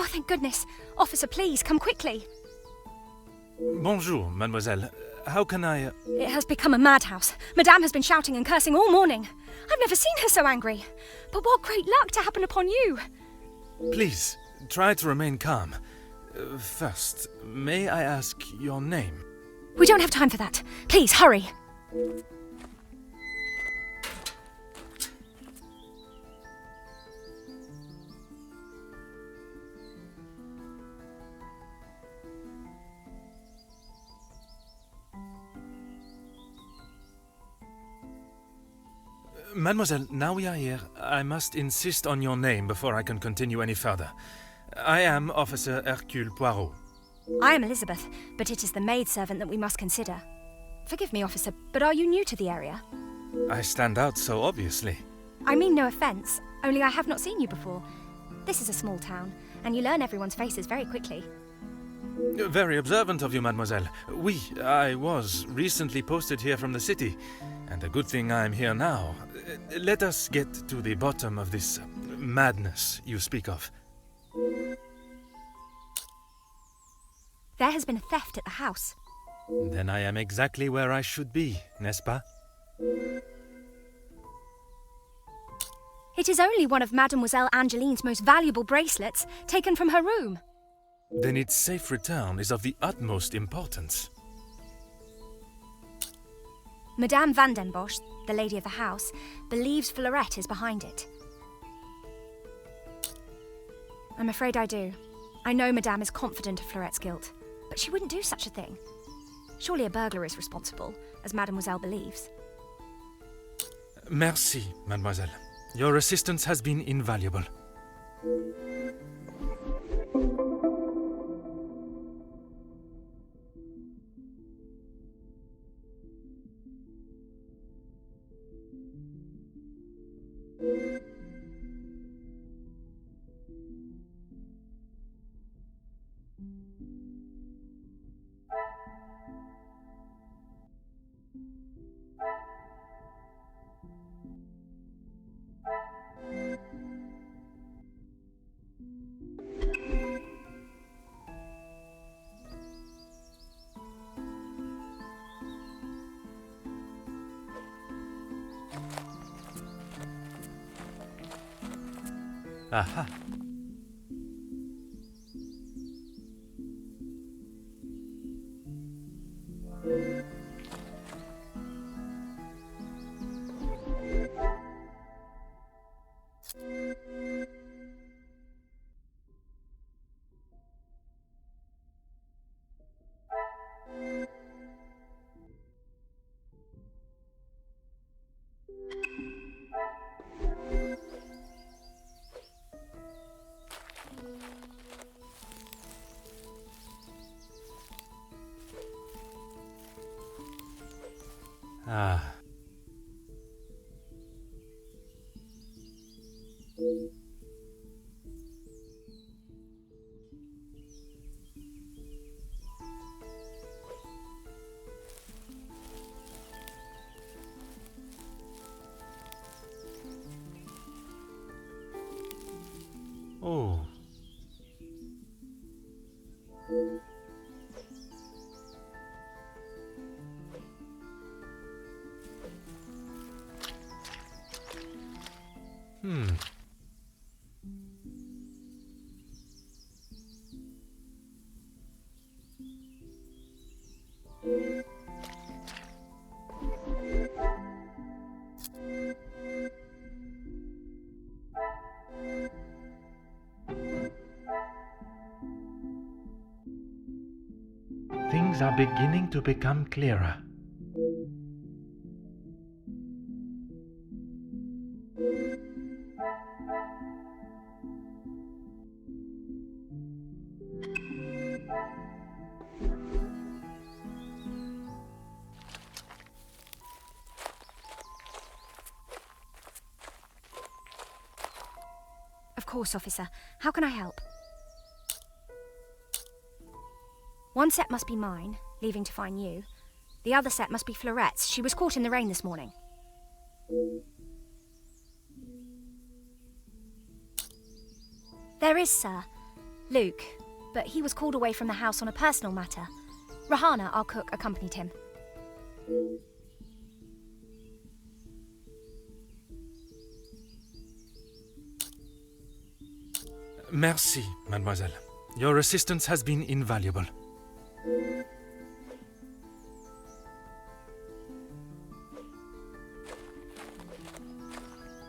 Oh, thank goodness. Officer, please, come quickly. Bonjour, mademoiselle. How can I... It has become a madhouse. Madame has been shouting and cursing all morning. I've never seen her so angry. But what great luck to happen upon you. Please, try to remain calm. First, may I ask your name? We don't have time for that. Please, hurry. Mademoiselle, now we are here, I must insist on your name before I can continue any further. I am Officer Hercule Poirot. I am Elizabeth, but it is the maidservant that we must consider. Forgive me, officer, but are you new to the area? I stand out so obviously. I mean no offence, only I have not seen you before. This is a small town, and you learn everyone's faces very quickly. Very observant of you, mademoiselle. I was recently posted here from the city, and a good thing I am here now. Let us get to the bottom of this madness you speak of. There has been a theft at the house. Then I am exactly where I should be, n'est-ce pas? It is only one of Mademoiselle Angeline's most valuable bracelets, taken from her room. Then its safe return is of the utmost importance. Madame Van den Bosch, the lady of the house, believes Fleurette is behind it. I'm afraid I do. I know Madame is confident of Fleurette's guilt, but she wouldn't do such a thing. Surely a burglar is responsible, as Mademoiselle believes. Merci, mademoiselle. Your assistance has been invaluable. Aha. Ah. Oh. Things are beginning to become clearer. Of course, officer. How can I help? One set must be mine, leaving to find you. The other set must be Fleurette's. She was caught in the rain this morning. There is, sir. Luke, but he was called away from the house on a personal matter. Rahana, our cook, accompanied him. Merci, mademoiselle. Your assistance has been invaluable.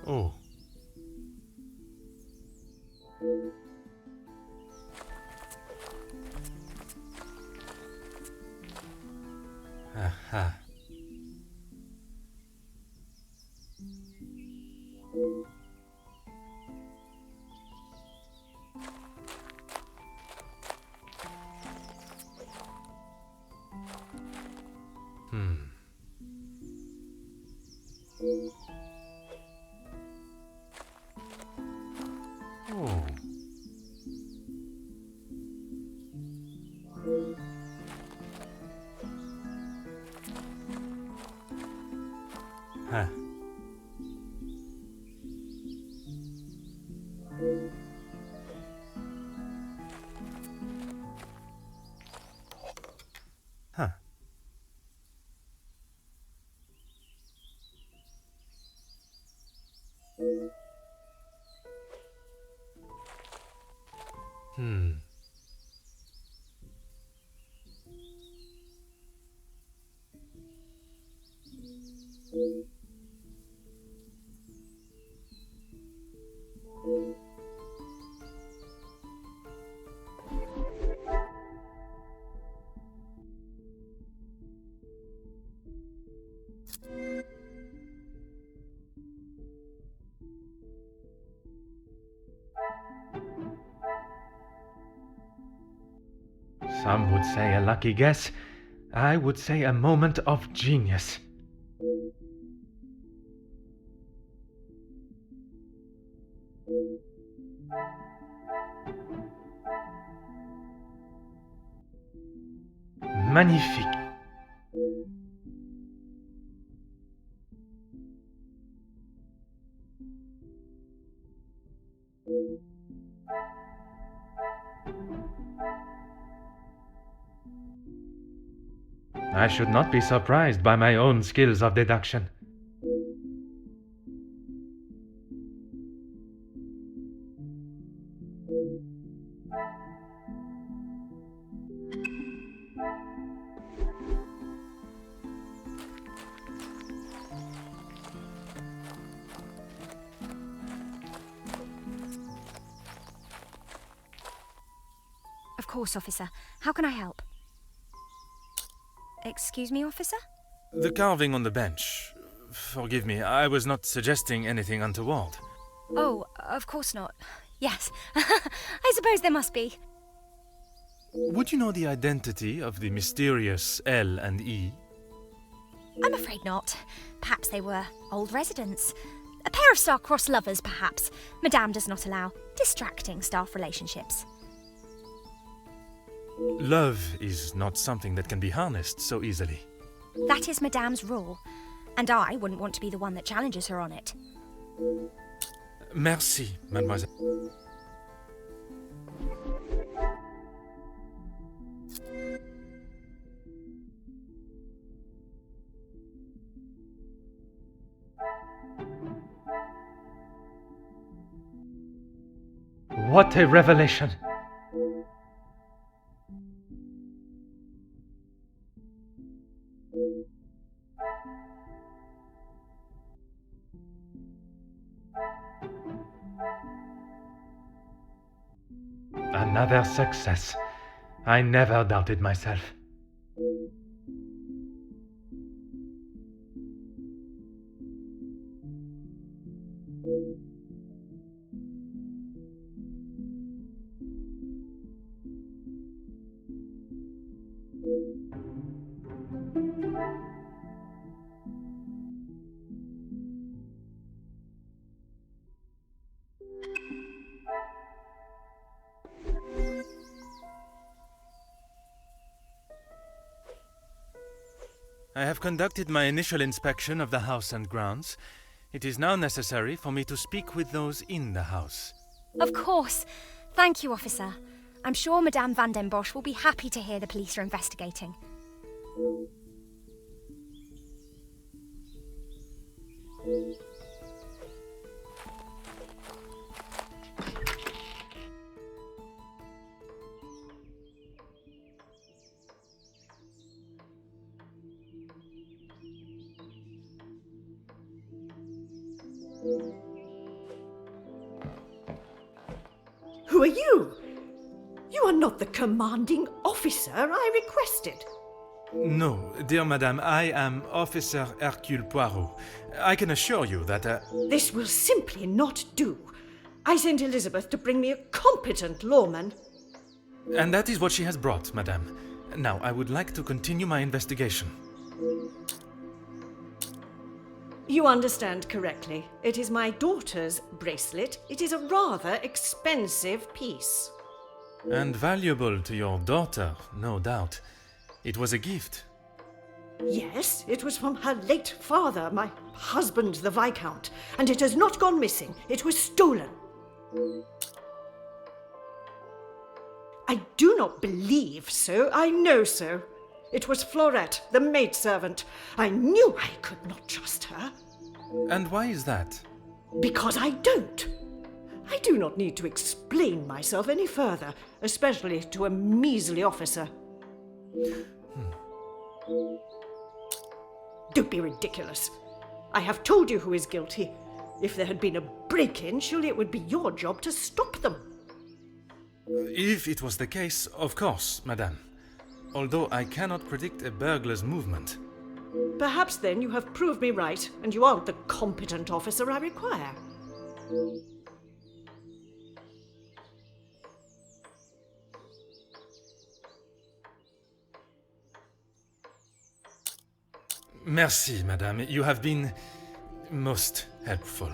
Oh. Aha. Oh. Huh. Huh. Some would say a lucky guess. I would say a moment of genius. Magnifique. I should not be surprised by my own skills of deduction. Of course, officer. How can I help? Excuse me, officer? The carving on the bench. Forgive me, I was not suggesting anything untoward. Oh, of course not. Yes, I suppose there must be. Would you know the identity of the mysterious L and E? I'm afraid not. Perhaps they were old residents. A pair of star-crossed lovers, perhaps. Madame does not allow distracting staff relationships. Love is not something that can be harnessed so easily. That is Madame's rule, and I wouldn't want to be the one that challenges her on it. Merci, mademoiselle. What a revelation! Another success. I never doubted myself. I have conducted my initial inspection of the house and grounds. It is now necessary for me to speak with those in the house. Of course. Thank you, officer. I'm sure Madame Van den Bosch will be happy to hear the police are investigating. Who are you? You are not the commanding officer I requested. No, dear madame, I am Officer Hercule Poirot. I can assure you that, This will simply not do. I sent Elizabeth to bring me a competent lawman. And that is what she has brought, madame. Now, I would like to continue my investigation. You understand correctly. It is my daughter's bracelet. It is a rather expensive piece. And valuable to your daughter, no doubt. It was a gift. Yes, it was from her late father, my husband, the Viscount, and it has not gone missing. It was stolen. I do not believe so. I know so. It was Florette, the maidservant. I knew I could not trust her. And why is that? Because I don't. I do not need to explain myself any further, especially to a measly officer. Don't be ridiculous. I have told you who is guilty. If there had been a break-in, surely it would be your job to stop them. If it was the case, of course, madame. Although I cannot predict a burglar's movement. Perhaps then you have proved me right, and you aren't the competent officer I require. Merci, madame. You have been most helpful.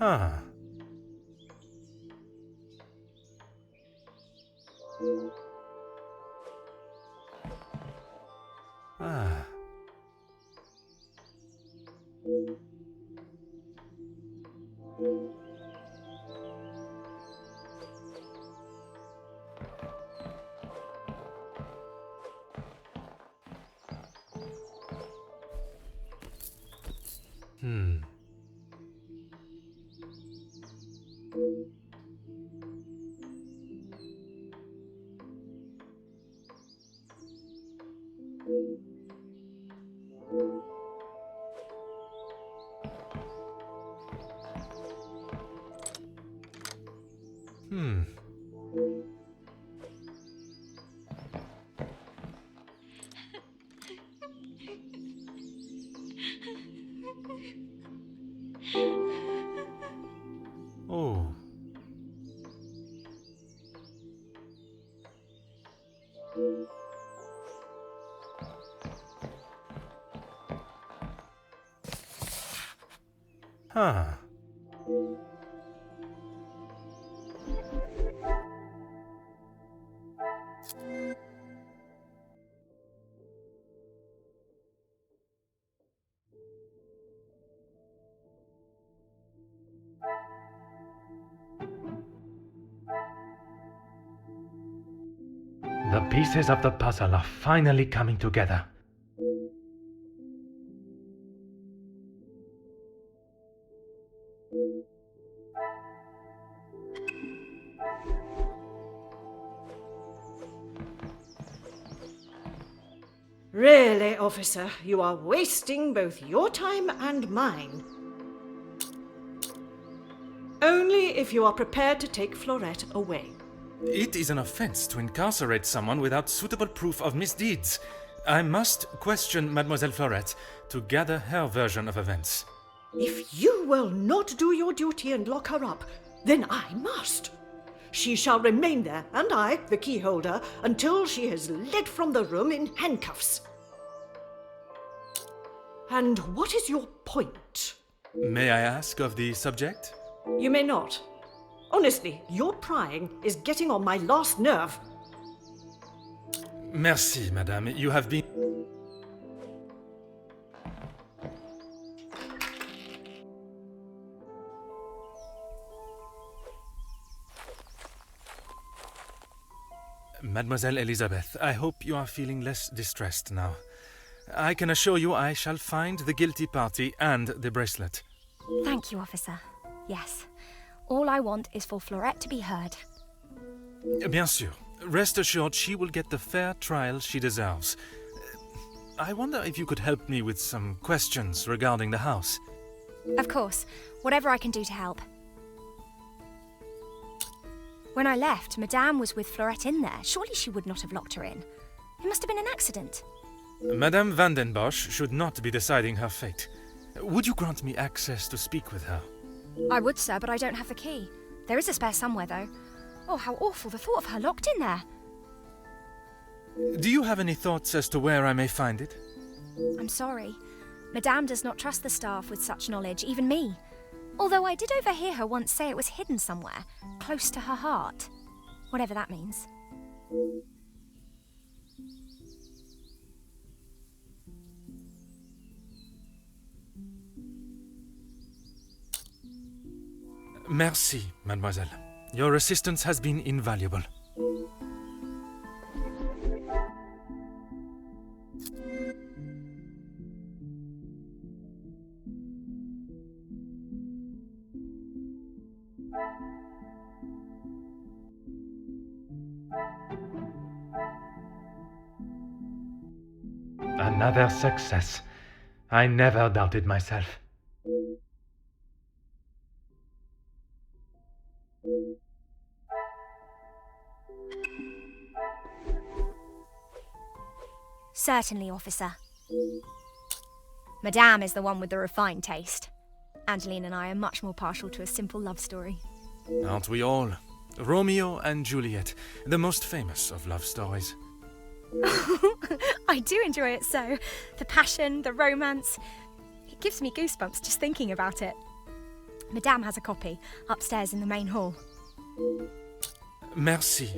Ah. Ah. Oh. Huh. The pieces of the puzzle are finally coming together. Really, officer, you are wasting both your time and mine. Only if you are prepared to take Florette away. It is an offense to incarcerate someone without suitable proof of misdeeds. I must question Mademoiselle Florette to gather her version of events. If you will not do your duty and lock her up, then I must. She shall remain there, and I, the key holder, until she is led from the room in handcuffs. And what is your point? May I ask of the subject? You may not. Honestly, your prying is getting on my last nerve. Merci, madame. You have been... Mademoiselle Elizabeth, I hope you are feeling less distressed now. I can assure you I shall find the guilty party and the bracelet. Thank you, officer. Yes. All I want is for Florette to be heard. Bien sûr. Rest assured she will get the fair trial she deserves. I wonder if you could help me with some questions regarding the house. Of course. Whatever I can do to help. When I left, Madame was with Florette in there. Surely she would not have locked her in. It must have been an accident. Madame Van den Bosch should not be deciding her fate. Would you grant me access to speak with her? I would, sir, but I don't have the key. There is a spare somewhere, though. Oh, how awful, the thought of her locked in there. Do you have any thoughts as to where I may find it? I'm sorry. Madame does not trust the staff with such knowledge, even me. Although I did overhear her once say it was hidden somewhere, close to her heart. Whatever that means. Merci, mademoiselle. Your assistance has been invaluable. Another success. I never doubted myself. Certainly, officer. Madame is the one with the refined taste. Angeline and I are much more partial to a simple love story. Aren't we all? Romeo and Juliet, the most famous of love stories. I do enjoy it so. The passion, the romance. It gives me goosebumps just thinking about it. Madame has a copy upstairs in the main hall. Merci.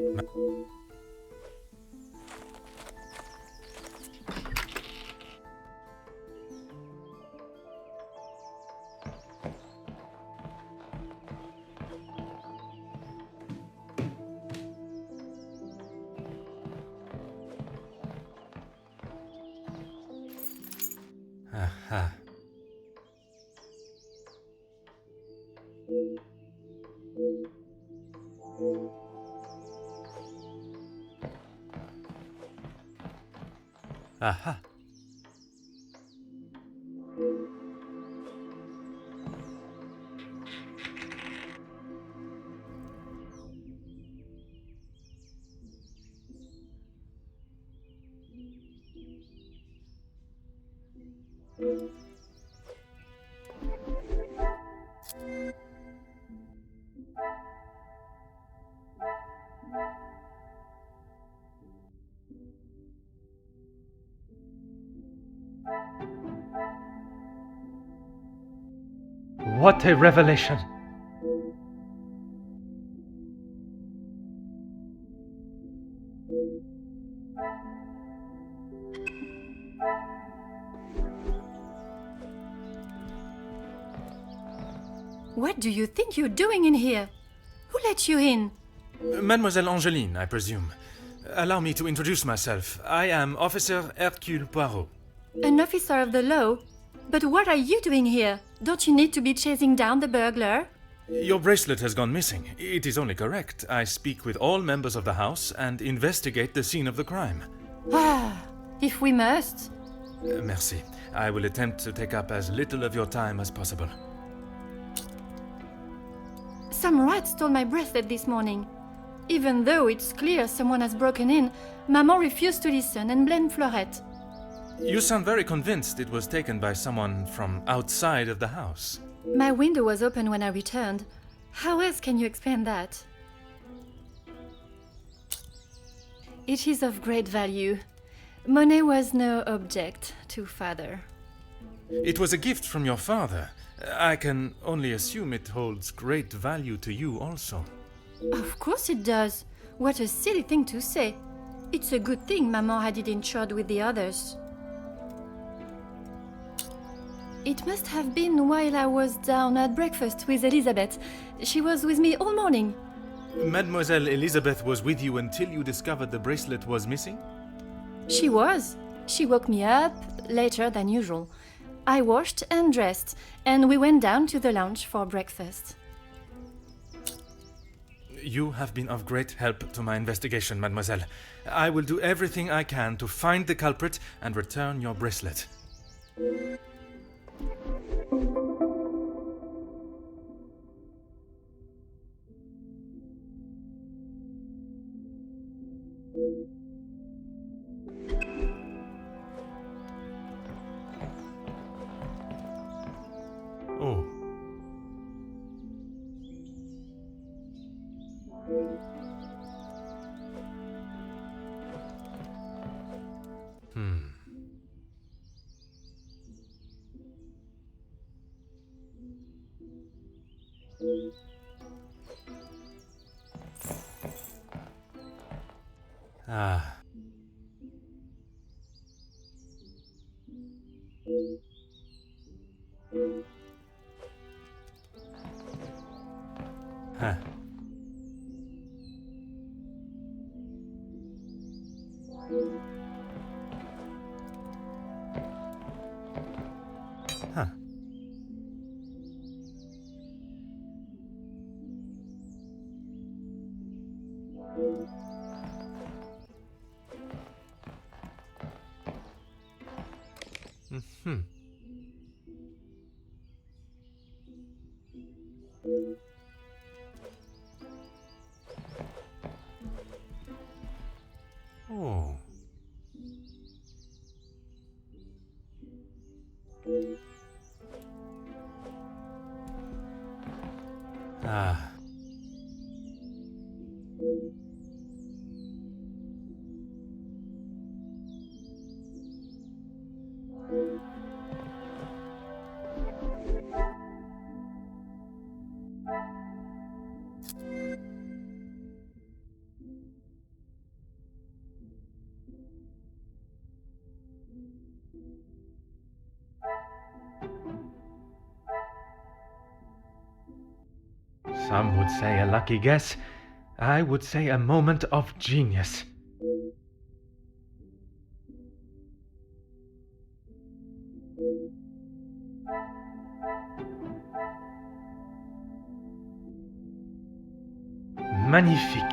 Aha. Aha. What a revelation! What do you think you're doing in here? Who let you in? Mademoiselle Angeline, I presume. Allow me to introduce myself. I am Officer Hercule Poirot. An officer of the law? But what are you doing here? Don't you need to be chasing down the burglar? Your bracelet has gone missing. It is only correct. I speak with all members of the house and investigate the scene of the crime. Ah, if we must. Merci. I will attempt to take up as little of your time as possible. Some rat stole my bracelet this morning. Even though it's clear someone has broken in, Maman refused to listen and blamed Florette. You sound very convinced it was taken by someone from outside of the house. My window was open when I returned. How else can you explain that? It is of great value. Money was no object to Father. It was a gift from your father. I can only assume it holds great value to you also. Of course it does. What a silly thing to say. It's a good thing Maman had it insured with the others. It must have been while I was down at breakfast with Elizabeth. She was with me all morning. Mademoiselle Elizabeth was with you until you discovered the bracelet was missing? She was. She woke me up later than usual. I washed and dressed, and we went down to the lounge for breakfast. You have been of great help to my investigation, mademoiselle. I will do everything I can to find the culprit and return your bracelet. Oh. Ah. Huh. Huh. Hmm. Oh. Ah. Some would say a lucky guess. I would say a moment of genius. Magnifique.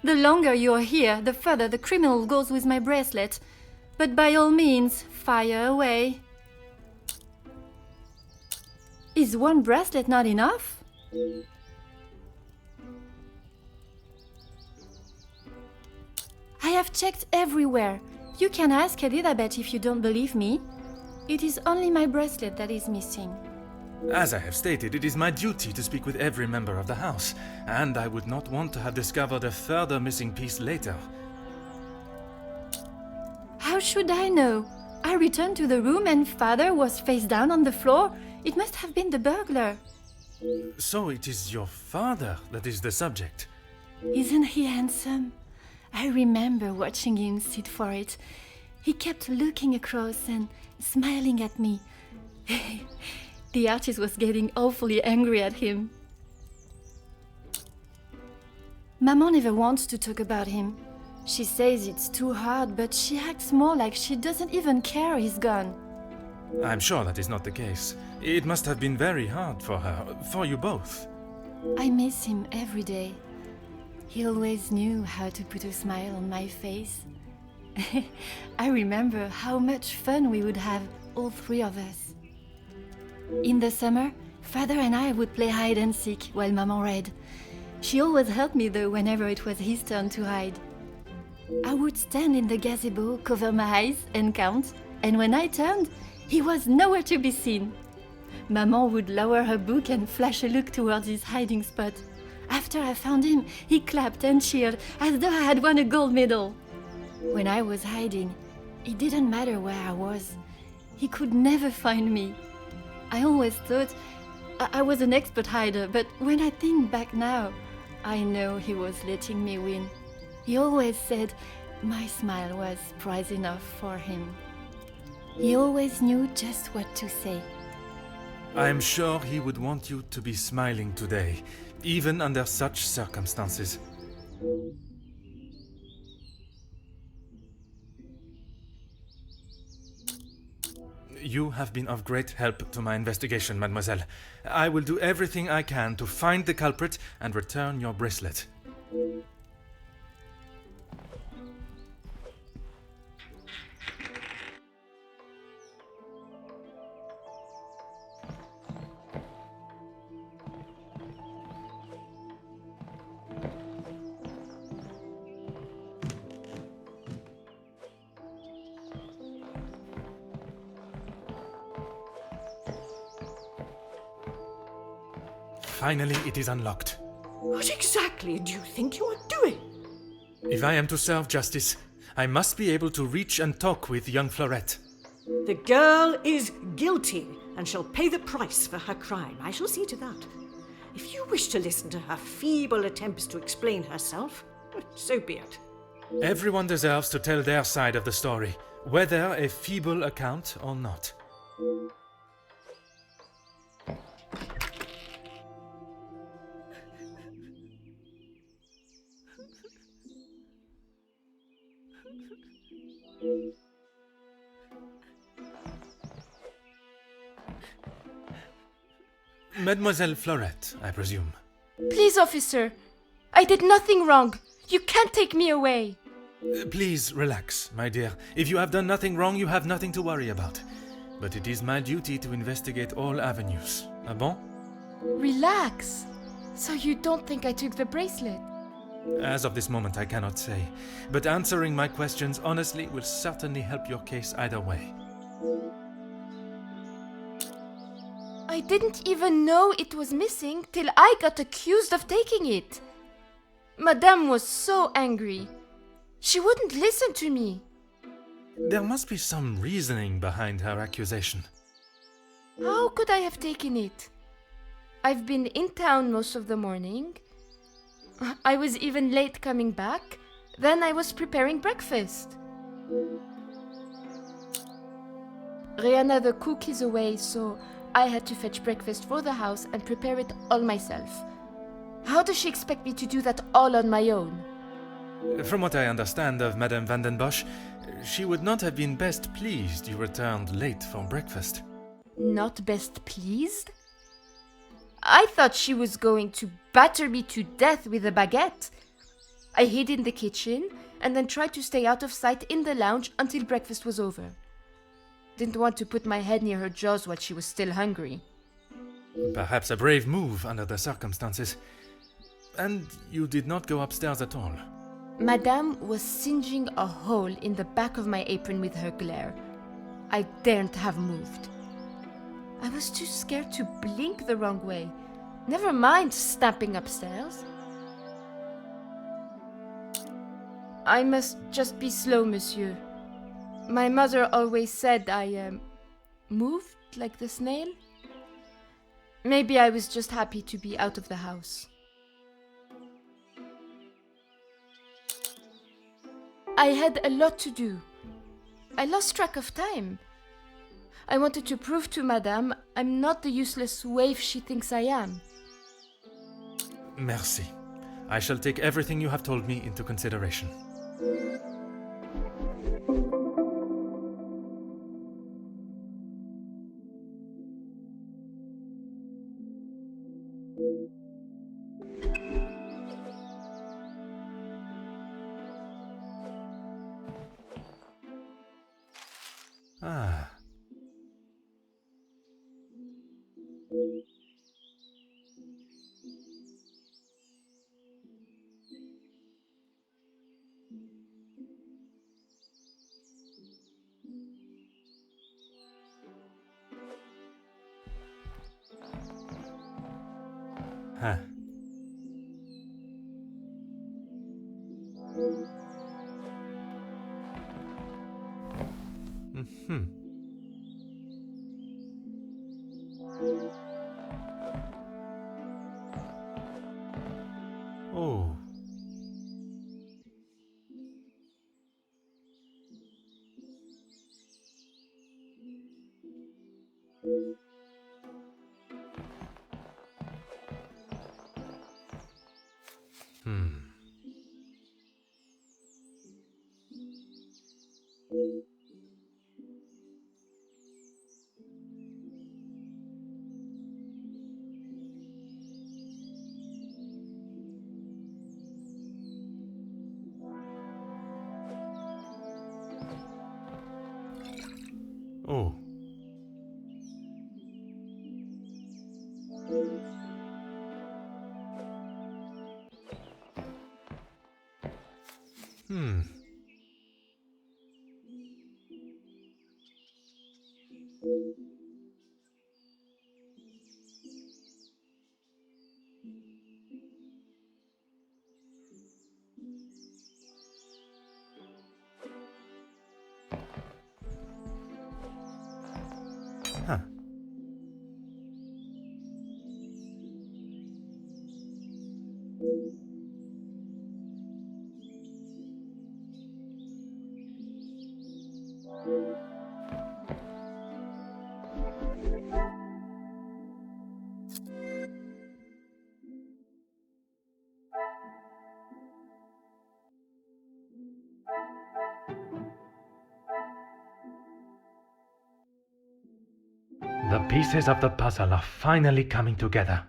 The longer you're here, the further the criminal goes with my bracelet. But by all means, fire away. Is one bracelet not enough? I have checked everywhere. You can ask Elizabeth if you don't believe me. It is only my bracelet that is missing. As I have stated, it is my duty to speak with every member of the house, and I would not want to have discovered a further missing piece later. How should I know? I returned to the room and Father was face down on the floor. It must have been the burglar. So it is your father that is the subject. Isn't he handsome? I remember watching him sit for it. He kept looking across and smiling at me. The artist was getting awfully angry at him. Maman never wants to talk about him. She says it's too hard, but she acts more like she doesn't even care he's gone. I'm sure that is not the case. It must have been very hard for her, for you both. I miss him every day. He always knew how to put a smile on my face. I remember how much fun we would have, all three of us. In the summer, Father and I would play hide and seek while Maman read. She always helped me though whenever it was his turn to hide. I would stand in the gazebo, cover my eyes and count, and when I turned, he was nowhere to be seen. Maman would lower her book and flash a look towards his hiding spot. After I found him, he clapped and cheered as though I had won a gold medal. When I was hiding, it didn't matter where I was. He could never find me. I always thought I was an expert hider, but when I think back now, I know he was letting me win. He always said my smile was prize enough for him. He always knew just what to say. I'm sure he would want you to be smiling today, even under such circumstances. You have been of great help to my investigation, mademoiselle. I will do everything I can to find the culprit and return your bracelet. Finally, it is unlocked. What exactly do you think you are doing? If I am to serve justice, I must be able to reach and talk with young Florette. The girl is guilty and shall pay the price for her crime. I shall see to that. If you wish to listen to her feeble attempts to explain herself, so be it. Everyone deserves to tell their side of the story, whether a feeble account or not. Mademoiselle Florette, I presume. Please, officer. I did nothing wrong. You can't take me away. Please relax, my dear. If you have done nothing wrong, you have nothing to worry about. But it is my duty to investigate all avenues. Ah bon? Relax. So you don't think I took the bracelet? As of this moment, I cannot say. But answering my questions honestly will certainly help your case either way. I didn't even know it was missing till I got accused of taking it. Madame was so angry. She wouldn't listen to me. There must be some reasoning behind her accusation. How could I have taken it? I've been in town most of the morning. I was even late coming back. Then I was preparing breakfast. Rihanna the cook is away, so I had to fetch breakfast for the house and prepare it all myself. How does she expect me to do that all on my own? From what I understand of Madame Van den Bosch, she would not have been best pleased you returned late for breakfast. Not best pleased? I thought she was going to batter me to death with a baguette. I hid in the kitchen and then tried to stay out of sight in the lounge until breakfast was over. Didn't want to put my head near her jaws while she was still hungry. Perhaps a brave move under the circumstances. And you did not go upstairs at all. Madame was singeing a hole in the back of my apron with her glare. I daren't have moved. I was too scared to blink the wrong way. Never mind stamping upstairs. I must just be slow, monsieur. My mother always said I moved like the snail. Maybe I was just happy to be out of the house. I had a lot to do. I lost track of time. I wanted to prove to Madame I'm not the useless waif she thinks I am. Merci. I shall take everything you have told me into consideration. Huh. Hmm. Oh. Hmm. Oh. Hmm. Huh. The pieces of the puzzle are finally coming together.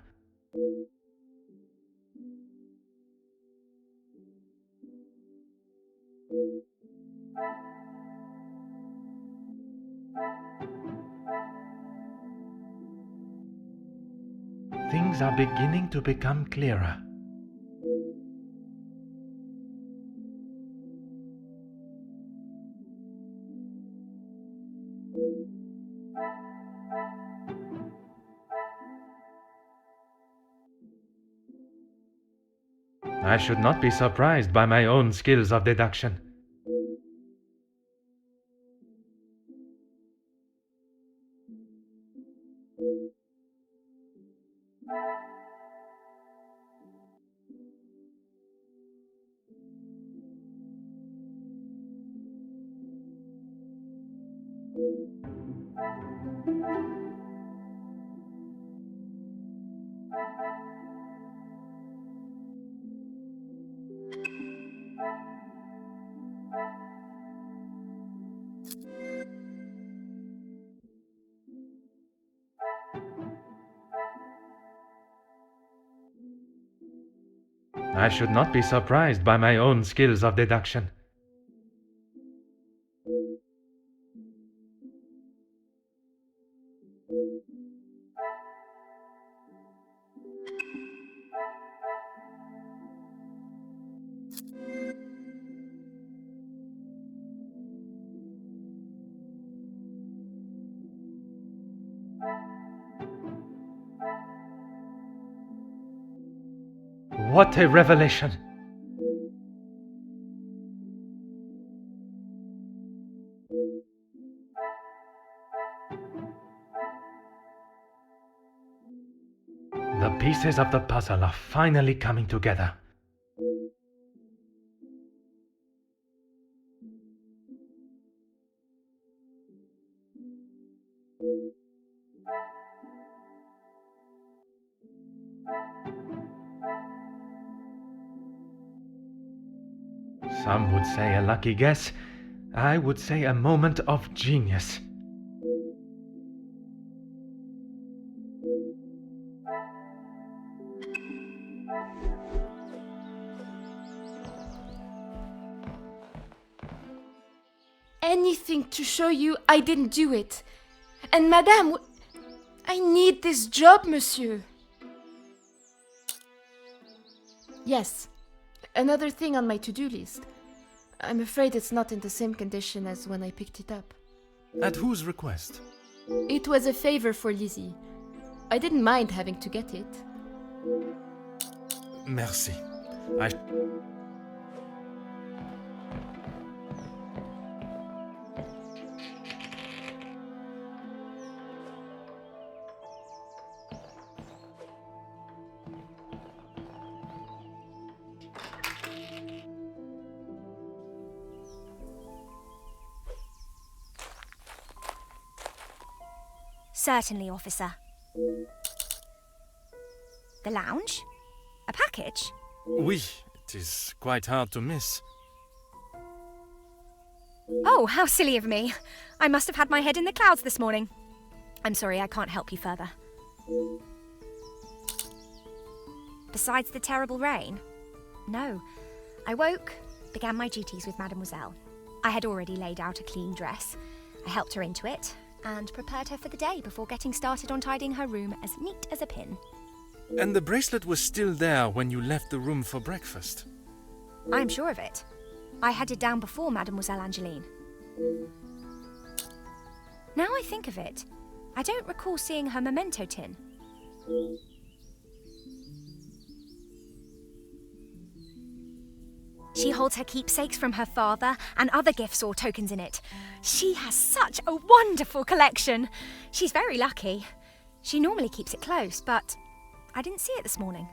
Things are beginning to become clearer. I should not be surprised by my own skills of deduction. I should not be surprised by my own skills of deduction. What a revelation! The pieces of the puzzle are finally coming together. Some would say a lucky guess. I would say a moment of genius. Anything to show you I didn't do it. And Madame, I need this job, monsieur. Yes, another thing on my to-do list. I'm afraid it's not in the same condition as when I picked it up. At whose request? It was a favor for Lizzie. I didn't mind having to get it. Merci. I... Certainly, officer. The lounge? A package? Oui, it is quite hard to miss. Oh, how silly of me. I must have had my head in the clouds this morning. I'm sorry, I can't help you further. Besides the terrible rain? No. I woke, began my duties with Mademoiselle. I had already laid out a clean dress. I helped her into it, and prepared her for the day before getting started on tidying her room as neat as a pin. And the bracelet was still there when you left the room for breakfast. I am sure of it. I had it down before Mademoiselle Angeline. Now I think of it, I don't recall seeing her memento tin. She holds her keepsakes from her father and other gifts or tokens in it. She has such a wonderful collection. She's very lucky. She normally keeps it close, but I didn't see it this morning.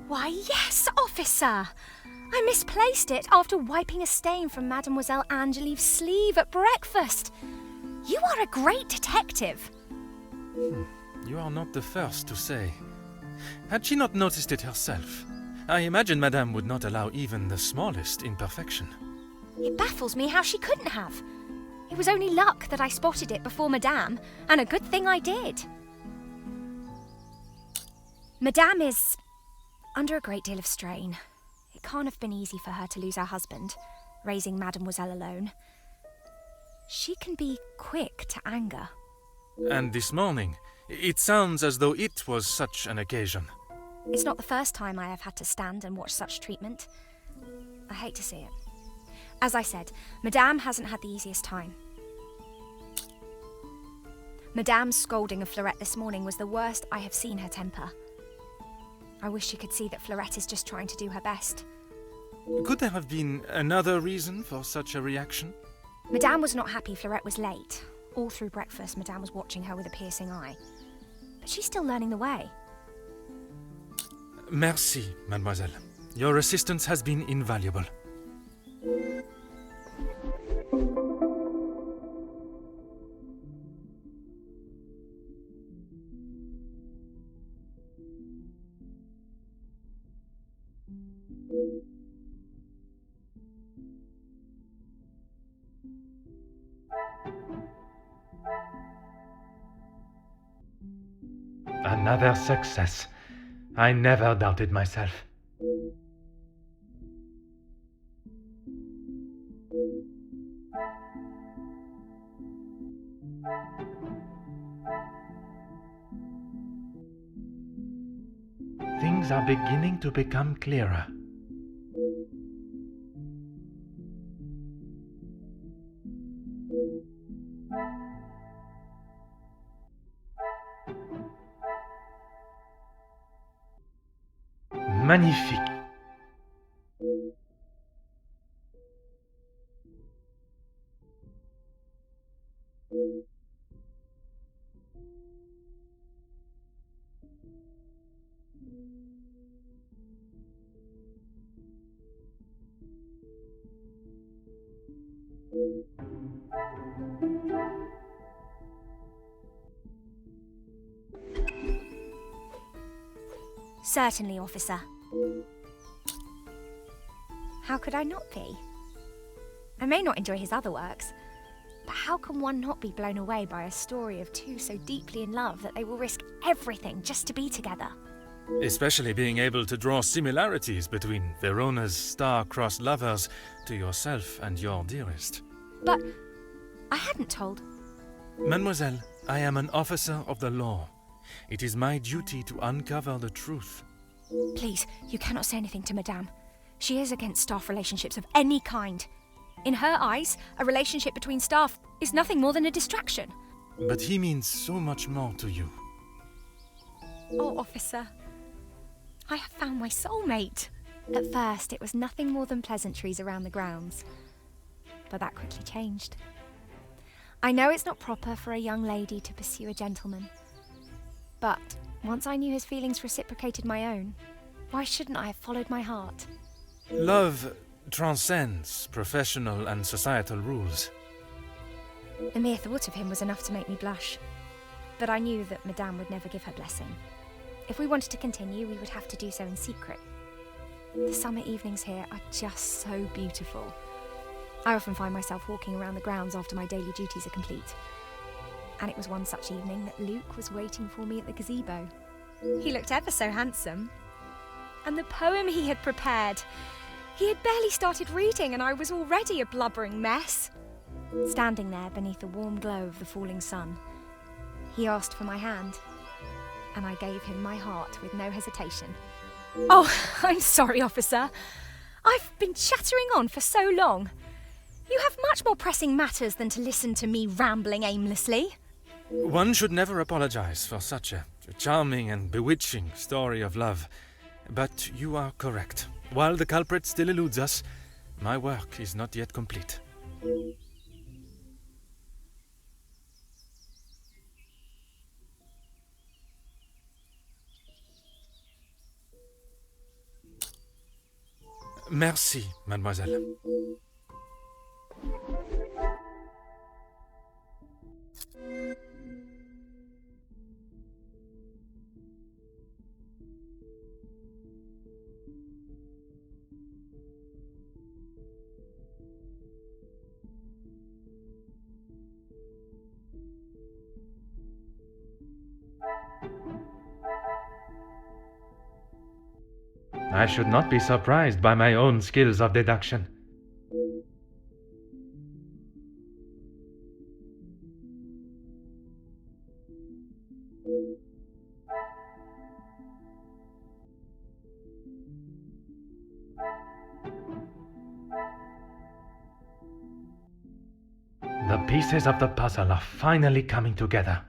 Why, yes, officer! I misplaced it after wiping a stain from Mademoiselle Angelique's sleeve at breakfast. You are a great detective. You are not the first to say. Had she not noticed it herself, I imagine Madame would not allow even the smallest imperfection. It baffles me how she couldn't have. It was only luck that I spotted it before Madame, and a good thing I did. Madame is under a great deal of strain. It can't have been easy for her to lose her husband, raising Mademoiselle alone. She can be quick to anger. And this morning, it sounds as though it was such an occasion. It's not the first time I have had to stand and watch such treatment. I hate to see it. As I said, Madame hasn't had the easiest time. Madame's scolding of Fleurette this morning was the worst I have seen her temper. I wish she could see that Fleurette is just trying to do her best. Could there have been another reason for such a reaction? Madame was not happy Fleurette was late. All through breakfast, Madame was watching her with a piercing eye. But she's still learning the way. Merci, mademoiselle. Your assistance has been invaluable. Another success. I never doubted myself. Things are beginning to become clearer. Magnifique. Certainly, officer. How could I not be? I may not enjoy his other works, but how can one not be blown away by a story of two so deeply in love that they will risk everything just to be together? Especially being able to draw similarities between Verona's star-crossed lovers to yourself and your dearest. But I hadn't told. Mademoiselle, I am an officer of the law. It is my duty to uncover the truth. Please, you cannot say anything to Madame. She is against staff relationships of any kind. In her eyes, a relationship between staff is nothing more than a distraction. But he means so much more to you. Oh, officer, I have found my soulmate. At first, it was nothing more than pleasantries around the grounds. But that quickly changed. I know it's not proper for a young lady to pursue a gentleman. But once I knew his feelings reciprocated my own, why shouldn't I have followed my heart? Love transcends professional and societal rules. The mere thought of him was enough to make me blush. But I knew that Madame would never give her blessing. If we wanted to continue, we would have to do so in secret. The summer evenings here are just so beautiful. I often find myself walking around the grounds after my daily duties are complete. And it was one such evening that Luke was waiting for me at the gazebo. He looked ever so handsome. And the poem he had prepared. He had barely started reading and I was already a blubbering mess. Standing there beneath the warm glow of the falling sun, he asked for my hand, and I gave him my heart with no hesitation. Oh, I'm sorry, officer. I've been chattering on for so long. You have much more pressing matters than to listen to me rambling aimlessly. One should never apologize for such a charming and bewitching story of love. But you are correct. While the culprit still eludes us, my work is not yet complete. Merci, mademoiselle. I should not be surprised by my own skills of deduction. The pieces of the puzzle are finally coming together.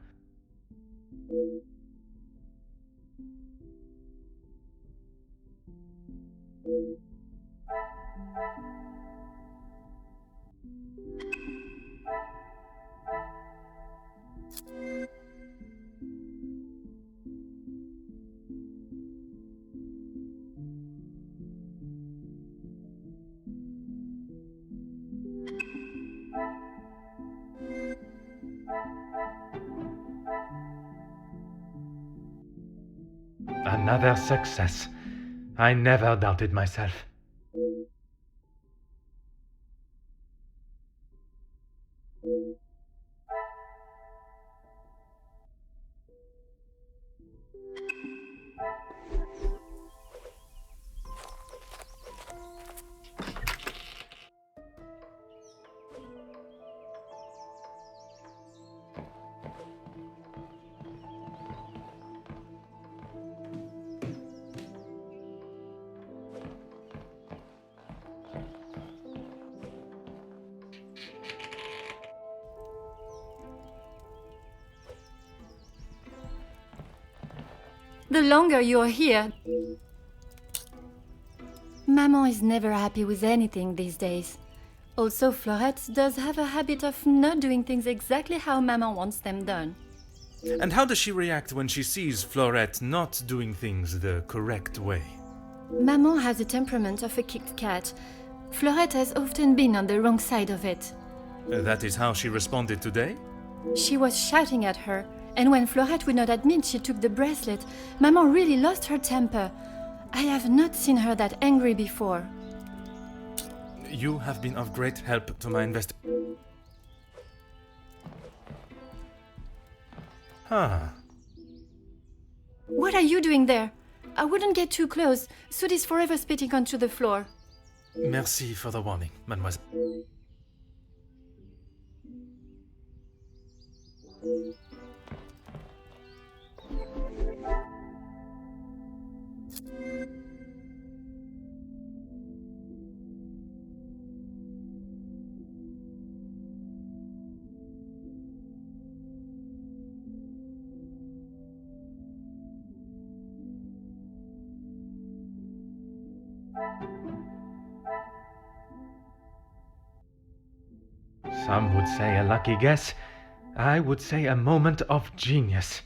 Another success. I never doubted myself. The longer you're here... Maman is never happy with anything these days. Also, Florette does have a habit of not doing things exactly how Maman wants them done. And how does she react when she sees Florette not doing things the correct way? Maman has the temperament of a kicked cat. Florette has often been on the wrong side of it. That is how she responded today? She was shouting at her, and when Florette would not admit she took the bracelet, Maman really lost her temper. I have not seen her that angry before. You have been of great help to my What are you doing there? I wouldn't get too close. Soot is forever spitting onto the floor. Merci for the warning, mademoiselle. Some would say a lucky guess. I would say a moment of genius.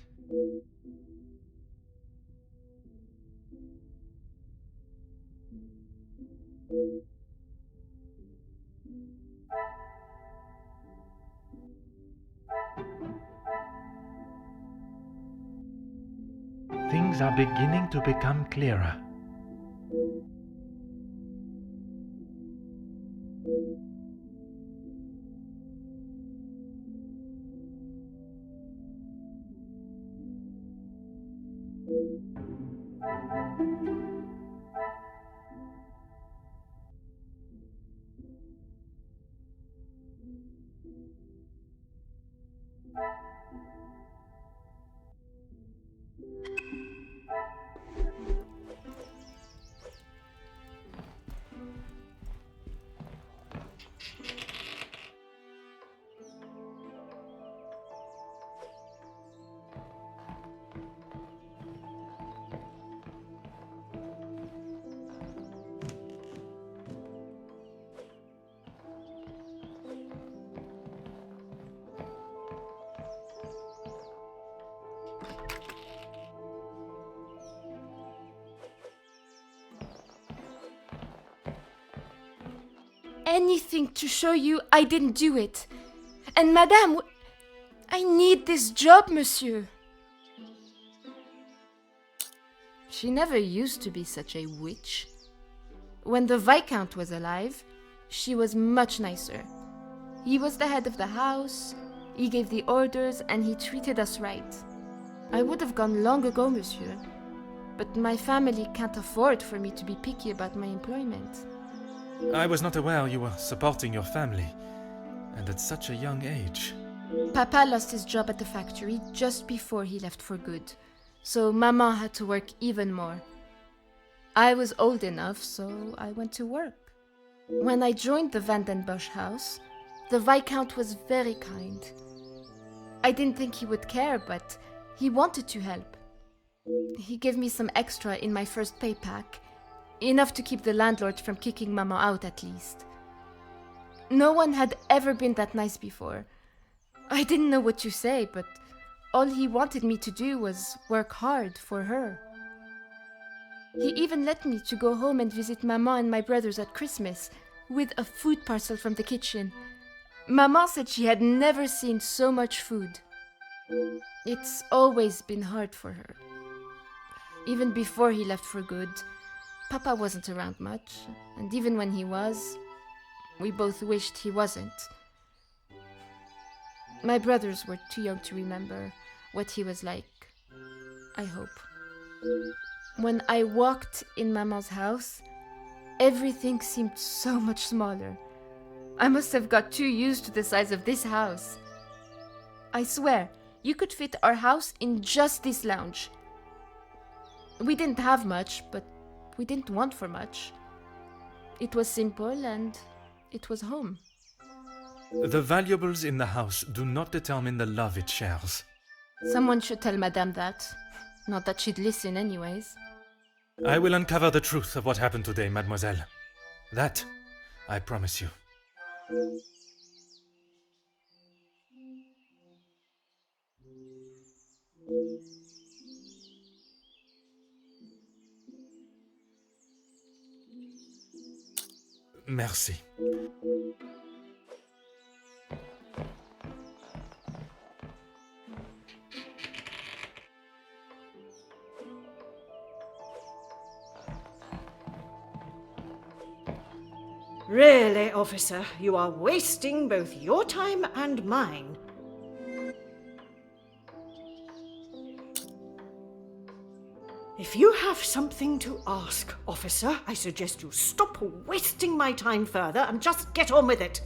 Things are beginning to become clearer. Anything to show you I didn't do it. And Madame, I need this job, monsieur. She never used to be such a witch. When the Viscount was alive, she was much nicer. He was the head of the house, he gave the orders, and he treated us right. I would have gone long ago, monsieur, but my family can't afford for me to be picky about my employment. I was not aware you were supporting your family, and at such a young age. Papa lost his job at the factory just before he left for good, so Mama had to work even more. I was old enough, so I went to work. When I joined the Vandenbosch house, the Viscount was very kind. I didn't think he would care, but he wanted to help. He gave me some extra in my first pay pack, enough to keep the landlord from kicking Mama out at least. No one had ever been that nice before. I didn't know what to say, but all he wanted me to do was work hard for her. He even let me to go home and visit Mama and my brothers at Christmas with a food parcel from the kitchen. Mama said she had never seen so much food. It's always been hard for her. Even before he left for good, Papa wasn't around much, and even when he was, we both wished he wasn't. My brothers were too young to remember what he was like, I hope. When I walked in Mama's house, everything seemed so much smaller. I must have got too used to the size of this house. I swear, you could fit our house in just this lounge. We didn't have much, but we didn't want for much. It was simple and it was home. The valuables in the house do not determine the love it shares. Someone should tell Madame that. Not that she'd listen anyways. I will uncover the truth of what happened today, mademoiselle. That, I promise you. Merci. Really, officer, you are wasting both your time and mine. If you have something to ask, officer, I suggest you stop wasting my time further and just get on with it.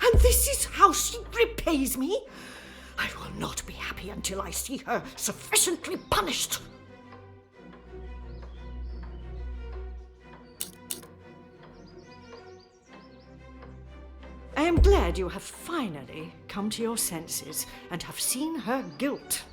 And this is how she repays me? I will not be happy until I see her sufficiently punished. am glad you have finally come to your senses and have seen her guilt.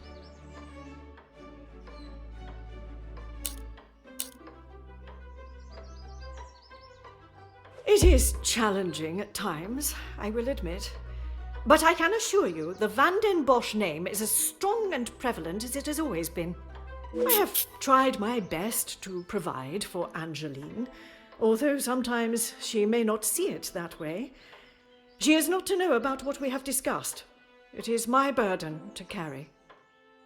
It is challenging at times, I will admit. But I can assure you the Van den Bosch name is as strong and prevalent as it has always been. I have tried my best to provide for Angeline, although sometimes she may not see it that way. She is not to know about what we have discussed. It is my burden to carry.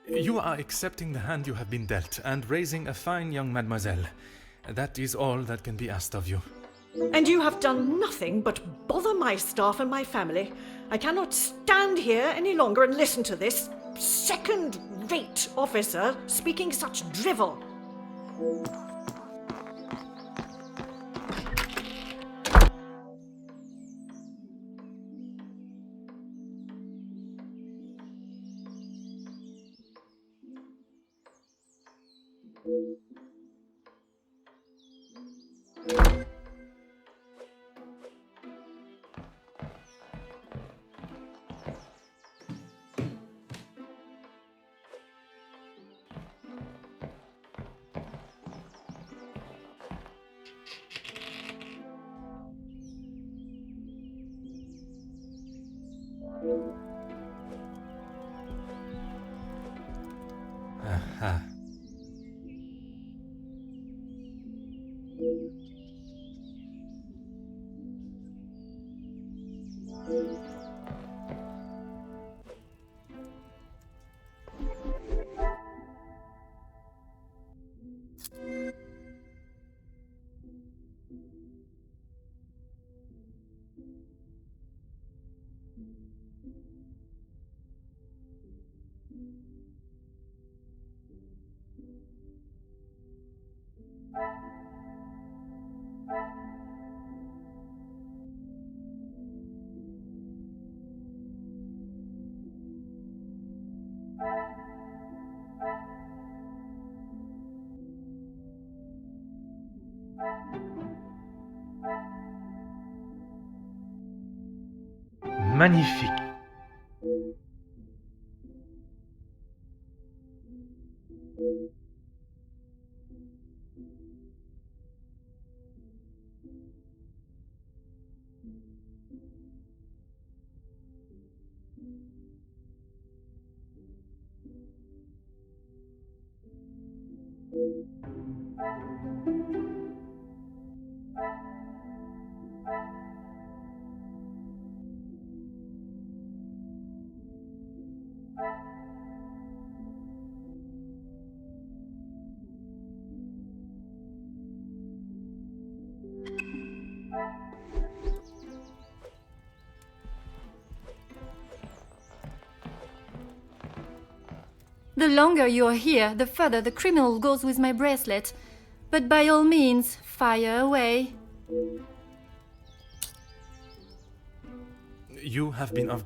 You are accepting the hand you have been dealt and raising a fine young mademoiselle. That is all that can be asked of you. And you have done nothing but bother my staff and my family. I cannot stand here any longer and listen to this second-rate officer speaking such drivel. Aha. Magnifique. The longer you are here, the further the criminal goes with my bracelet. But by all means, fire away. You have been of...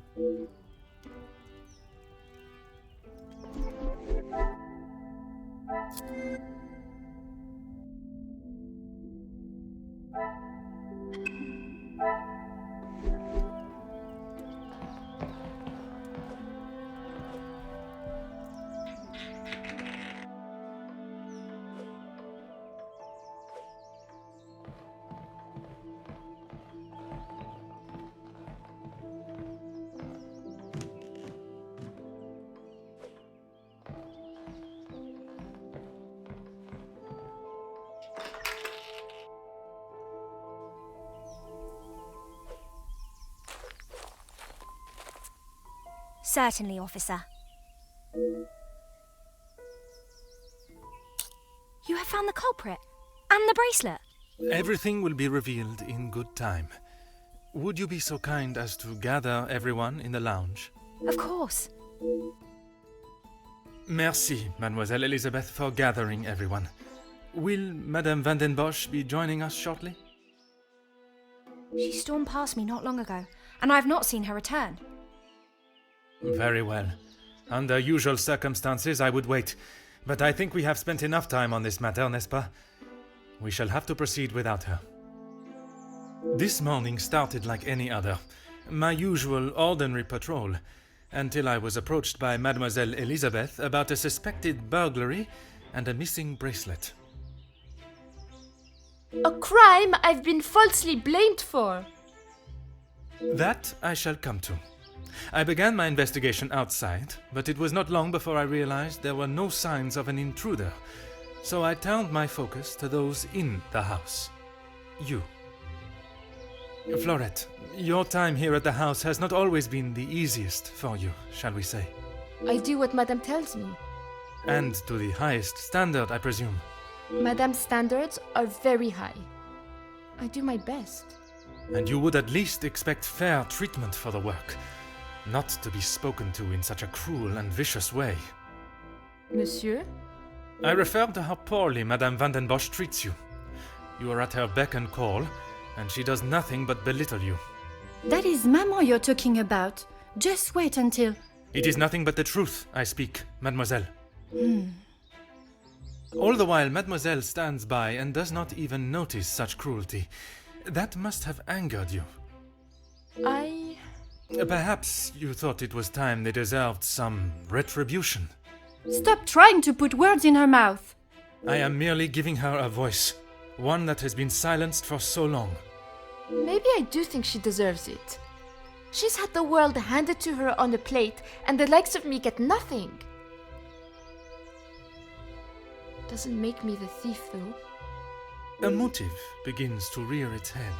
Certainly, officer. You have found the culprit and the bracelet. Everything will be revealed in good time. Would you be so kind as to gather everyone in the lounge? Of course. Merci, Mademoiselle Elizabeth, for gathering everyone. Will Madame Van den Bosch be joining us shortly? She stormed past me not long ago, and I have not seen her return. Very well. Under usual circumstances, I would wait. But I think we have spent enough time on this matter, n'est-ce pas? We shall have to proceed without her. This morning started like any other. My usual ordinary patrol, until I was approached by Mademoiselle Elizabeth about a suspected burglary and a missing bracelet. A crime I've been falsely blamed for. That I shall come to. I began my investigation outside, but it was not long before I realized there were no signs of an intruder, so I turned my focus to those in the house. You. Florette, your time here at the house has not always been the easiest for you, shall we say. I do what Madame tells me. And to the highest standard, I presume. Madame's standards are very high. I do my best. And you would at least expect fair treatment for the work, not to be spoken to in such a cruel and vicious way. Monsieur? I refer to how poorly Madame Van den Bosch treats you. You are at her beck and call, and she does nothing but belittle you. That is Maman you're talking about. Just wait until... It is nothing but the truth I speak, mademoiselle. All the while, mademoiselle stands by and does not even notice such cruelty. That must have angered you. Perhaps you thought it was time they deserved some retribution. Stop trying to put words in her mouth. I am merely giving her a voice, one that has been silenced for so long. Maybe I do think she deserves it. She's had the world handed to her on a plate, and the likes of me get nothing. Doesn't make me the thief, though. A motive begins to rear its head.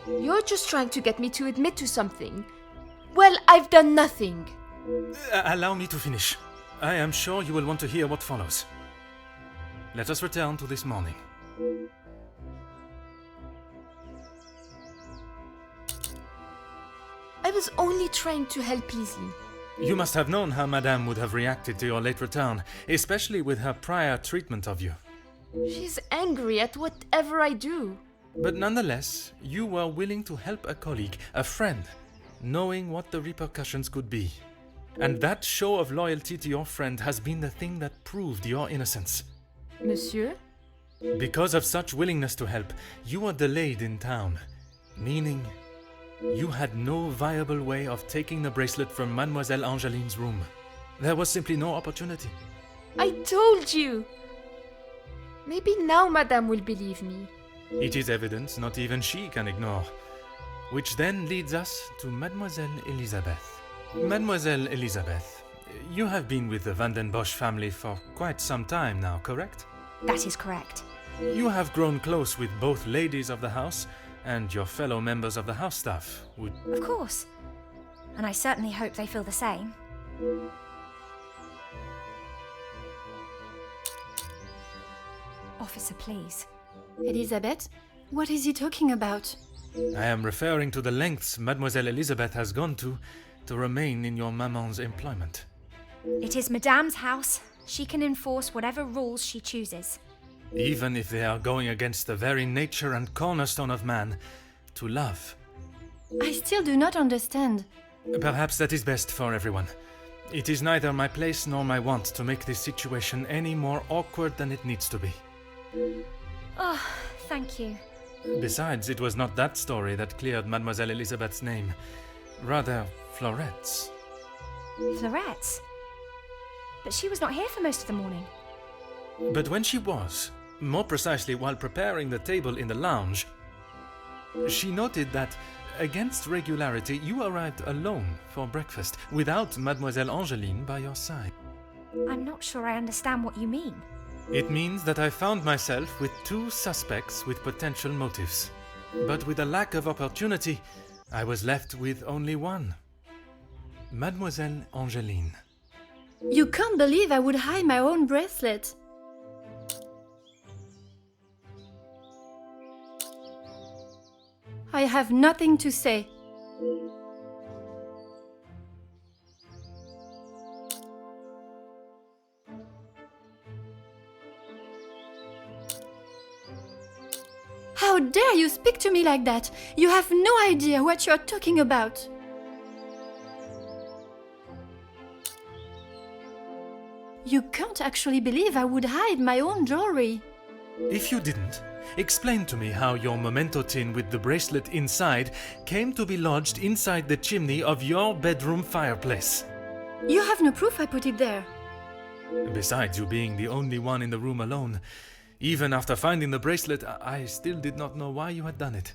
You're just trying to get me to admit to something. Well, I've done nothing. Allow me to finish. I am sure you will want to hear what follows. Let us return to this morning. I was only trying to help Lizzie. You must have known how Madame would have reacted to your late return, especially with her prior treatment of you. She's angry at whatever I do. But nonetheless, you were willing to help a colleague, a friend, knowing what the repercussions could be. And that show of loyalty to your friend has been the thing that proved your innocence. Monsieur? Because of such willingness to help, you were delayed in town, meaning you had no viable way of taking the bracelet from Mademoiselle Angeline's room. There was simply no opportunity. I told you! Maybe now Madame will believe me. It is evidence not even she can ignore. Which then leads us to Mademoiselle Elizabeth. Mademoiselle Elizabeth, you have been with the Van den Bosch family for quite some time now, correct? That is correct. You have grown close with both ladies of the house and your fellow members of the house staff, would... Of course. And I certainly hope they feel the same. Officer, please. Elizabeth, what is he talking about? I am referring to the lengths Mademoiselle Elizabeth has gone to remain in your maman's employment. It is Madame's house. She can enforce whatever rules she chooses. Even if they are going against the very nature and cornerstone of man, to love. I still do not understand. Perhaps that is best for everyone. It is neither my place nor my want to make this situation any more awkward than it needs to be. Oh, thank you. Besides, it was not that story that cleared Mademoiselle Elizabeth's name. Rather, Florette's. Florette's? But she was not here for most of the morning. But when she was, more precisely while preparing the table in the lounge, she noted that, against regularity, you arrived alone for breakfast, without Mademoiselle Angeline by your side. I'm not sure I understand what you mean. It means that I found myself with two suspects with potential motives. But with a lack of opportunity, I was left with only one. Mademoiselle Angeline. You can't believe I would hide my own bracelet. I have nothing to say. How dare you speak to me like that? You have no idea what you're talking about. You can't actually believe I would hide my own jewelry. If you didn't, Explain to me how your memento tin with the bracelet inside came to be lodged inside the chimney of your bedroom fireplace. You have no proof I put it there. Besides you being the only one in the room alone, even after finding the bracelet, I still did not know why you had done it.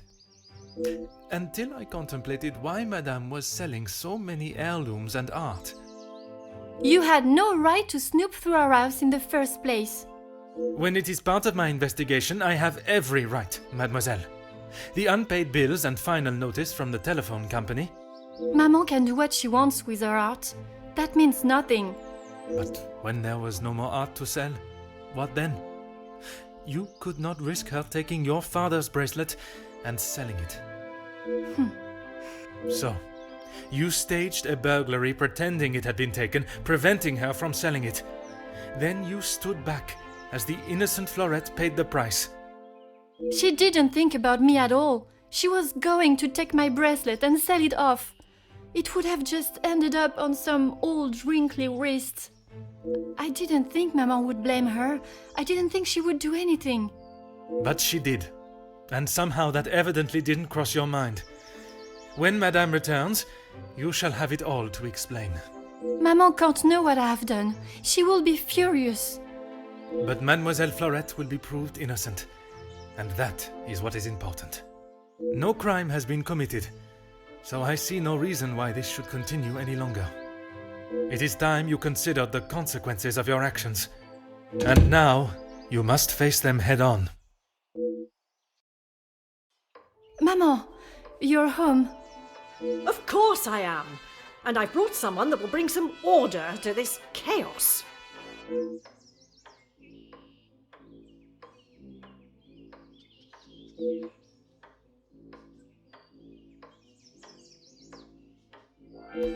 Until I contemplated why Madame was selling so many heirlooms and art. You had no right to snoop through our house in the first place. When it is part of my investigation, I have every right, mademoiselle. The unpaid bills and final notice from the telephone company. Maman can do what she wants with her art. That means nothing. But when there was no more art to sell, what then? You could not risk her taking your father's bracelet and selling it. So, you staged a burglary pretending it had been taken, preventing her from selling it. Then you stood back as the innocent Florette paid the price. She didn't think about me at all. She was going to take my bracelet and sell it off. It would have just ended up on some old wrinkly wrist. I didn't think Maman would blame her. I didn't think she would do anything. But she did. And somehow that evidently didn't cross your mind. When Madame returns, you shall have it all to explain. Maman can't know what I have done. She will be furious. But Mademoiselle Florette will be proved innocent. And that is what is important. No crime has been committed, so I see no reason why this should continue any longer. It is time you considered the consequences of your actions. And now, you must face them head on. Maman, you're home. Of course I am. And I've brought someone that will bring some order to this chaos.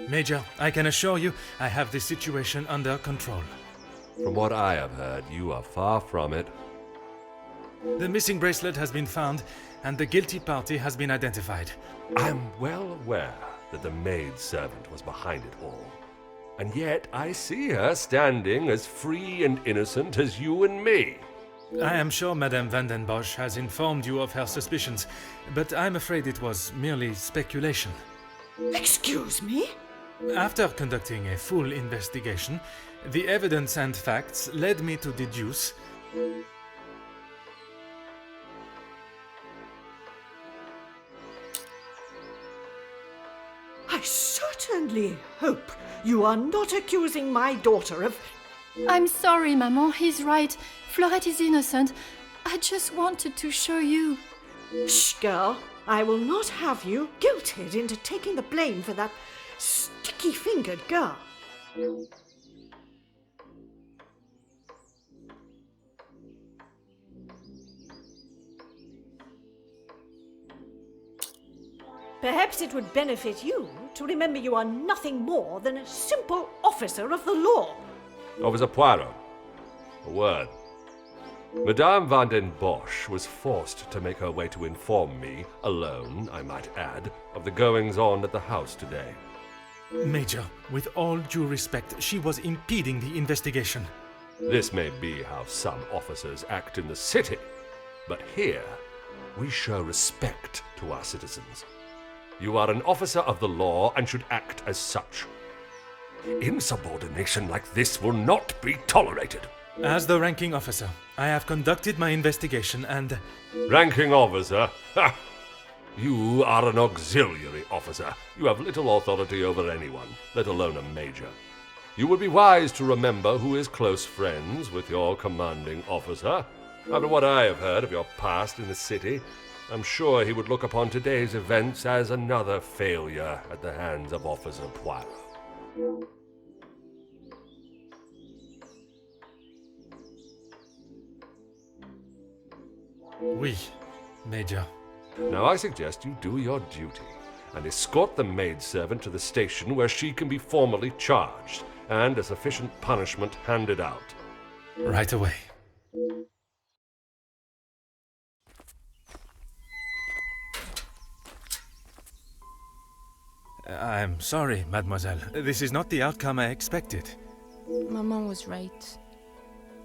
Major, I can assure you I have the situation under control. From what I have heard, you are far from it. The missing bracelet has been found, and the guilty party has been identified. I am well aware that the maidservant was behind it all. And yet I see her standing as free and innocent as you and me. I am sure Madame Van den Bosch has informed you of her suspicions, but I'm afraid it was merely speculation. Excuse me? After conducting a full investigation, the evidence and facts led me to deduce... I certainly hope you are not accusing my daughter of... I'm sorry, Maman. He's right. Florette is innocent. I just wanted to show you. Shh, girl. I will not have you guilted into taking the blame for that sticky-fingered girl. Perhaps it would benefit you to remember you are nothing more than a simple officer of the law. Officer Poirot, a word. Madame Van den Bosch was forced to make her way to inform me, alone, I might add, of the goings-on at the house today. Major, with all due respect, she was impeding the investigation. This may be how some officers act in the city, but here we show respect to our citizens. You are an officer of the law and should act as such. Insubordination like this will not be tolerated. As the ranking officer, I have conducted my investigation and... Ranking officer? Ha! You are an auxiliary officer. You have little authority over anyone, let alone a major. You would be wise to remember who is close friends with your commanding officer. After what I have heard of your past in the city, I'm sure he would look upon today's events as another failure at the hands of Officer Poirot. Oui, Major. Now I suggest you do your duty and escort the maidservant to the station where she can be formally charged and a sufficient punishment handed out. Right away. I'm sorry, mademoiselle. This is not the outcome I expected. Maman was right.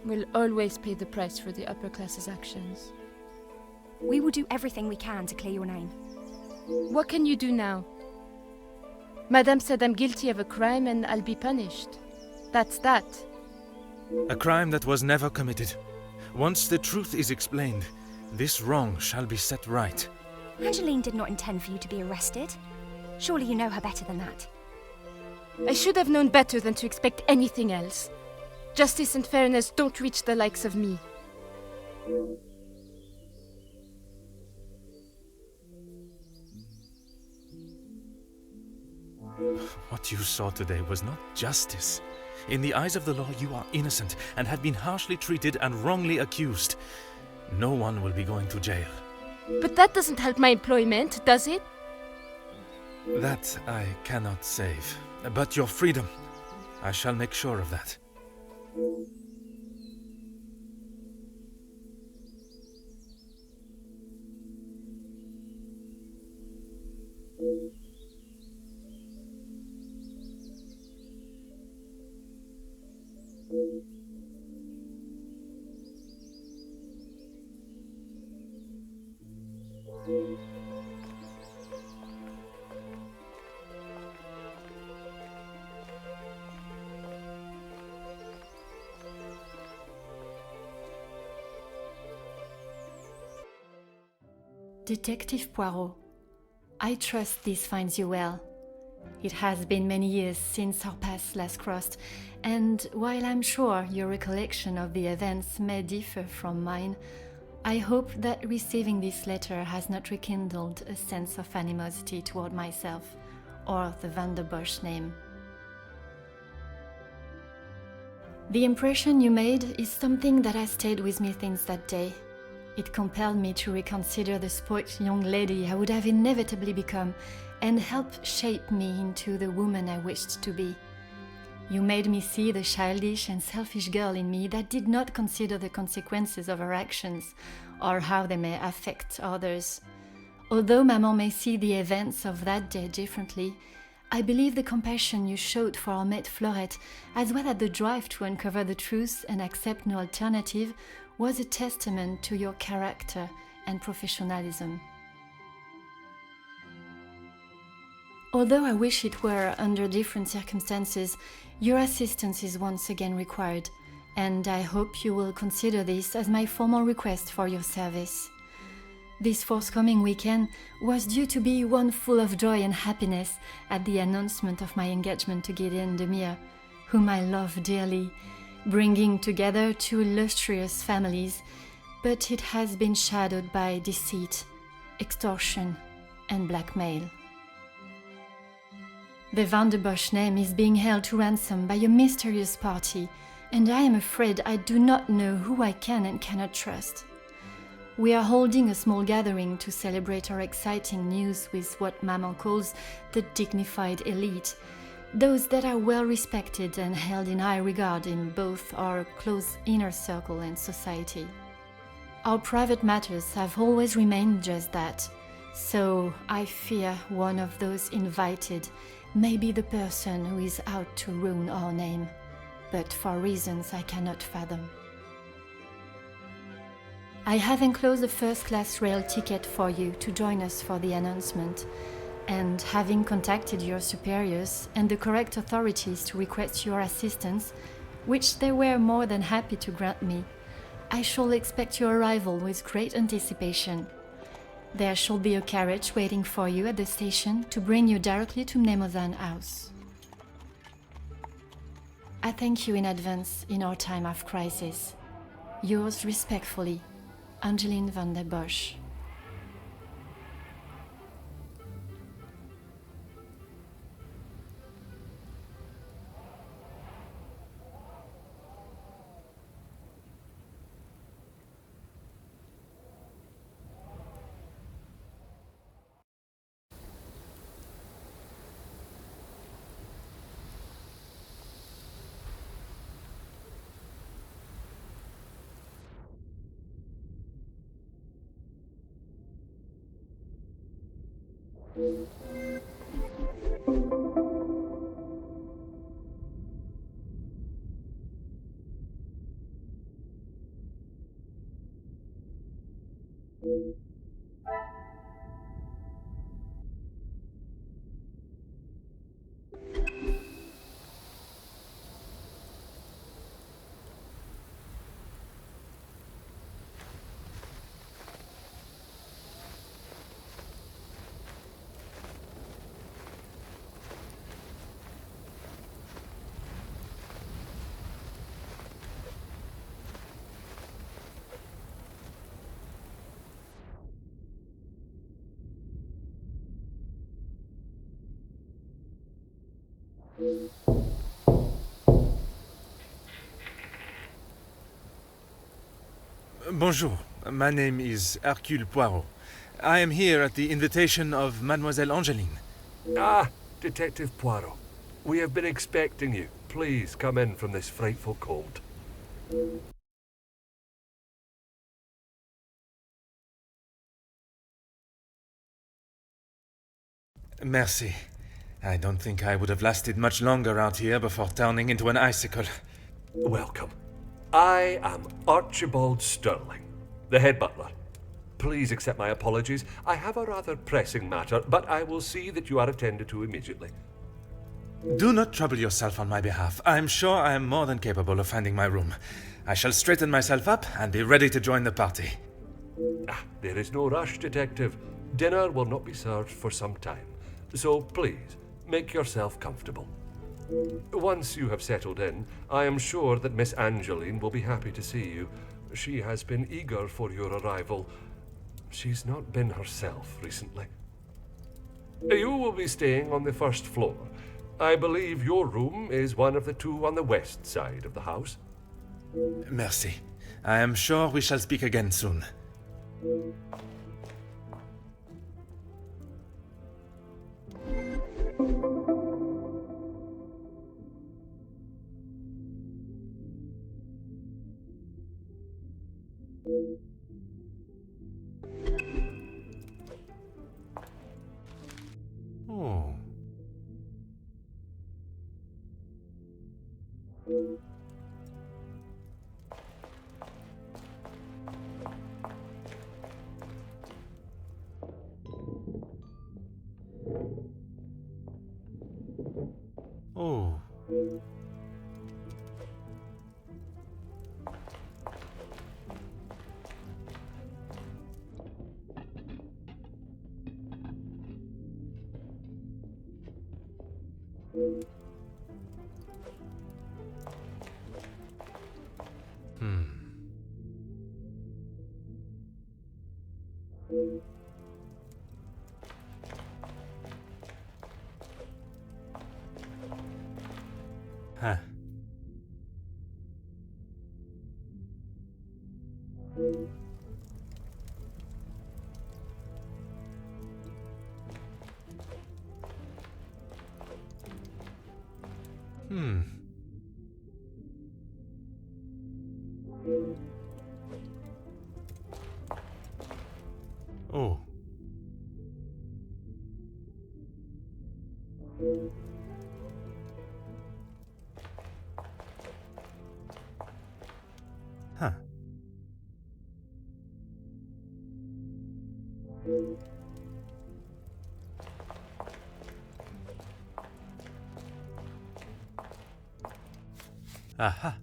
We'll always pay the price for the upper class's actions. We will do everything we can to clear your name. What can you do now? Madame said I'm guilty of a crime and I'll be punished. That's that. A crime that was never committed. Once the truth is explained, this wrong shall be set right. Angeline did not intend for you to be arrested. Surely you know her better than that. I should have known better than to expect anything else. Justice and fairness don't reach the likes of me. What you saw today was not justice. In the eyes of the law, you are innocent and have been harshly treated and wrongly accused. No one will be going to jail. But that doesn't help my employment, does it? That I cannot save. But your freedom, I shall make sure of that. Detective Poirot, I trust this finds you well. It has been many years since our paths last crossed, and while I'm sure your recollection of the events may differ from mine, I hope that receiving this letter has not rekindled a sense of animosity toward myself or the Van der Bosch name. The impression you made is something that has stayed with me since that day. It compelled me to reconsider the spoilt young lady I would have inevitably become and helped shape me into the woman I wished to be. You made me see the childish and selfish girl in me that did not consider the consequences of her actions or how they may affect others. Although Maman may see the events of that day differently, I believe the compassion you showed for our mate Florette, as well as the drive to uncover the truth and accept no alternative, was a testament to your character and professionalism. Although I wish it were under different circumstances, your assistance is once again required, and I hope you will consider this as my formal request for your service. This forthcoming weekend was due to be one full of joy and happiness at the announcement of my engagement to Gideon Demir, whom I love dearly, bringing together two illustrious families, but it has been shadowed by deceit, extortion, and blackmail. The Van der Bosch name is being held to ransom by a mysterious party, and I am afraid I do not know who I can and cannot trust. We are holding a small gathering to celebrate our exciting news with what Maman calls the dignified elite, those that are well respected and held in high regard in both our close inner circle and society. Our private matters have always remained just that, so I fear one of those invited may be the person who is out to ruin our name, but for reasons I cannot fathom. I have enclosed a first-class rail ticket for you to join us for the announcement, and having contacted your superiors and the correct authorities to request your assistance, which they were more than happy to grant me, I shall expect your arrival with great anticipation. There shall be a carriage waiting for you at the station to bring you directly to Mnemosyne House. I thank you in advance in our time of crisis. Yours respectfully, Angeline Van der Bosch. Bonjour, my name is Hercule Poirot. I am here at the invitation of Mademoiselle Angeline. Ah, Detective Poirot. We have been expecting you. Please come in from this frightful cold. Merci. I don't think I would have lasted much longer out here before turning into an icicle. Welcome. I am Archibald Sterling, the head butler. Please accept my apologies. I have a rather pressing matter, but I will see that you are attended to immediately. Do not trouble yourself on my behalf. I am sure I am more than capable of finding my room. I shall straighten myself up and be ready to join the party. There is no rush, Detective. Dinner will not be served for some time, so please, make yourself comfortable. Once you have settled in, I am sure that Miss Angeline will be happy to see you. She has been eager for your arrival. She's not been herself recently. You will be staying on the first floor. I believe your room is one of the two on the west side of the house. Merci. I am sure we shall speak again soon. Oh. Oh. Huh. Oh. Huh. Aha.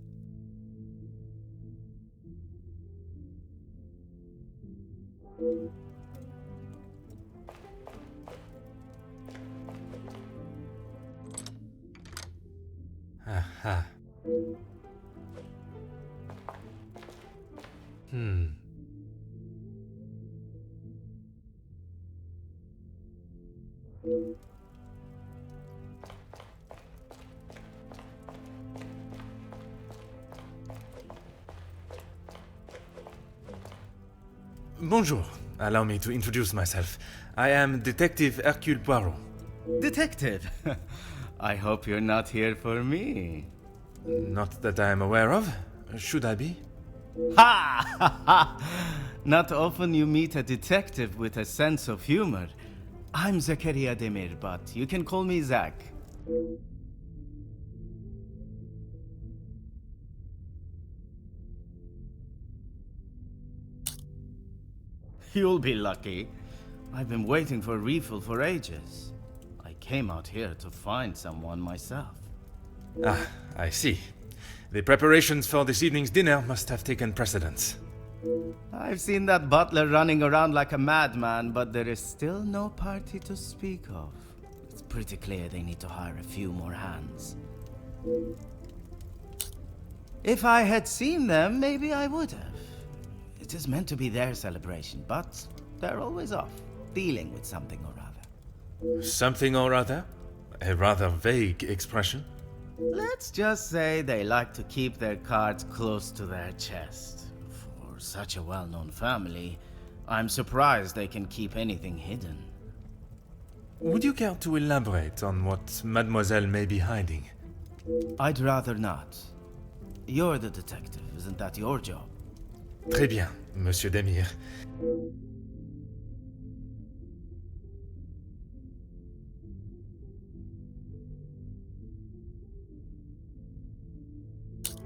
Aha. Bonjour. Allow me to introduce myself. I am Detective Hercule Poirot. Detective, I hope you're not here for me. Not that I am aware of. Should I be? Ha! Ha ha! Not often you meet a detective with a sense of humor. I'm Zakaria Demir, but you can call me Zach. You'll be lucky. I've been waiting for a refill for ages. I came out here to find someone myself. Ah, I see. The preparations for this evening's dinner must have taken precedence. I've seen that butler running around like a madman, but there is still no party to speak of. It's pretty clear they need to hire a few more hands. If I had seen them, maybe I would have. It is meant to be their celebration, but they're always off, dealing with something or other. Something or other? A rather vague expression. Let's just say they like to keep their cards close to their chest. For such a well-known family, I'm surprised they can keep anything hidden. Would you care to elaborate on what Mademoiselle may be hiding? I'd rather not. You're the detective, isn't that your job? Très bien, Monsieur Demir.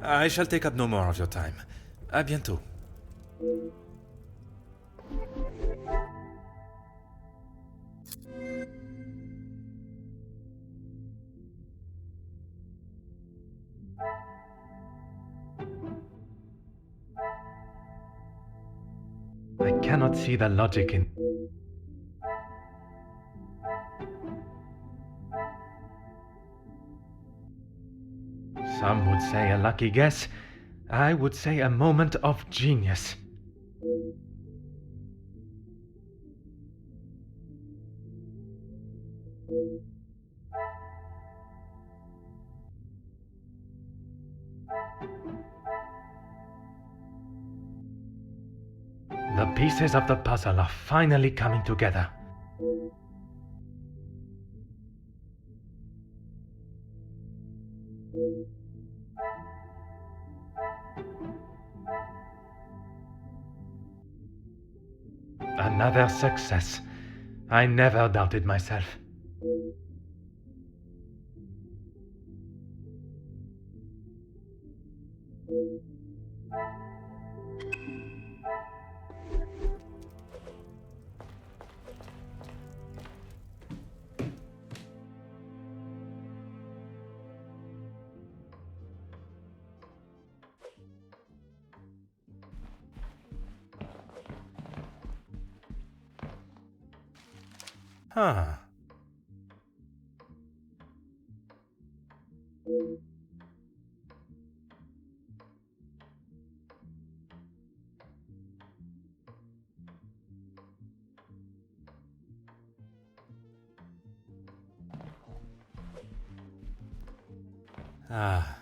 I shall take up no more of your time. À bientôt. I cannot see the logic in. Some would say a lucky guess. I would say a moment of genius. The pieces of the puzzle are finally coming together. Another success. I never doubted myself. Huh. Ah.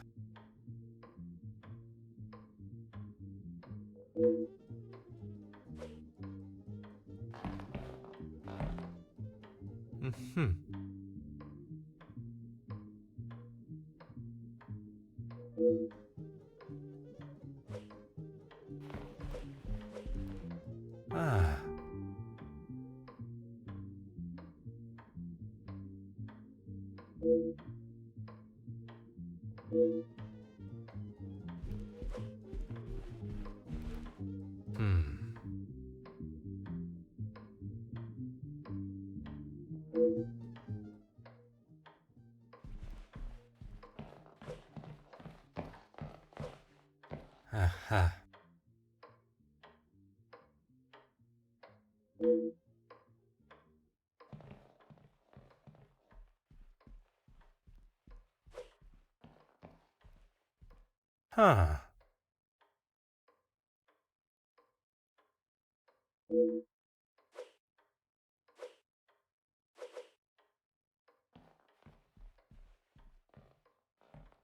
Hmm. Ah. Hmm. Aha. Huh.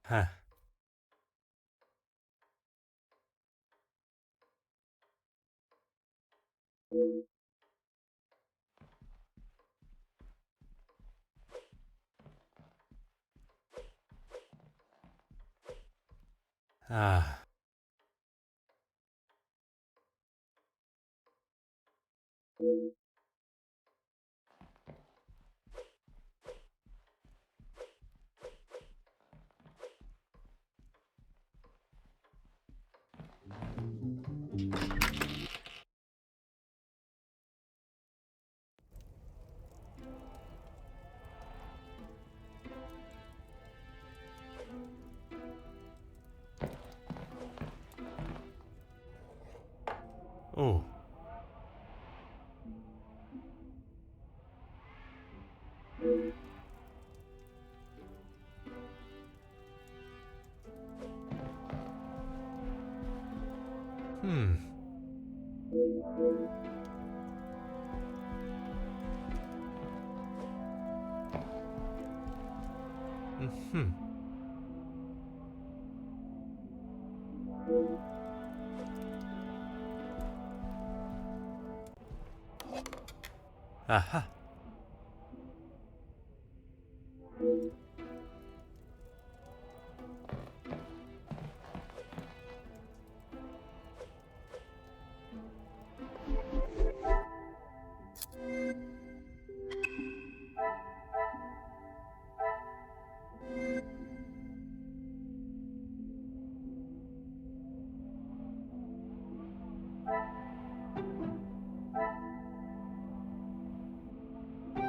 Huh. Ah. Oh. Hmm. Aha.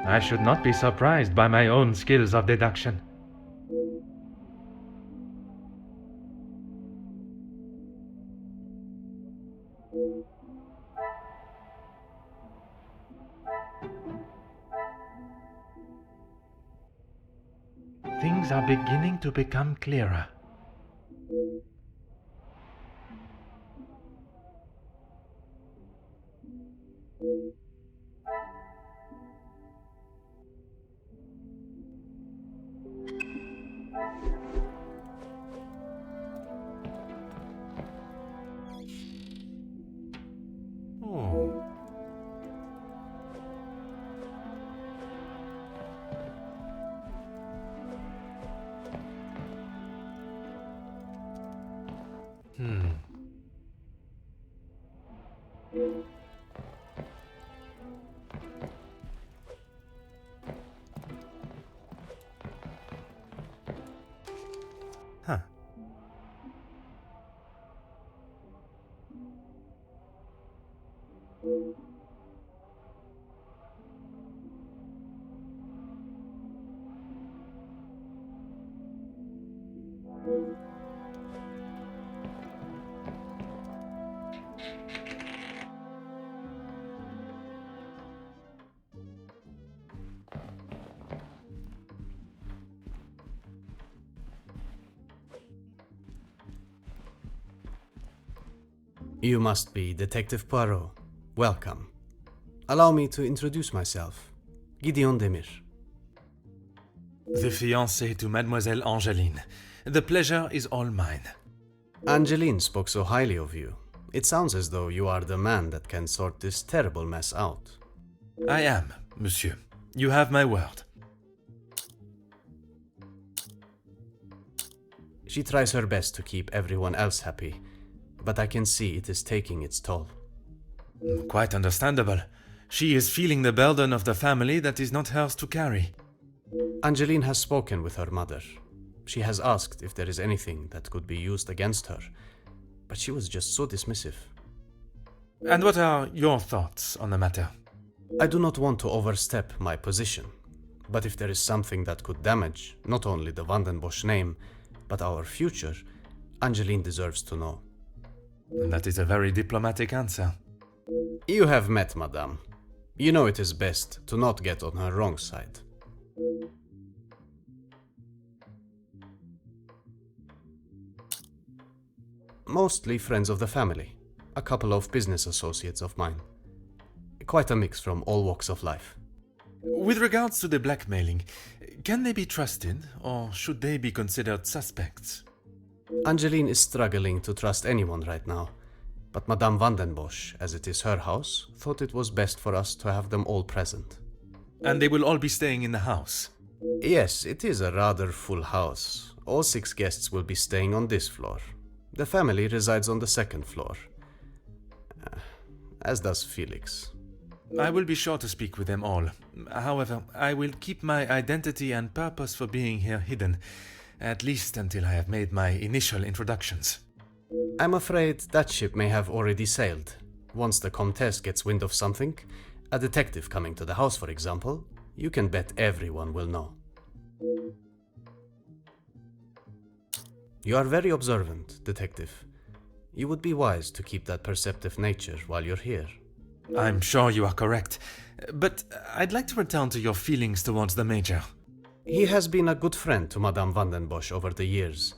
I should not be surprised by my own skills of deduction. Things are beginning to become clearer. Oh. Huh. You must be Detective Poirot. Welcome. Allow me to introduce myself. Gideon Demir. The fiancé to Mademoiselle Angeline. The pleasure is all mine. Angeline spoke so highly of you. It sounds as though you are the man that can sort this terrible mess out. I am, monsieur. You have my word. She tries her best to keep everyone else happy, but I can see it is taking its toll. Quite understandable. She is feeling the burden of the family that is not hers to carry. Angeline has spoken with her mother. She has asked if there is anything that could be used against her, but she was just so dismissive. And what are your thoughts on the matter? I do not want to overstep my position, but if there is something that could damage not only the Van den Bosch name, but our future, Angeline deserves to know. That is a very diplomatic answer. You have met Madame. You know it is best to not get on her wrong side. Mostly friends of the family, a couple of business associates of mine. Quite a mix from all walks of life. With regards to the blackmailing, can they be trusted, or should they be considered suspects? Angeline is struggling to trust anyone right now, but Madame Van den Bosch, as it is her house, thought it was best for us to have them all present. And they will all be staying in the house? Yes, it is a rather full house. All 6 guests will be staying on this floor. The family resides on the 2nd floor. As does Felix. I will be sure to speak with them all. However, I will keep my identity and purpose for being here hidden, at least until I have made my initial introductions. I'm afraid that ship may have already sailed. Once the Comtesse gets wind of something, a detective coming to the house, for example, you can bet everyone will know. You are very observant, detective. You would be wise to keep that perceptive nature while you're here. I'm sure you are correct, but I'd like to return to your feelings towards the Major. He has been a good friend to Madame Van den Bosch over the years,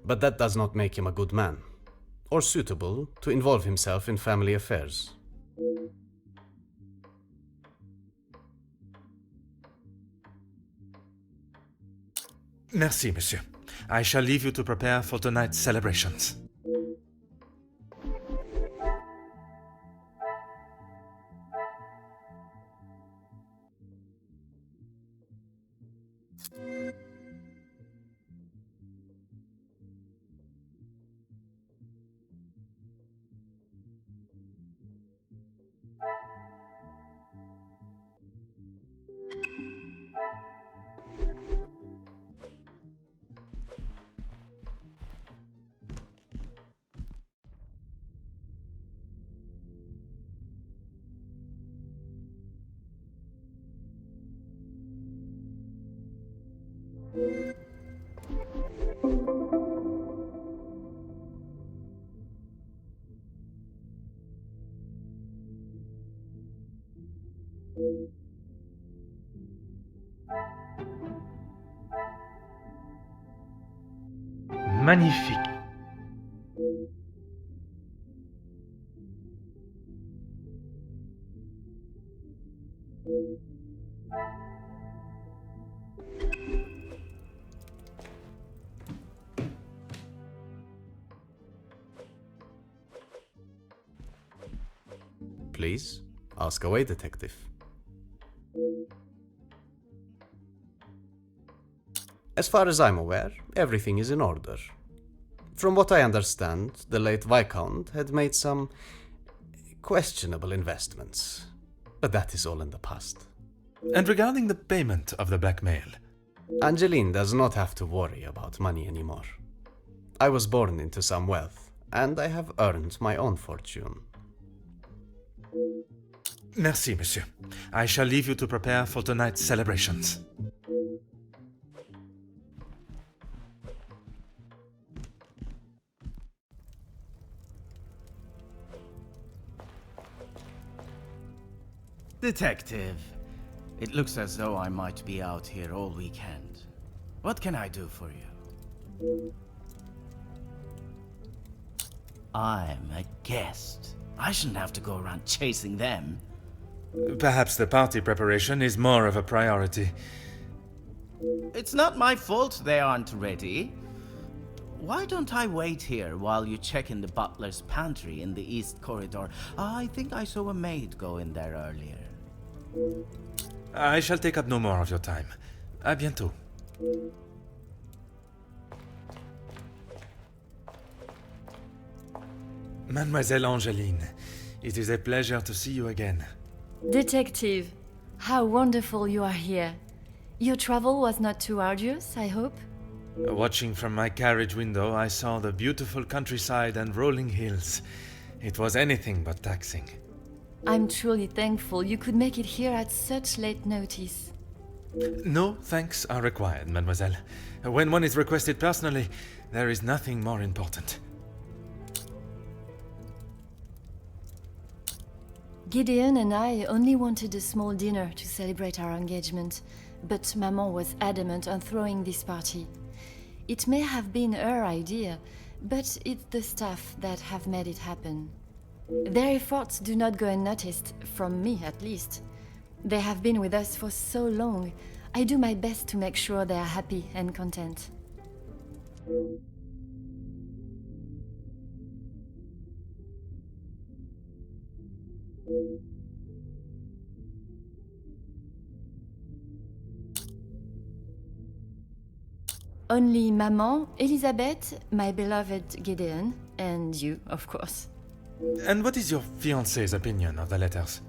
but that does not make him a good man, or suitable to involve himself in family affairs. Merci, monsieur. I shall leave you to prepare for tonight's celebrations. Magnifique. Please, ask away, detective. As far as I'm aware, everything is in order. From what I understand, the late Viscount had made some questionable investments. But that is all in the past. And regarding the payment of the blackmail? Angeline does not have to worry about money anymore. I was born into some wealth, and I have earned my own fortune. Merci, monsieur. I shall leave you to prepare for tonight's celebrations. Detective, it looks as though I might be out here all weekend. What can I do for you? I'm a guest. I shouldn't have to go around chasing them. Perhaps the party preparation is more of a priority. It's not my fault they aren't ready. Why don't I wait here while you check in the butler's pantry in the east corridor? I think I saw a maid go in there earlier. I shall take up no more of your time. À bientôt. Mademoiselle Angeline, it is a pleasure to see you again. Detective, how wonderful you are here. Your travel was not too arduous, I hope? Watching from my carriage window, I saw the beautiful countryside and rolling hills. It was anything but taxing. I'm truly thankful you could make it here at such late notice. No thanks are required, mademoiselle. When one is requested personally, there is nothing more important. Gideon and I only wanted a small dinner to celebrate our engagement, but Maman was adamant on throwing this party. It may have been her idea, but it's the staff that have made it happen. Their efforts do not go unnoticed, from me at least. They have been with us for so long. I do my best to make sure they are happy and content. Only Maman, Elizabeth, my beloved Gideon, and you, of course. And what is your fiancé's opinion of the letters?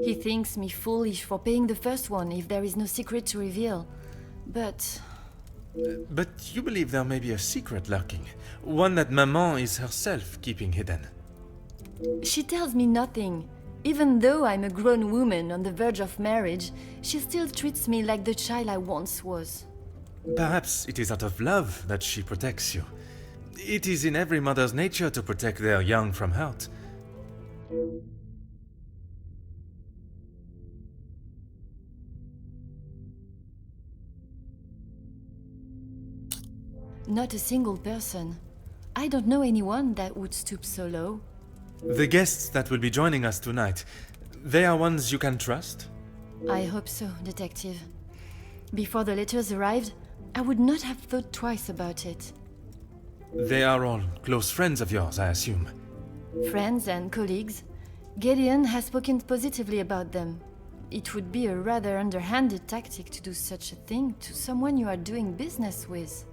He thinks me foolish for paying the first one if there is no secret to reveal. But But you believe there may be a secret lurking, one that Maman is herself keeping hidden. she tells me nothing. Even though I'm a grown woman on the verge of marriage, she still treats me like the child I once was. Perhaps it is out of love that she protects you. It is in every mother's nature to protect their young from hurt. Not a single person. I don't know anyone that would stoop so low. The guests that will be joining us tonight, they are ones you can trust? I hope so, Detective. Before the letters arrived, I would not have thought twice about it. They are all close friends of yours, I assume. Friends and colleagues. Gideon has spoken positively about them. It would be a rather underhanded tactic to do such a thing to someone you are doing business with.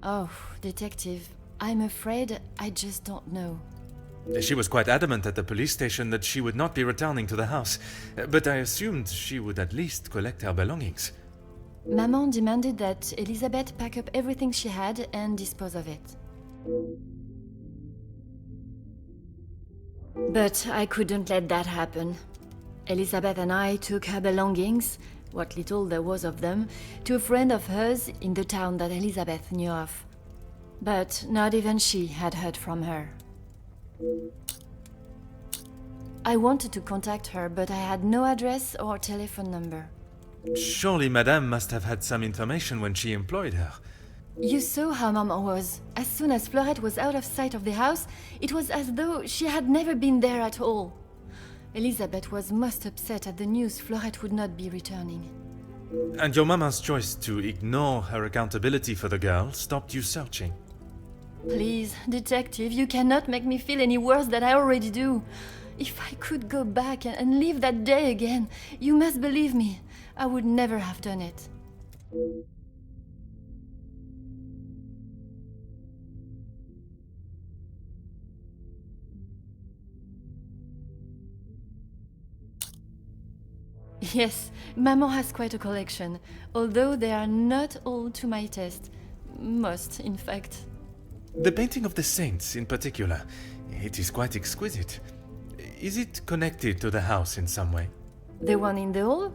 Oh, detective, I'm afraid I just don't know. She was quite adamant at the police station that she would not be returning to the house, but I assumed she would at least collect her belongings. Maman demanded that Elizabeth pack up everything she had and dispose of it. But I couldn't let that happen. Elizabeth and I took her belongings, what little there was of them, to a friend of hers in the town that Elizabeth knew of. But not even she had heard from her. I wanted to contact her, but I had no address or telephone number. Surely Madame must have had some information when she employed her. You saw how Maman was. As soon as Florette was out of sight of the house, it was as though she had never been there at all. Elizabeth was most upset at the news Florette would not be returning. And your mama's choice to ignore her accountability for the girl stopped you searching. Please, detective, you cannot make me feel any worse than I already do. If I could go back and live that day again, you must believe me, I would never have done it. Yes, Maman has quite a collection, although they are not all to my taste. Most, in fact. The painting of the saints, in particular, it is quite exquisite. Is it connected to the house in some way? The one in the hall?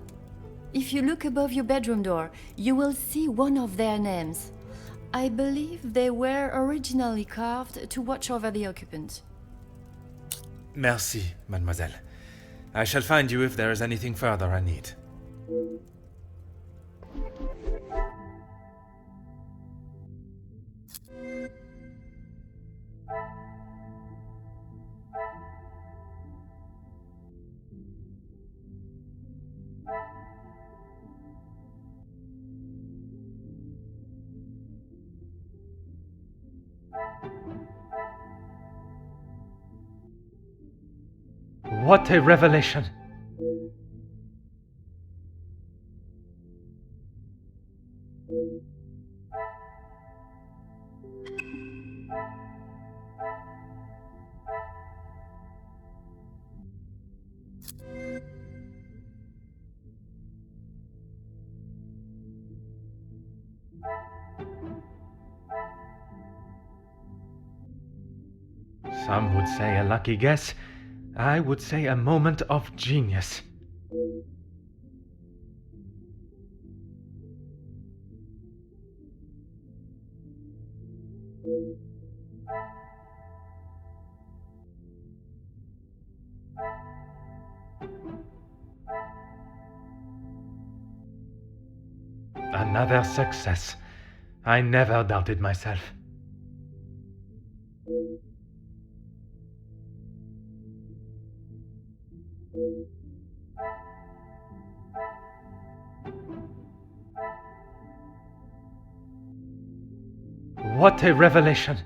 If you look above your bedroom door, you will see one of their names. I believe they were originally carved to watch over the occupant. Merci, mademoiselle. I shall find you if there is anything further I need. What a revelation! Some would say a lucky guess. I would say a moment of genius. Another success. I never doubted myself. What a revelation!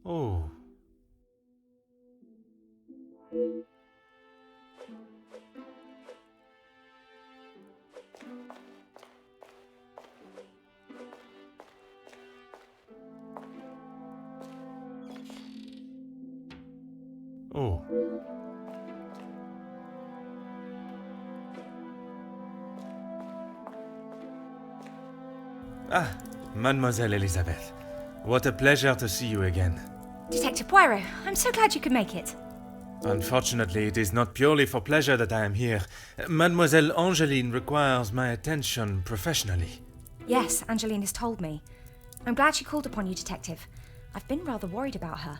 Oh. Oh. Ah, Mademoiselle Elizabeth. What a pleasure to see you again. Detective Poirot, I'm so glad you could make it. Unfortunately, it is not purely for pleasure that I am here. Mademoiselle Angeline requires my attention professionally. Yes, Angeline has told me. I'm glad she called upon you, Detective. I've been rather worried about her.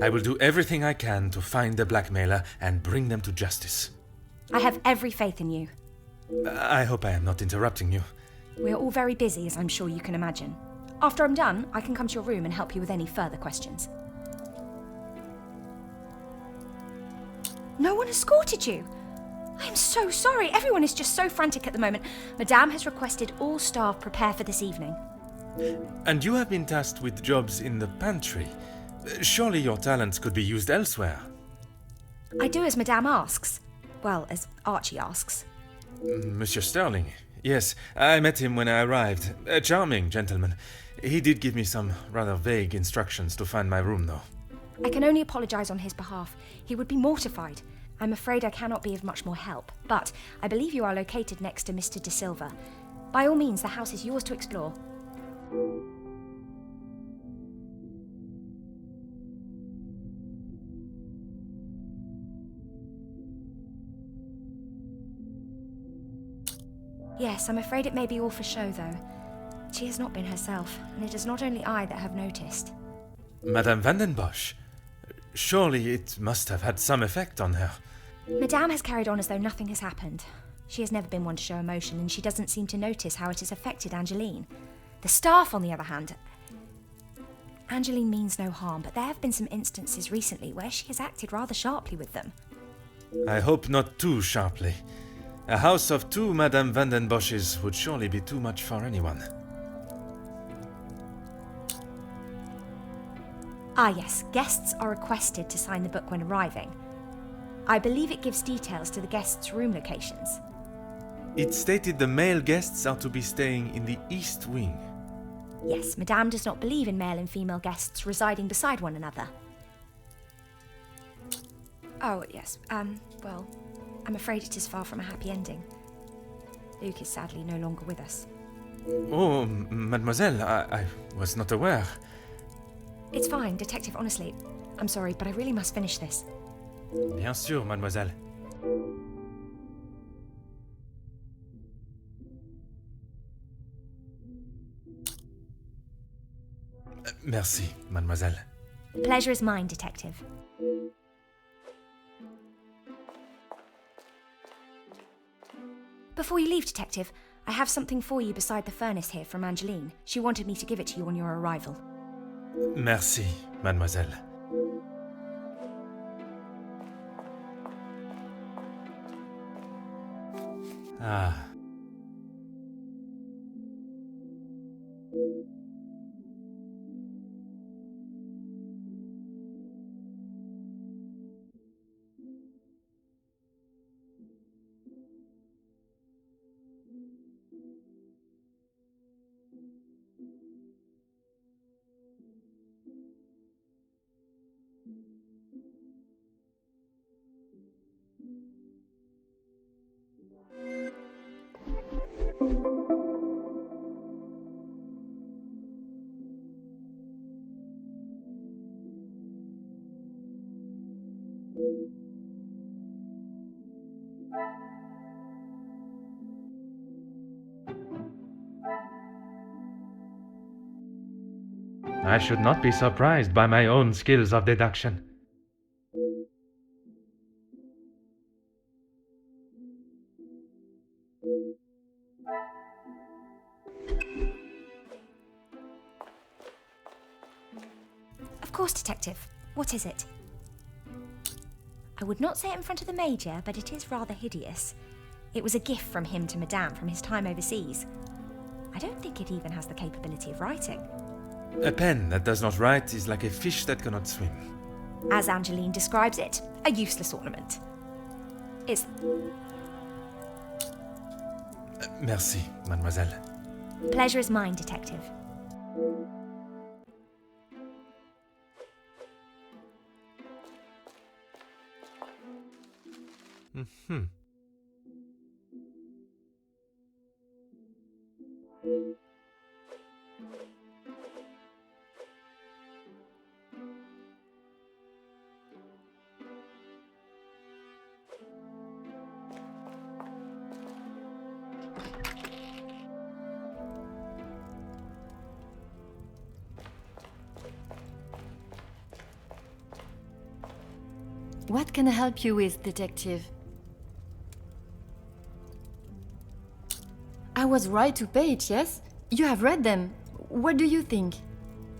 I will do everything I can to find the blackmailer and bring them to justice. I have every faith in you. I hope I am not interrupting you. We're all very busy, as I'm sure you can imagine. After I'm done, I can come to your room and help you with any further questions. No one escorted you? I am so sorry. Everyone is just so frantic at the moment. Madame has requested all staff prepare for this evening. And you have been tasked with jobs in the pantry. Surely your talents could be used elsewhere. I do as Madame asks. Well, as Archie asks. Monsieur Sterling. Yes, I met him when I arrived. A charming gentleman. He did give me some rather vague instructions to find my room, though. I can only apologise on his behalf. He would be mortified. I'm afraid I cannot be of much more help, but I believe you are located next to Mr. De Silva. By all means, the house is yours to explore. Yes, I'm afraid it may be all for show, though. She has not been herself, and it is not only I that have noticed. Madame Vandenbosch. Surely it must have had some effect on her. Madame has carried on as though nothing has happened. She has never been one to show emotion, and she doesn't seem to notice how it has affected Angeline. The staff, on the other hand... Angeline means no harm, but there have been some instances recently where she has acted rather sharply with them. I hope not too sharply. A house of 2 Madame Vandenbosches would surely be too much for anyone. Ah yes, guests are requested to sign the book when arriving. I believe it gives details to the guests' room locations. It stated the male guests are to be staying in the East Wing. Yes, Madame does not believe in male and female guests residing beside one another. Oh, yes, well, I'm afraid it is far from a happy ending. Luke is sadly no longer with us. Oh, mademoiselle, I was not aware. It's fine, Detective, honestly. I'm sorry, but I really must finish this. Bien sûr, mademoiselle. Merci, mademoiselle. The pleasure is mine, Detective. Before you leave, Detective, I have something for you beside the furnace here from Angeline. She wanted me to give it to you on your arrival. Merci, mademoiselle. Ah. I should not be surprised by my own skills of deduction. Of course, Detective. What is it? I would not say it in front of the Major, but it is rather hideous. It was a gift from him to Madame from his time overseas. I don't think it even has the capability of writing. A pen that does not write is like a fish that cannot swim. As Angeline describes it, a useless ornament. It's... Merci, mademoiselle. Pleasure is mine, Detective. Mm-hmm. What can I help you with, detective? I was right to pay it, yes? You have read them. What do you think?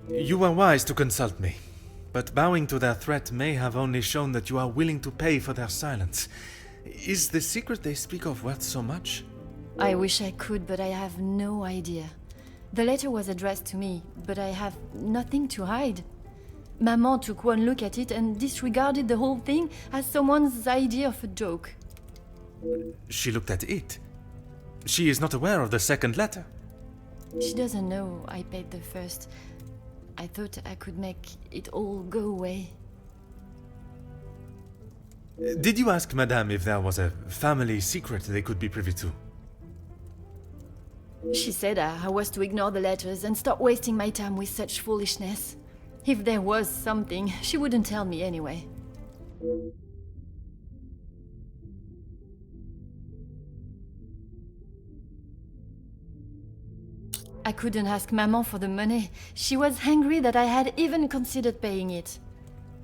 You were wise to consult me, but bowing to their threat may have only shown that you are willing to pay for their silence. Is the secret they speak of worth so much? I wish I could, but I have no idea. The letter was addressed to me, but I have nothing to hide. Maman took one look at it and disregarded the whole thing as someone's idea of a joke. She looked at it. She is not aware of the second letter. She doesn't know I paid the first. I thought I could make it all go away. Did you ask Madame if there was a family secret they could be privy to? She said I was to ignore the letters and stop wasting my time with such foolishness. If there was something, she wouldn't tell me anyway. I couldn't ask Maman for the money. She was angry that I had even considered paying it.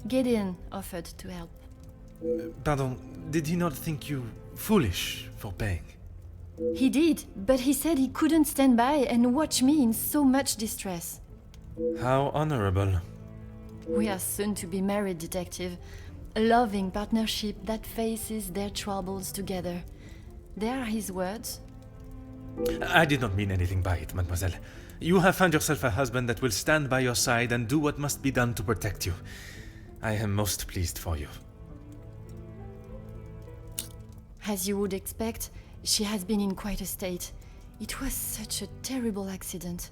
Gideon offered to help. Pardon, did he not think you foolish for paying? He did, but he said he couldn't stand by and watch me in so much distress. How honorable. We are soon to be married, detective. A loving partnership that faces their troubles together. They are his words. I did not mean anything by it, mademoiselle. You have found yourself a husband that will stand by your side and do what must be done to protect you. I am most pleased for you. As you would expect, she has been in quite a state. It was such a terrible accident.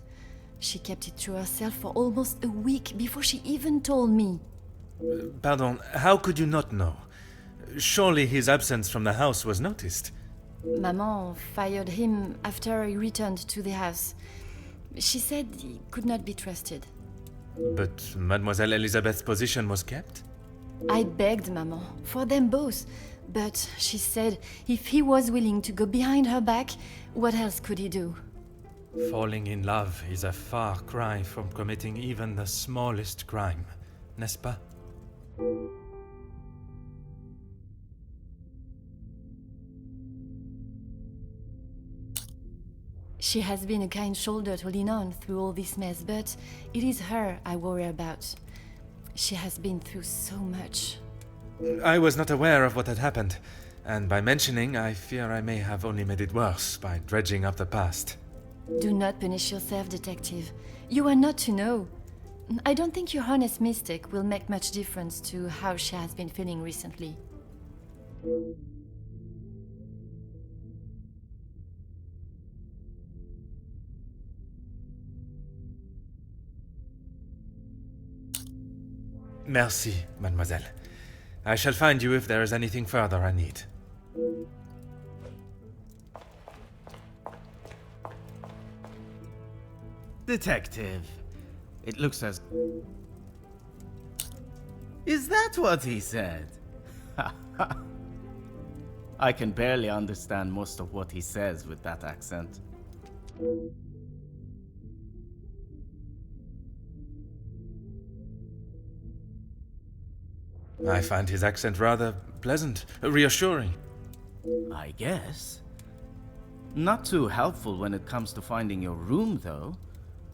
She kept it to herself for almost a week before she even told me. Pardon, how could you not know? Surely his absence from the house was noticed. Maman fired him after he returned to the house. She said he could not be trusted. But Mademoiselle Elisabeth's position was kept? I begged Maman for them both, but she said if he was willing to go behind her back, what else could he do? Falling in love is a far cry from committing even the smallest crime, n'est-ce pas? She has been a kind shoulder to lean on through all this mess, but it is her I worry about. She has been through so much. I was not aware of what had happened, and by mentioning, I fear I may have only made it worse by dredging up the past. Do not punish yourself, detective. You are not to know. I don't think your honest mistake will make much difference to how she has been feeling recently. Merci, mademoiselle. I shall find you if there is anything further I need. Detective, it looks as... Is that what he said? I can barely understand most of what he says with that accent. I find his accent rather pleasant, reassuring. I guess. Not too helpful when it comes to finding your room, though.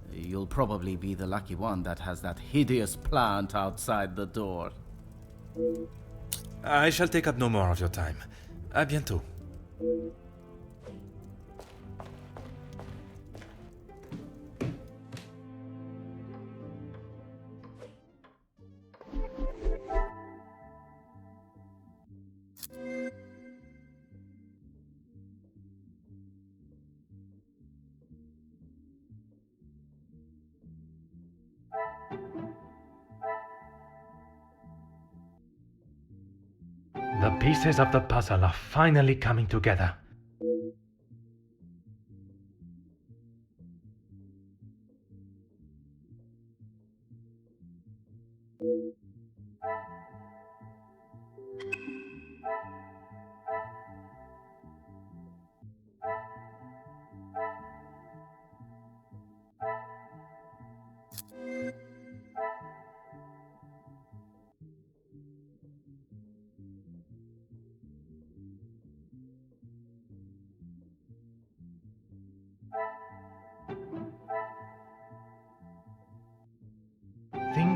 You'll probably be the lucky one that has that hideous plant outside the door. I shall take up no more of your time. À bientôt. The pieces of the puzzle are finally coming together.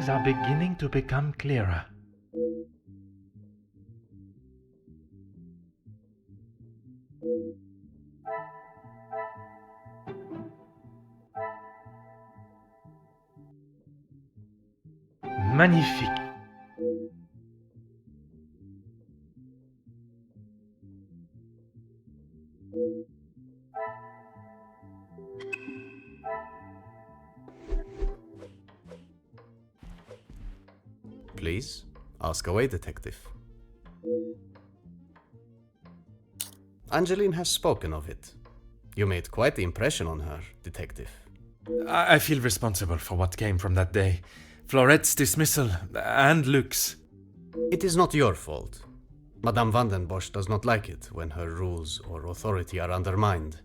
Things are beginning to become clearer. Magnifique. Please, ask away, detective. Angeline has spoken of it. You made quite the impression on her, detective. I feel responsible for what came from that day. Florette's dismissal and Luke's. It is not your fault. Madame van den Bosch does not like it when her rules or authority are undermined.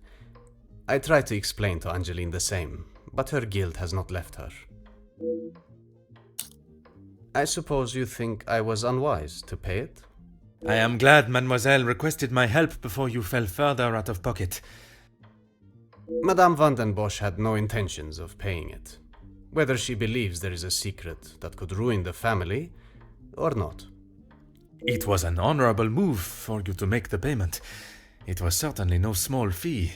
I tried to explain to Angeline the same, but her guilt has not left her. I suppose you think I was unwise to pay it? I am glad Mademoiselle requested my help before you fell further out of pocket. Madame van den Bosch had no intentions of paying it, whether she believes there is a secret that could ruin the family or not. It was an honorable move for you to make the payment. It was certainly no small fee.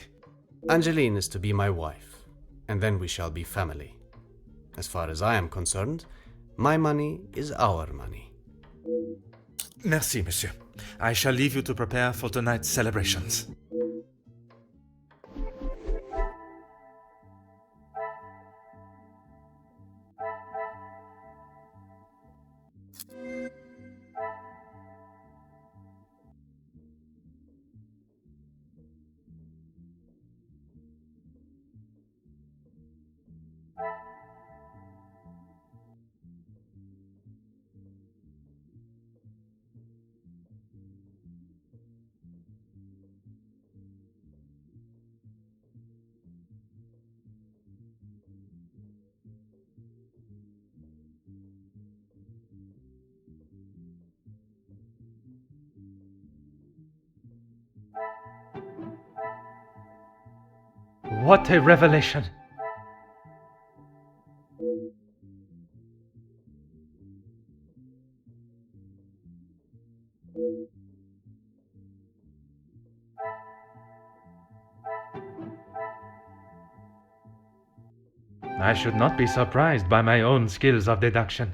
Angeline is to be my wife, and then we shall be family. As far as I am concerned, my money is our money. Merci, monsieur. I shall leave you to prepare for tonight's celebrations. What a revelation! I should not be surprised by my own skills of deduction.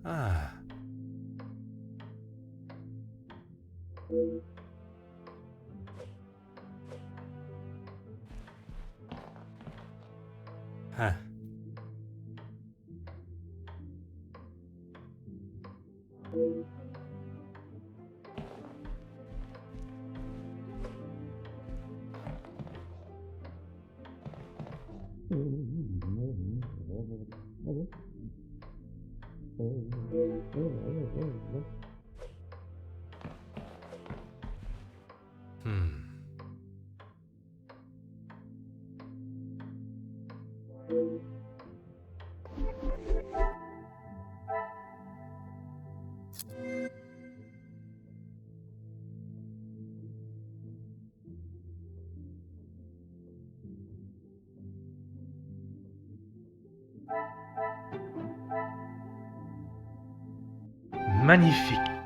Ah. Huh. Magnifique.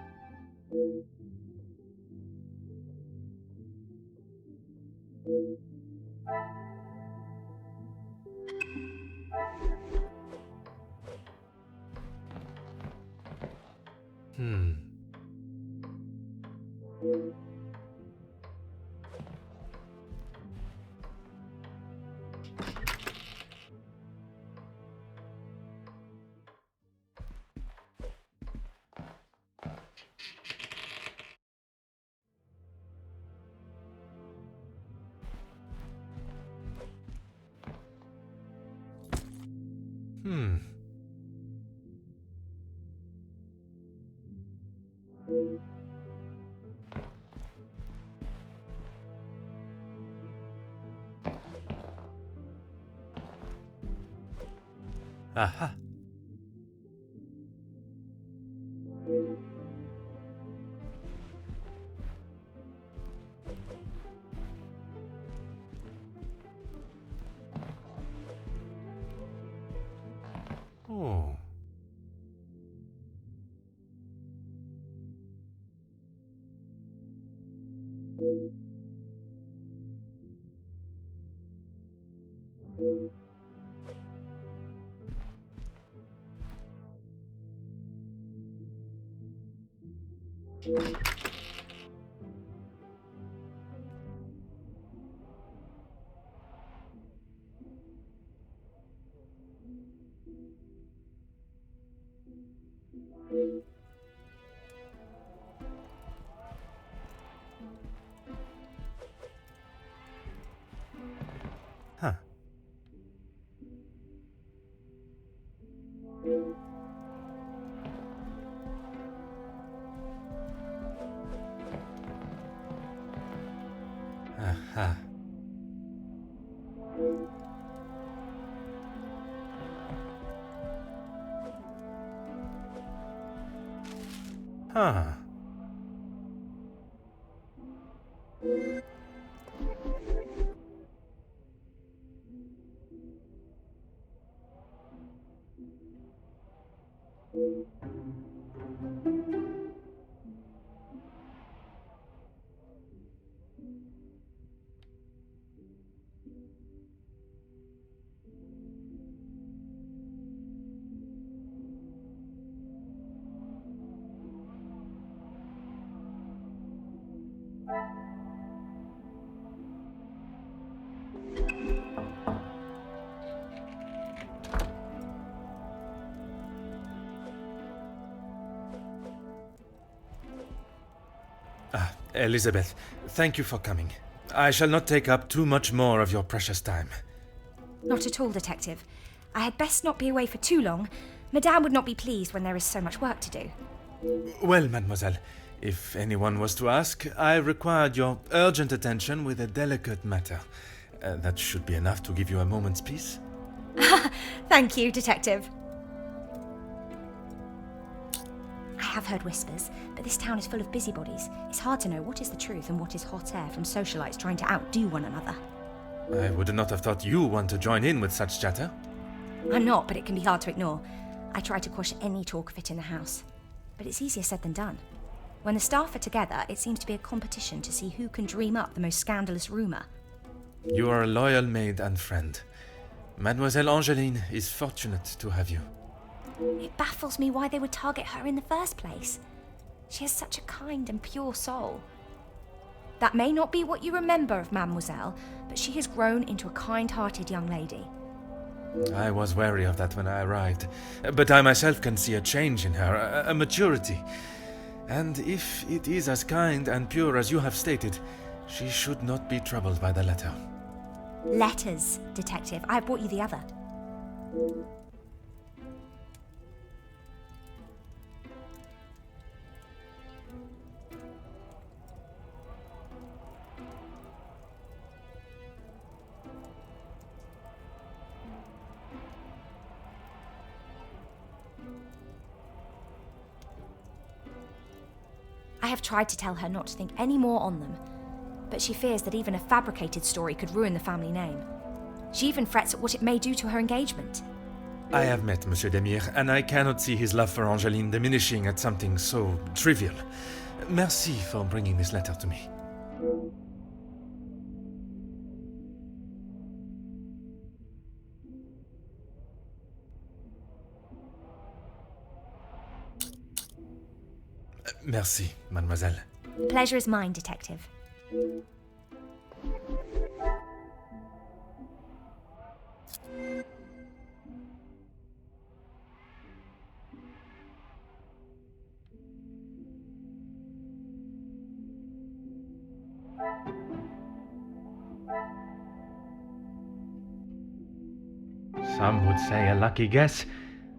Aha. Oh. Huh. Aha. Huh. Elizabeth, thank you for coming. I shall not take up too much more of your precious time. Not at all, Detective. I had best not be away for too long. Madame would not be pleased when there is so much work to do. Well, mademoiselle, if anyone was to ask, I required your urgent attention with a delicate matter. That should be enough to give you a moment's peace. Thank you, Detective. I have heard whispers, but this town is full of busybodies. It's hard to know what is the truth and what is hot air from socialites trying to outdo one another. I would not have thought you want to join in with such chatter. I'm not, but it can be hard to ignore. I try to quash any talk of it in the house. But it's easier said than done. When the staff are together, it seems to be a competition to see who can dream up the most scandalous rumour. You are a loyal maid and friend. Mademoiselle Angeline is fortunate to have you. It baffles me why they would target her in the first place. She has such a kind and pure soul. That may not be what you remember of Mademoiselle, but she has grown into a kind-hearted young lady. I was wary of that when I arrived, but I myself can see a change in her, a maturity. And if it is as kind and pure as you have stated, she should not be troubled by the letter. Letters, Detective. I have brought you the other. I have tried to tell her not to think any more on them, but she fears that even a fabricated story could ruin the family name. She even frets at what it may do to her engagement. I have met Monsieur Demire, and I cannot see his love for Angeline diminishing at something so trivial. Merci for bringing this letter to me. Merci, mademoiselle. The pleasure is mine, Detective. Some would say a lucky guess.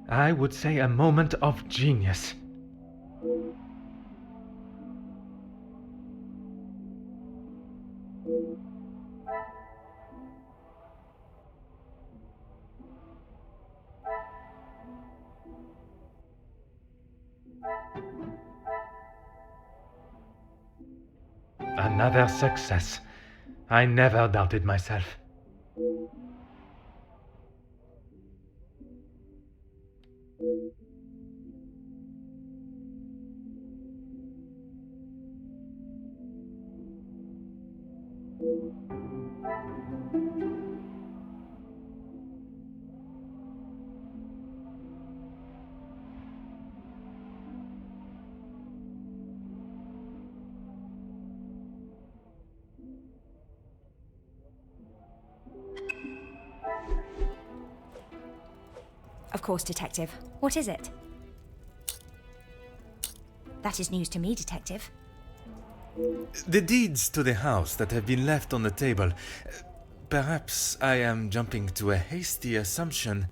I would say a moment of genius. Another success. I never doubted myself. Of course, Detective. What is it? That is news to me, Detective. The deeds to the house that have been left on the table. Perhaps I am jumping to a hasty assumption.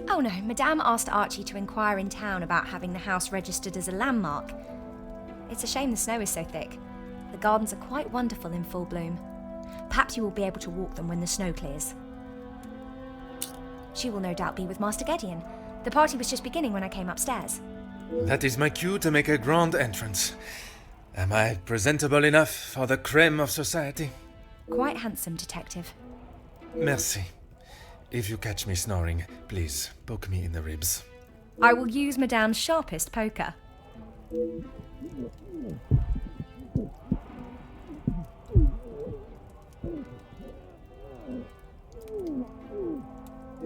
Oh no, Madame asked Archie to inquire in town about having the house registered as a landmark. It's a shame the snow is so thick. The gardens are quite wonderful in full bloom. Perhaps you will be able to walk them when the snow clears. She will no doubt be with Master Gideon. The party was just beginning when I came upstairs. That is my cue to make a grand entrance. Am I presentable enough for the creme of society? Quite handsome, Detective. Merci. If you catch me snoring, please poke me in the ribs. I will use Madame's sharpest poker.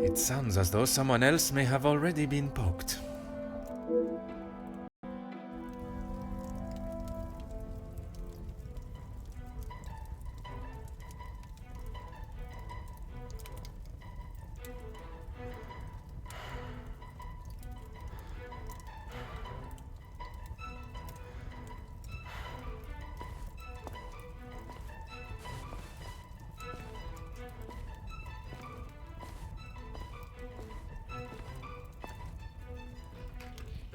It sounds as though someone else may have already been poked.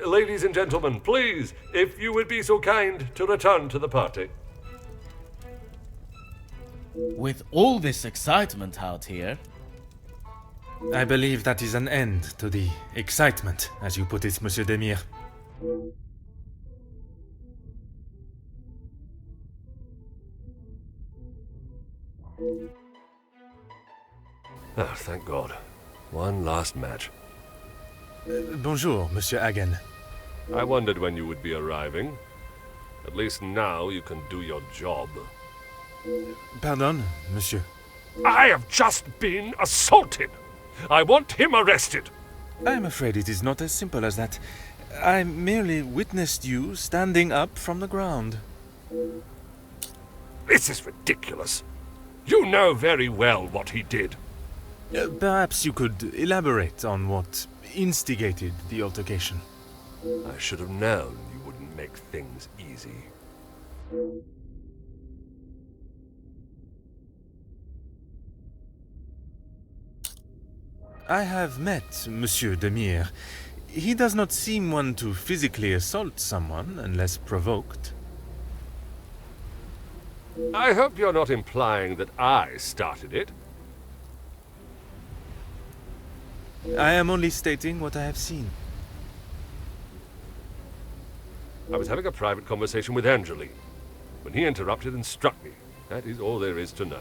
Ladies and gentlemen, please, if you would be so kind to return to the party. With all this excitement out here, I believe that is an end to the excitement, as you put it, Monsieur Demire. Oh, thank God. One last match. Bonjour, Monsieur Hagen. I wondered when you would be arriving. At least now you can do your job. Pardon, Monsieur. I have just been assaulted! I want him arrested! I'm afraid it is not as simple as that. I merely witnessed you standing up from the ground. This is ridiculous. You know very well what he did. Perhaps you could elaborate on what instigated the altercation. I should have known you wouldn't make things easy. I have met Monsieur Demire. He does not seem one to physically assault someone unless provoked. I hope you're not implying that I started it. I am only stating what I have seen. I was having a private conversation with Angeline when he interrupted and struck me. That is all there is to know.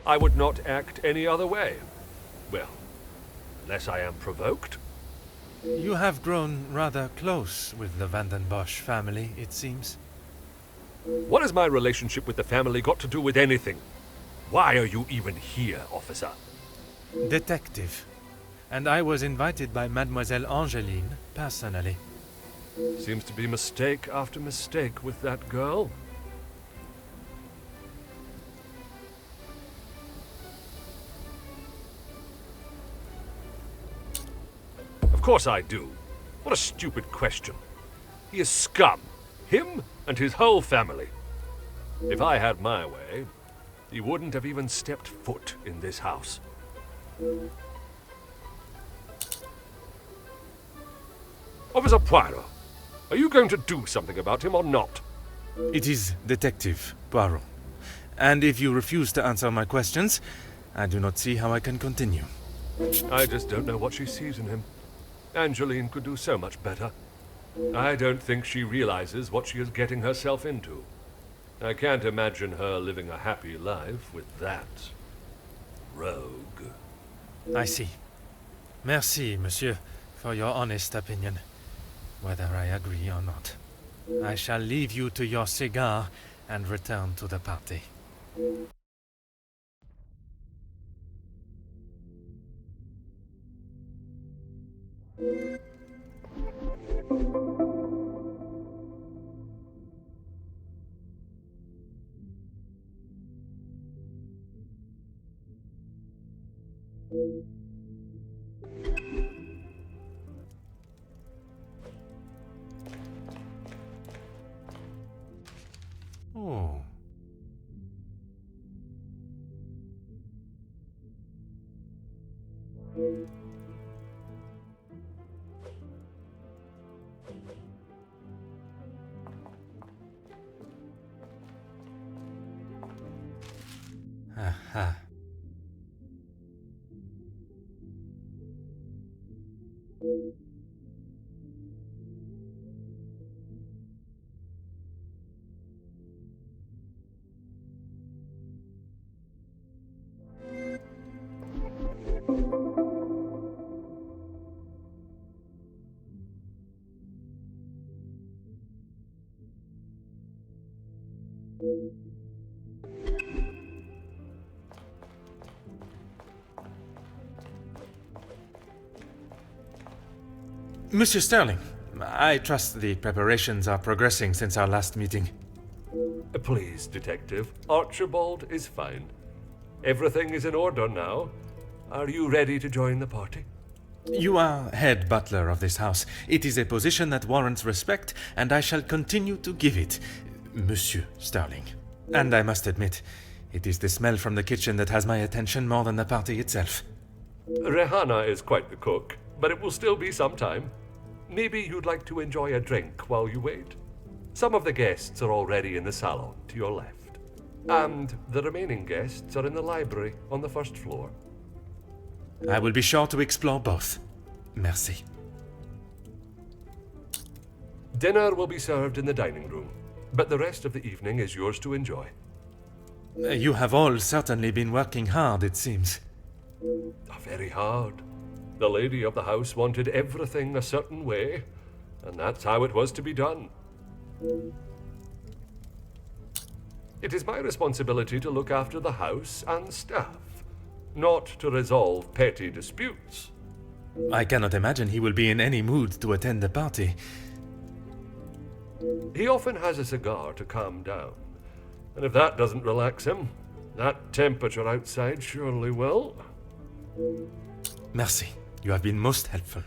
I would not act any other way. Well, unless I am provoked. You have grown rather close with the Van den Bosch family, it seems. What has my relationship with the family got to do with anything? Why are you even here, officer? Detective. And I was invited by Mademoiselle Angeline personally. Seems to be mistake after mistake with that girl. Of course I do. What a stupid question. He is scum. Him and his whole family. If I had my way, he wouldn't have even stepped foot in this house. Officer Poirot, are you going to do something about him or not? It is Detective Poirot. And if you refuse to answer my questions, I do not see how I can continue. I just don't know what she sees in him. Angeline could do so much better. I don't think she realizes what she is getting herself into. I can't imagine her living a happy life with that rogue. I see. Merci, monsieur, for your honest opinion, whether I agree or not. I shall leave you to your cigar and return to the party. Oh. Aha. Monsieur Sterling, I trust the preparations are progressing since our last meeting. Please, Detective. Archibald is fine. Everything is in order now. Are you ready to join the party? You are head butler of this house. It is a position that warrants respect, and I shall continue to give it, Monsieur Sterling. And I must admit, it is the smell from the kitchen that has my attention more than the party itself. Rehanna is quite the cook, but it will still be some time. Maybe you'd like to enjoy a drink while you wait. Some of the guests are already in the salon to your left, and the remaining guests are in the library on the first floor. I will be sure to explore both. Merci. Dinner will be served in the dining room, but the rest of the evening is yours to enjoy. You have all certainly been working hard, it seems. Very hard. The lady of the house wanted everything a certain way, and that's how it was to be done. It is my responsibility to look after the house and staff, not to resolve petty disputes. I cannot imagine he will be in any mood to attend the party. He often has a cigar to calm down, and if that doesn't relax him, that temperature outside surely will. Merci. You have been most helpful.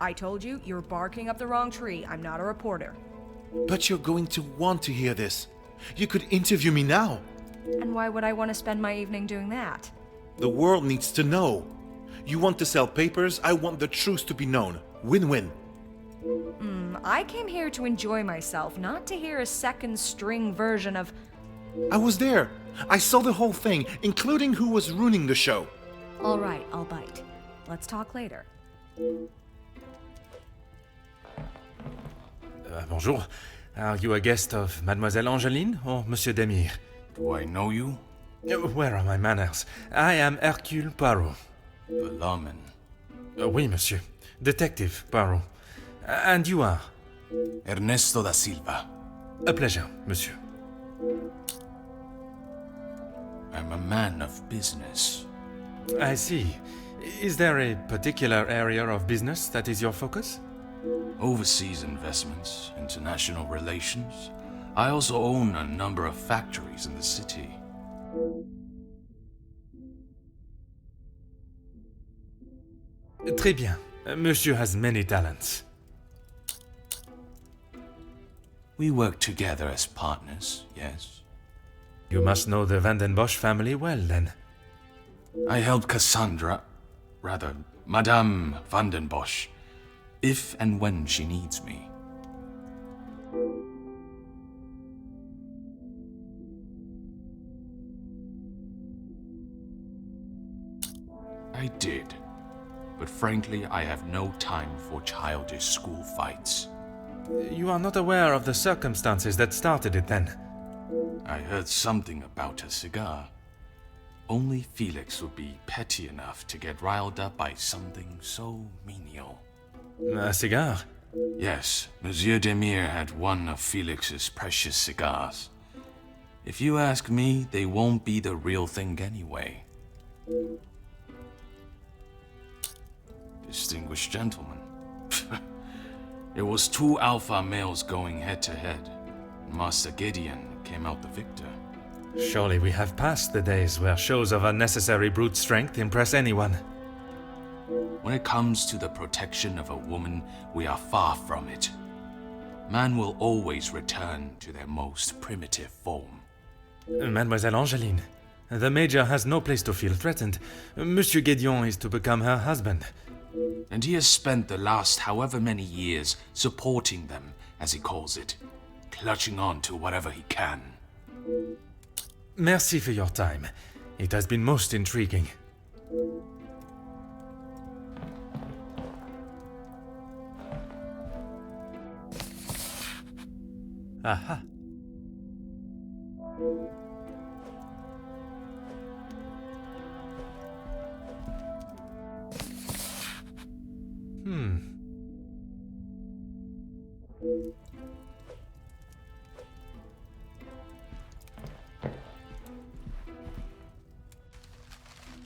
I told you, you're barking up the wrong tree. I'm not a reporter. But you're going to want to hear this. You could interview me now. And why would I want to spend my evening doing that? The world needs to know. You want to sell papers, I want the truth to be known. Win-win. I came here to enjoy myself, not to hear a second string version of... I was there. I saw the whole thing, including who was ruining the show. All right, I'll bite. Let's talk later. Bonjour. Are you a guest of Mademoiselle Angeline or Monsieur Demire? Do I know you? Where are my manners? I am Hercule Poirot. Bellarmine. Oui, monsieur. Detective Poirot. And you are? Ernesto da Silva. A pleasure, monsieur. I'm a man of business. I see. Is there a particular area of business that is your focus? Overseas investments, international relations. I also own a number of factories in the city. Très bien. Monsieur has many talents. We work together as partners, yes. You must know the Van den Bosch family well, then. I help Madame Van den Bosch, if and when she needs me. I did. But frankly, I have no time for childish school fights. You are not aware of the circumstances that started it, then? I heard something about a cigar. Only Felix would be petty enough to get riled up by something so menial. A cigar? Yes, Monsieur Demire had one of Felix's precious cigars. If you ask me, they won't be the real thing anyway. Distinguished gentleman. It was two alpha males going head-to-head. Master Gideon came out the victor. Surely we have passed the days where shows of unnecessary brute strength impress anyone. When it comes to the protection of a woman, we are far from it. Man will always return to their most primitive form. Mademoiselle Angeline, the Major has no place to feel threatened. Monsieur Gédion is to become her husband. And he has spent the last however many years supporting them, as he calls it, clutching on to whatever he can. Merci for your time. It has been most intriguing. Aha.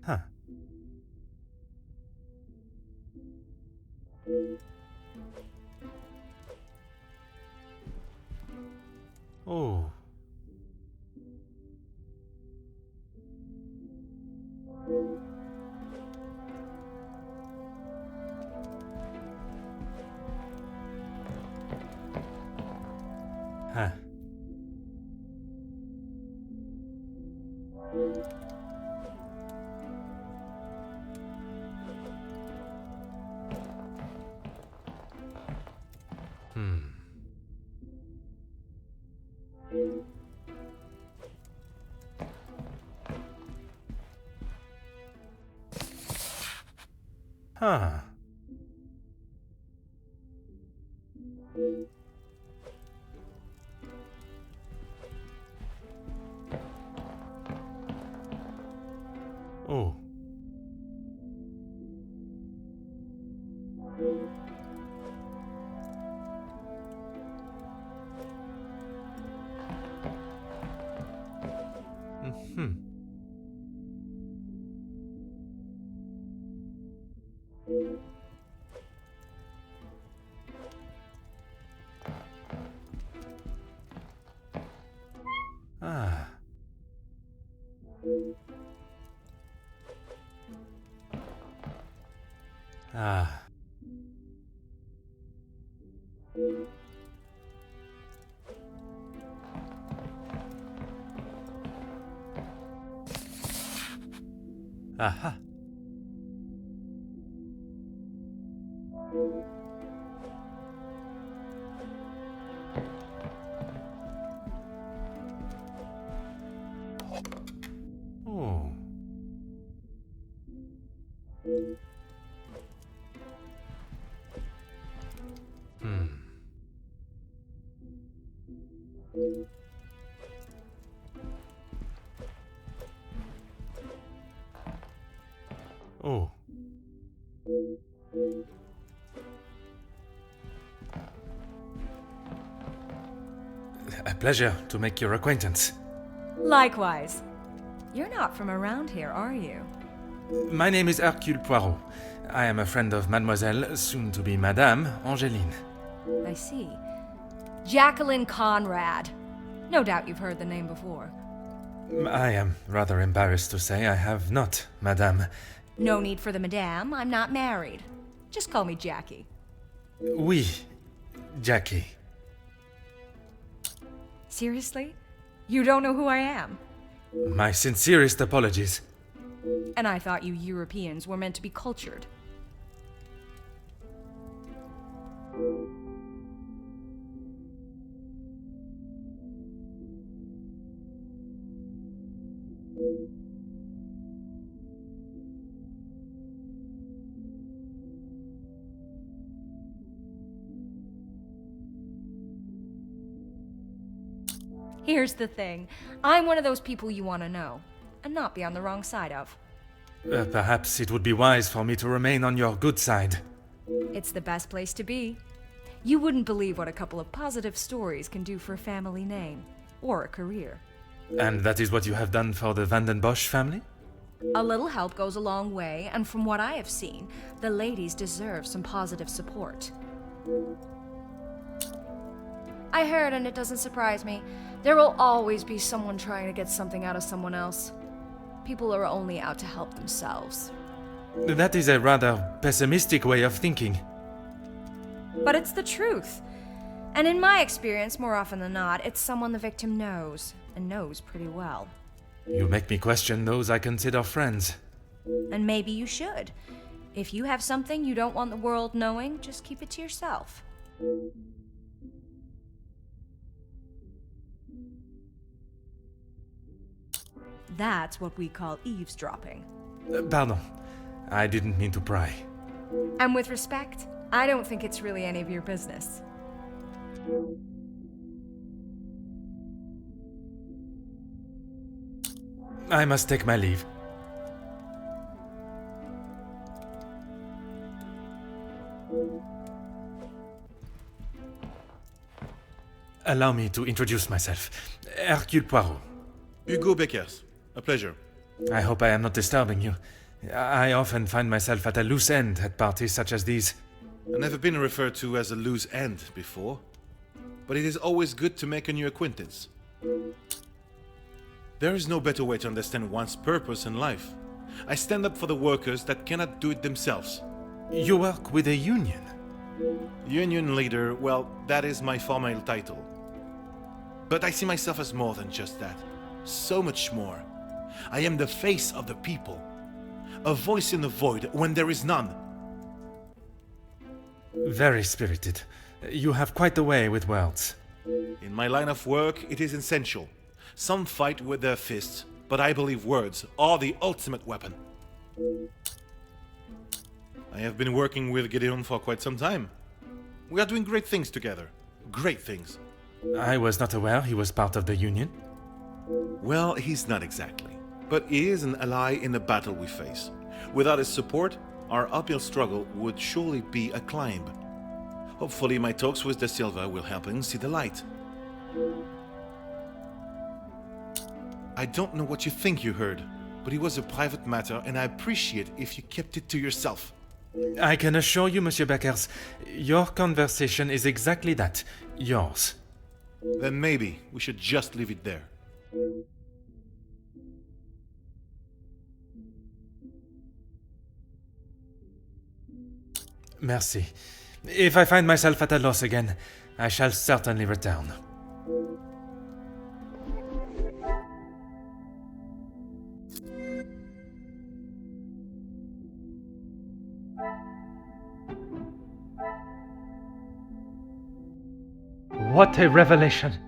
Huh. Oh. Huh. Huh. Oh. Mm-hmm. Ah. Ah. Aha. Oh. Hmm. Oh. A pleasure to make your acquaintance. Likewise. You're not from around here, are you? My name is Hercule Poirot. I am a friend of Mademoiselle, soon to be Madame, Angeline. I see. Jacqueline Conrad. No doubt you've heard the name before. I am rather embarrassed to say I have not, Madame. No need for the madame. I'm not married. Just call me Jackie. Oui, Jackie. Seriously? You don't know who I am? My sincerest apologies. And I thought you Europeans were meant to be cultured. Here's the thing. I'm one of those people you want to know, and not be on the wrong side of. Perhaps it would be wise for me to remain on your good side. It's the best place to be. You wouldn't believe what a couple of positive stories can do for a family name, or a career. And that is what you have done for the Van den Bosch family? A little help goes a long way, and from what I have seen, the ladies deserve some positive support. I heard, and it doesn't surprise me, there will always be someone trying to get something out of someone else. People are only out to help themselves. That is a rather pessimistic way of thinking. But it's the truth. And in my experience, more often than not, it's someone the victim knows, and knows pretty well. You make me question those I consider friends. And maybe you should. If you have something you don't want the world knowing, just keep it to yourself. That's what we call eavesdropping. Pardon. I didn't mean to pry. And with respect, I don't think it's really any of your business. I must take my leave. Allow me to introduce myself. Hercule Poirot. Hugo Beckers. A pleasure. I hope I am not disturbing you. I often find myself at a loose end at parties such as these. I've never been referred to as a loose end before, but it is always good to make a new acquaintance. There is no better way to understand one's purpose in life. I stand up for the workers that cannot do it themselves. You work with a union? Union leader, well, that is my formal title. But I see myself as more than just that. So much more. I am the face of the people. A voice in the void when there is none. Very spirited. You have quite the way with words. In my line of work, it is essential. Some fight with their fists, but I believe words are the ultimate weapon. I have been working with Gideon for quite some time. We are doing great things together. Great things. I was not aware he was part of the Union. Well, he's not exactly. But he is an ally in the battle we face. Without his support, our uphill struggle would surely be a climb. Hopefully my talks with Da Silva will help him see the light. I don't know what you think you heard, but it was a private matter and I appreciate if you kept it to yourself. I can assure you, Monsieur Beckers, your conversation is exactly that. Yours. Then maybe we should just leave it there. Merci. If I find myself at a loss again, I shall certainly return. What a revelation!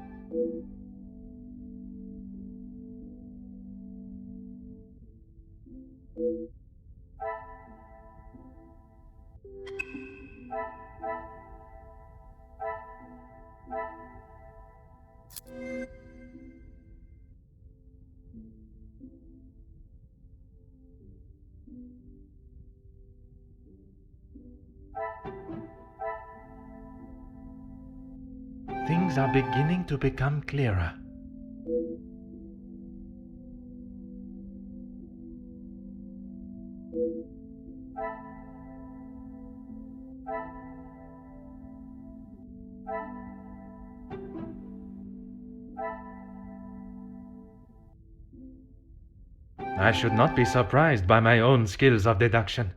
Things are beginning to become clearer. I should not be surprised by my own skills of deduction.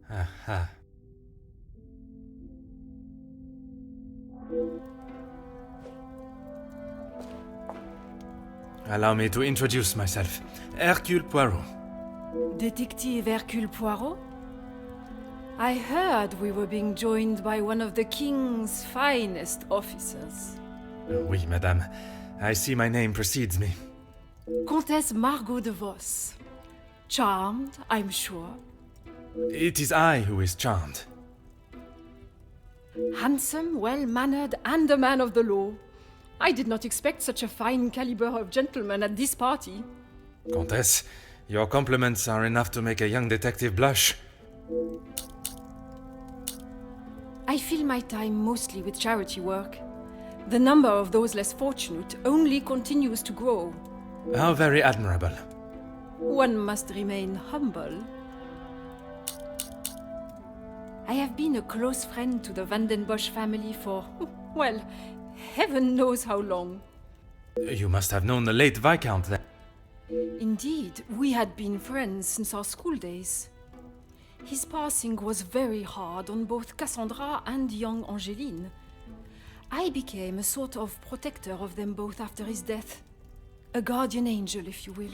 Aha. Allow me to introduce myself. Hercule Poirot. Detective Hercule Poirot? I heard we were being joined by one of the King's finest officers. Oui, madame. I see my name precedes me. Comtesse Margot de Vos. Charmed, I'm sure. It is I who is charmed. Handsome, well-mannered, and a man of the law. I did not expect such a fine caliber of gentleman at this party. Comtesse, your compliments are enough to make a young detective blush. I fill my time mostly with charity work. The number of those less fortunate only continues to grow. How very admirable. One must remain humble. I have been a close friend to the Van den Bosch family for, well, heaven knows how long. You must have known the late Viscount then. Indeed, we had been friends since our school days. His passing was very hard on both Cassandra and young Angeline. I became a sort of protector of them both after his death. A guardian angel, if you will.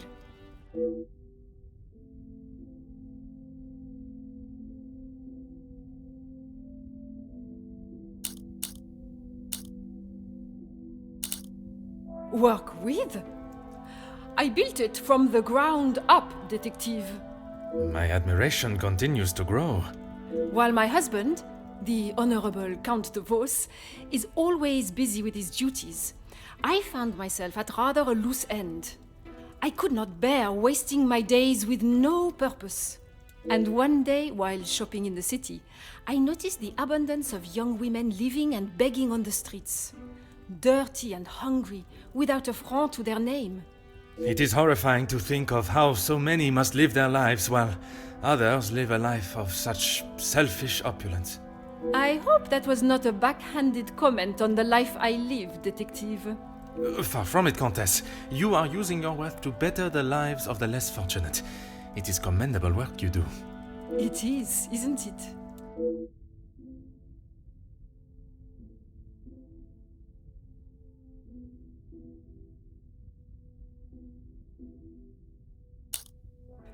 Work with? I built it from the ground up, detective. My admiration continues to grow. While my husband, the Honorable Count de Vos, is always busy with his duties, I found myself at rather a loose end. I could not bear wasting my days with no purpose. And one day, while shopping in the city, I noticed the abundance of young women living and begging on the streets. Dirty and hungry, without a franc to their name. It is horrifying to think of how so many must live their lives while others live a life of such selfish opulence. I hope that was not a backhanded comment on the life I live, detective. Far from it, Comtesse. You are using your wealth to better the lives of the less fortunate. It is commendable work you do. It is, isn't it?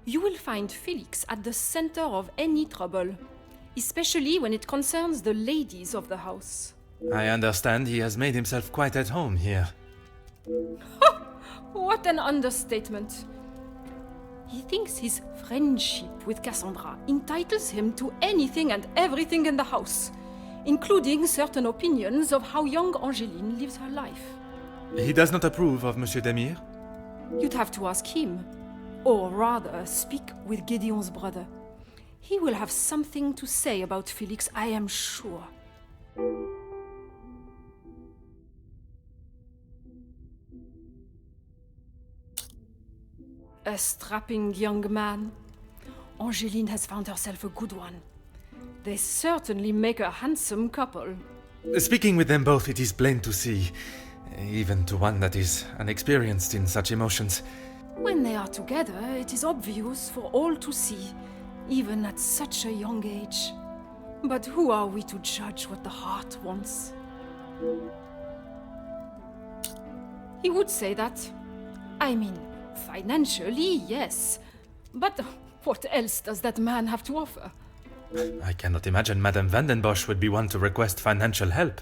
You will find Felix at the center of any trouble, especially when it concerns the ladies of the house. I understand he has made himself quite at home here. What an understatement. He thinks his friendship with Cassandra entitles him to anything and everything in the house, including certain opinions of how young Angeline lives her life. He does not approve of Monsieur Demir? You'd have to ask him, or rather speak with Gideon's brother. He will have something to say about Felix, I am sure. A strapping young man. Angeline has found herself a good one. They certainly make a handsome couple. Speaking with them both, it is plain to see, even to one that is unexperienced in such emotions. When they are together, it is obvious for all to see, even at such a young age. But who are we to judge what the heart wants? He would say that. I mean, financially, yes. But what else does that man have to offer? I cannot imagine Madame Vandenbosch would be one to request financial help.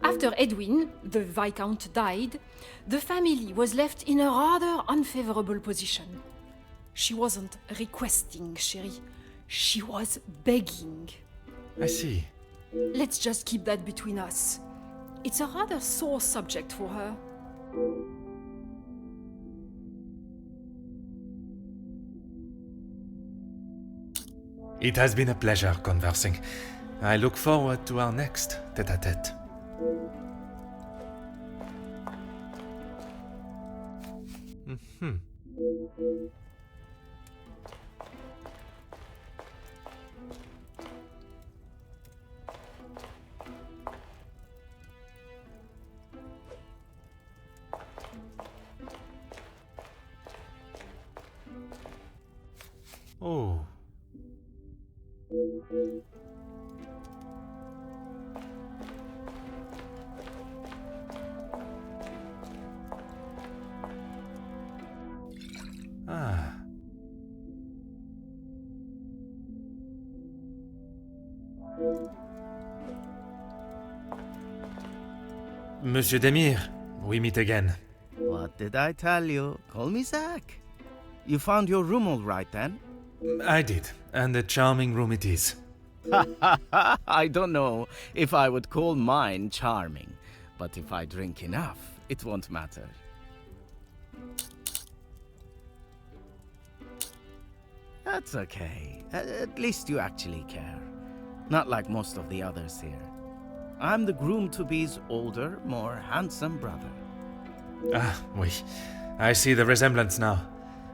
After Edwin, the Viscount, died, the family was left in a rather unfavorable position. She wasn't requesting, chérie. She was begging. I see. Let's just keep that between us. It's a rather sore subject for her. It has been a pleasure conversing. I look forward to our next tête-à-tête. Mm-hmm. Oh. Ah. Monsieur Demir, we meet again. What did I tell you? Call me Zach. You found your room all right then? I did, and a charming room it is. I don't know if I would call mine charming, but if I drink enough, it won't matter. That's okay. At least you actually care. Not like most of the others here. I'm the groom-to-be's older, more handsome brother. Ah, oui. I see the resemblance now.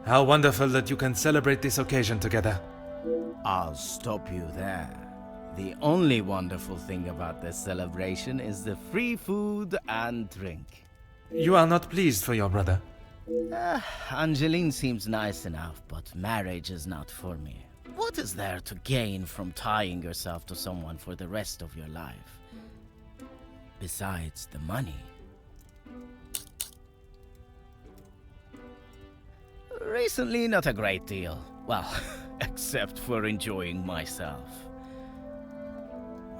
How wonderful that you can celebrate this occasion together. I'll stop you there. The only wonderful thing about this celebration is the free food and drink. You are not pleased for your brother? Angeline seems nice enough, but marriage is not for me. What is there to gain from tying yourself to someone for the rest of your life? Besides the money. Recently, not a great deal. Well, except for enjoying myself.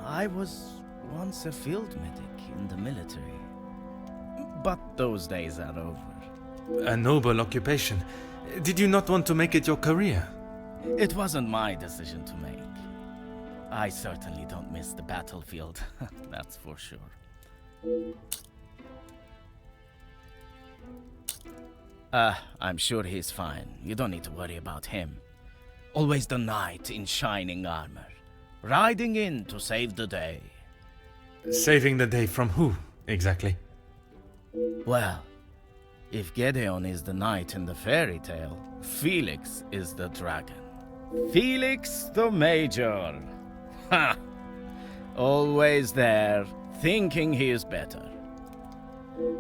I was once a field medic in the military. But those days are over. A noble occupation. Did you not want to make it your career? It wasn't my decision to make. I certainly don't miss the battlefield, that's for sure. I'm sure he's fine. You don't need to worry about him. Always the knight in shining armor, riding in to save the day. Saving the day from who, exactly? Well, if Gideon is the knight in the fairy tale, Felix is the dragon. Felix the Major. Ha! Always there, thinking he is better.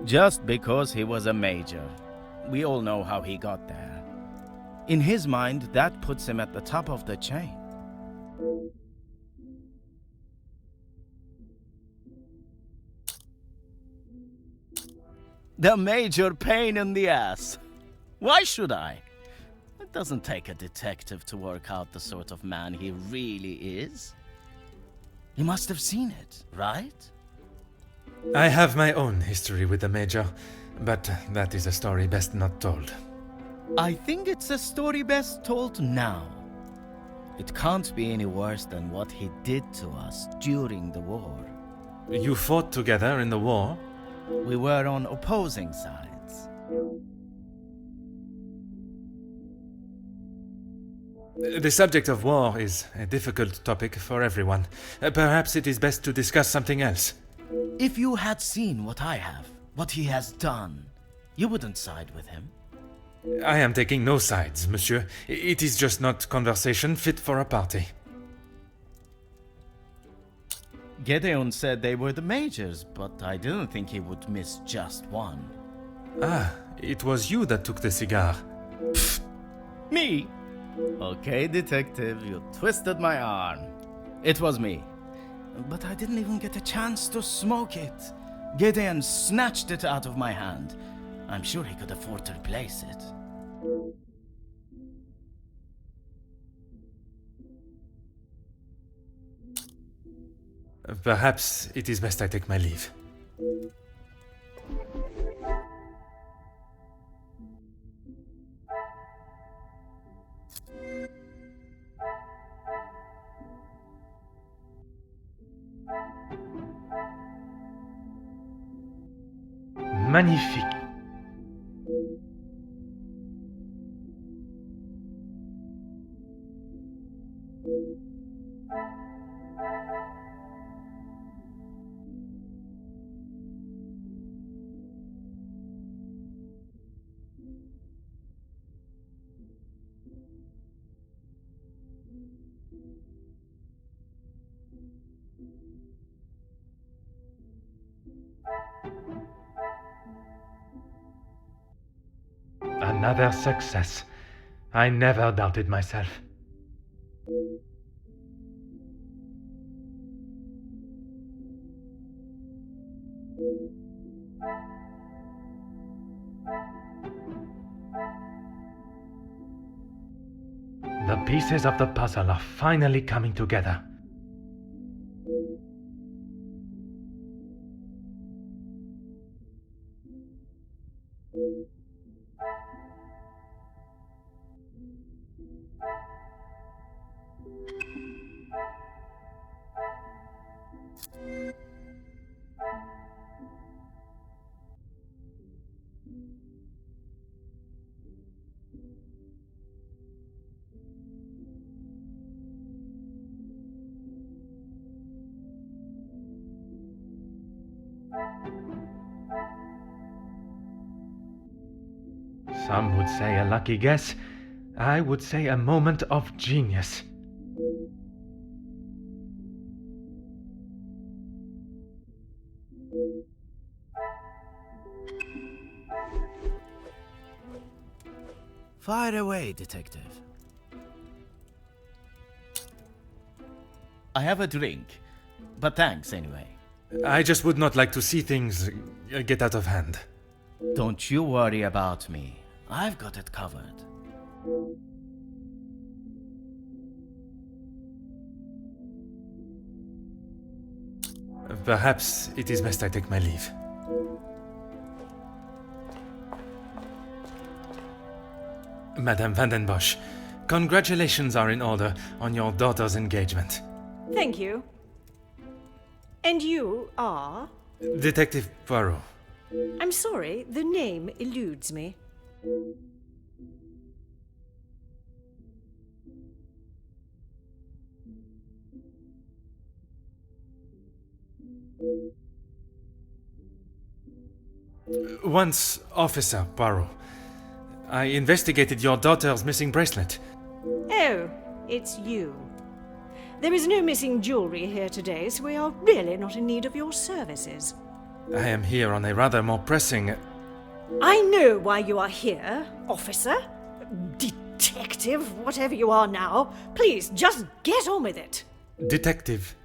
Just because he was a major. We all know how he got there. In his mind, that puts him at the top of the chain. The major pain in the ass. Why should I? It doesn't take a detective to work out the sort of man he really is. You must have seen it, right? I have my own history with the Major, but that is a story best not told. I think it's a story best told now. It can't be any worse than what he did to us during the war. You fought together in the war? We were on opposing sides. The subject of war is a difficult topic for everyone. Perhaps it is best to discuss something else. If you had seen what I have, what he has done, you wouldn't side with him. I am taking no sides, monsieur. It is just not conversation fit for a party. Gedeon said they were the Majors, but I didn't think he would miss just one. Ah, it was you that took the cigar. Pfft. Me? Okay, detective, you twisted my arm. It was me. But I didn't even get a chance to smoke it. Gedeon snatched it out of my hand. I'm sure he could afford to replace it. Perhaps it is best I take my leave. Magnifique. Another success. I never doubted myself. The pieces of the puzzle are finally coming together. Some would say a lucky guess. I would say a moment of genius. Fire away, detective. I have a drink, but thanks anyway. I just would not like to see things get out of hand. Don't you worry about me. I've got it covered. Perhaps it is best I take my leave. Madame van den Bosch, congratulations are in order on your daughter's engagement. Thank you. And you are? Detective Poirot. I'm sorry, the name eludes me. Once Officer Poirot, I investigated your daughter's missing bracelet. Oh, it's you. There is no missing jewelry here today, so we are really not in need of your services. I am here on a rather more pressing... I know why you are here, officer. Detective, whatever you are now. Please, just get on with it. Detective,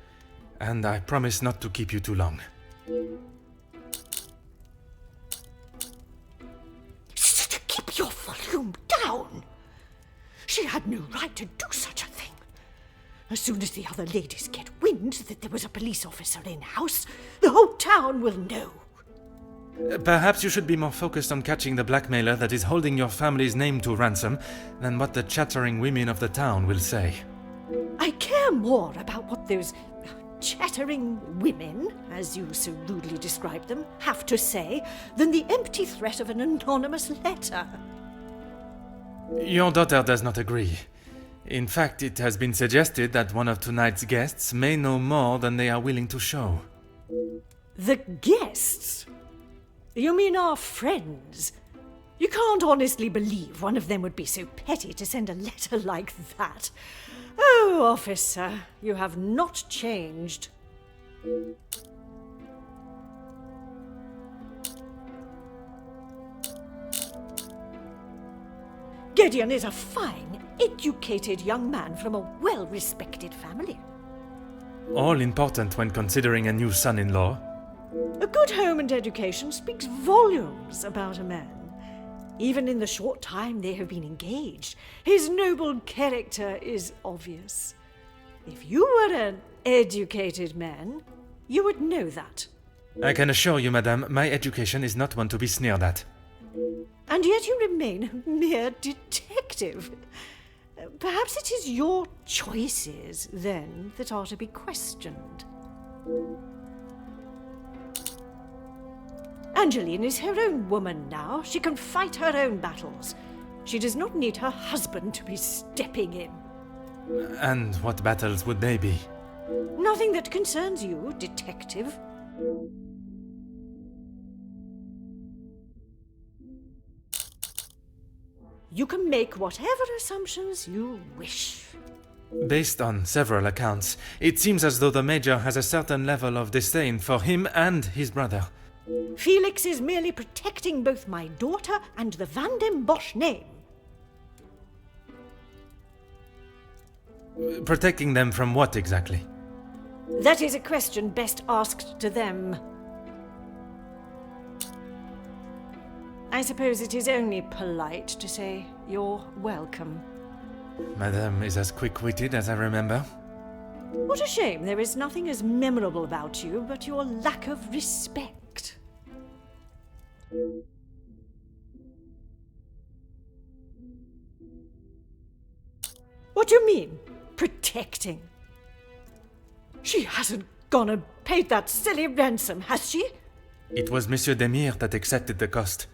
and I promise not to keep you too long. Keep your volume down. She had no right to do such a thing. As soon as the other ladies get wind wind that there was a police officer in-house, the whole town will know. Perhaps you should be more focused on catching the blackmailer that is holding your family's name to ransom than what the chattering women of the town will say. I care more about what those chattering women, as you so rudely describe them, have to say than the empty threat of an anonymous letter. Your daughter does not agree. In fact, it has been suggested that one of tonight's guests may know more than they are willing to show. The guests? You mean our friends? You can't honestly believe one of them would be so petty to send a letter like that. Oh, officer, you have not changed. Gideon is a fine, educated young man from a well-respected family. All important when considering a new son-in-law. A good home and education speaks volumes about a man. Even in the short time they have been engaged, his noble character is obvious. If you were an educated man, you would know that. I can assure you, madame, my education is not one to be sneered at. And yet you remain a mere detective. Perhaps it is your choices, then, that are to be questioned. Angeline is her own woman now. She can fight her own battles. She does not need her husband to be stepping in. And what battles would they be? Nothing that concerns you, detective. You can make whatever assumptions you wish. Based on several accounts, it seems as though the Major has a certain level of disdain for him and his brother. Felix is merely protecting both my daughter and the Van den Bosch name. Protecting them from what exactly? That is a question best asked to them. I suppose it is only polite to say you're welcome. Madame is as quick-witted as I remember. What a shame there is nothing as memorable about you but your lack of respect. What do you mean, protecting? She hasn't gone and paid that silly ransom, has she? It was Monsieur Demire that accepted the cost.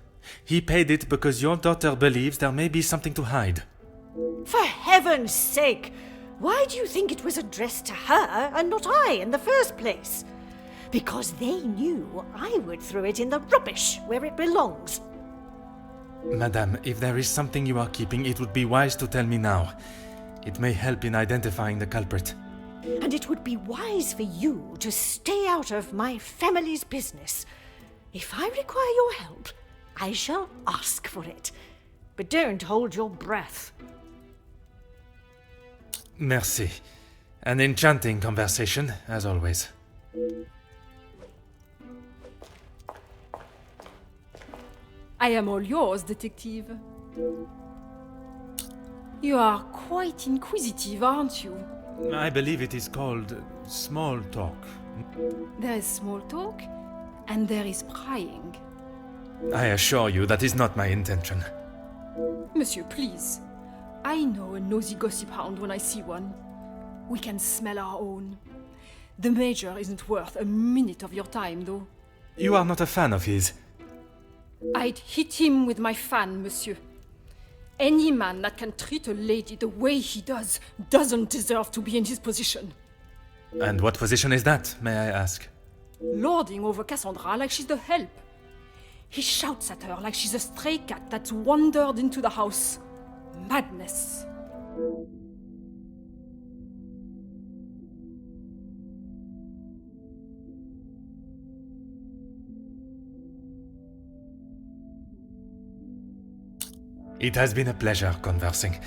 He paid it because your daughter believes there may be something to hide. For heaven's sake! Why do you think it was addressed to her and not I in the first place? Because they knew I would throw it in the rubbish where it belongs. Madame, if there is something you are keeping, it would be wise to tell me now. It may help in identifying the culprit. And it would be wise for you to stay out of my family's business. If I require your help, I shall ask for it. But don't hold your breath. Merci. An enchanting conversation, as always. I am all yours, detective. You are quite inquisitive, aren't you? I believe it is called small talk. There is small talk, and there is prying. I assure you that is not my intention. Monsieur, please. I know a nosy gossip hound when I see one. We can smell our own. The Major isn't worth a minute of your time, though. You are not a fan of his. I'd hit him with my fan, monsieur. Any man that can treat a lady the way he does doesn't deserve to be in his position. And what position is that, may I ask? Lording over Cassandra like she's the help. He shouts at her like she's a stray cat that's wandered into the house. Madness. It has been a pleasure conversing.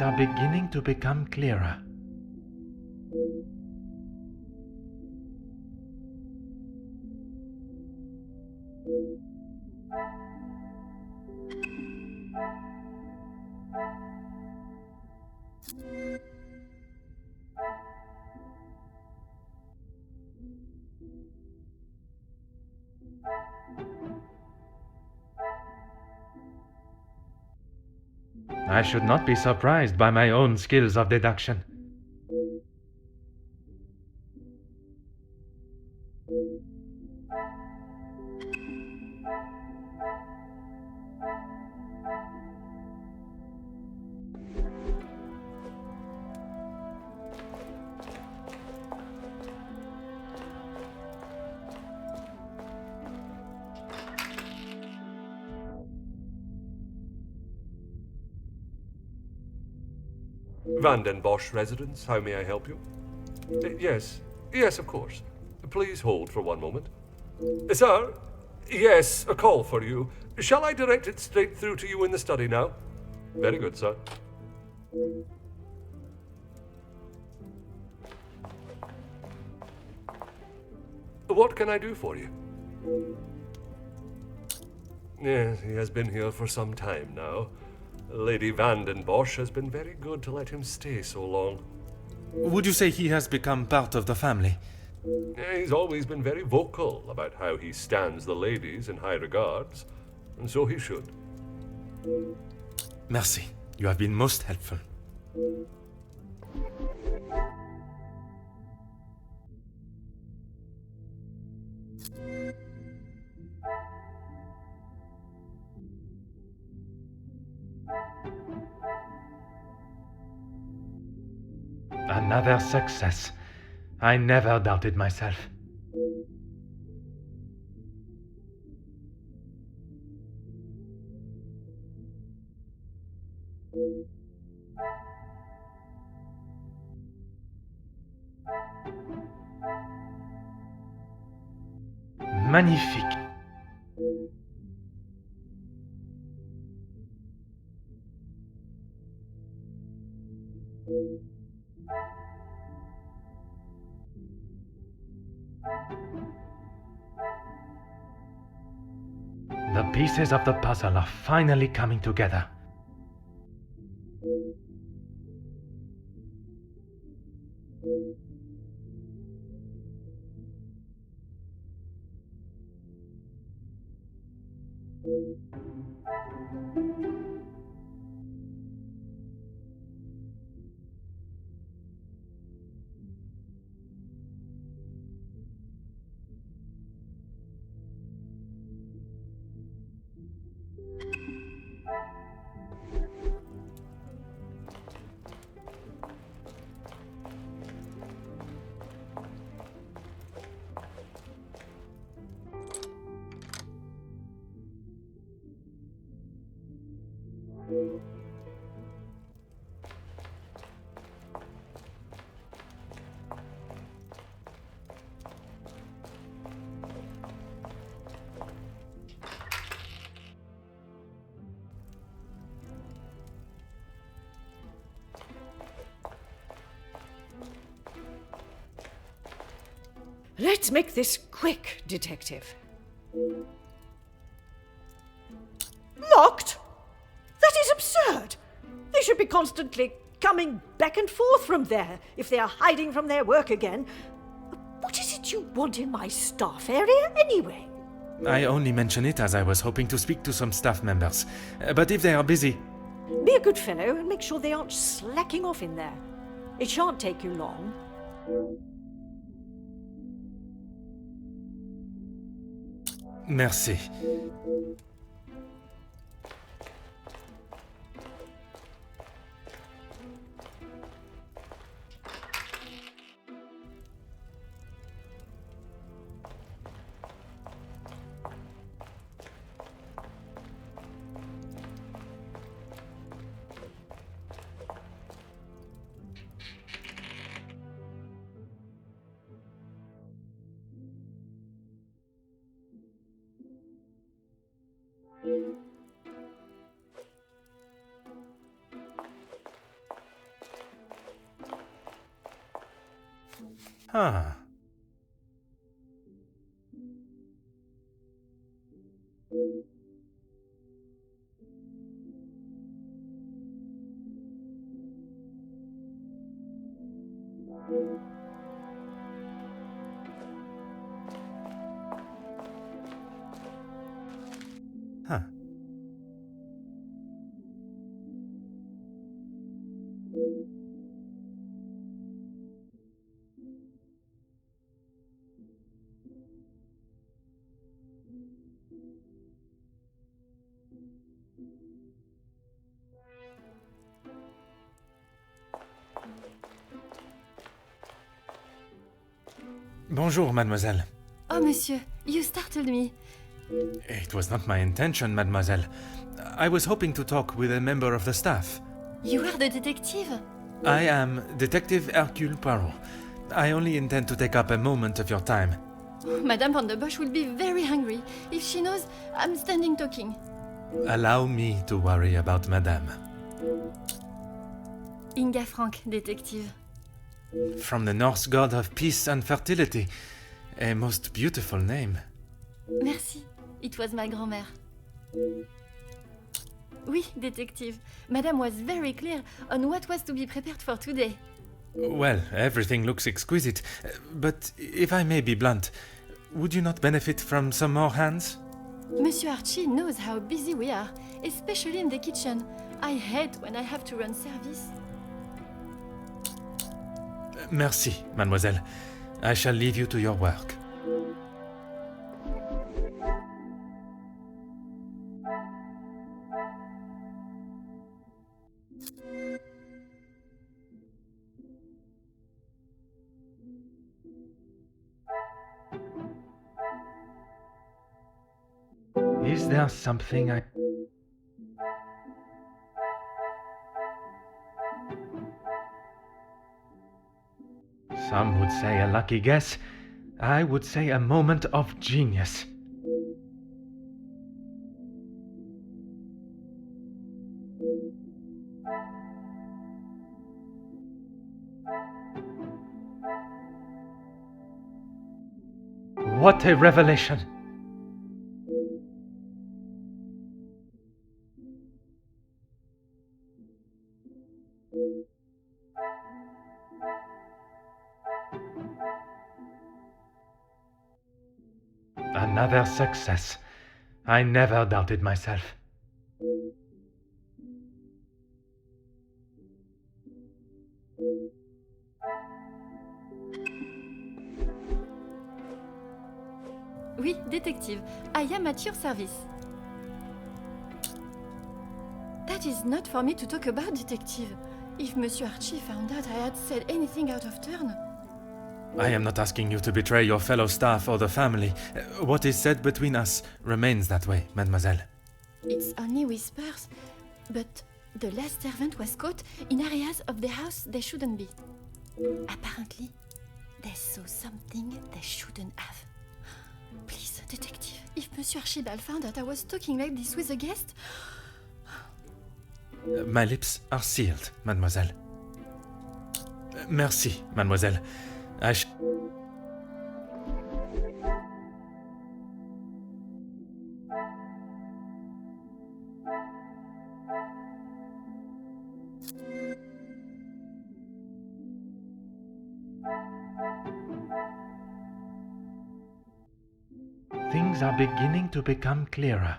things are beginning to become clearer. I should not be surprised by my own skills of deduction. Van den Bosch residence, how may I help you? Yes, of course. Please hold for one moment. Sir? Yes, a call for you. Shall I direct it straight through to you in the study now? Very good, sir. What can I do for you? Yes, he has been here for some time now. Lady Van den Bosch has been very good to let him stay so long. Would you say he has become part of the family? He's always been very vocal about how he stands the ladies in high regards, and so he should. Merci. You have been most helpful. Another success. I never doubted myself. Magnifique. The pieces of the puzzle are finally coming together. Let's make this quick, Detective. Locked? That is absurd! They should be constantly coming back and forth from there if they are hiding from their work again. What is it you want in my staff area, anyway? I only mention it as I was hoping to speak to some staff members. But if they are busy... Be a good fellow and make sure they aren't slacking off in there. It shan't take you long. Merci. Ah. Huh. Bonjour, mademoiselle. Oh, monsieur, you startled me. It was not my intention, mademoiselle. I was hoping to talk with a member of the staff. You are the detective? I am Detective Hercule Poirot. I only intend to take up a moment of your time. Madame Van der Bosch will be very hungry if she knows I'm standing talking. Allow me to worry about madame. Inga Frank, detective. From the Norse god of peace and fertility. A most beautiful name. Merci. It was my grand-mère. Oui, detective. Madame was very clear on what was to be prepared for today. Well, everything looks exquisite. But if I may be blunt, would you not benefit from some more hands? Monsieur Archie knows how busy we are, especially in the kitchen. I hate when I have to run service. Merci, mademoiselle. I shall leave you to your work. Is there something I... Some would say a lucky guess. I would say a moment of genius. What a revelation! Another success. I never doubted myself. Oui, detective. I am at your service. That is not for me to talk about, detective. If Monsieur Archie found out I had said anything out of turn... I am not asking you to betray your fellow staff or the family. What is said between us remains that way, mademoiselle. It's only whispers, but the last servant was caught in areas of the house they shouldn't be. Apparently, they saw something they shouldn't have. Please, detective, if Monsieur Archibald found out I was talking like this with a guest... My lips are sealed, mademoiselle. Merci, mademoiselle. Things are beginning to become clearer.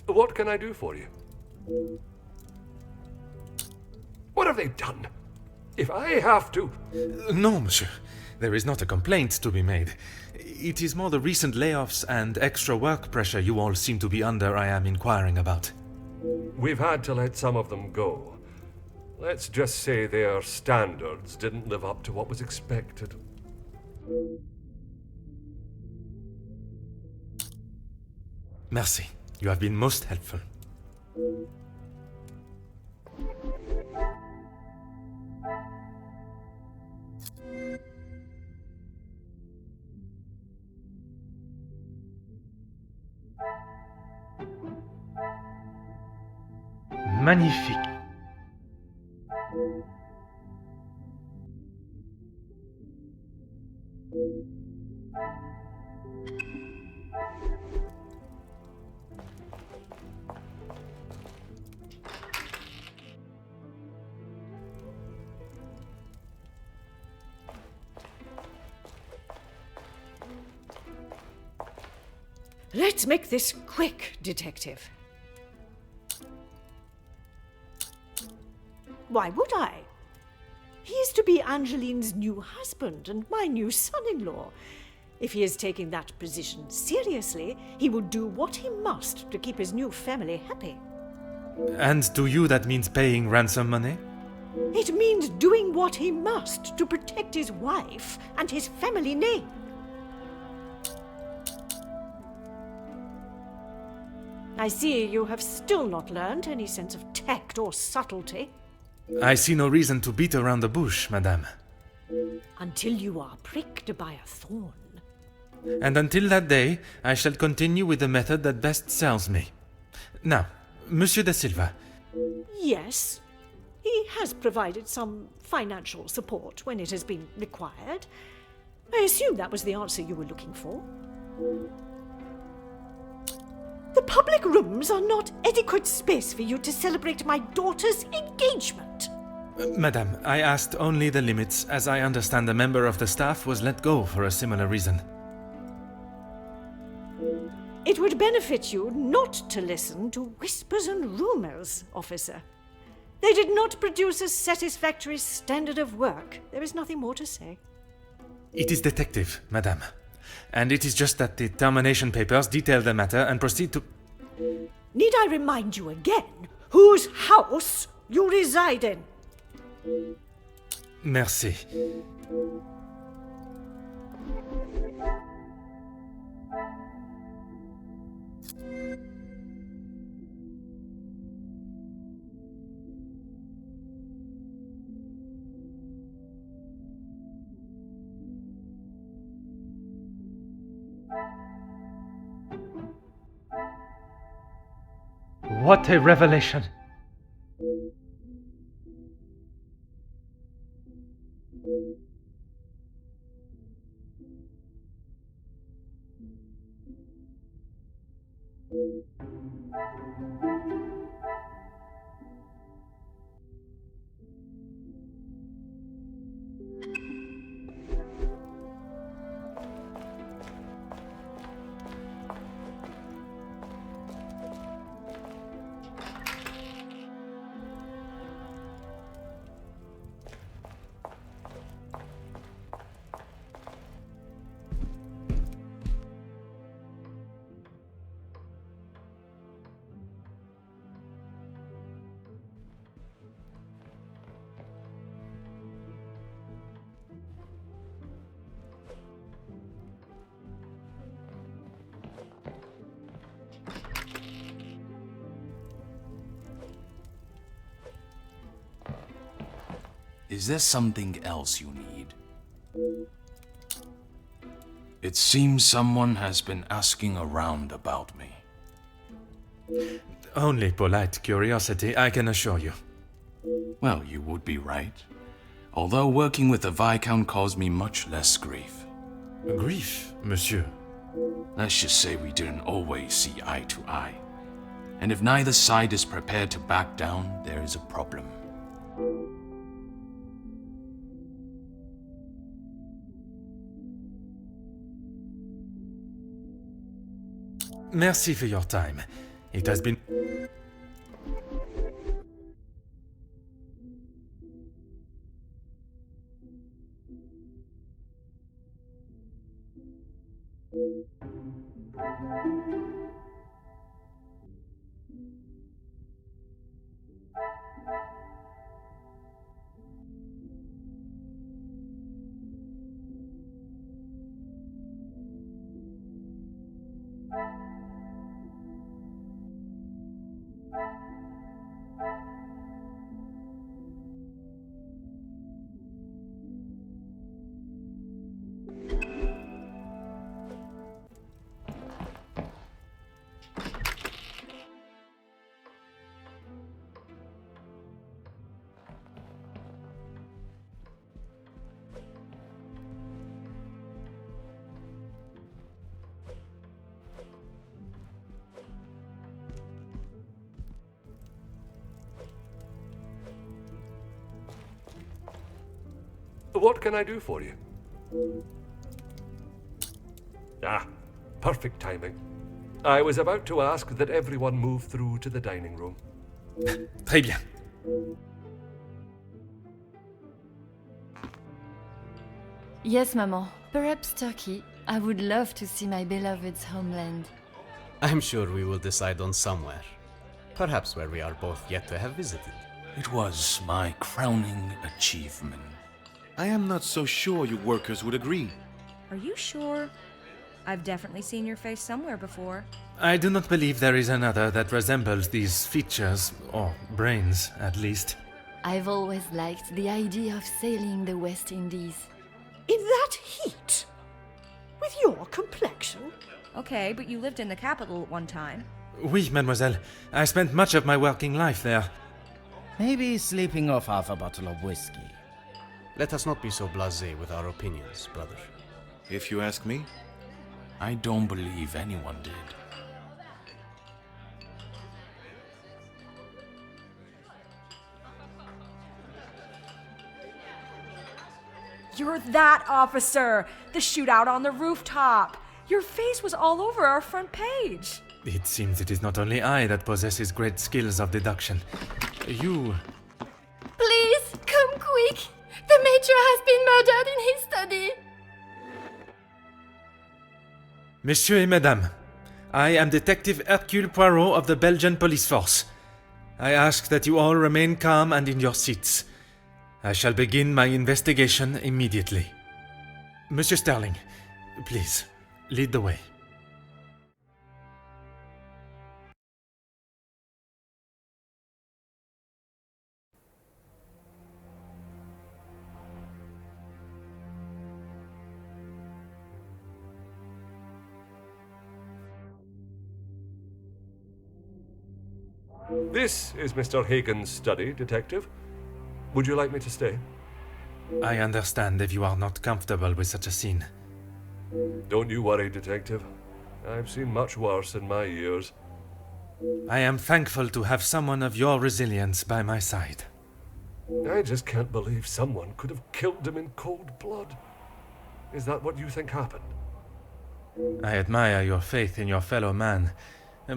What can I do for you? What have they done? If I have to... No, monsieur. There is not a complaint to be made. It is more the recent layoffs and extra work pressure you all seem to be under I am inquiring about. We've had to let some of them go. Let's just say their standards didn't live up to what was expected. Merci. You have been most helpful. Magnifique. Let's make this quick, Detective. Why would I? He is to be Angeline's new husband and my new son-in-law. If he is taking that position seriously, he will do what he must to keep his new family happy. And to you that means paying ransom money? It means doing what he must to protect his wife and his family name. I see you have still not learned any sense of tact or subtlety. I see no reason to beat around the bush, madame. Until you are pricked by a thorn. And until that day, I shall continue with the method that best serves me. Now, Monsieur da Silva. Yes, he has provided some financial support when it has been required. I assume that was the answer you were looking for. The public rooms are not adequate space for you to celebrate my daughter's engagement. Madame, I asked only the limits, as I understand a member of the staff was let go for a similar reason. It would benefit you not to listen to whispers and rumors, officer. They did not produce a satisfactory standard of work. There is nothing more to say. It is detective, madame. And it is just that the termination papers detail the matter and proceed to... Need I remind you again whose house you reside in? Merci. What a revelation! Is there something else you need? It seems someone has been asking around about me. Only polite curiosity, I can assure you. Well, you would be right. Although working with the Viscount caused me much less grief. Grief, monsieur? Let's just say we didn't always see eye to eye. And if neither side is prepared to back down, there is a problem. Merci for your time. It has been... What can I do for you? Ah, perfect timing. I was about to ask that everyone move through to the dining room. Très bien. Yes, Maman. Perhaps Turkey. I would love to see my beloved's homeland. I'm sure we will decide on somewhere. Perhaps where we are both yet to have visited. It was my crowning achievement. I am not so sure you workers would agree. Are you sure? I've definitely seen your face somewhere before. I do not believe there is another that resembles these features, or brains, at least. I've always liked the idea of sailing the West Indies. In that heat? With your complexion? Okay, but you lived in the capital at one time. Oui, mademoiselle. I spent much of my working life there. Maybe sleeping off half a bottle of whiskey. Let us not be so blasé with our opinions, brother. If you ask me, I don't believe anyone did. You're that officer! The shootout on the rooftop! Your face was all over our front page! It seems it is not only I that possesses great skills of deduction. You... Please, come quick! The Major has been murdered in his study! Messieurs et Mesdames, I am Detective Hercule Poirot of the Belgian Police Force. I ask that you all remain calm and in your seats. I shall begin my investigation immediately. Monsieur Sterling, please, lead the way. This is Mr. Hagen's study, Detective. Would you like me to stay? I understand if you are not comfortable with such a scene. Don't you worry, Detective. I've seen much worse in my years. I am thankful to have someone of your resilience by my side. I just can't believe someone could have killed him in cold blood. Is that what you think happened? I admire your faith in your fellow man,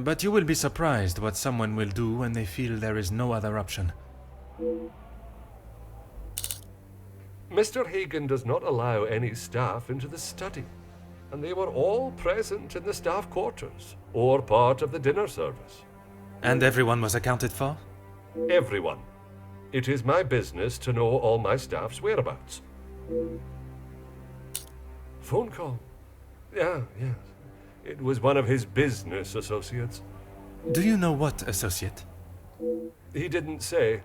but you will be surprised what someone will do when they feel there is no other option. Mr. Hagen does not allow any staff into the study, and they were all present in the staff quarters, or part of the dinner service. And everyone was accounted for? Everyone. It is my business to know all my staff's whereabouts. Phone call? Yes. It was one of his business associates. Do you know what associate? He didn't say.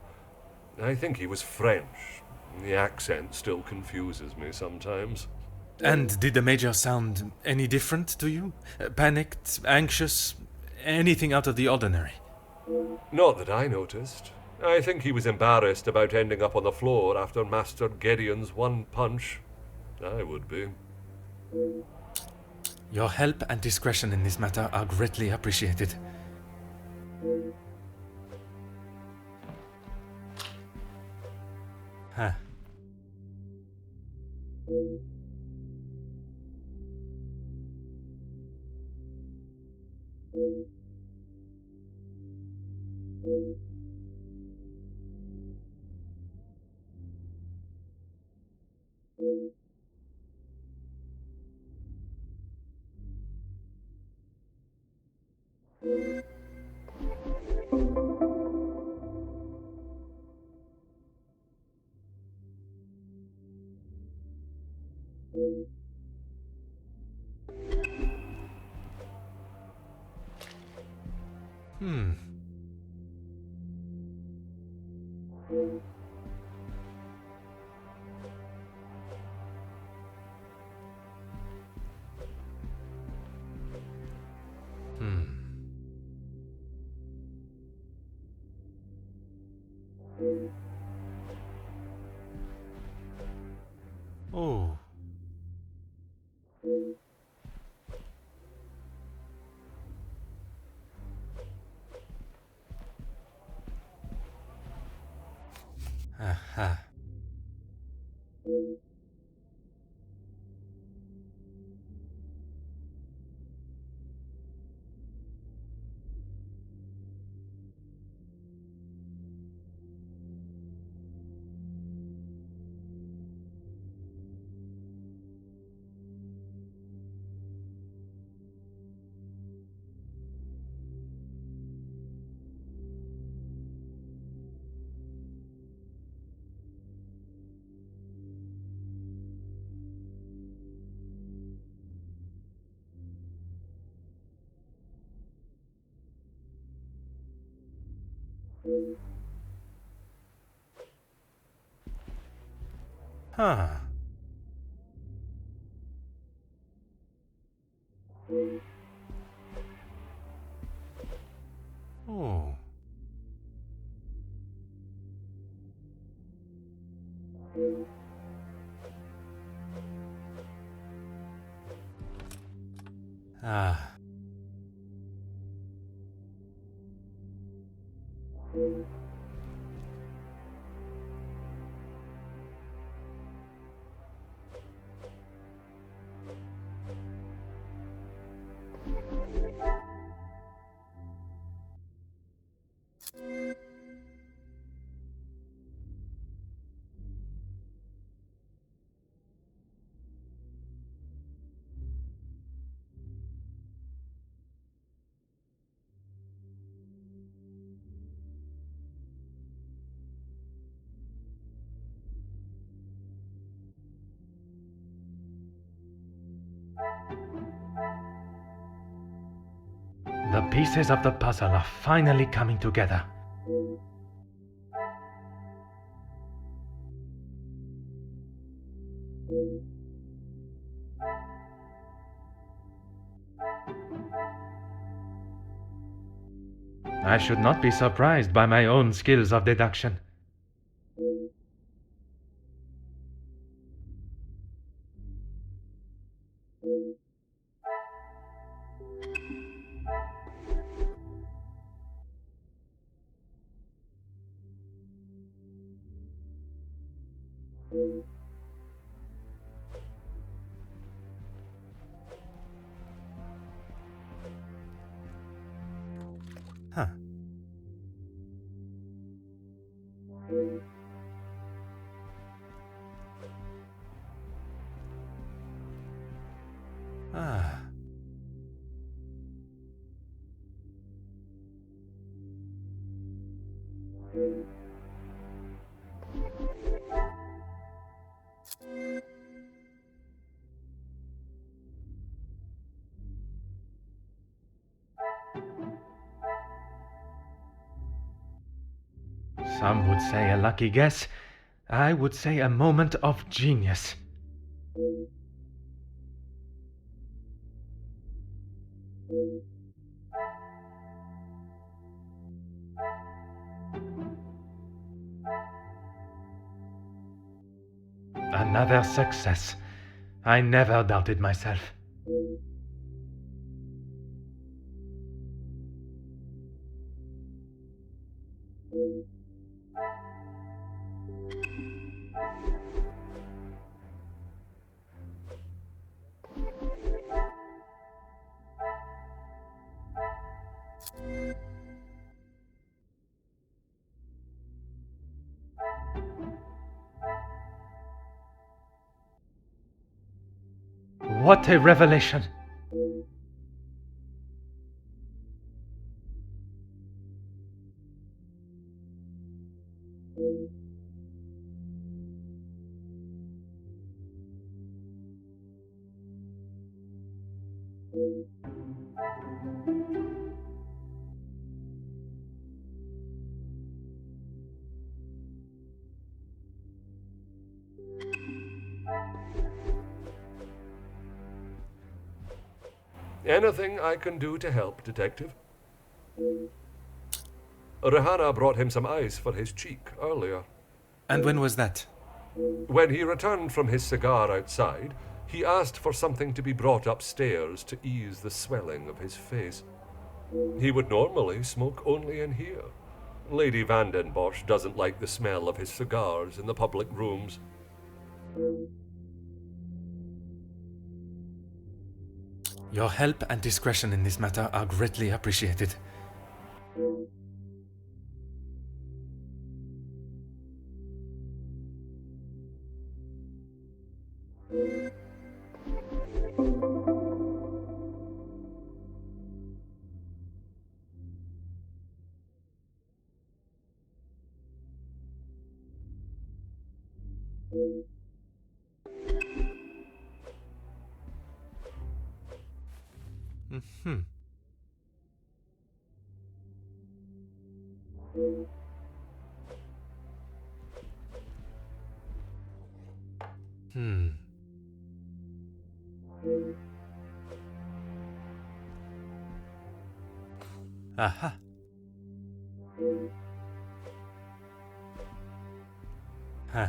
I think he was French. The accent still confuses me sometimes. And did the Major sound any different to you? Panicked, anxious, anything out of the ordinary? Not that I noticed. I think he was embarrassed about ending up on the floor after Master Gideon's one punch. I would be. Your help and discretion in this matter are greatly appreciated. Huh. Oh. Aha. Huh. Oh. Ah. The pieces of the puzzle are finally coming together. I should not be surprised by my own skills of deduction. Huh. Ah. Some would say a lucky guess. I would say a moment of genius. Another success. I never doubted myself. What a revelation! Anything I can do to help, Detective? Rehana brought him some ice for his cheek earlier. And when was that? When he returned from his cigar outside, he asked for something to be brought upstairs to ease the swelling of his face. He would normally smoke only in here. Lady Van den Bosch doesn't like the smell of his cigars in the public rooms. Your help and discretion in this matter are greatly appreciated. Mm-hmm. Aha. Huh.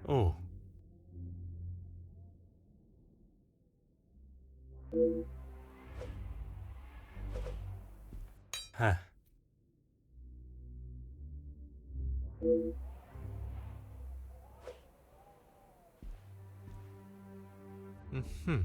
Oh. Huh. Mm-hmm.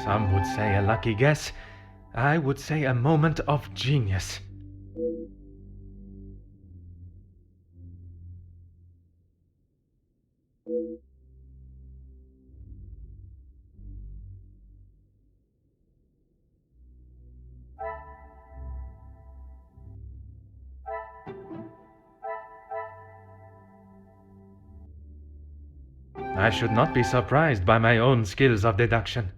Some would say a lucky guess. I would say a moment of genius. I should not be surprised by my own skills of deduction.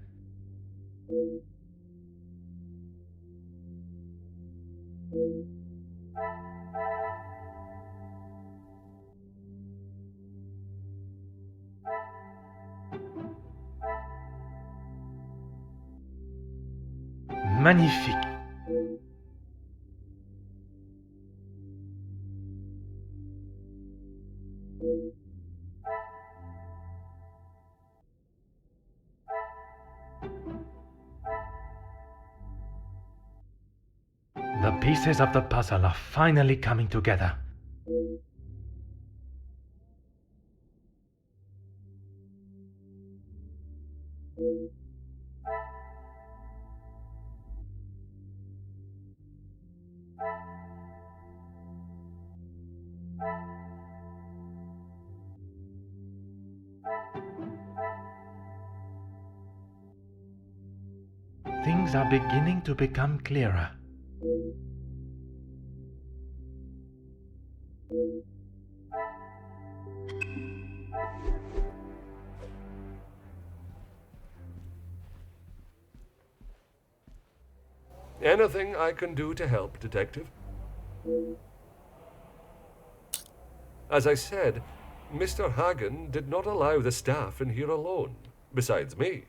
Magnifique. The pieces of the puzzle are finally coming together. Things are beginning to become clearer. Anything I can do to help, Detective? As I said, Mr. Hagen did not allow the staff in here alone, besides me.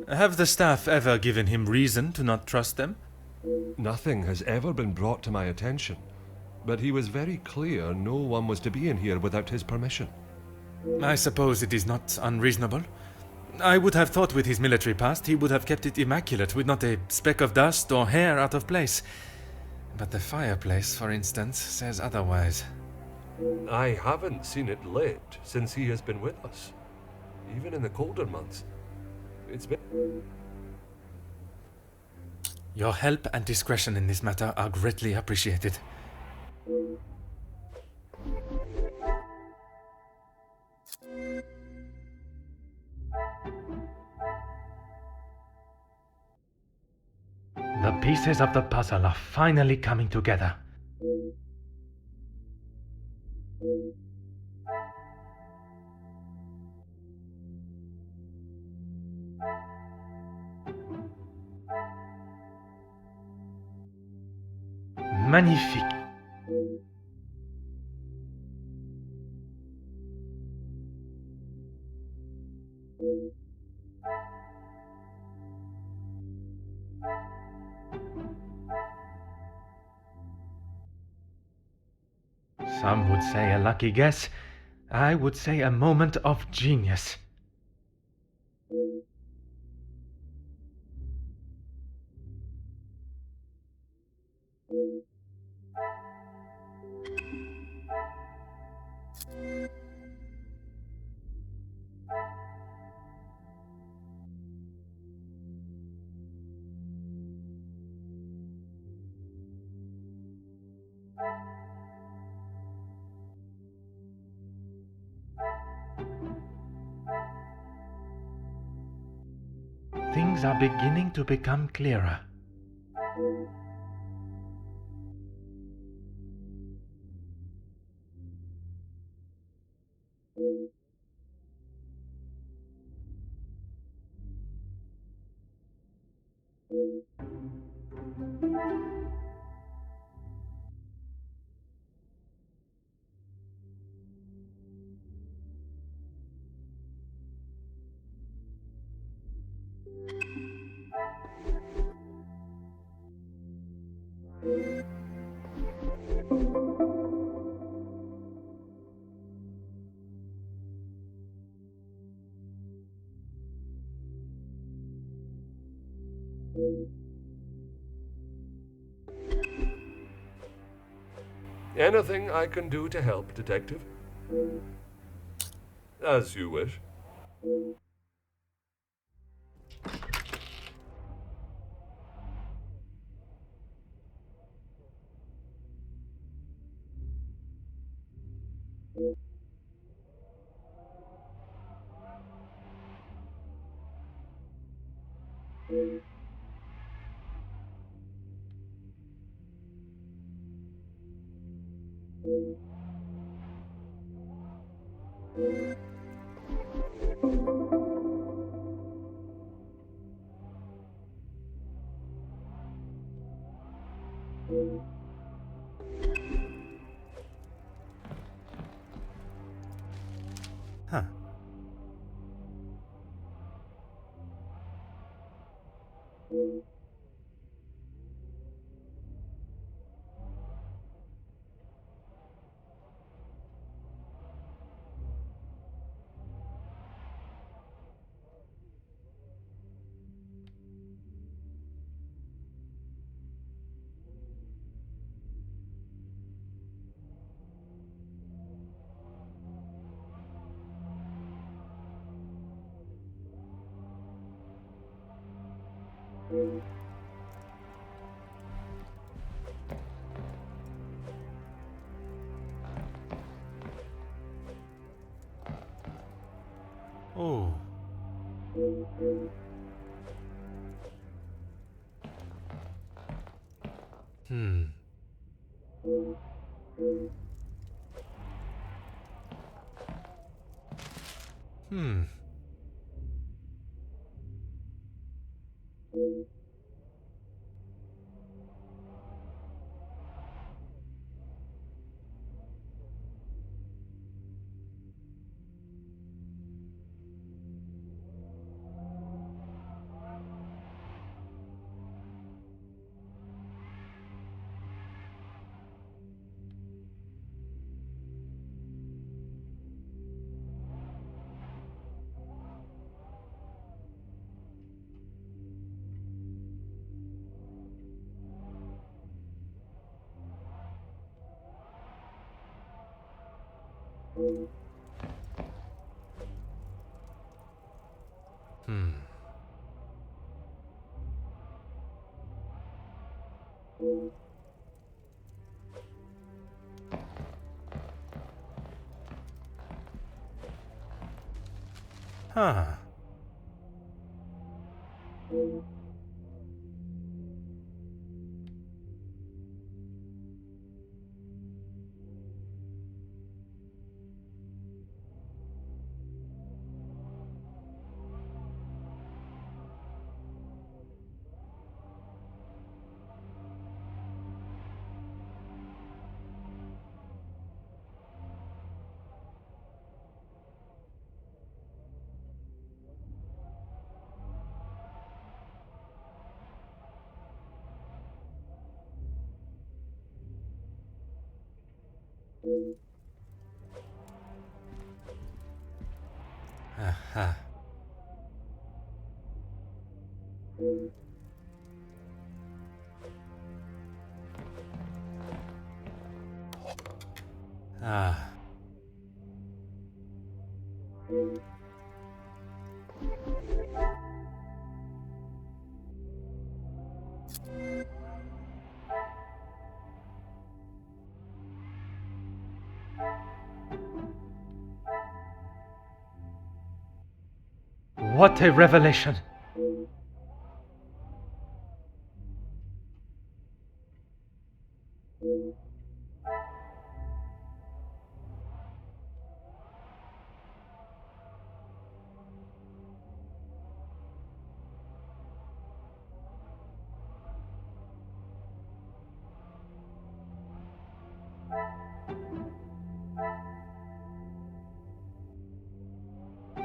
Have the staff ever given him reason to not trust them? Nothing has ever been brought to my attention, but he was very clear no one was to be in here without his permission. I suppose it is not unreasonable. I would have thought with his military past he would have kept it immaculate, with not a speck of dust or hair out of place. But the fireplace, for instance, says otherwise. I haven't seen it lit since he has been with us, even in the colder months. It's been... Your help and discretion in this matter are greatly appreciated. The pieces of the puzzle are finally coming together. Magnifique. Some would say a lucky guess. I would say a moment of genius. things are beginning to become clearer. Anything I can do to help, Detective? As you wish. Huh. Oh. Hmm. Hmm. Hmm. Huh. Aha. Ah. What a revelation!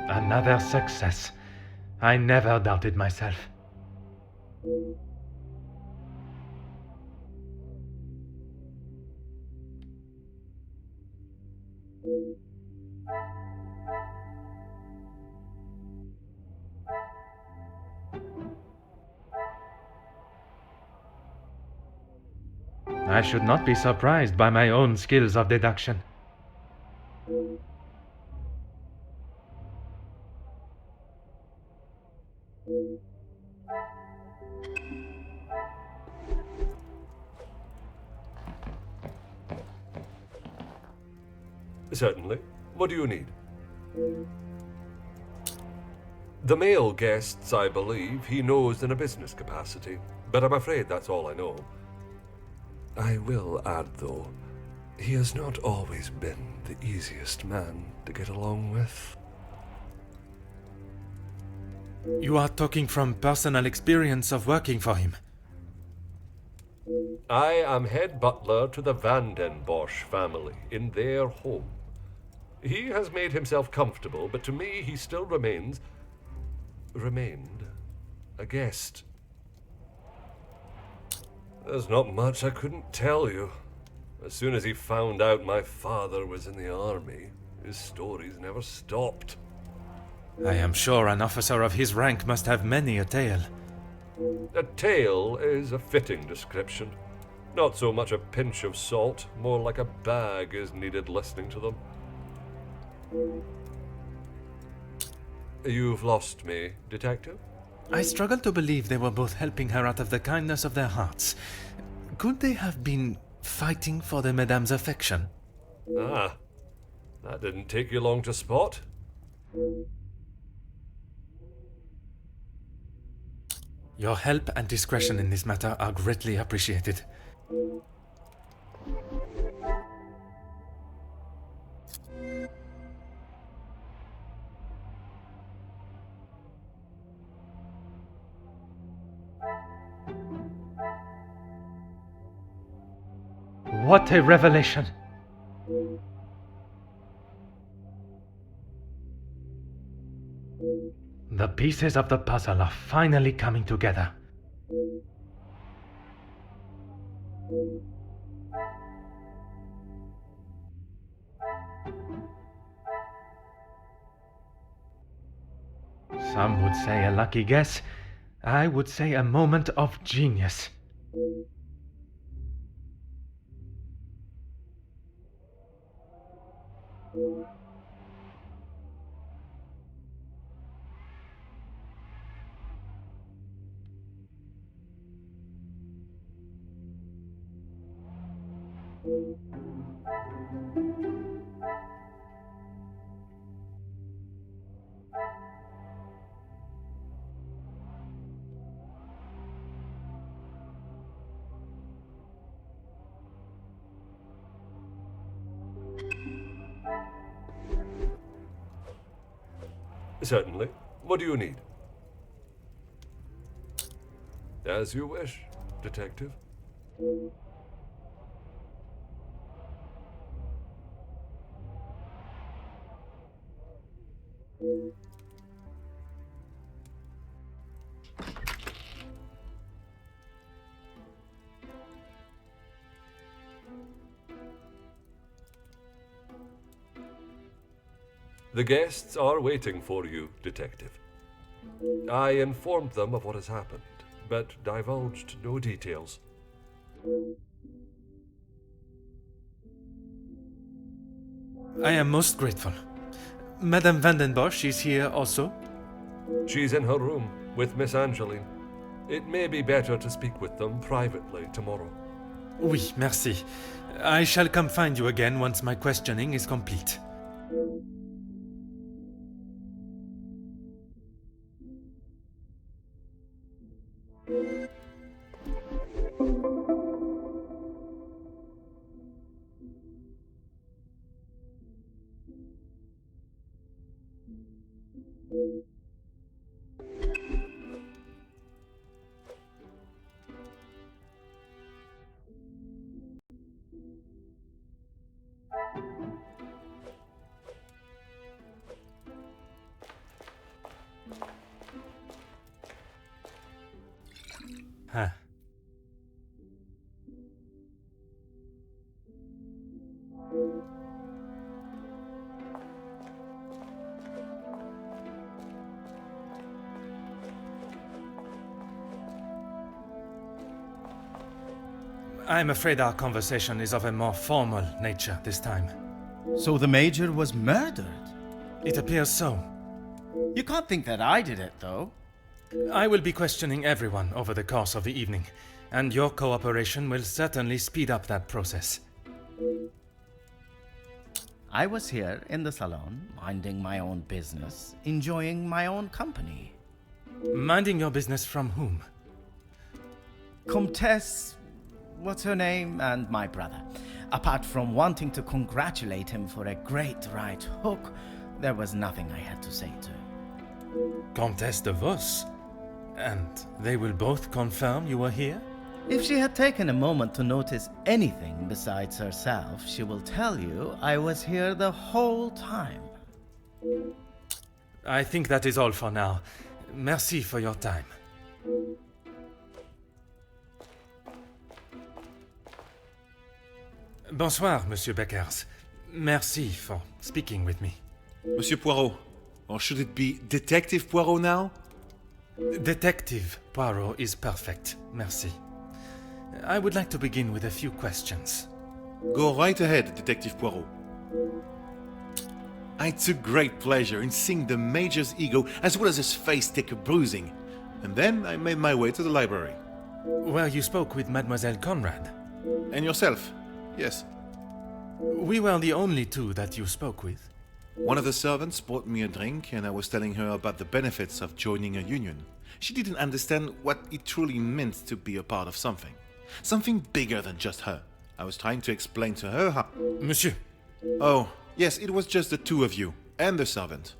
Another success. I never doubted myself. I should not be surprised by my own skills of deduction. Certainly. What do you need? The male guests, I believe, he knows in a business capacity, but I'm afraid that's all I know. I will add, though, he has not always been the easiest man to get along with. You are talking from personal experience of working for him. I am head butler to the Van den Bosch family in their home. He has made himself comfortable, but to me he still remained a guest. There's not much I couldn't tell you. As soon as he found out my father was in the army, his stories never stopped. I am sure an officer of his rank must have many a tale. A tale is a fitting description. Not so much a pinch of salt, more like a bag is needed listening to them. You've lost me, Detective? I struggle to believe they were both helping her out of the kindness of their hearts. Could they have been fighting for the Madame's affection? Ah, that didn't take you long to spot. Your help and discretion in this matter are greatly appreciated. What a revelation! The pieces of the puzzle are finally coming together. Some would say a lucky guess. I would say a moment of genius. Certainly. What do you need? As you wish, Detective. The guests are waiting for you, Detective. I informed them of what has happened, but divulged no details. I am most grateful. Madame Van den Bosch is here also? She's in her room with Miss Angeline. It may be better to speak with them privately tomorrow. Oui, merci. I shall come find you again once my questioning is complete. I'm afraid our conversation is of a more formal nature this time. So the Major was murdered? It appears so. You can't think that I did it, though. I will be questioning everyone over the course of the evening, and your cooperation will certainly speed up that process. I was here in the salon, minding my own business, enjoying my own company. Minding your business from whom? Comtesse, what's her name, and my brother. Apart from wanting to congratulate him for a great right hook, there was nothing I had to say to. Comtesse de Vos? And they will both confirm you were here? If she had taken a moment to notice anything besides herself, she will tell you I was here the whole time. I think that is all for now. Merci for your time. Bonsoir, Monsieur Beckers. Merci for speaking with me. Monsieur Poirot, or should it be Detective Poirot now? Detective Poirot is perfect, merci. I would like to begin with a few questions. Go right ahead, Detective Poirot. I took great pleasure in seeing the Major's ego as well as his face take a bruising, and then I made my way to the library. Where you spoke with Mademoiselle Conrad? And yourself? Yes. We were the only two that you spoke with. One of the servants bought me a drink, and I was telling her about the benefits of joining a union. She didn't understand what it truly meant to be a part of something. Something bigger than just her. I was trying to explain to her how... Monsieur. Oh, yes, it was just the two of you, and the servant.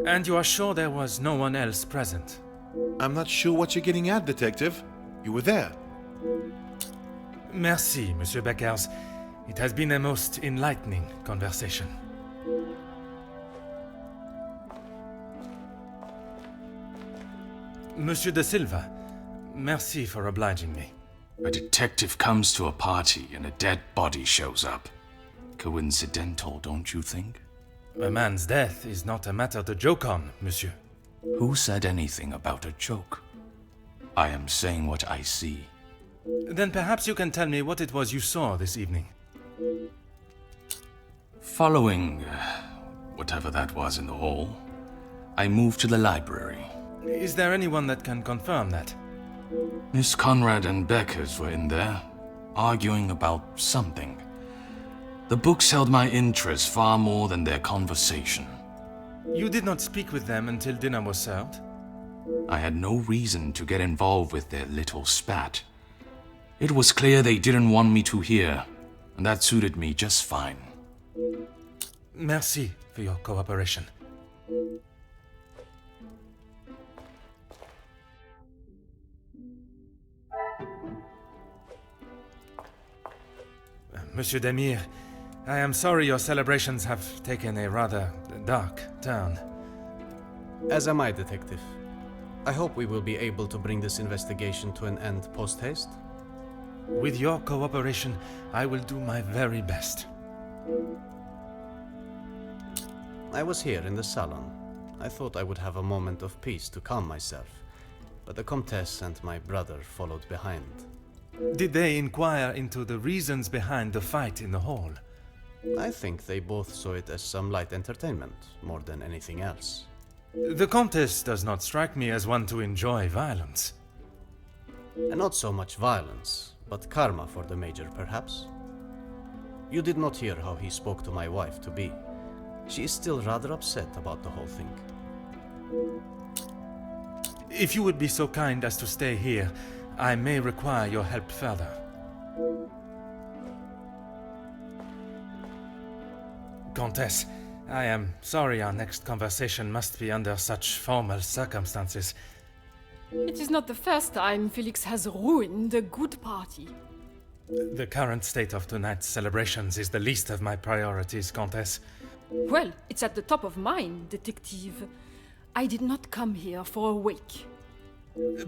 And you are sure there was no one else present? I'm not sure what you're getting at, Detective. You were there. Merci, Monsieur Beckers. It has been a most enlightening conversation. Monsieur de Silva, merci for obliging me. A detective comes to a party and a dead body shows up. Coincidental, don't you think? A man's death is not a matter to joke on, monsieur. Who said anything about a joke? I am saying what I see. Then perhaps you can tell me what it was you saw this evening. Following whatever that was in the hall, I moved to the library. Is there anyone that can confirm that? Miss Conrad and Beckers were in there, arguing about something. The books held my interest far more than their conversation. You did not speak with them until dinner was served? I had no reason to get involved with their little spat. It was clear they didn't want me to hear, and that suited me just fine. Merci for your cooperation. Monsieur Demir, I am sorry your celebrations have taken a rather dark turn. As am I, Detective. I hope we will be able to bring this investigation to an end post-haste. With your cooperation, I will do my very best. I was here in the salon. I thought I would have a moment of peace to calm myself, but the Comtesse and my brother followed behind. Did they inquire into the reasons behind the fight in the hall? I think they both saw it as some light entertainment, more than anything else. The Comtesse does not strike me as one to enjoy violence. And not so much violence, but karma for the Major, perhaps. You did not hear how he spoke to my wife-to-be. She is still rather upset about the whole thing. If you would be so kind as to stay here, I may require your help further. Comtesse, I am sorry our next conversation must be under such formal circumstances. It is not the first time Felix has ruined a good party. The current state of tonight's celebrations is the least of my priorities, Comtesse. Well, it's at the top of mine, Detective. I did not come here for a wake.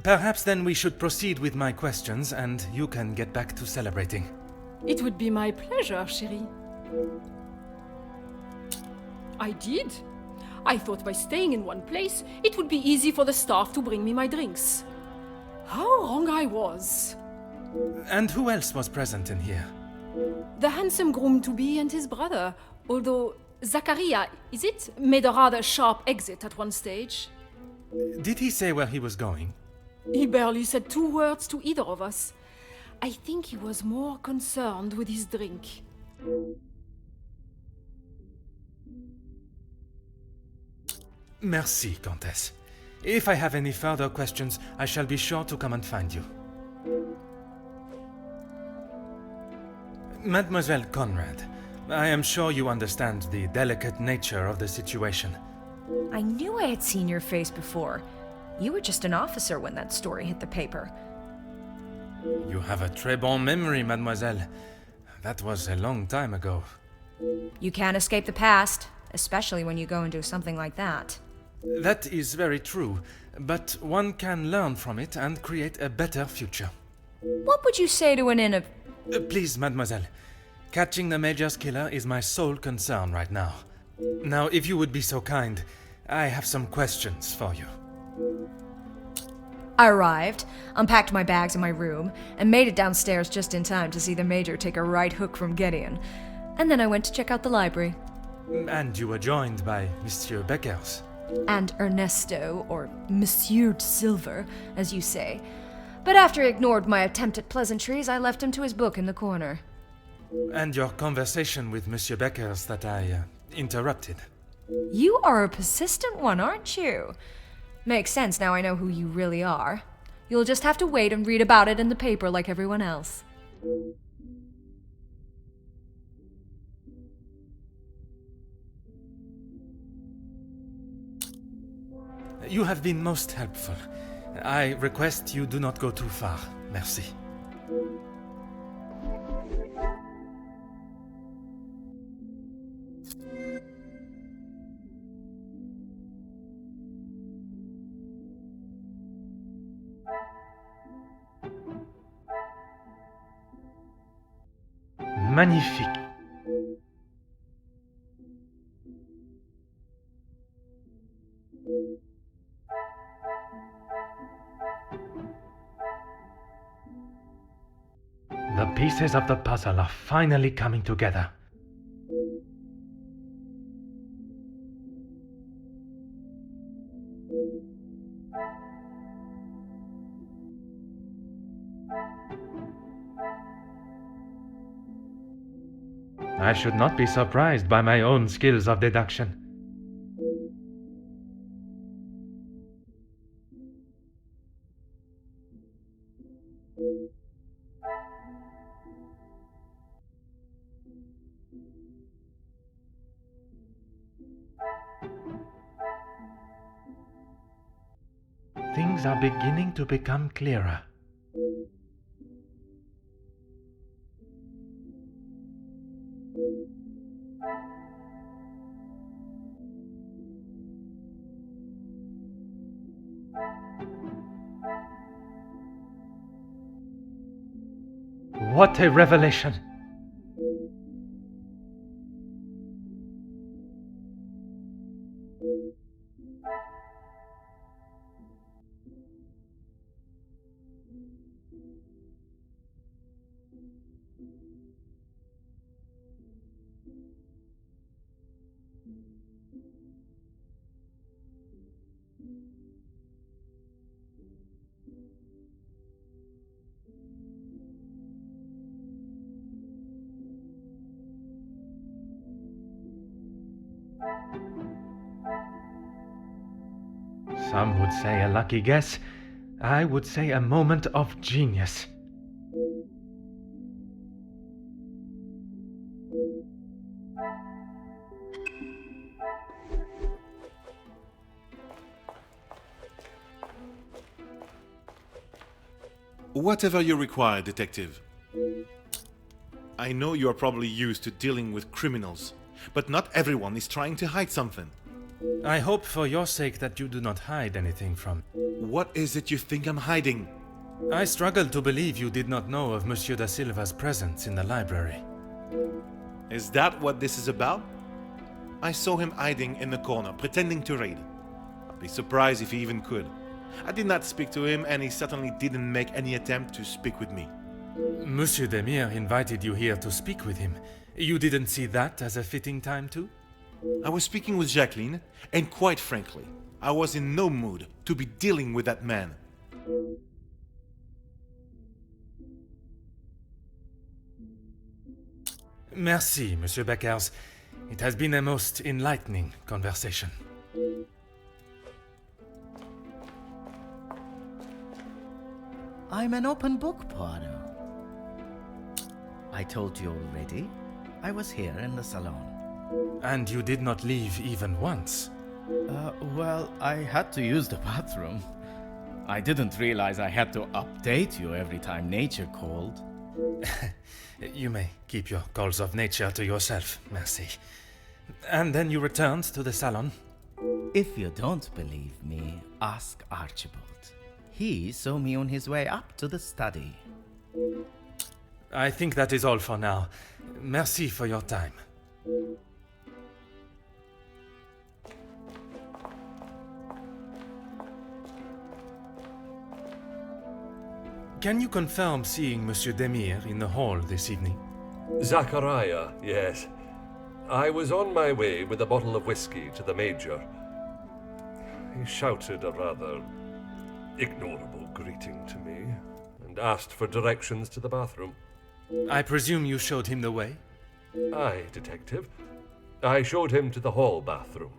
Perhaps then we should proceed with my questions and you can get back to celebrating. It would be my pleasure, chérie. I did. I thought by staying in one place, it would be easy for the staff to bring me my drinks. How wrong I was. And who else was present in here? The handsome groom-to-be and his brother, although Zachariah, is it, made a rather sharp exit at one stage. Did he say where he was going? He barely said 2 words to either of us. I think he was more concerned with his drink. Merci, Countess. If I have any further questions, I shall be sure to come and find you. Mademoiselle Conrad, I am sure you understand the delicate nature of the situation. I knew I had seen your face before. You were just an officer when that story hit the paper. You have a très bon memory, mademoiselle. That was a long time ago. You can't escape the past, especially when you go and do something like that. That is very true, but one can learn from it and create a better future. What would you say to an Please, mademoiselle. Catching the Major's killer is my sole concern right now. Now, if you would be so kind, I have some questions for you. I arrived, unpacked my bags in my room, and made it downstairs just in time to see the Major take a right hook from Gideon. And then I went to check out the library. And you were joined by Monsieur Beckers. And Ernesto, or Monsieur de Silver, as you say. But after he ignored my attempt at pleasantries, I left him to his book in the corner. And your conversation with Monsieur Beckers that I interrupted. You are a persistent one, aren't you? Makes sense now I know who you really are. You'll just have to wait and read about it in the paper like everyone else. You have been most helpful. I request you do not go too far. Merci. Magnifique. The pieces of the puzzle are finally coming together. I should not be surprised by my own skills of deduction. Things are beginning to become clearer. What a revelation! Some would say a lucky guess. I would say a moment of genius. Whatever you require, Detective. I know you are probably used to dealing with criminals, but not everyone is trying to hide something. I hope for your sake that you do not hide anything from... What is it you think I'm hiding? I struggle to believe you did not know of Monsieur da Silva's presence in the library. Is that what this is about? I saw him hiding in the corner, pretending to read. I'd be surprised if he even could. I did not speak to him, and he certainly didn't make any attempt to speak with me. Monsieur Demir invited you here to speak with him. You didn't see that as a fitting time too? I was speaking with Jacqueline, and quite frankly, I was in no mood to be dealing with that man. Merci, Monsieur Beckers. It has been a most enlightening conversation. I'm an open book, Poirot. I told you already. I was here in the salon. And you did not leave even once? Well, I had to use the bathroom. I didn't realize I had to update you every time nature called. You may keep your calls of nature to yourself, merci. And then you returned to the salon? If you don't believe me, ask Archibald. He saw me on his way up to the study. I think that is all for now. Merci for your time. Can you confirm seeing Monsieur Demir in the hall this evening? Zachariah, yes. I was on my way with a bottle of whiskey to the Major. He shouted a rather ignorable greeting to me and asked for directions to the bathroom. I presume you showed him the way? Aye, Detective. I showed him to the hall bathroom.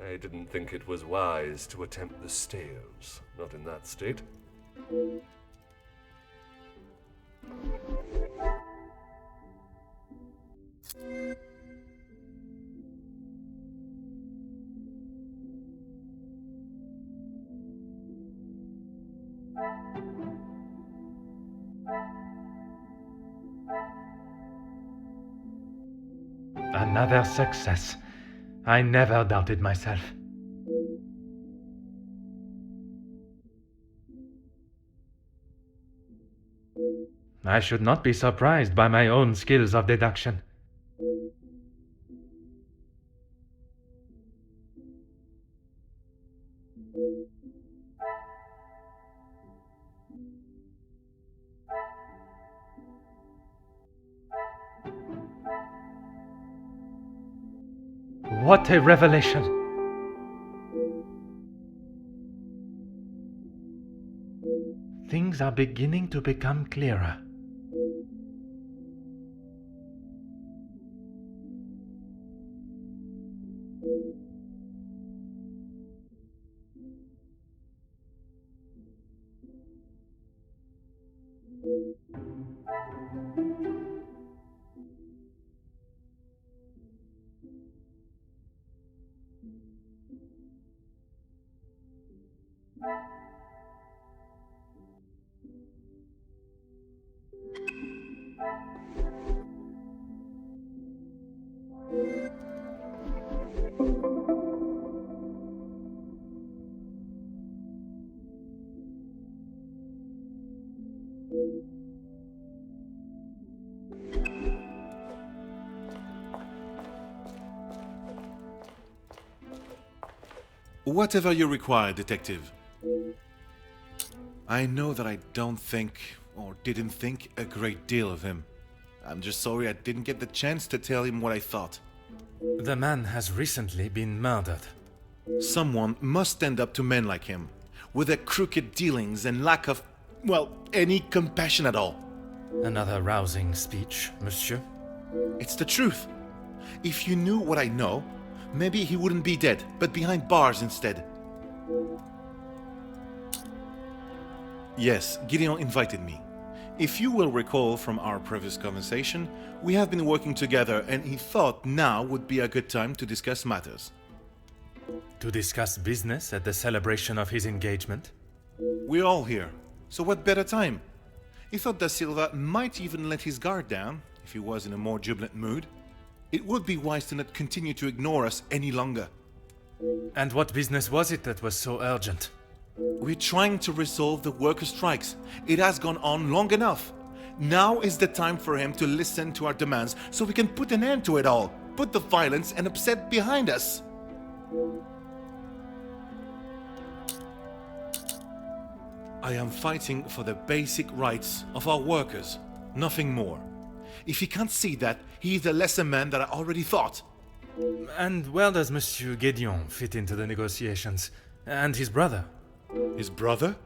I didn't think it was wise to attempt the stairs, not in that state. Another success. I never doubted myself. I should not be surprised by my own skills of deduction. What a revelation! Things are beginning to become clearer. Whatever you require, Detective. I know that I don't think, or didn't think, a great deal of him. I'm just sorry I didn't get the chance to tell him what I thought. The man has recently been murdered. Someone must stand up to men like him, with their crooked dealings and lack of, well, any compassion at all. Another rousing speech, monsieur. It's the truth. If you knew what I know, maybe he wouldn't be dead, but behind bars instead. Yes, Gideon invited me. If you will recall from our previous conversation, we have been working together and he thought now would be a good time to discuss matters. To discuss business at the celebration of his engagement? We're all here, so what better time? He thought Da Silva might even let his guard down, if he was in a more jubilant mood. It would be wise to not continue to ignore us any longer. And what business was it that was so urgent? We're trying to resolve the worker strikes. It has gone on long enough. Now is the time for him to listen to our demands so we can put an end to it all. Put the violence and upset behind us. I am fighting for the basic rights of our workers, nothing more. If he can't see that, he is a lesser man than I already thought. And where does Monsieur Gédéon fit into the negotiations? And his brother? His brother?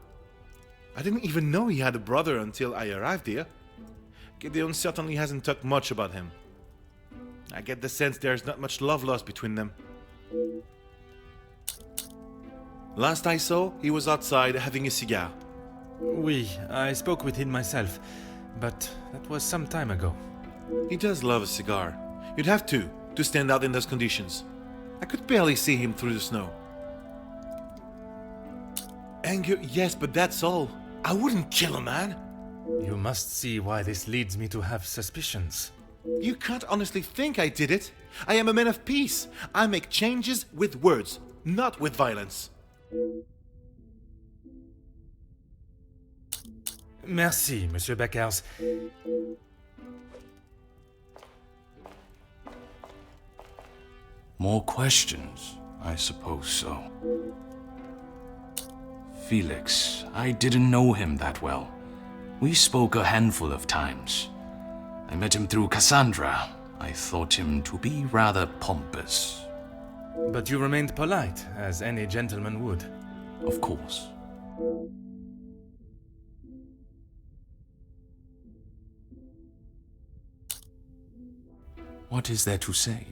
I didn't even know he had a brother until I arrived here. Gédéon certainly hasn't talked much about him. I get the sense there's not much love lost between them. Last I saw, he was outside having a cigar. Oui, I spoke with him myself, but that was some time ago. He does love a cigar. You'd have to stand out in those conditions. I could barely see him through the snow. Anger, yes, but that's all. I wouldn't kill a man. You must see why this leads me to have suspicions. You can't honestly think I did it. I am a man of peace. I make changes with words, not with violence. Merci, Monsieur Beckers. More questions? I suppose so. Felix, I didn't know him that well. We spoke a handful of times. I met him through Cassandra. I thought him to be rather pompous. But you remained polite, as any gentleman would. Of course. What is there to say?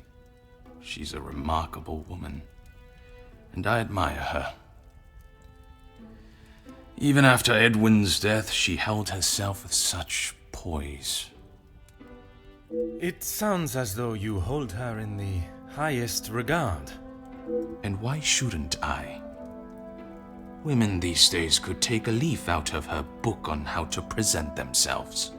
She's a remarkable woman, and I admire her. Even after Edwin's death, she held herself with such poise. It sounds as though you hold her in the highest regard. And why shouldn't I? Women these days could take a leaf out of her book on how to present themselves.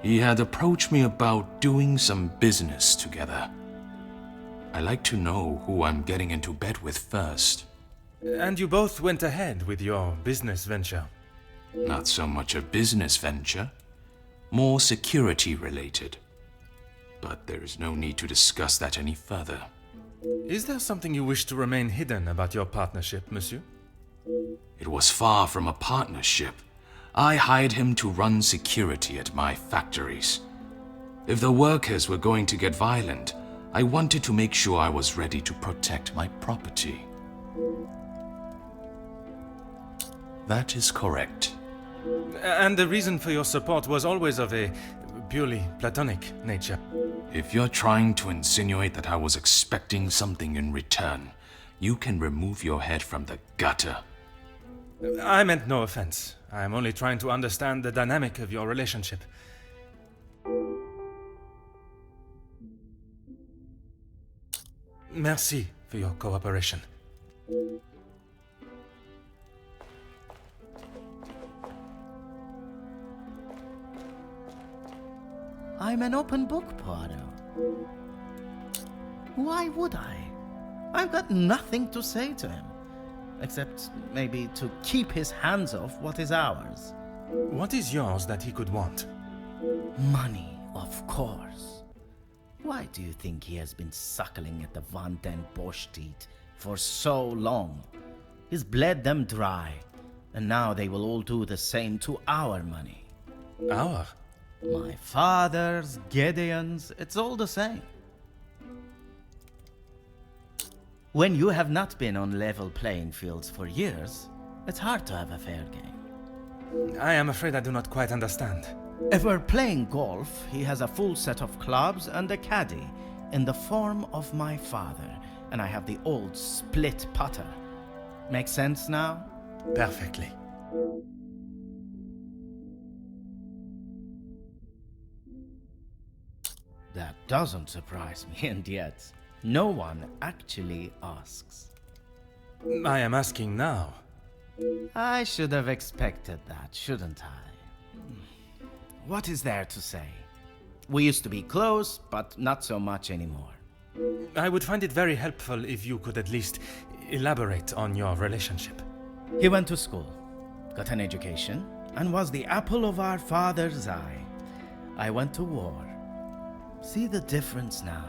He had approached me about doing some business together. I like to know who I'm getting into bed with first. And you both went ahead with your business venture. Not so much a business venture, more security related. But there is no need to discuss that any further. Is there something you wish to remain hidden about your partnership, monsieur? It was far from a partnership. I hired him to run security at my factories. If the workers were going to get violent, I wanted to make sure I was ready to protect my property. That is correct. And the reason for your support was always of a purely platonic nature. If you're trying to insinuate that I was expecting something in return, you can remove your head from the gutter. I meant no offense. I'm only trying to understand the dynamic of your relationship. Merci for your cooperation. I'm an open book, Poirot. Why would I? I've got nothing to say to him. Except maybe to keep his hands off what is ours. What is yours that he could want? Money, of course. Why do you think he has been suckling at the Van den Bosch teat for so long? He's bled them dry, and now they will all do the same to our money. Our? My father's, Gédéon's, it's all the same. When you have not been on level playing fields for years, it's hard to have a fair game. I am afraid I do not quite understand. If we're playing golf, he has a full set of clubs and a caddy in the form of my father, and I have the old split putter. Make sense now? Perfectly. That doesn't surprise me, and yet no one actually asks. I am asking now. I should have expected that, shouldn't I? What is there to say? We used to be close, but not so much anymore. I would find it very helpful if you could at least elaborate on your relationship. He went to school, got an education, and was the apple of our father's eye. I went to war. See the difference now?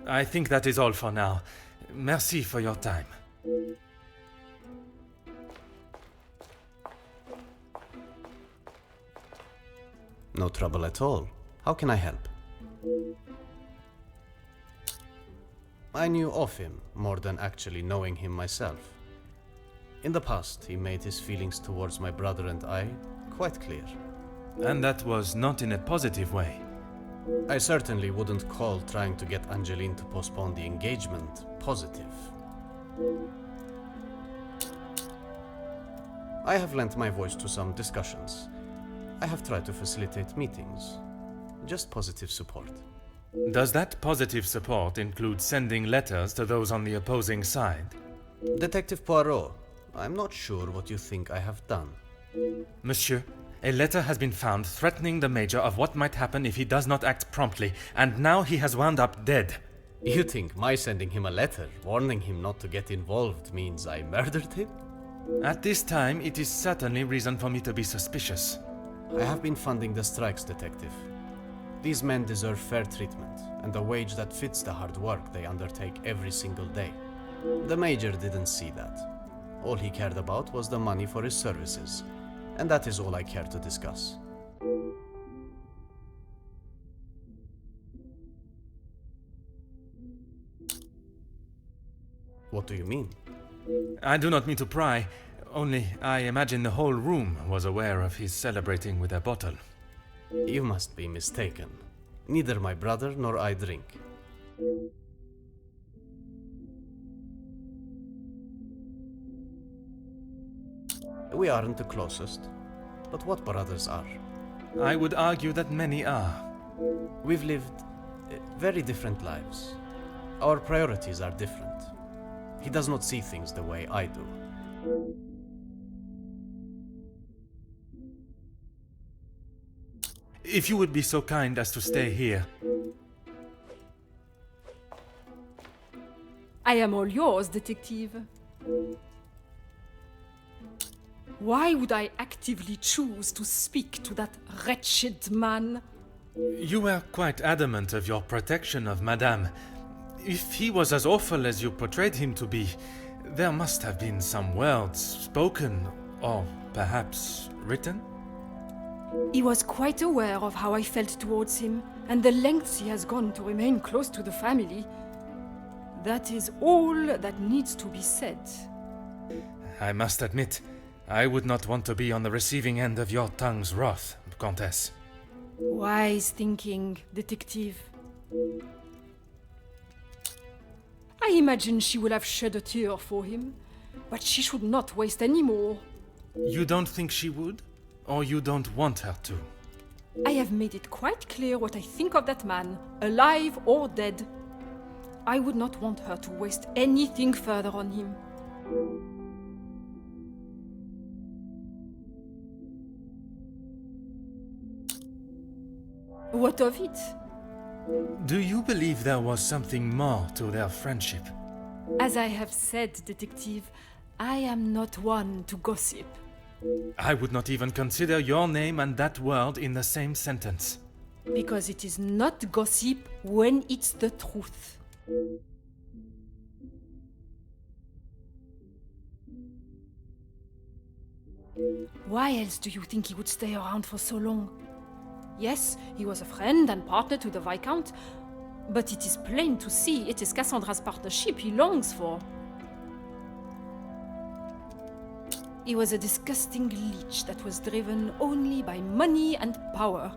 I think that is all for now. Merci for your time. No trouble at all. How can I help? I knew of him more than actually knowing him myself. In the past, he made his feelings towards my brother and I quite clear. And that was not in a positive way. I certainly wouldn't call trying to get Angeline to postpone the engagement positive. I have lent my voice to some discussions. I have tried to facilitate meetings. Just positive support. Does that positive support include sending letters to those on the opposing side? Detective Poirot, I'm not sure what you think I have done. Monsieur, a letter has been found threatening the Major of what might happen if he does not act promptly, and now he has wound up dead. You think my sending him a letter, warning him not to get involved, means I murdered him? At this time, it is certainly reason for me to be suspicious. I have been funding the strikes, Detective. These men deserve fair treatment, and a wage that fits the hard work they undertake every single day. The Major didn't see that. All he cared about was the money for his services, and that is all I care to discuss. What do you mean? I do not mean to pry, only I imagine the whole room was aware of his celebrating with a bottle. You must be mistaken. Neither my brother nor I drink. We aren't the closest, but what brothers are? I would argue that many are. We've lived very different lives. Our priorities are different. He does not see things the way I do. If you would be so kind as to stay here. I am all yours, Detective. Why would I actively choose to speak to that wretched man? You were quite adamant of your protection of Madame. If he was as awful as you portrayed him to be, there must have been some words spoken, or perhaps written? He was quite aware of how I felt towards him, and the lengths he has gone to remain close to the family. That is all that needs to be said. I must admit, I would not want to be on the receiving end of your tongue's wrath, Countess. Wise thinking, Detective. I imagine she will have shed a tear for him, but she should not waste any more. You don't think she would? Or you don't want her to? I have made it quite clear what I think of that man, alive or dead. I would not want her to waste anything further on him. What of it? Do you believe there was something more to their friendship? As I have said, Detective, I am not one to gossip. I would not even consider your name and that word in the same sentence. Because it is not gossip when it's the truth. Why else do you think he would stay around for so long? Yes, he was a friend and partner to the Viscount, but it is plain to see it is Cassandra's partnership he longs for. He was a disgusting leech that was driven only by money and power,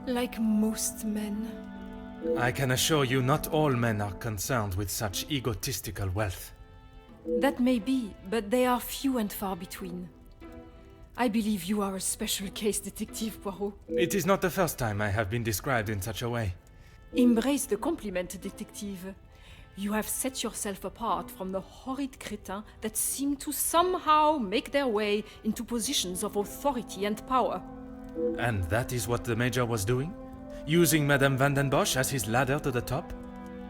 like most men. I can assure you not all men are concerned with such egotistical wealth. That may be, but they are few and far between. I believe you are a special case, Detective Poirot. It is not the first time I have been described in such a way. Embrace the compliment, Detective. You have set yourself apart from the horrid crétins that seem to somehow make their way into positions of authority and power. And that is what the Major was doing? Using Madame Van den Bosch as his ladder to the top?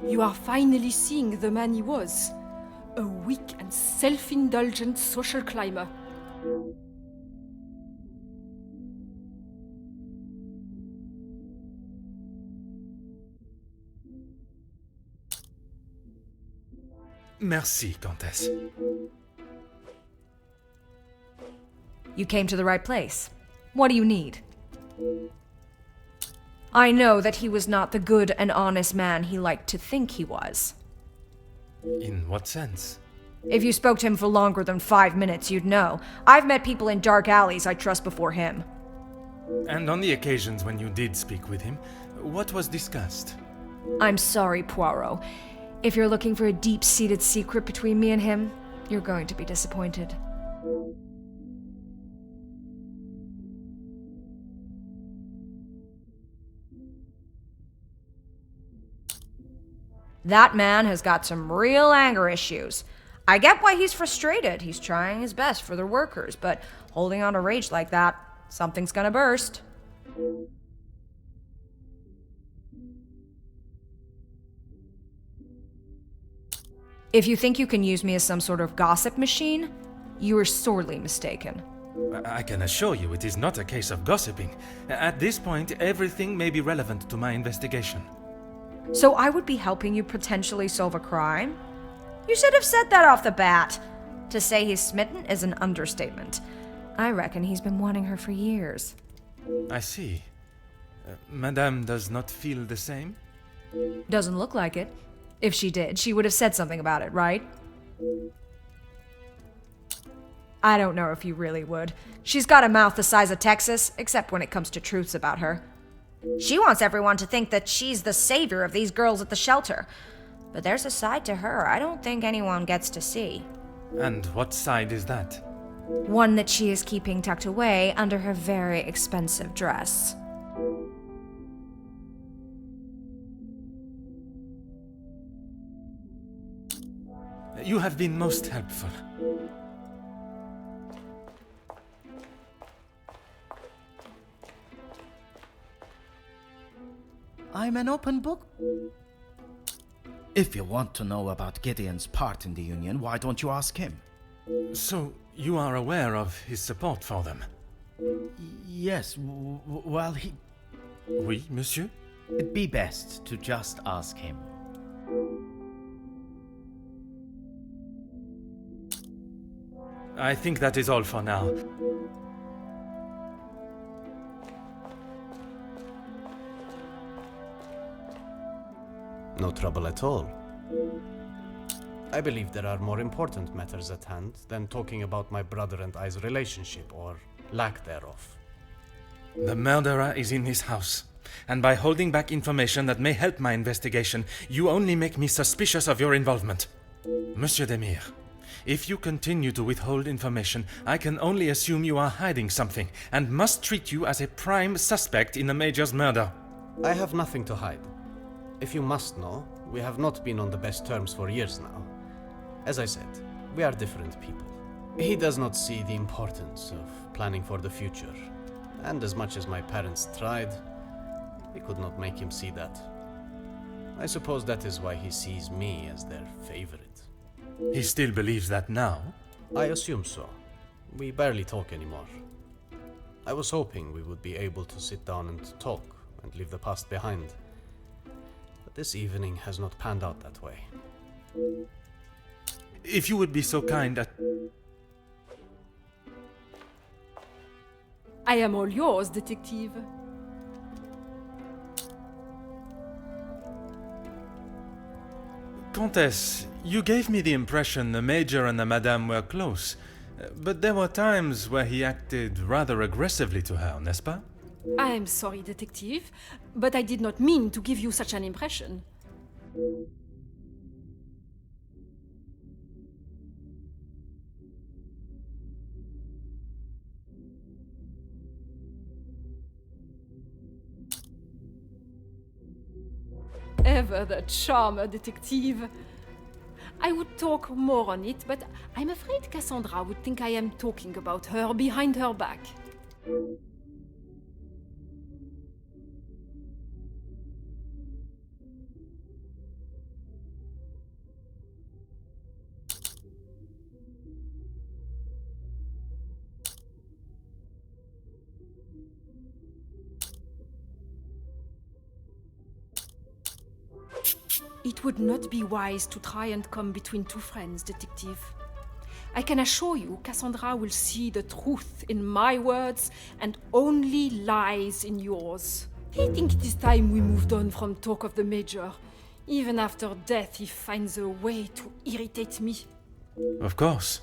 You are finally seeing the man he was. A weak and self-indulgent social climber. Merci, Countess. You came to the right place. What do you need? I know that he was not the good and honest man he liked to think he was. In what sense? If you spoke to him for longer than 5 minutes, you'd know. I've met people in dark alleys I trust before him. And on the occasions when you did speak with him, what was discussed? I'm sorry, Poirot. If you're looking for a deep-seated secret between me and him, you're going to be disappointed. That man has got some real anger issues. I get why he's frustrated. He's trying his best for the workers, but holding on to rage like that, something's gonna burst. If you think you can use me as some sort of gossip machine, you are sorely mistaken. I can assure you it is not a case of gossiping. At this point, everything may be relevant to my investigation. So I would be helping you potentially solve a crime? You should have said that off the bat. To say he's smitten is an understatement. I reckon he's been wanting her for years. I see. Madame does not feel the same? Doesn't look like it. If she did, she would have said something about it, right? I don't know if you really would. She's got a mouth the size of Texas, except when it comes to truths about her. She wants everyone to think that she's the savior of these girls at the shelter. But there's a side to her I don't think anyone gets to see. And what side is that? One that she is keeping tucked away under her very expensive dress. You have been most helpful. I'm an open book. If you want to know about Gideon's part in the Union, why don't you ask him? So, you are aware of his support for them? Yes, well, he... Oui, monsieur? It'd be best to just ask him. I think that is all for now. No trouble at all. I believe there are more important matters at hand than talking about my brother and I's relationship, or lack thereof. The murderer is in his house, and by holding back information that may help my investigation, you only make me suspicious of your involvement. Monsieur Demire, if you continue to withhold information, I can only assume you are hiding something, and must treat you as a prime suspect in the Major's murder. I have nothing to hide. If you must know, we have not been on the best terms for years now. As I said, we are different people. He does not see the importance of planning for the future, and as much as my parents tried, we could not make him see that. I suppose that is why he sees me as their favorite. He still believes that now? I assume so. We barely talk anymore. I was hoping we would be able to sit down and talk and leave the past behind. But this evening has not panned out that way. If you would be so kind at... I am all yours, detective. Countess, you gave me the impression the Major and the Madame were close, but there were times where he acted rather aggressively to her, n'est-ce pas? I am sorry, detective, but I did not mean to give you such an impression. Ever the charmer, detective. I would talk more on it, but I'm afraid Cassandra would think I am talking about her behind her back. It would not be wise to try and come between two friends, detective. I can assure you, Cassandra will see the truth in my words and only lies in yours. I think it is time we moved on from talk of the Major. Even after death, he finds a way to irritate me. Of course.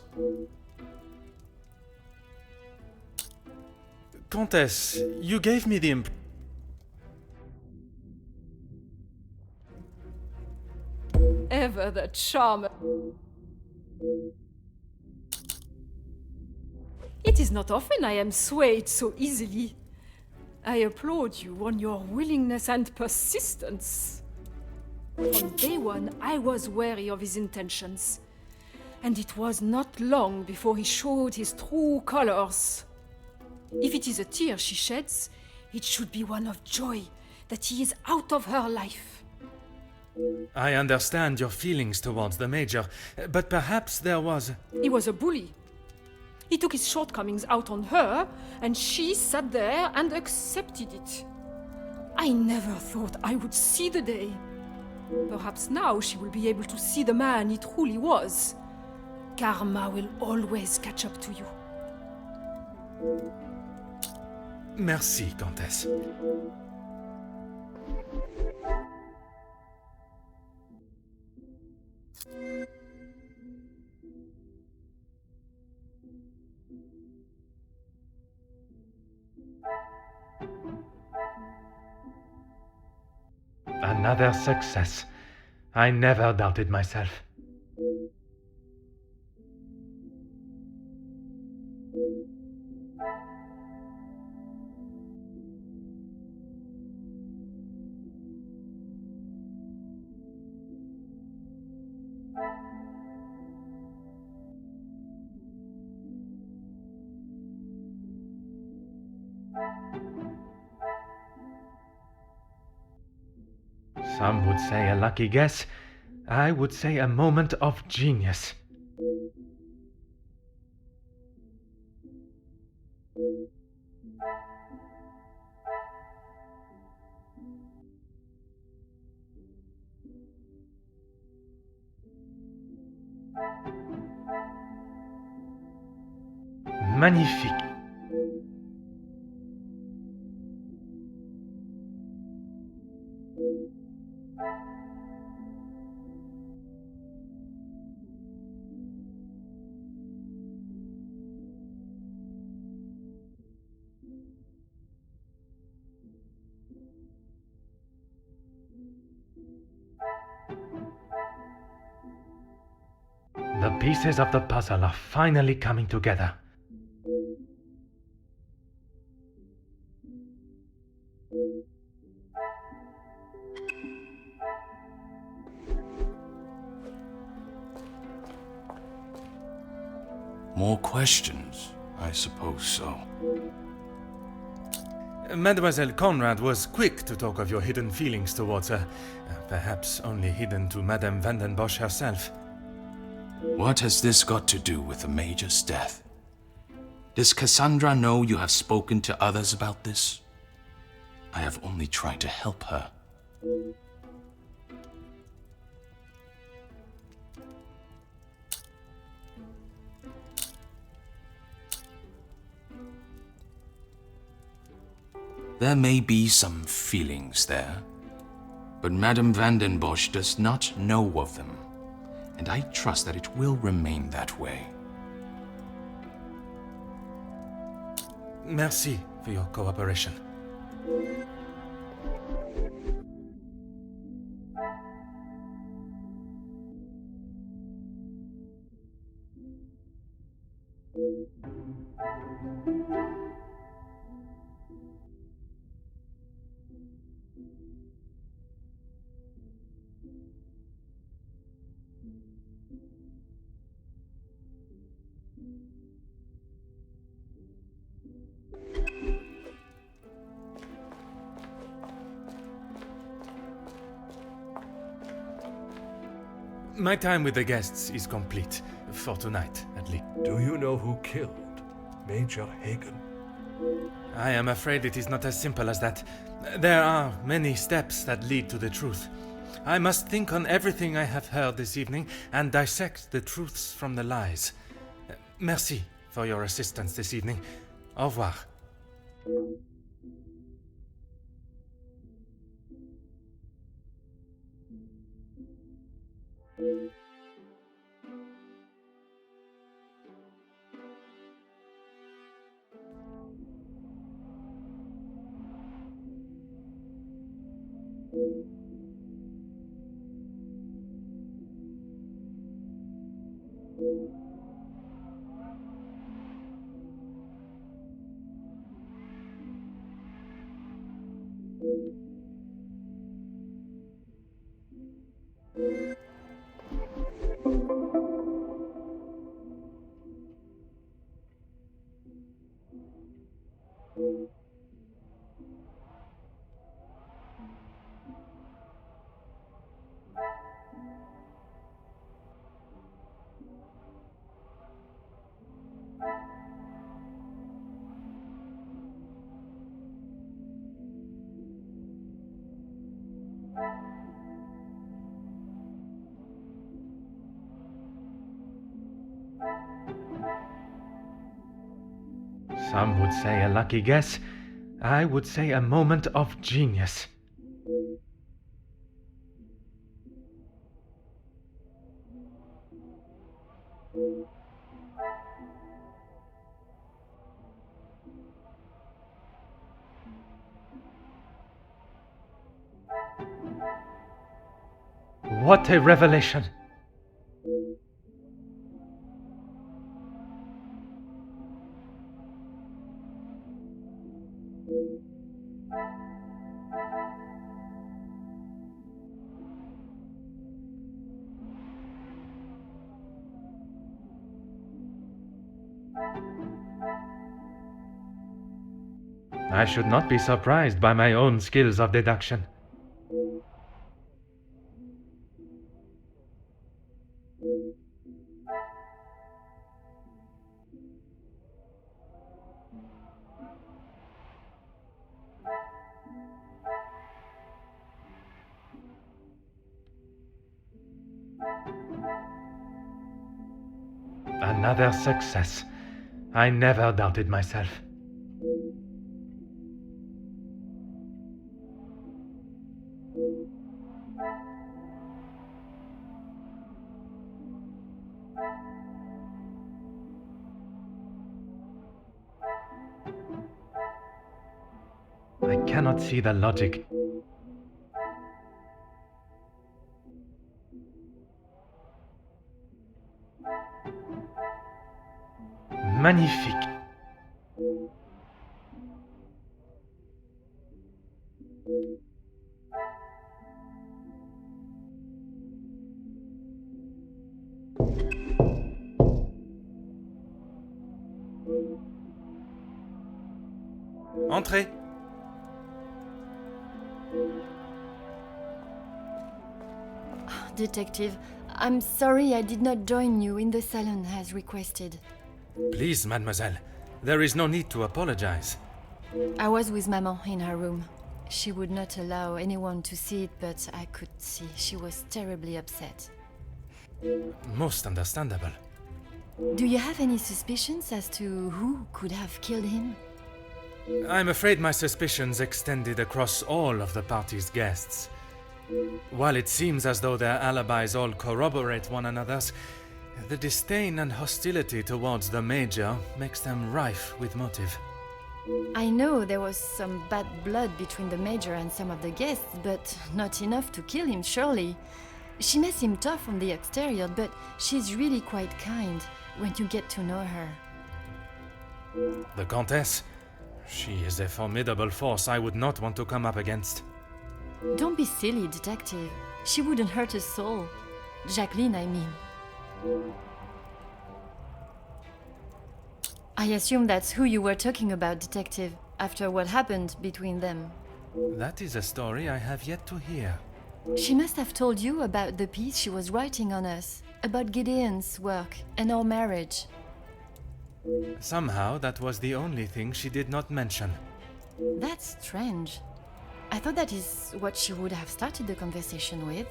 Countess, you gave me the Ever the charmer. It is not often I am swayed so easily. I applaud you on your willingness and persistence. From day one, I was wary of his intentions. And it was not long before he showed his true colors. If it is a tear she sheds, it should be one of joy that he is out of her life. I understand your feelings towards the Major, but perhaps there was... He was a bully. He took his shortcomings out on her, and she sat there and accepted it. I never thought I would see the day. Perhaps now she will be able to see the man he truly was. Karma will always catch up to you. Merci, Countess. Another success. I never doubted myself. Some would say a lucky guess. I would say a moment of genius. Magnifique. The pieces of the puzzle are finally coming together. More questions? I suppose so. Mademoiselle Conrad was quick to talk of your hidden feelings towards her, perhaps only hidden to Madame van den Bosch herself. What has this got to do with the Major's death? Does Cassandra know you have spoken to others about this? I have only tried to help her. There may be some feelings there, but Madame van den Bosch does not know of them, and I trust that it will remain that way. Merci for your cooperation. My time with the guests is complete, for tonight, at least. Do you know who killed Major Hagen? I am afraid it is not as simple as that. There are many steps that lead to the truth. I must think on everything I have heard this evening and dissect the truths from the lies. Merci for your assistance this evening. Au revoir. Some would say a lucky guess. I would say a moment of genius. What a revelation! I should not be surprised by my own skills of deduction. Another success. I never doubted myself. I cannot see the logic. Magnifique. Entrez. Detective, I'm sorry I did not join you in the salon as requested. Please, mademoiselle. There is no need to apologize. I was with Maman in her room. She would not allow anyone to see it, but I could see she was terribly upset. Most understandable. Do you have any suspicions as to who could have killed him? I'm afraid my suspicions extended across all of the party's guests. While it seems as though their alibis all corroborate one another's, the disdain and hostility towards the Major makes them rife with motive. I know there was some bad blood between the Major and some of the guests, but not enough to kill him, surely. She may seem tough on the exterior, but she's really quite kind when you get to know her. The Countess? She is a formidable force I would not want to come up against. Don't be silly, Detective. She wouldn't hurt a soul. Jacqueline, I mean. I assume that's who you were talking about, Detective, after what happened between them. That is a story I have yet to hear. She must have told you about the piece she was writing on us, about Gideon's work and our marriage. Somehow that was the only thing she did not mention. That's strange. I thought that is what she would have started the conversation with.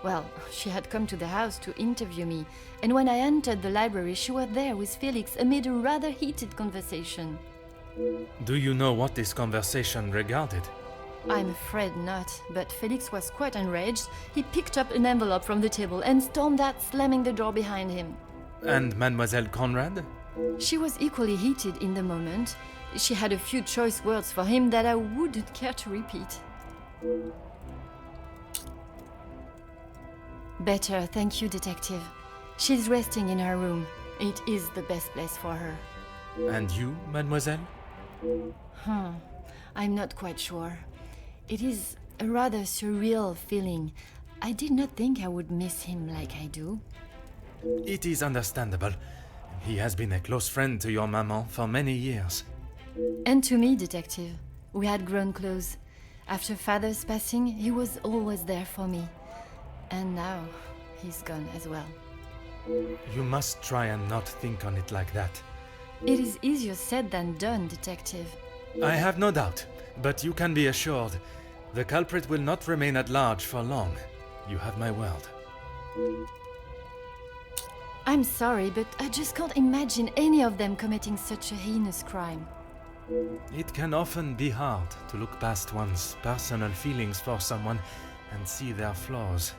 Well, she had come to the house to interview me, and when I entered the library, she was there with Felix amid a rather heated conversation. Do you know what this conversation regarded? I'm afraid not, but Felix was quite enraged. He picked up an envelope from the table and stormed out, slamming the door behind him. And Mademoiselle Conrad? She was equally heated in the moment. She had a few choice words for him that I wouldn't care to repeat. Better, thank you, Detective. She's resting in her room. It is the best place for her. And you, Mademoiselle? I'm not quite sure. It is a rather surreal feeling. I did not think I would miss him like I do. It is understandable. He has been a close friend to your maman for many years. And to me, Detective. We had grown close. After Father's passing, he was always there for me. And now, he's gone as well. You must try and not think on it like that. It is easier said than done, Detective. I have no doubt, but you can be assured the culprit will not remain at large for long. You have my word. I'm sorry, but I just can't imagine any of them committing such a heinous crime. It can often be hard to look past one's personal feelings for someone and see their flaws.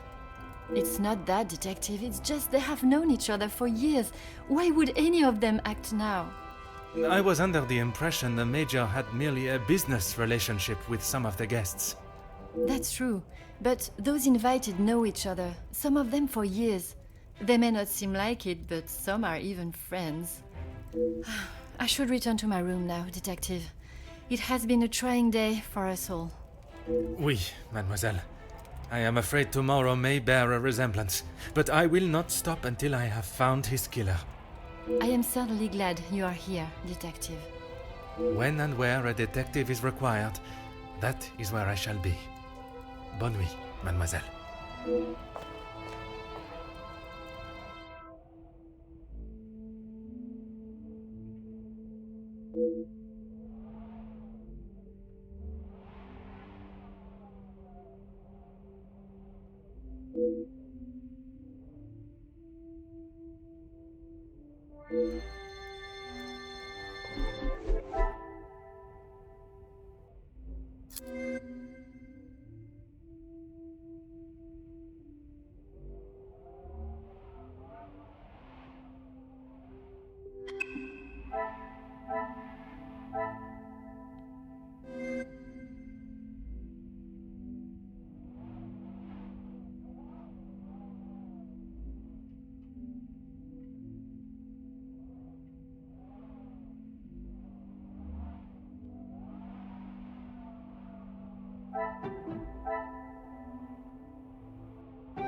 It's not that, Detective. It's just they have known each other for years. Why would any of them act now? I was under the impression the Major had merely a business relationship with some of the guests. That's true, but those invited know each other, some of them for years. They may not seem like it, but some are even friends. I should return to my room now, Detective. It has been a trying day for us all. Oui, mademoiselle. I am afraid tomorrow may bear a resemblance, but I will not stop until I have found his killer. I am certainly glad you are here, Detective. When and where a detective is required, that is where I shall be. Bonne nuit, mademoiselle.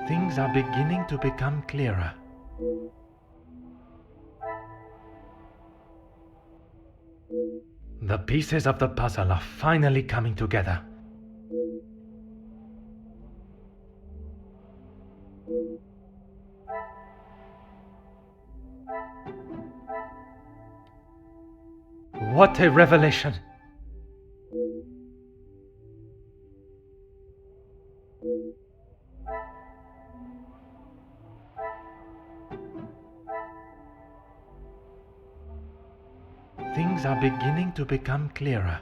Things are beginning to become clearer. The pieces of the puzzle are finally coming together. What a revelation! Things are beginning to become clearer.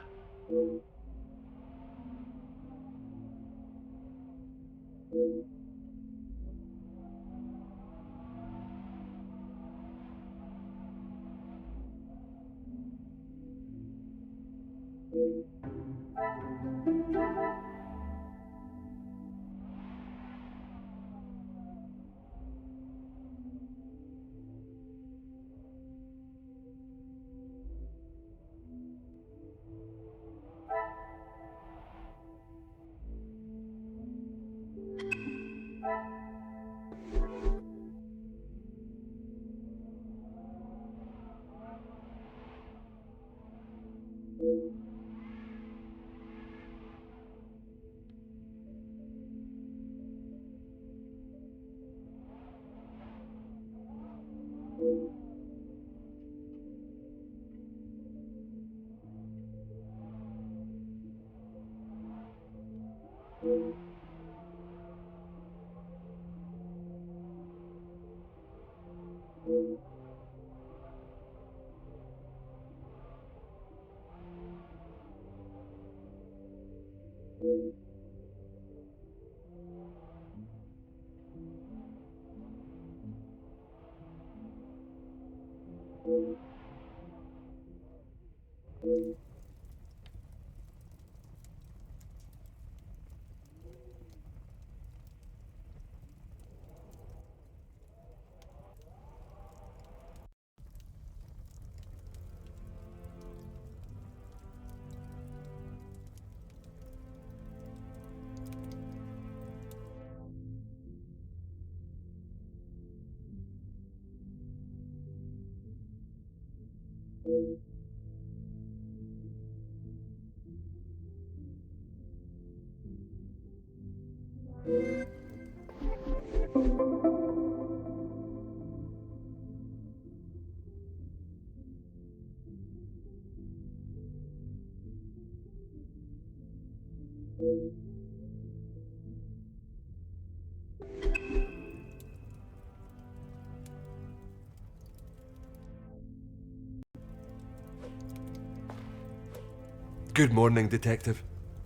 Good morning, Detective.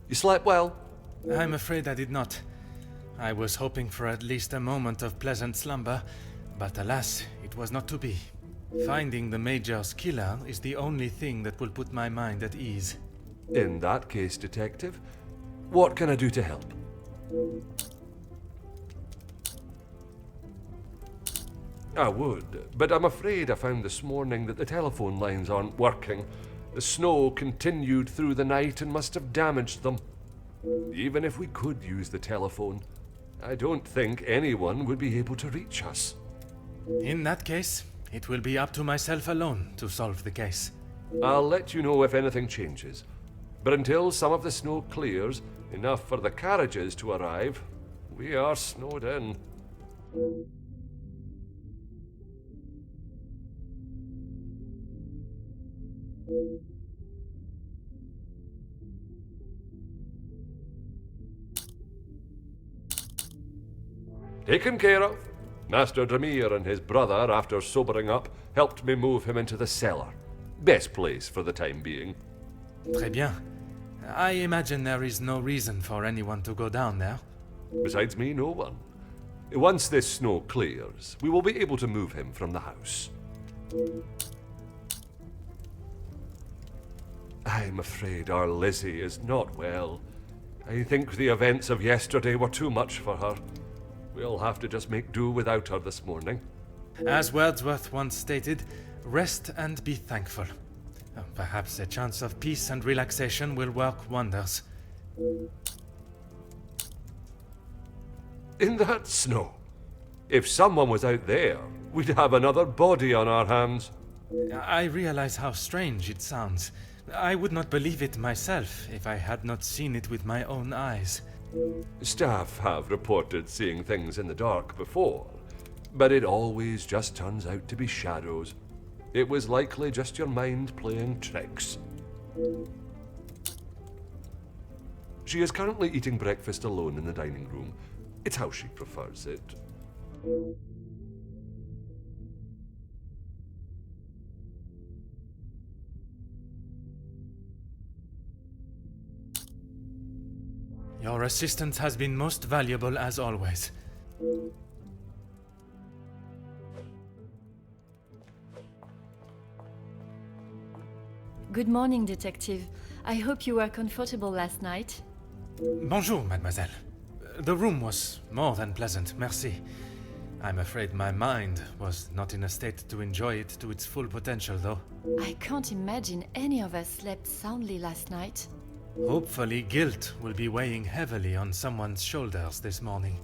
You slept well? I'm afraid I did not. I was hoping for at least a moment of pleasant slumber, but alas, it was not to be. Finding the Major's killer is the only thing that will put my mind at ease. In that case, Detective, what can I do to help? I would, but I'm afraid I found this morning that the telephone lines aren't working. The snow continued through the night and must have damaged them. Even if we could use the telephone, I don't think anyone would be able to reach us. In that case, it will be up to myself alone to solve the case. I'll let you know if anything changes. But until some of the snow clears, enough for the carriages to arrive, we are snowed in. Taken care of. Master Dramir and his brother, after sobering up, helped me move him into the cellar. Best place for the time being. Très bien. I imagine there is no reason for anyone to go down there. Besides me, no one. Once this snow clears, we will be able to move him from the house. I'm afraid our Lizzie is not well. I think the events of yesterday were too much for her. We'll have to just make do without her this morning. As Wordsworth once stated, rest and be thankful. Perhaps a chance of peace and relaxation will work wonders. In that snow, if someone was out there, we'd have another body on our hands. I realize how strange it sounds. I would not believe it myself if I had not seen it with my own eyes. Staff have reported seeing things in the dark before, but it always just turns out to be shadows. It was likely just your mind playing tricks. She is currently eating breakfast alone in the dining room. It's how she prefers it. Your assistance has been most valuable as always. Good morning, Detective. I hope you were comfortable last night. Bonjour, mademoiselle. The room was more than pleasant, merci. I'm afraid my mind was not in a state to enjoy it to its full potential, though. I can't imagine any of us slept soundly last night. Hopefully, guilt will be weighing heavily on someone's shoulders this morning.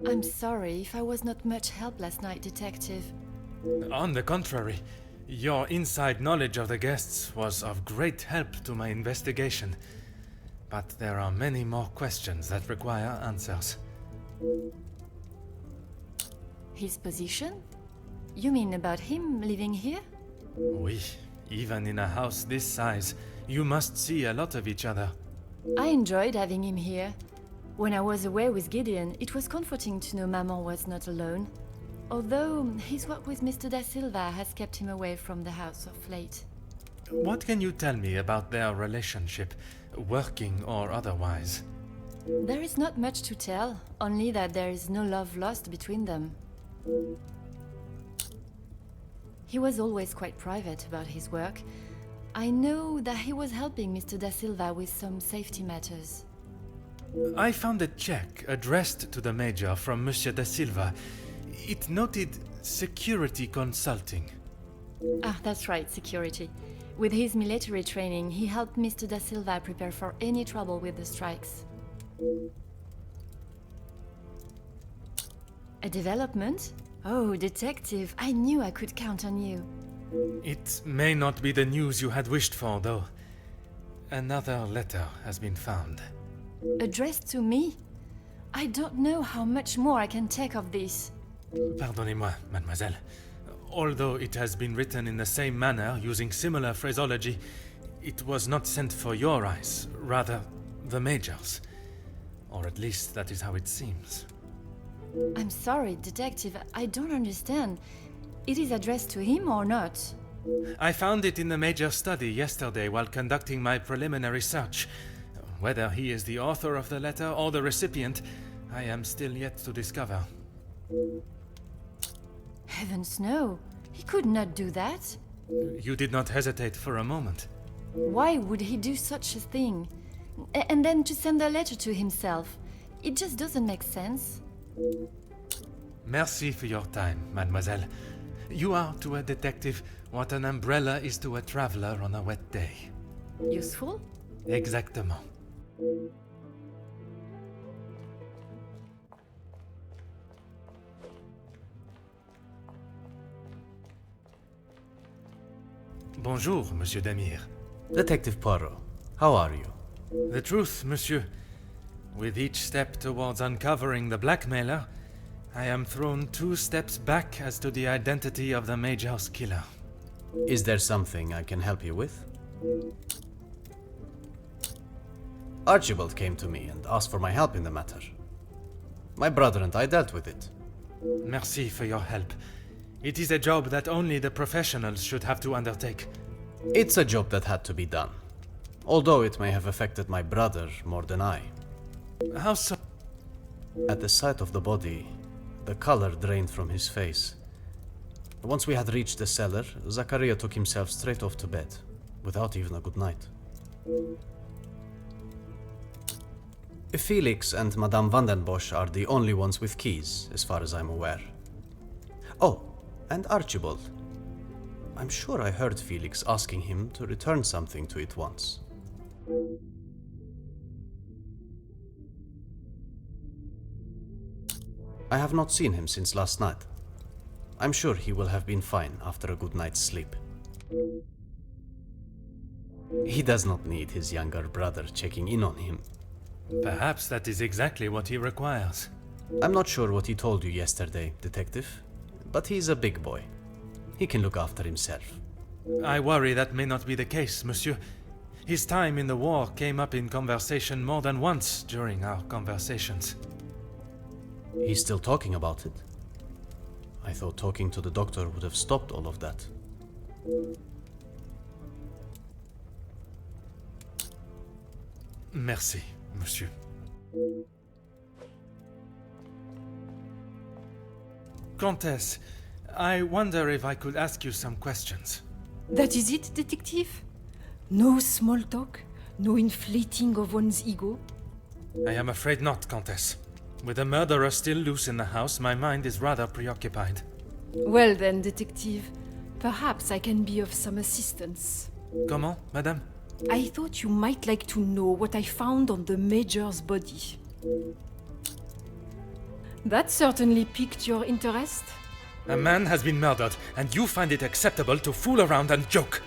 I'm sorry if I was not much help last night, Detective. On the contrary, your inside knowledge of the guests was of great help to my investigation. But there are many more questions that require answers. His position? You mean about him living here? Oui. Even in a house this size, you must see a lot of each other. I enjoyed having him here. When I was away with Gideon, it was comforting to know Maman was not alone. Although his work with Mr. Da Silva has kept him away from the house of late. What can you tell me about their relationship, working or otherwise? There is not much to tell, only that there is no love lost between them. He was always quite private about his work. I know that he was helping Mr. Da Silva with some safety matters. I found a check addressed to the Major from Monsieur Da Silva. It noted security consulting. Ah, that's right, security. With his military training, he helped Mr. Da Silva prepare for any trouble with the strikes. A development? Oh, detective, I knew I could count on you. It may not be the news you had wished for, though. Another letter has been found. Addressed to me? I don't know how much more I can take of this. Pardonnez-moi, mademoiselle. Although it has been written in the same manner, using similar phraseology, it was not sent for your eyes, rather the Major's. Or at least that is how it seems. I'm sorry, detective, I don't understand. It is addressed to him or not? I found it in the Major's study yesterday while conducting my preliminary search. Whether he is the author of the letter or the recipient, I am still yet to discover. Heavens no, he could not do that. You did not hesitate for a moment. Why would he do such a thing? And then to send a letter to himself? It just doesn't make sense. Merci for your time, mademoiselle. You are to a detective what an umbrella is to a traveler on a wet day. Useful? Exactement. Bonjour, Monsieur Demire. Detective Poirot, how are you? The truth, monsieur. With each step towards uncovering the blackmailer, I am thrown 2 steps back as to the identity of the Major's killer. Is there something I can help you with? Archibald came to me and asked for my help in the matter. My brother and I dealt with it. Merci for your help. It is a job that only the professionals should have to undertake. It's a job that had to be done, although it may have affected my brother more than I. How so? At the sight of the body, the color drained from his face. Once we had reached the cellar, Zachariah took himself straight off to bed, without even a good night. Felix and Madame van den Bosch are the only ones with keys, as far as I'm aware. Oh, and Archibald. I'm sure I heard Felix asking him to return something to it once. I have not seen him since last night. I'm sure he will have been fine after a good night's sleep. He does not need his younger brother checking in on him. Perhaps that is exactly what he requires. I'm not sure what he told you yesterday, detective, but he's a big boy. He can look after himself. I worry that may not be the case, monsieur. His time in the war came up in conversation more than once during our conversations. He's still talking about it? I thought talking to the doctor would have stopped all of that. Merci, monsieur. Comtesse, I wonder if I could ask you some questions. That is it, detective? No small talk? No inflating of one's ego? I am afraid not, Comtesse. With a murderer still loose in the house, my mind is rather preoccupied. Well then, detective, perhaps I can be of some assistance. Comment, madame? I thought you might like to know what I found on the Major's body. That certainly piqued your interest. A man has been murdered, and you find it acceptable to fool around and joke.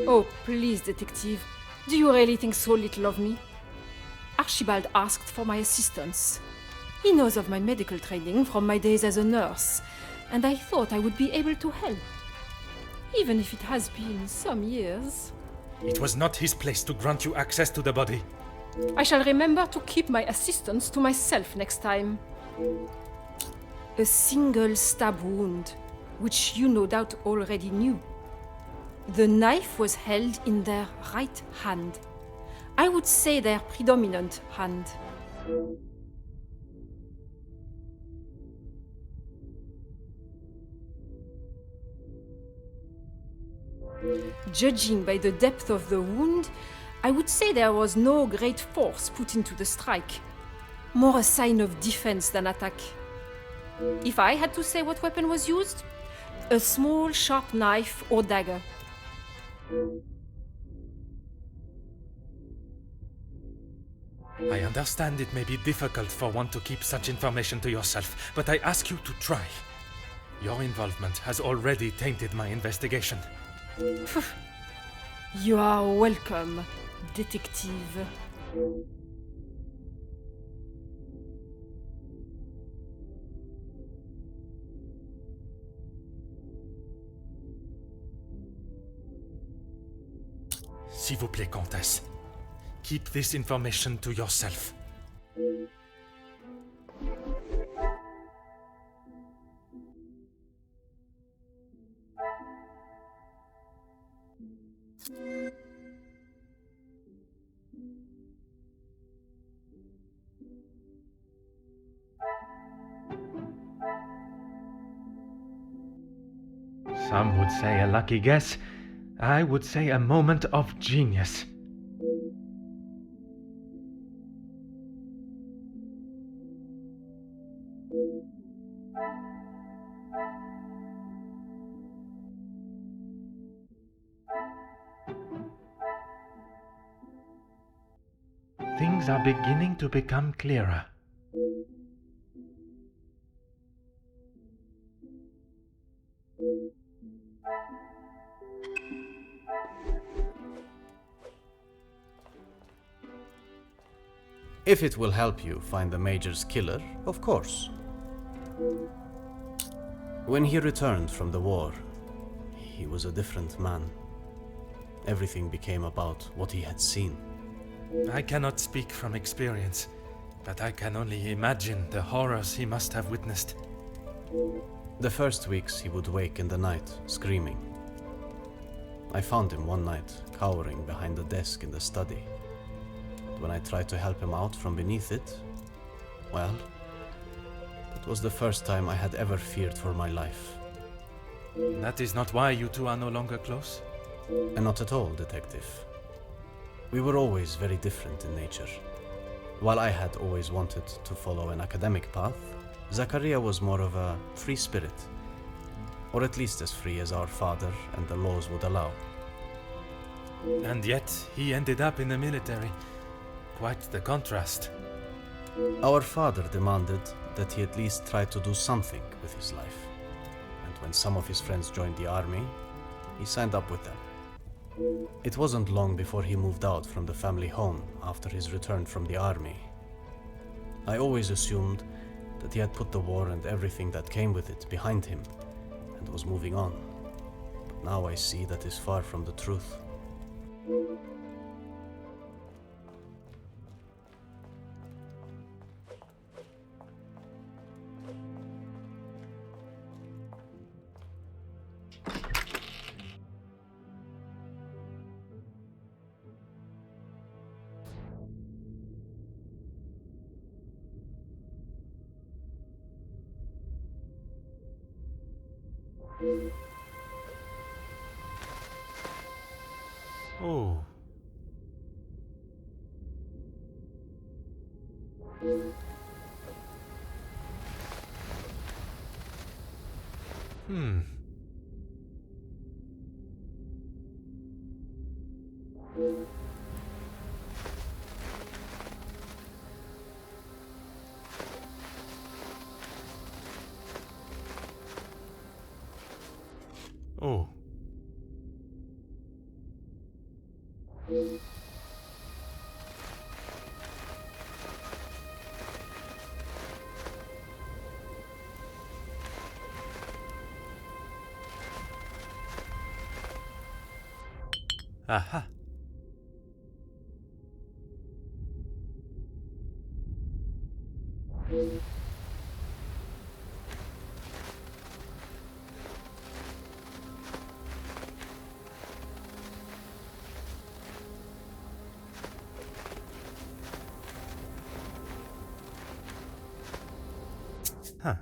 Oh, please, detective. Do you really think so little of me? Archibald asked for my assistance. He knows of my medical training from my days as a nurse, and I thought I would be able to help. Even if it has been some years. It was not his place to grant you access to the body. I shall remember to keep my assistance to myself next time. A single stab wound, which you no doubt already knew. The knife was held in their right hand. I would say their predominant hand. Judging by the depth of the wound, I would say there was no great force put into the strike. More a sign of defense than attack. If I had to say what weapon was used, a small sharp knife or dagger. I understand it may be difficult for one to keep such information to yourself, but I ask you to try. Your involvement has already tainted my investigation. You are welcome, detective. S'il vous plaît, Comtesse. Keep this information to yourself. Some would say a lucky guess. I would say a moment of genius. Things are beginning to become clearer. If it will help you find the Major's killer, of course. When he returned from the war, he was a different man. Everything became about what he had seen. I cannot speak from experience, but I can only imagine the horrors he must have witnessed. The first weeks he would wake in the night, screaming. I found him one night, cowering behind the desk in the study. When I tried to help him out from beneath it, well, it was the first time I had ever feared for my life. That is not why you two are no longer close? And not at all, Detective. We were always very different in nature. While I had always wanted to follow an academic path, Zachariah was more of a free spirit. Or at least as free as our father and the laws would allow. And yet, he ended up in the military. Quite the contrast. Our father demanded that he at least try to do something with his life. And when some of his friends joined the army, he signed up with them. It wasn't long before he moved out from the family home after his return from the army. I always assumed that he had put the war and everything that came with it behind him and was moving on. But now I see that is far from the truth. Oh. Oh. Aha. Huh.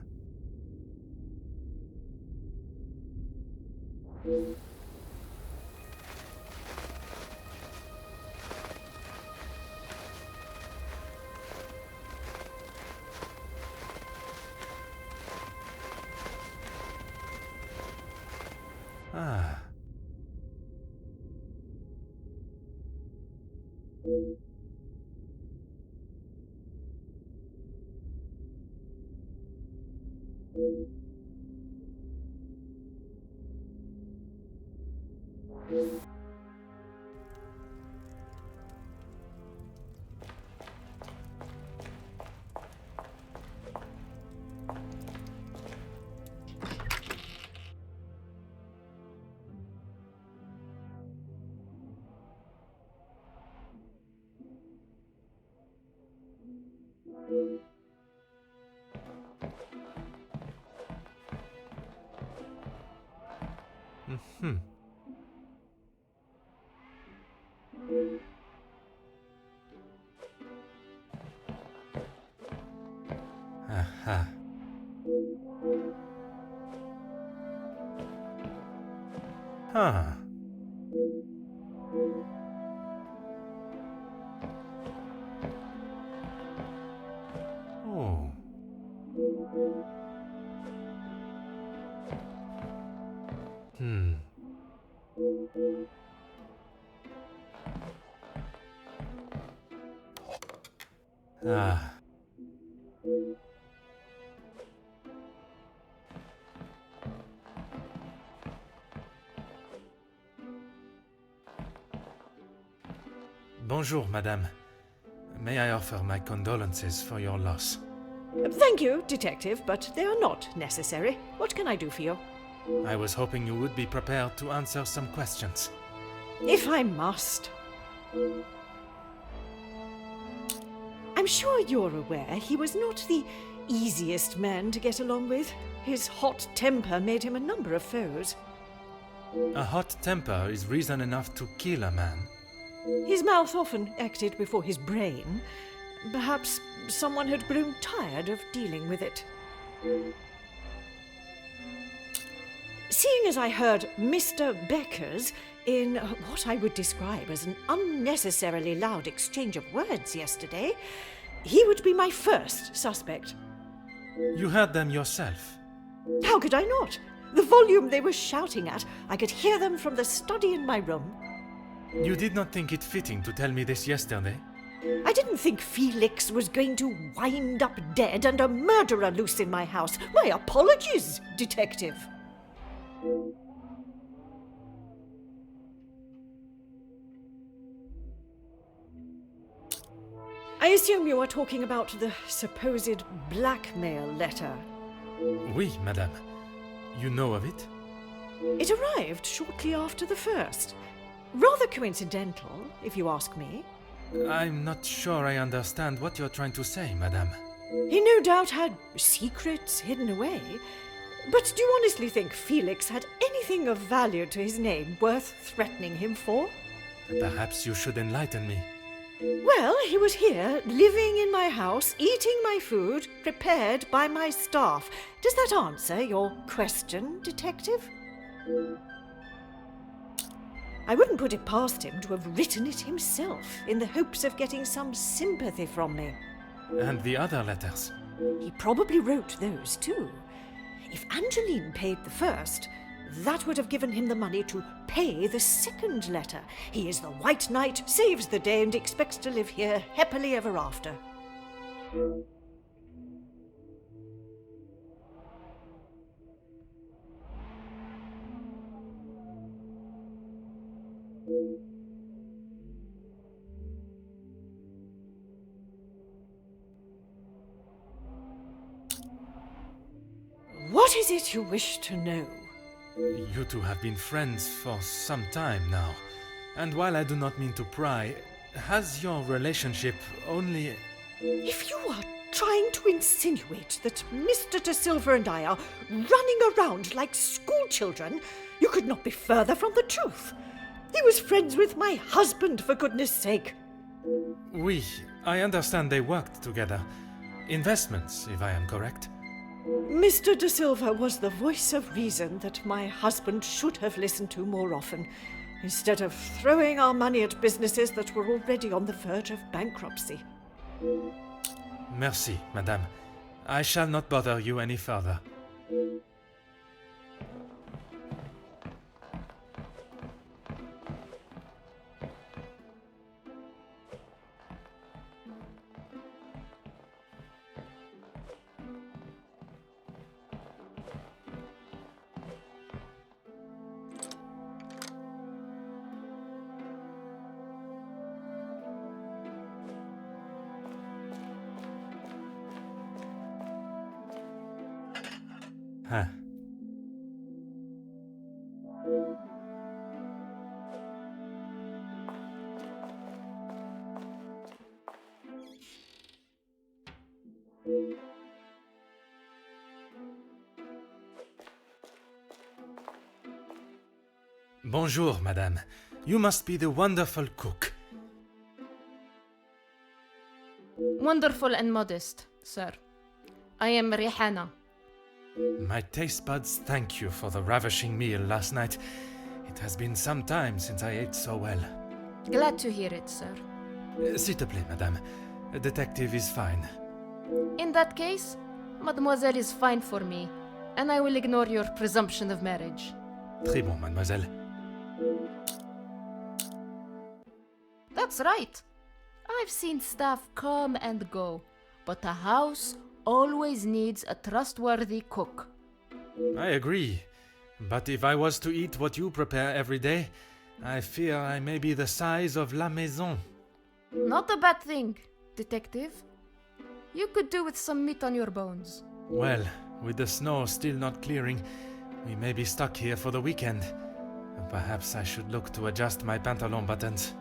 Ah. Hmm. Aha. Huh. Oh. Hmm. Ah. Bonjour, madame. May I offer my condolences for your loss? Thank you, Detective, but they are not necessary. What can I do for you? I was hoping you would be prepared to answer some questions. If I must. I'm sure you're aware he was not the easiest man to get along with. His hot temper made him a number of foes. A hot temper is reason enough to kill a man. His mouth often acted before his brain. Perhaps someone had grown tired of dealing with it. Seeing as I heard Mr. Becker's in what I would describe as an unnecessarily loud exchange of words yesterday, he would be my first suspect. You heard them yourself. How could I not? The volume they were shouting at, I could hear them from the study in my room. You did not think it fitting to tell me this yesterday? I didn't think Felix was going to wind up dead and a murderer loose in my house. My apologies, Detective. I assume you are talking about the supposed blackmail letter. Oui, madame. You know of it? It arrived shortly after the first. Rather coincidental, if you ask me. I'm not sure I understand what you're trying to say, madame. He no doubt had secrets hidden away. But do you honestly think Felix had anything of value to his name worth threatening him for? Perhaps you should enlighten me. Well, he was here, living in my house, eating my food, prepared by my staff. Does that answer your question, Detective? I wouldn't put it past him to have written it himself, in the hopes of getting some sympathy from me. And the other letters? He probably wrote those too. If Angeline paid the first, that would have given him the money to pay the second letter. He is the White Knight, saves the day, and expects to live here happily ever after. What is it you wish to know? You two have been friends for some time now. And while I do not mean to pry, has your relationship only... If you are trying to insinuate that Mr. De Silva and I are running around like schoolchildren, you could not be further from the truth. He was friends with my husband, for goodness sake. Oui, I understand they worked together. Investments, if I am correct. Mr. De Silva was the voice of reason that my husband should have listened to more often, instead of throwing our money at businesses that were already on the verge of bankruptcy. Merci, madame. I shall not bother you any further. Bonjour, madame. You must be the wonderful cook. Wonderful and modest, sir. I am Rihanna. My taste buds thank you for the ravishing meal last night. It has been some time since I ate so well. Glad to hear it, sir. S'il te plaît, madame. A detective is fine. In that case, mademoiselle is fine for me, and I will ignore your presumption of marriage. Très bon, mademoiselle. That's right. I've seen staff come and go, but a house always needs a trustworthy cook. I agree. But if I was to eat what you prepare every day, I fear I may be the size of La Maison. Not a bad thing, detective. You could do with some meat on your bones. Well, with the snow still not clearing, we may be stuck here for the weekend. Perhaps I should look to adjust my pantalon buttons.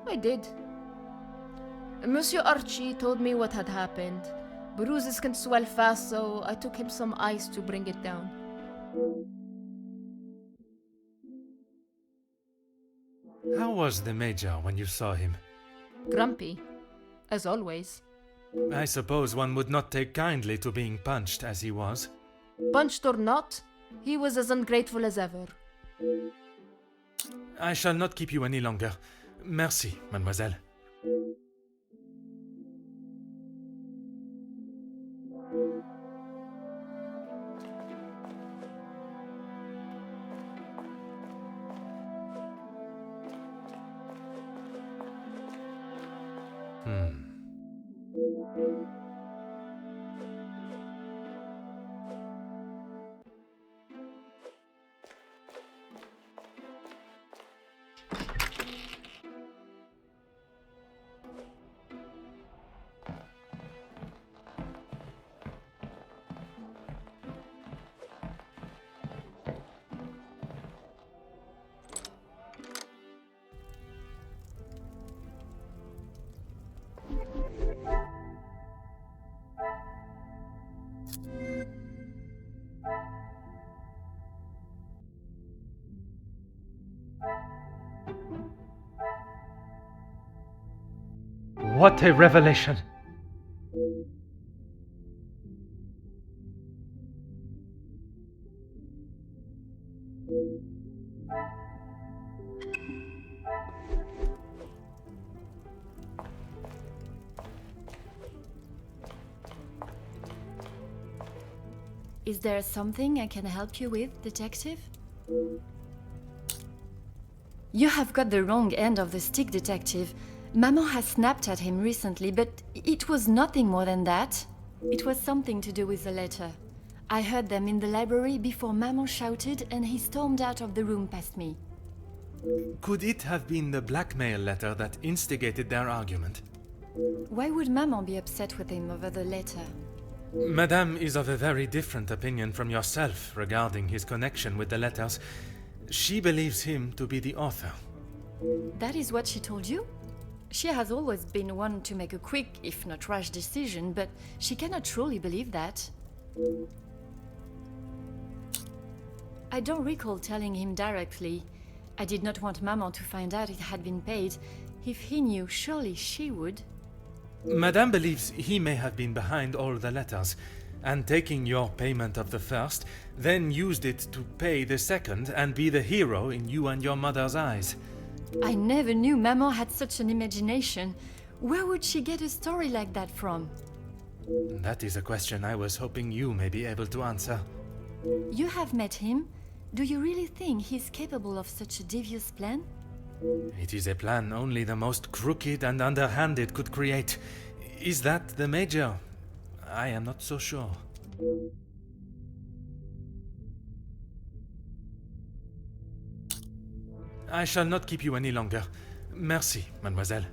I did. Monsieur Archie told me what had happened. Bruises can swell fast, so I took him some ice to bring it down. How was the Major when you saw him? Grumpy, as always. I suppose one would not take kindly to being punched as he was. Punched or not, he was as ungrateful as ever. I shall not keep you any longer. Merci, mademoiselle. What a revelation! Is there something I can help you with, detective? You have got the wrong end of the stick, detective. Maman has snapped at him recently, but it was nothing more than that. It was something to do with the letter. I heard them in the library before Maman shouted and he stormed out of the room past me. Could it have been the blackmail letter that instigated their argument? Why would Maman be upset with him over the letter? Madame is of a very different opinion from yourself regarding his connection with the letters. She believes him to be the author. That is what she told you? She has always been one to make a quick, if not rash decision, but she cannot truly believe that. I don't recall telling him directly. I did not want Maman to find out it had been paid. If he knew, surely she would. Madame believes he may have been behind all the letters, and taking your payment of the first, then used it to pay the second and be the hero in you and your mother's eyes. I never knew Maman had such an imagination. Where would she get a story like that from? That is a question I was hoping you may be able to answer. You have met him. Do you really think he's capable of such a devious plan? It is a plan only the most crooked and underhanded could create. Is that the Major? I am not so sure. I shall not keep you any longer. Merci, mademoiselle.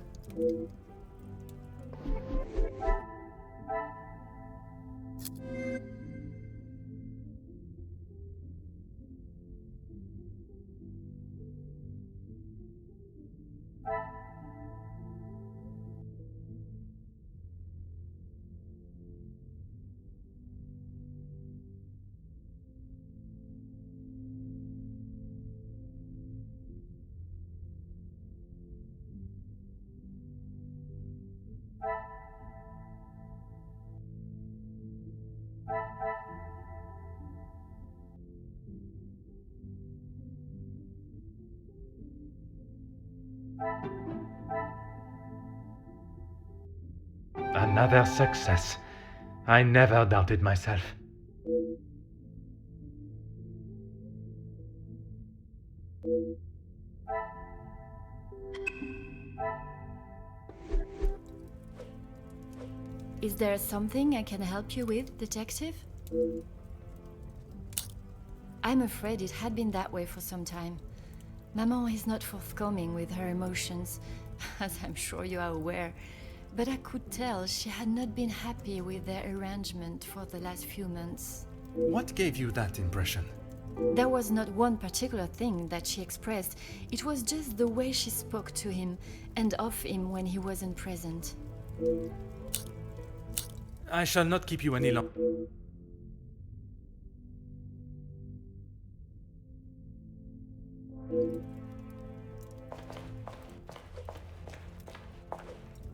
Another success. I never doubted myself. Is there something I can help you with, Detective? I'm afraid it had been that way for some time. Maman is not forthcoming with her emotions, as I'm sure you are aware, but I could tell she had not been happy with their arrangement for the last few months. What gave you that impression? There was not one particular thing that she expressed, it was just the way she spoke to him and of him when he wasn't present. I shall not keep you any longer.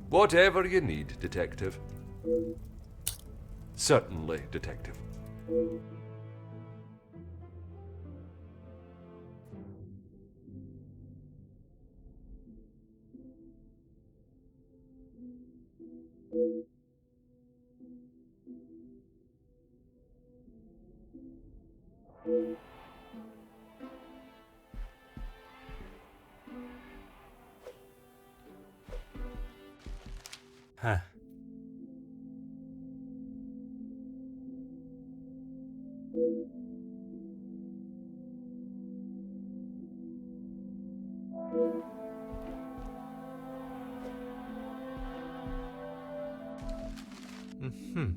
Whatever you need, Detective. Certainly, Detective. Huh. Mm-hmm.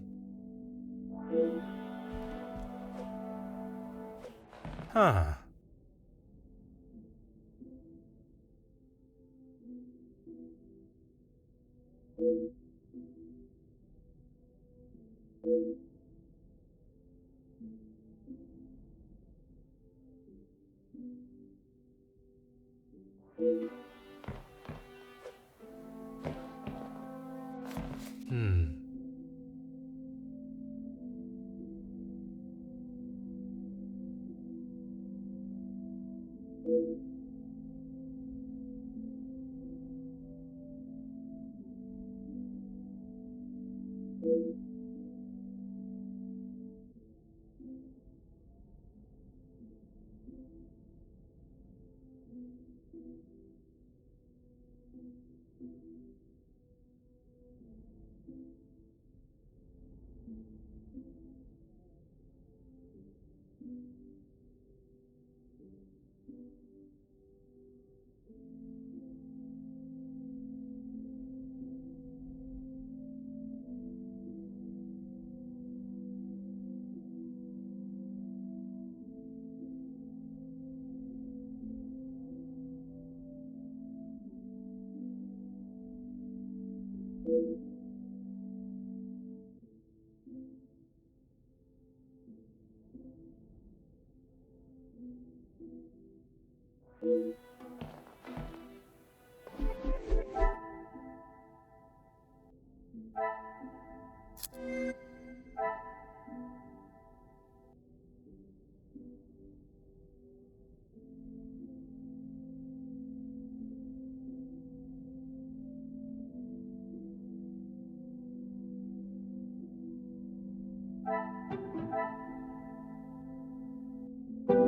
Huh. Hmm.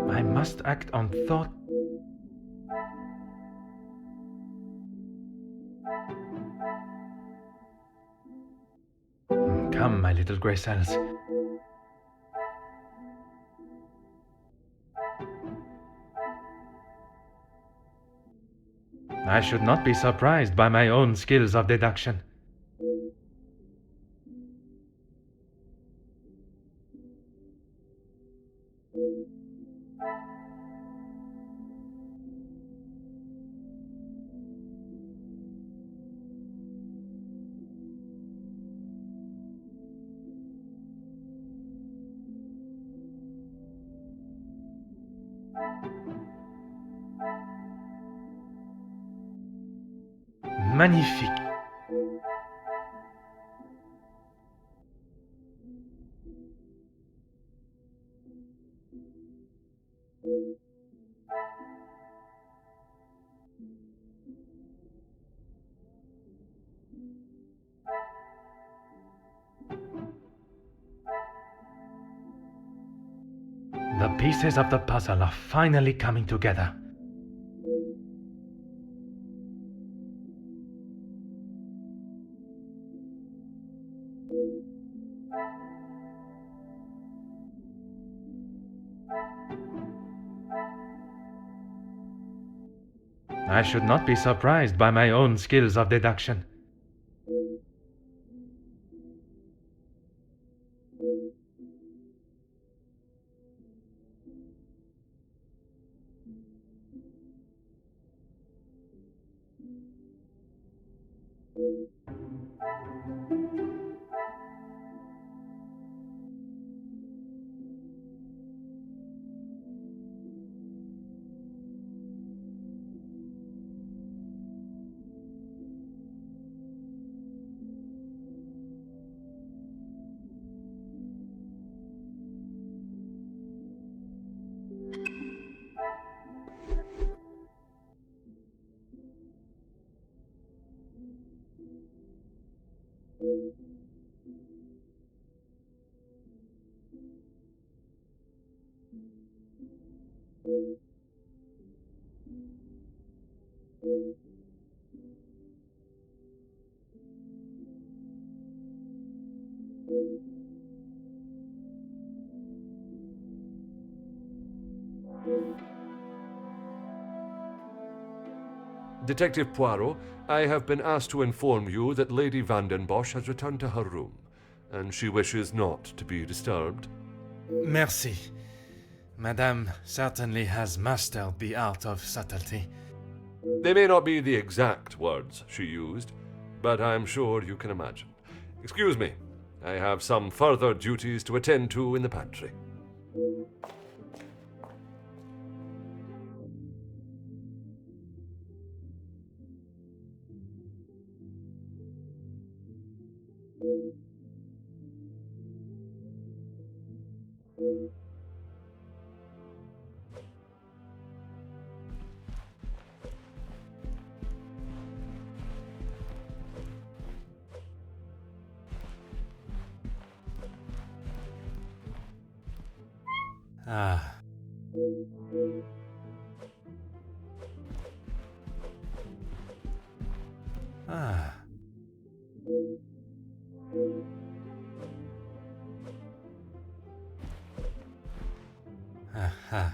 I must act on thought. Come, my little grey cells. I should not be surprised by my own skills of deduction. Magnifique. The pieces of the puzzle are finally coming together. I should not be surprised by my own skills of deduction. Detective Poirot, I have been asked to inform you that Lady Van den Bosch has returned to her room, and she wishes not to be disturbed. Merci. Madame certainly has mastered the art of subtlety. They may not be the exact words she used, but I'm sure you can imagine. Excuse me, I have some further duties to attend to in the pantry. Ah. Ah. Aha.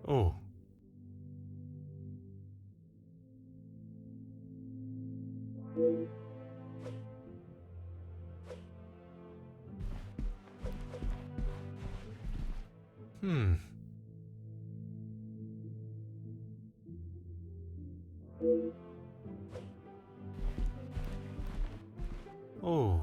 Oh. Oh.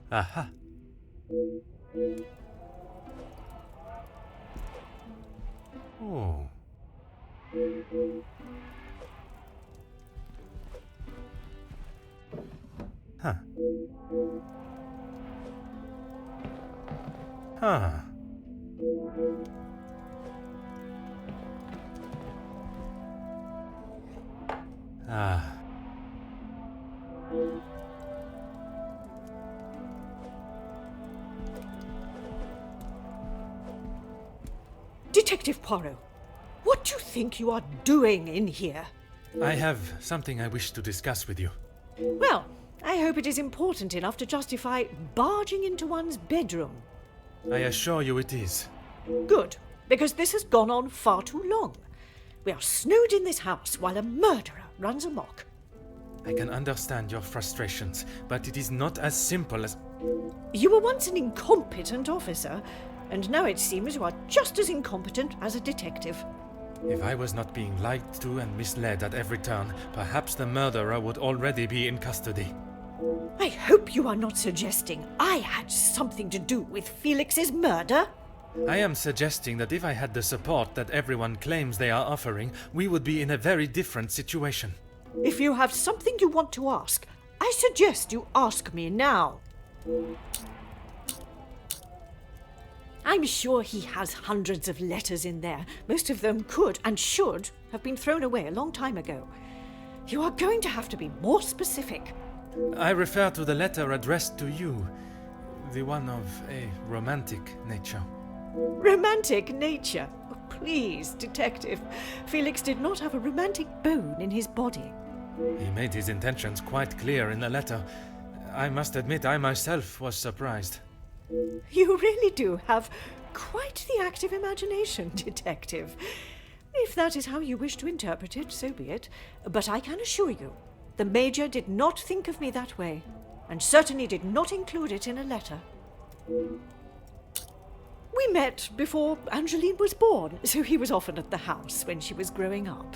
Aha. Oh. Huh. Huh. Ah. Detective Poirot, what do you think you are doing in here? I have something I wish to discuss with you. Well, I hope it is important enough to justify barging into one's bedroom. I assure you it is. Good, because this has gone on far too long. We are snowed in this house while a murderer runs amok. I can understand your frustrations, but it is not as simple as... You were once an incompetent officer, and now it seems you are just as incompetent as a detective. If I was not being lied to and misled at every turn, perhaps the murderer would already be in custody. I hope you are not suggesting I had something to do with Felix's murder. I am suggesting that if I had the support that everyone claims they are offering, we would be in a very different situation. If you have something you want to ask, I suggest you ask me now. I'm sure he has hundreds of letters in there. Most of them could and should have been thrown away a long time ago. You are going to have to be more specific. I refer to the letter addressed to you, the one of a romantic nature. Romantic nature? Oh, please, Detective. Felix did not have a romantic bone in his body. He made his intentions quite clear in the letter. I must admit I myself was surprised. You really do have quite the active imagination, Detective. If that is how you wish to interpret it, so be it. But I can assure you, the Major did not think of me that way, and certainly did not include it in a letter. We met before Angeline was born, so he was often at the house when she was growing up.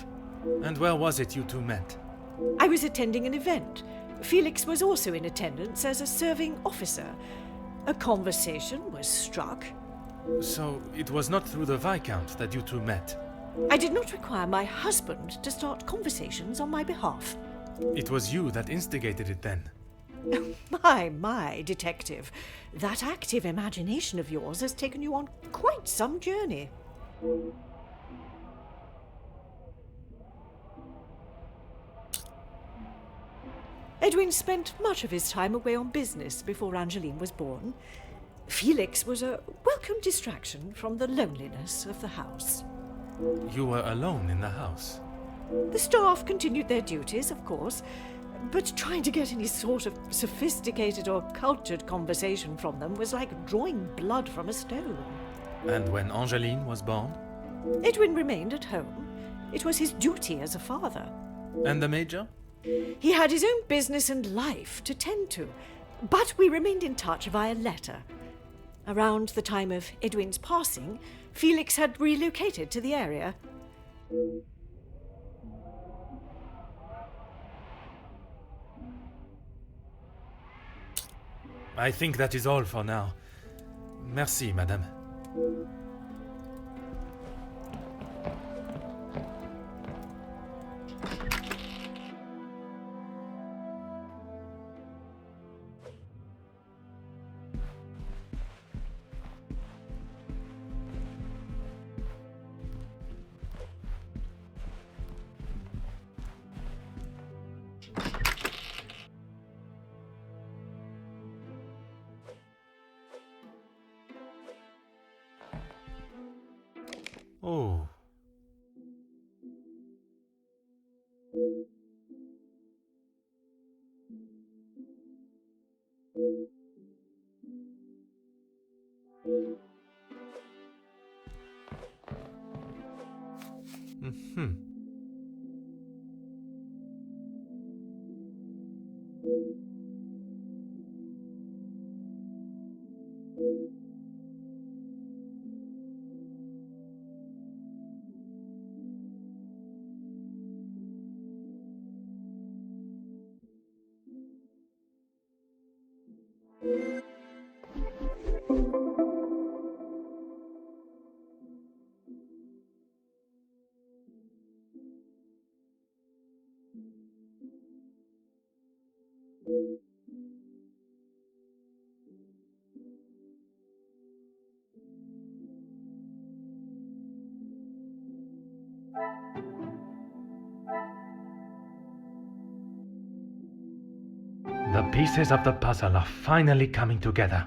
And where was it you two met? I was attending an event. Felix was also in attendance as a serving officer. A conversation was struck. So it was not through the Viscount that you two met? I did not require my husband to start conversations on my behalf. It was you that instigated it then? My, Detective. That active imagination of yours has taken you on quite some journey. Edwin spent much of his time away on business before Angeline was born. Felix was a welcome distraction from the loneliness of the house. You were alone in the house? The staff continued their duties, of course, but trying to get any sort of sophisticated or cultured conversation from them was like drawing blood from a stone. And when Angeline was born? Edwin remained at home. It was his duty as a father. And the Major? He had his own business and life to tend to, but we remained in touch via letter. Around the time of Edwin's passing, Felix had relocated to the area. I think that is all for now. Merci, madame. Oh. Mm-hmm. The pieces of the puzzle are finally coming together.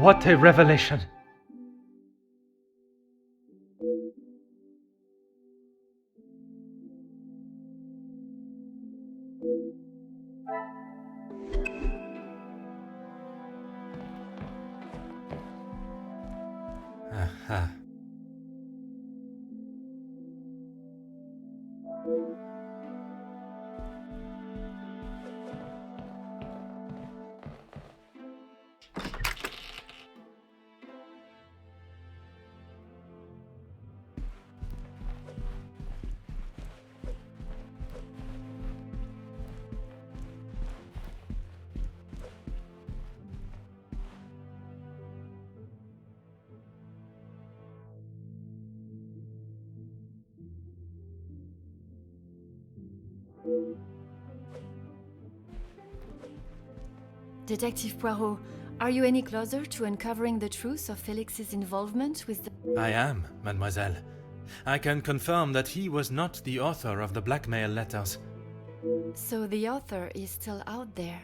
What a revelation! Aha. Detective Poirot, are you any closer to uncovering the truth of Felix's involvement with the... I am, mademoiselle. I can confirm that he was not the author of the blackmail letters. So the author is still out there?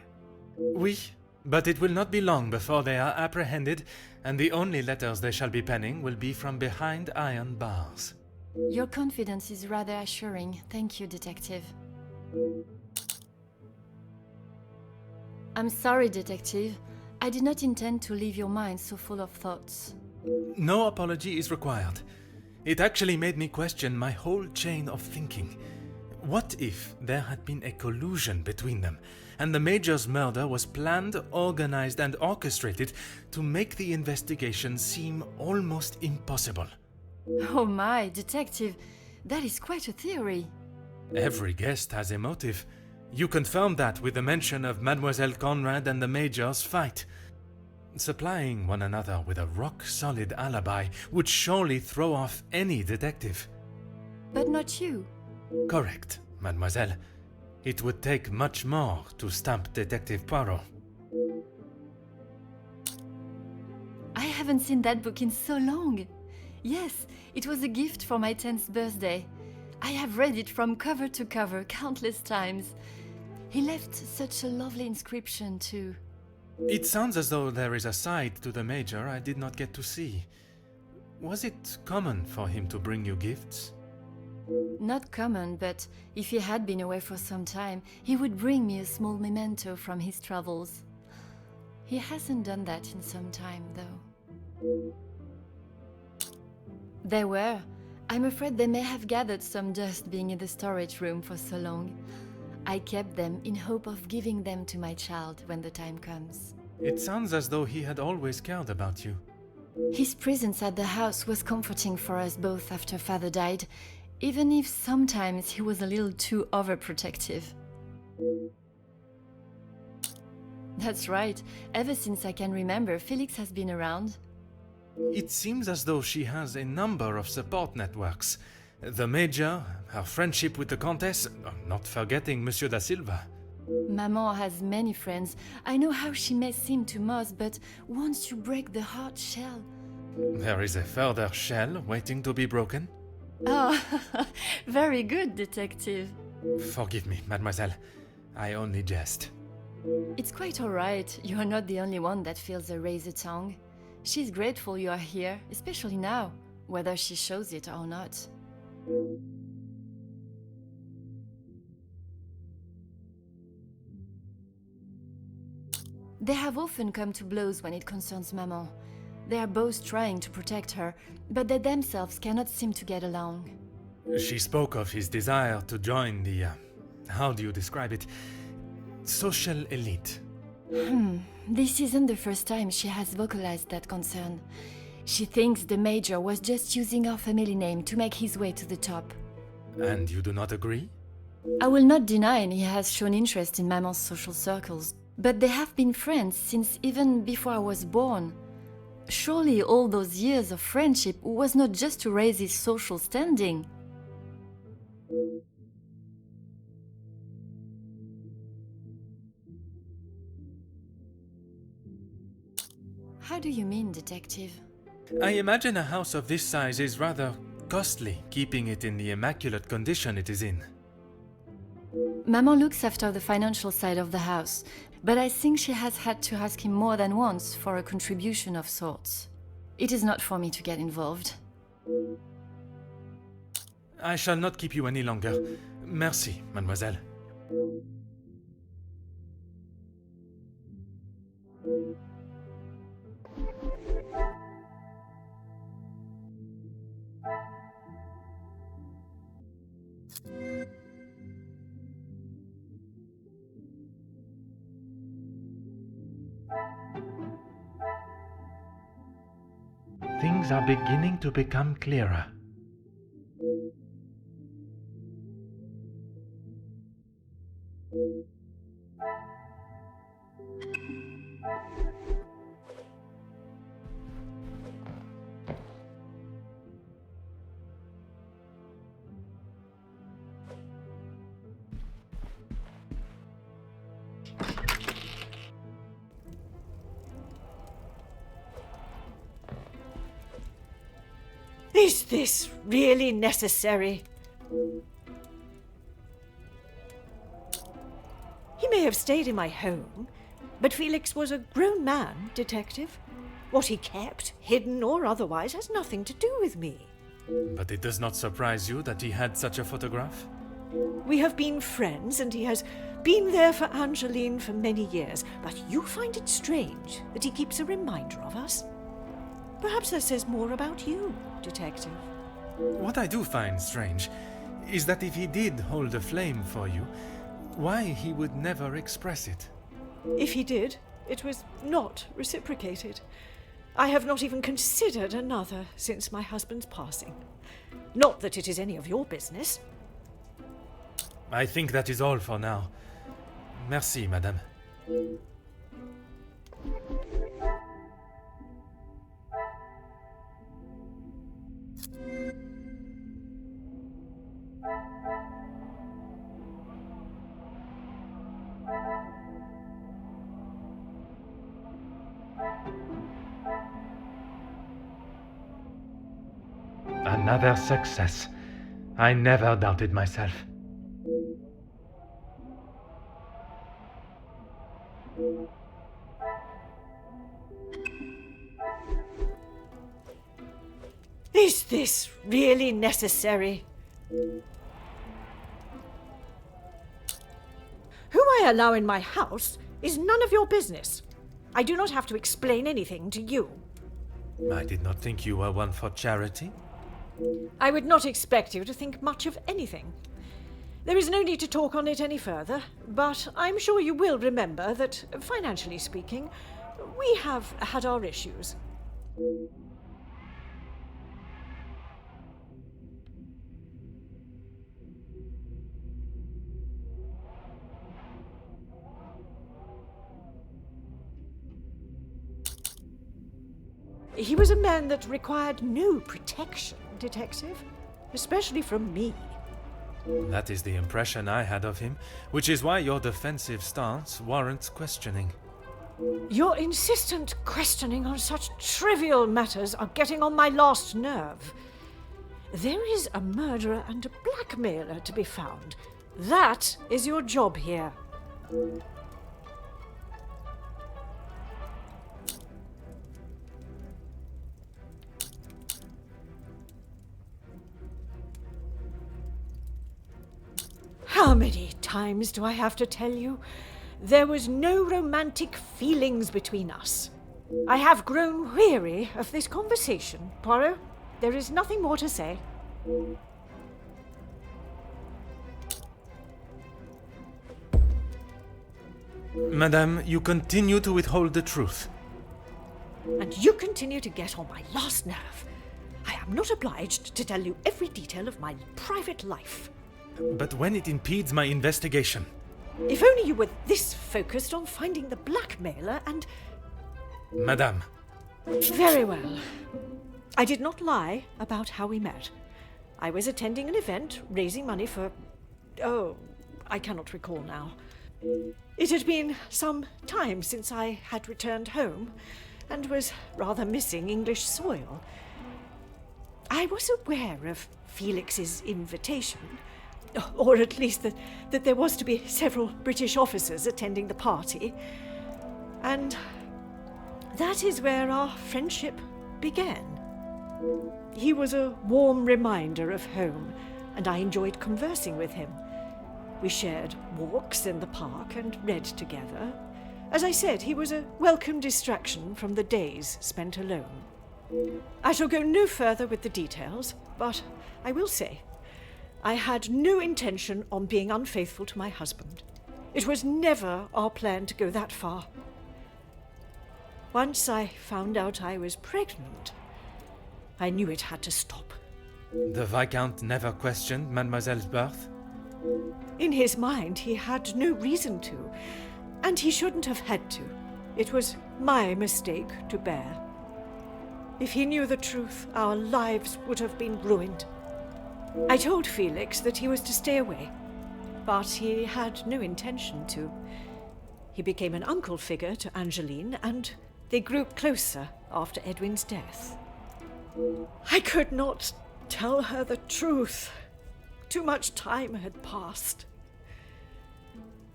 Oui, but it will not be long before they are apprehended, and the only letters they shall be penning will be from behind iron bars. Your confidence is rather assuring. Thank you, Detective. I'm sorry, Detective. I did not intend to leave your mind so full of thoughts. No apology is required. It actually made me question my whole chain of thinking. What if there had been a collusion between them, and the Major's murder was planned, organized, and orchestrated to make the investigation seem almost impossible? Oh my, Detective, that is quite a theory. Every guest has a motive. You confirmed that with the mention of Mademoiselle Conrad and the Major's fight. Supplying one another with a rock-solid alibi would surely throw off any detective. But not you. Correct, mademoiselle. It would take much more to stamp Detective Poirot. I haven't seen that book in so long. Yes, it was a gift for my 10th birthday. I have read it from cover to cover countless times. He left such a lovely inscription too. It sounds as though there is a side to the Major I did not get to see. Was it common for him to bring you gifts? Not common, but if he had been away for some time, he would bring me a small memento from his travels. He hasn't done that in some time, though. There were. I'm afraid they may have gathered some dust being in the storage room for so long. I kept them in hope of giving them to my child when the time comes. It sounds as though he had always cared about you. His presence at the house was comforting for us both after Father died, even if sometimes he was a little too overprotective. That's right. Ever since I can remember, Felix has been around. It seems as though she has a number of support networks. The Major, her friendship with the Countess, not forgetting Monsieur da Silva. Maman has many friends. I know how she may seem to most, but once you break the hard shell... There is a further shell waiting to be broken. Oh, very good, Detective. Forgive me, mademoiselle. I only jest. It's quite all right. You're not the only one that feels a razor tongue. She's grateful you are here, especially now, whether she shows it or not. They have often come to blows when it concerns Maman. They are both trying to protect her, but they themselves cannot seem to get along. She spoke of his desire to join the, how do you describe it? Social elite. This isn't the first time she has vocalized that concern. She thinks the Major was just using our family name to make his way to the top. And you do not agree? I will not deny he has shown interest in Maman's social circles, but they have been friends since even before I was born. Surely all those years of friendship was not just to raise his social standing. How do you mean, Detective? I imagine a house of this size is rather costly, keeping it in the immaculate condition it is in. Maman looks after the financial side of the house, but I think she has had to ask him more than once for a contribution of sorts. It is not for me to get involved. I shall not keep you any longer. Merci, mademoiselle. Things are beginning to become clearer. Is this really necessary? He may have stayed in my home, but Felix was a grown man, Detective. What he kept, hidden or otherwise, has nothing to do with me. But it does not surprise you that he had such a photograph? We have been friends, and he has been there for Angeline for many years, but you find it strange that he keeps a reminder of us? Perhaps that says more about you, Detective. What I do find strange is that if he did hold a flame for you, why he would never express it. If he did, it was not reciprocated. I have not even considered another since my husband's passing. Not that it is any of your business. I think that is all for now. Merci, madame. Another success. I never doubted myself. Is this really necessary? Who I allow in my house is none of your business. I do not have to explain anything to you. I did not think you were one for charity. I would not expect you to think much of anything. There is no need to talk on it any further, but I'm sure you will remember that, financially speaking, we have had our issues. He was a man that required no protection, Detective, especially from me. That is the impression I had of him, which is why your defensive stance warrants questioning. Your insistent questioning on such trivial matters are getting on my last nerve. There is a murderer and a blackmailer to be found. That is your job here. How many times do I have to tell you? There was no romantic feelings between us. I have grown weary of this conversation, Poirot. There is nothing more to say. Madame, you continue to withhold the truth. And you continue to get on my last nerve. I am not obliged to tell you every detail of my private life. But when it impedes my investigation... If only you were this focused on finding the blackmailer and... Madame. Very well. I did not lie about how we met. I was attending an event, raising money for... Oh, I cannot recall now. It had been some time since I had returned home, and was rather missing English soil. I was aware of Felix's invitation, or at least that there was to be several British officers attending the party, and that is where our friendship began. He was a warm reminder of home, and I enjoyed conversing with him. We shared walks in the park and read together. As I said, he was a welcome distraction from the days spent alone. I shall go no further with the details, but I will say I had no intention on being unfaithful to my husband. It was never our plan to go that far. Once I found out I was pregnant, I knew it had to stop. The Viscount never questioned Mademoiselle's birth? In his mind, he had no reason to, and he shouldn't have had to. It was my mistake to bear. If he knew the truth, our lives would have been ruined. I told Felix that he was to stay away, but he had no intention to. He became an uncle figure to Angeline, and they grew closer after Edwin's death. I could not tell her the truth. Too much time had passed.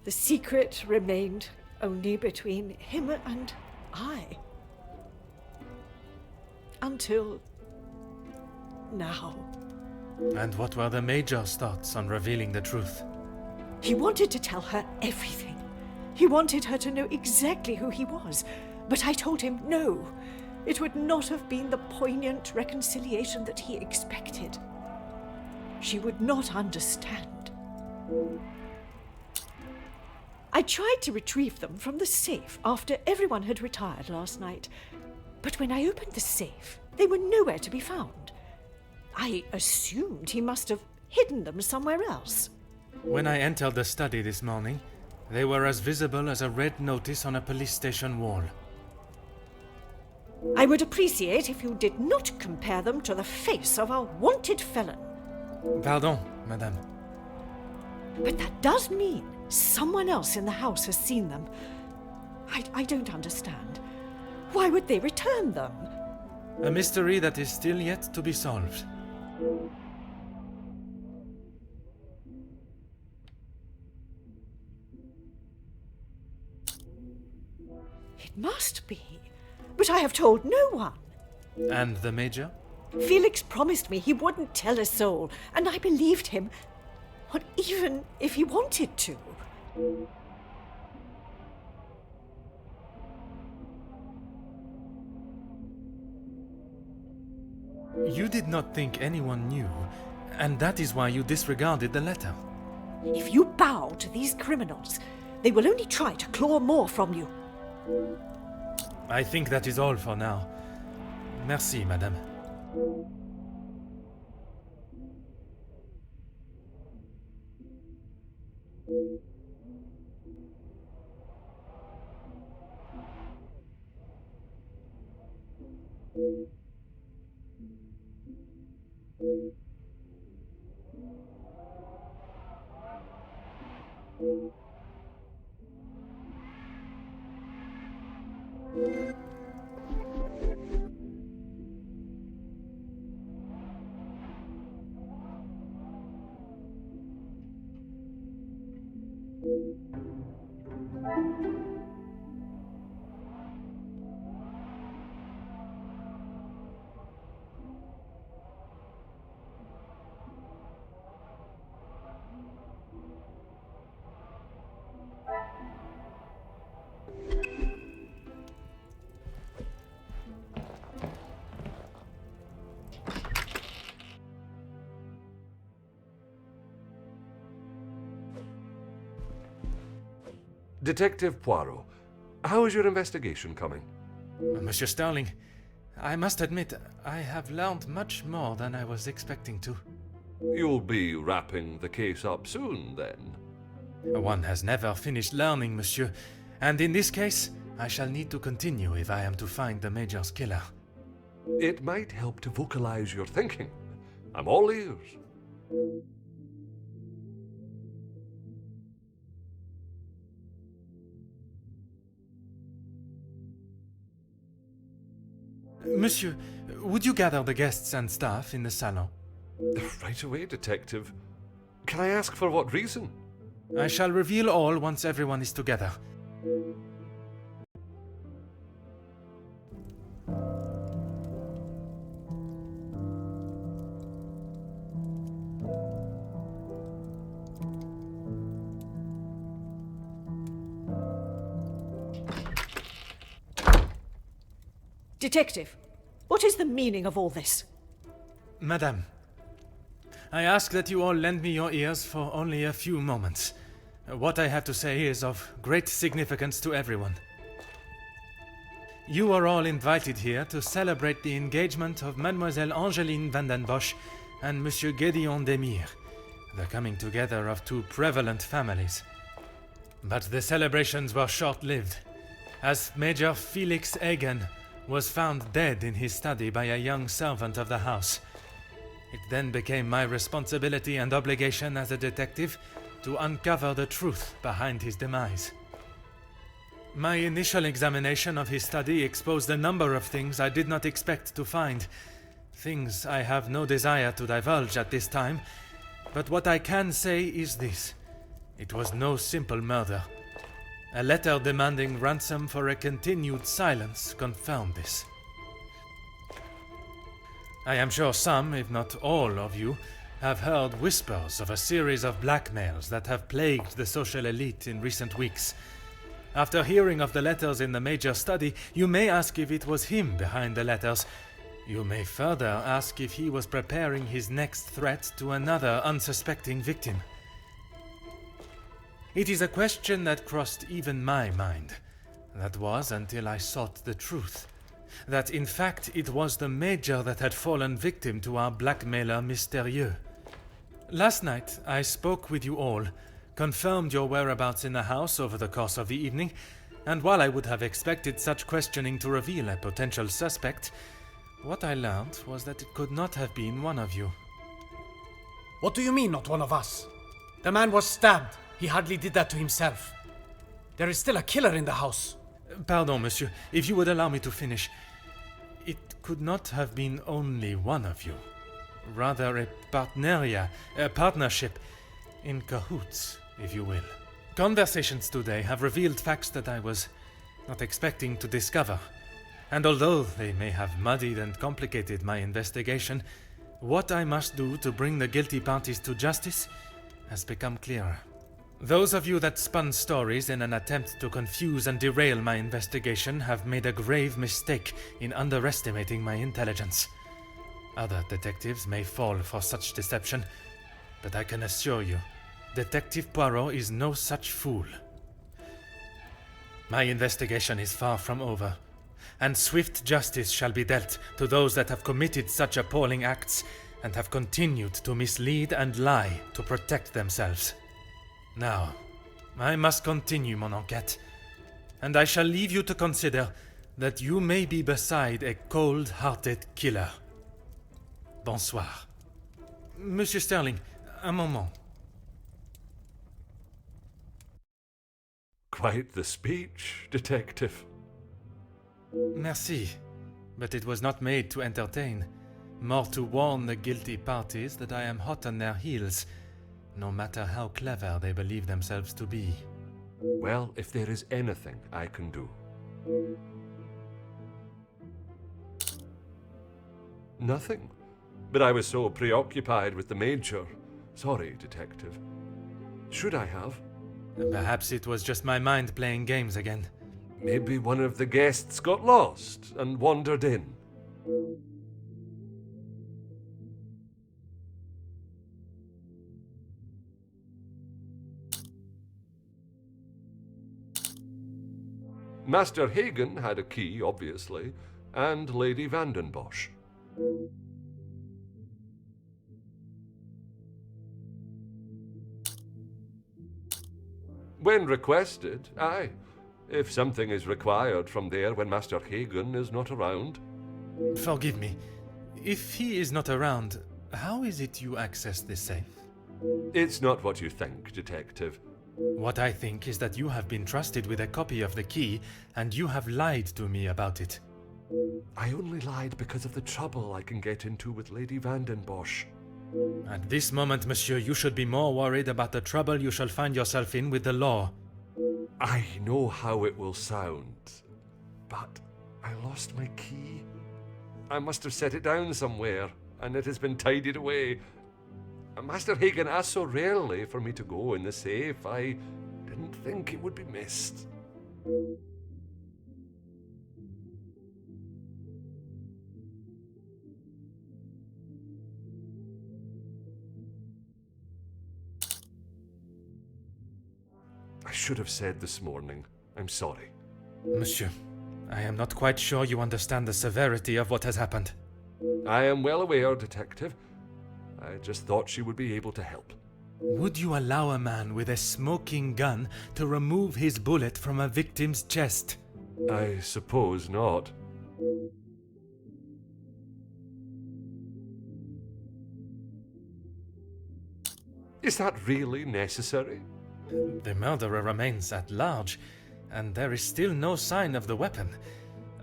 The secret remained only between him and I. Until now. And what were the Major's thoughts on revealing the truth? He wanted to tell her everything. He wanted her to know exactly who he was. But I told him no. It would not have been the poignant reconciliation that he expected. She would not understand. I tried to retrieve them from the safe after everyone had retired last night. But when I opened the safe, they were nowhere to be found. I assumed he must have hidden them somewhere else. When I entered the study this morning, they were as visible as a red notice on a police station wall. I would appreciate if you did not compare them to the face of a wanted felon. Pardon, madame. But that does mean someone else in the house has seen them. I don't understand. Why would they return them? A mystery that is still yet to be solved. It must be. But I have told no one. And the Major? Felix promised me he wouldn't tell a soul, and I believed him. Not even if he wanted to. You did not think anyone knew, and that is why you disregarded the letter. If you bow to these criminals, they will only try to claw more from you. I think that is all for now. Merci, madame. Detective Poirot, how is your investigation coming? Monsieur Sterling, I must admit, I have learned much more than I was expecting to. You'll be wrapping the case up soon, then? One has never finished learning, monsieur, and in this case, I shall need to continue if I am to find the Major's killer. It might help to vocalize your thinking. I'm all ears. Monsieur, would you gather the guests and staff in the salon? Right away, Detective. Can I ask for what reason? I shall reveal all once everyone is together. Detective, what is the meaning of all this? Madame, I ask that you all lend me your ears for only a few moments. What I have to say is of great significance to everyone. You are all invited here to celebrate the engagement of Mademoiselle Angeline van den Bosch and Monsieur Gédéon Demire, the coming together of two prevalent families. But the celebrations were short-lived, as Major Felix Hagen was found dead in his study by a young servant of the house. It then became my responsibility and obligation as a detective to uncover the truth behind his demise. My initial examination of his study exposed a number of things I did not expect to find. Things I have no desire to divulge at this time, but what I can say is this. It was no simple murder. A letter demanding ransom for a continued silence confirmed this. I am sure some, if not all of you, have heard whispers of a series of blackmails that have plagued the social elite in recent weeks. After hearing of the letters in the Major's study, you may ask if it was him behind the letters. You may further ask if he was preparing his next threat to another unsuspecting victim. It is a question that crossed even my mind. That was until I sought the truth. That in fact it was the Major that had fallen victim to our blackmailer Mystérieux. Last night I spoke with you all, confirmed your whereabouts in the house over the course of the evening, and while I would have expected such questioning to reveal a potential suspect, what I learned was that it could not have been one of you. What do you mean, not one of us? The man was stabbed. He hardly did that to himself. There is still a killer in the house. Pardon, monsieur, if you would allow me to finish. It could not have been only one of you. Rather a partnership, in cahoots, if you will. Conversations today have revealed facts that I was not expecting to discover. And although they may have muddied and complicated my investigation, what I must do to bring the guilty parties to justice has become clearer. Those of you that spun stories in an attempt to confuse and derail my investigation have made a grave mistake in underestimating my intelligence. Other detectives may fall for such deception, but I can assure you, Detective Poirot is no such fool. My investigation is far from over, and swift justice shall be dealt to those that have committed such appalling acts and have continued to mislead and lie to protect themselves. Now, I must continue mon enquête, and I shall leave you to consider that you may be beside a cold-hearted killer. Bonsoir. Monsieur Sterling, un moment. Quite the speech, Detective. Merci, but it was not made to entertain, more to warn the guilty parties that I am hot on their heels, no matter how clever they believe themselves to be. Well, if there is anything I can do. Nothing. But I was so preoccupied with the Major. Sorry, Detective. Should I have? Perhaps it was just my mind playing games again. Maybe one of the guests got lost and wandered in. Master Hagen had a key, obviously, and Lady Van den Bosch. When requested, aye. If something is required from there when Master Hagen is not around. Forgive me. If he is not around, how is it you access this safe? It's not what you think, Detective. What I think is that you have been trusted with a copy of the key, and you have lied to me about it. I only lied because of the trouble I can get into with Lady Van den Bosch. At this moment, monsieur, you should be more worried about the trouble you shall find yourself in with the law. I know how it will sound, but I lost my key. I must have set it down somewhere, and it has been tidied away. Master Hagen asked so rarely for me to go in the safe, I didn't think it would be missed. I should have said this morning. I'm sorry. Monsieur, I am not quite sure you understand the severity of what has happened. I am well aware, Detective. I just thought she would be able to help. Would you allow a man with a smoking gun to remove his bullet from a victim's chest? I suppose not. Is that really necessary? The murderer remains at large, and there is still no sign of the weapon.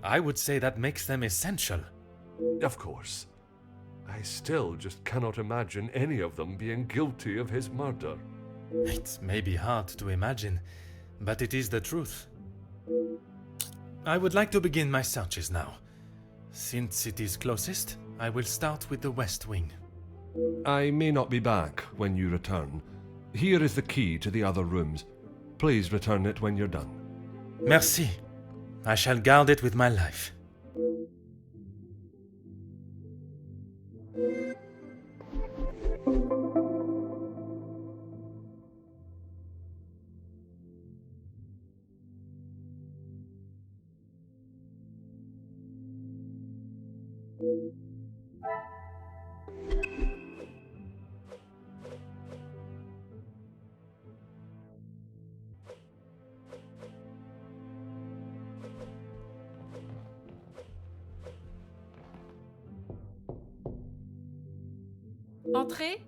I would say that makes them essential. Of course. I still just cannot imagine any of them being guilty of his murder. It may be hard to imagine, but it is the truth. I would like to begin my searches now. Since it is closest, I will start with the west wing. I may not be back when you return. Here is the key to the other rooms. Please return it when you're done. Merci. I shall guard it with my life. Entrez.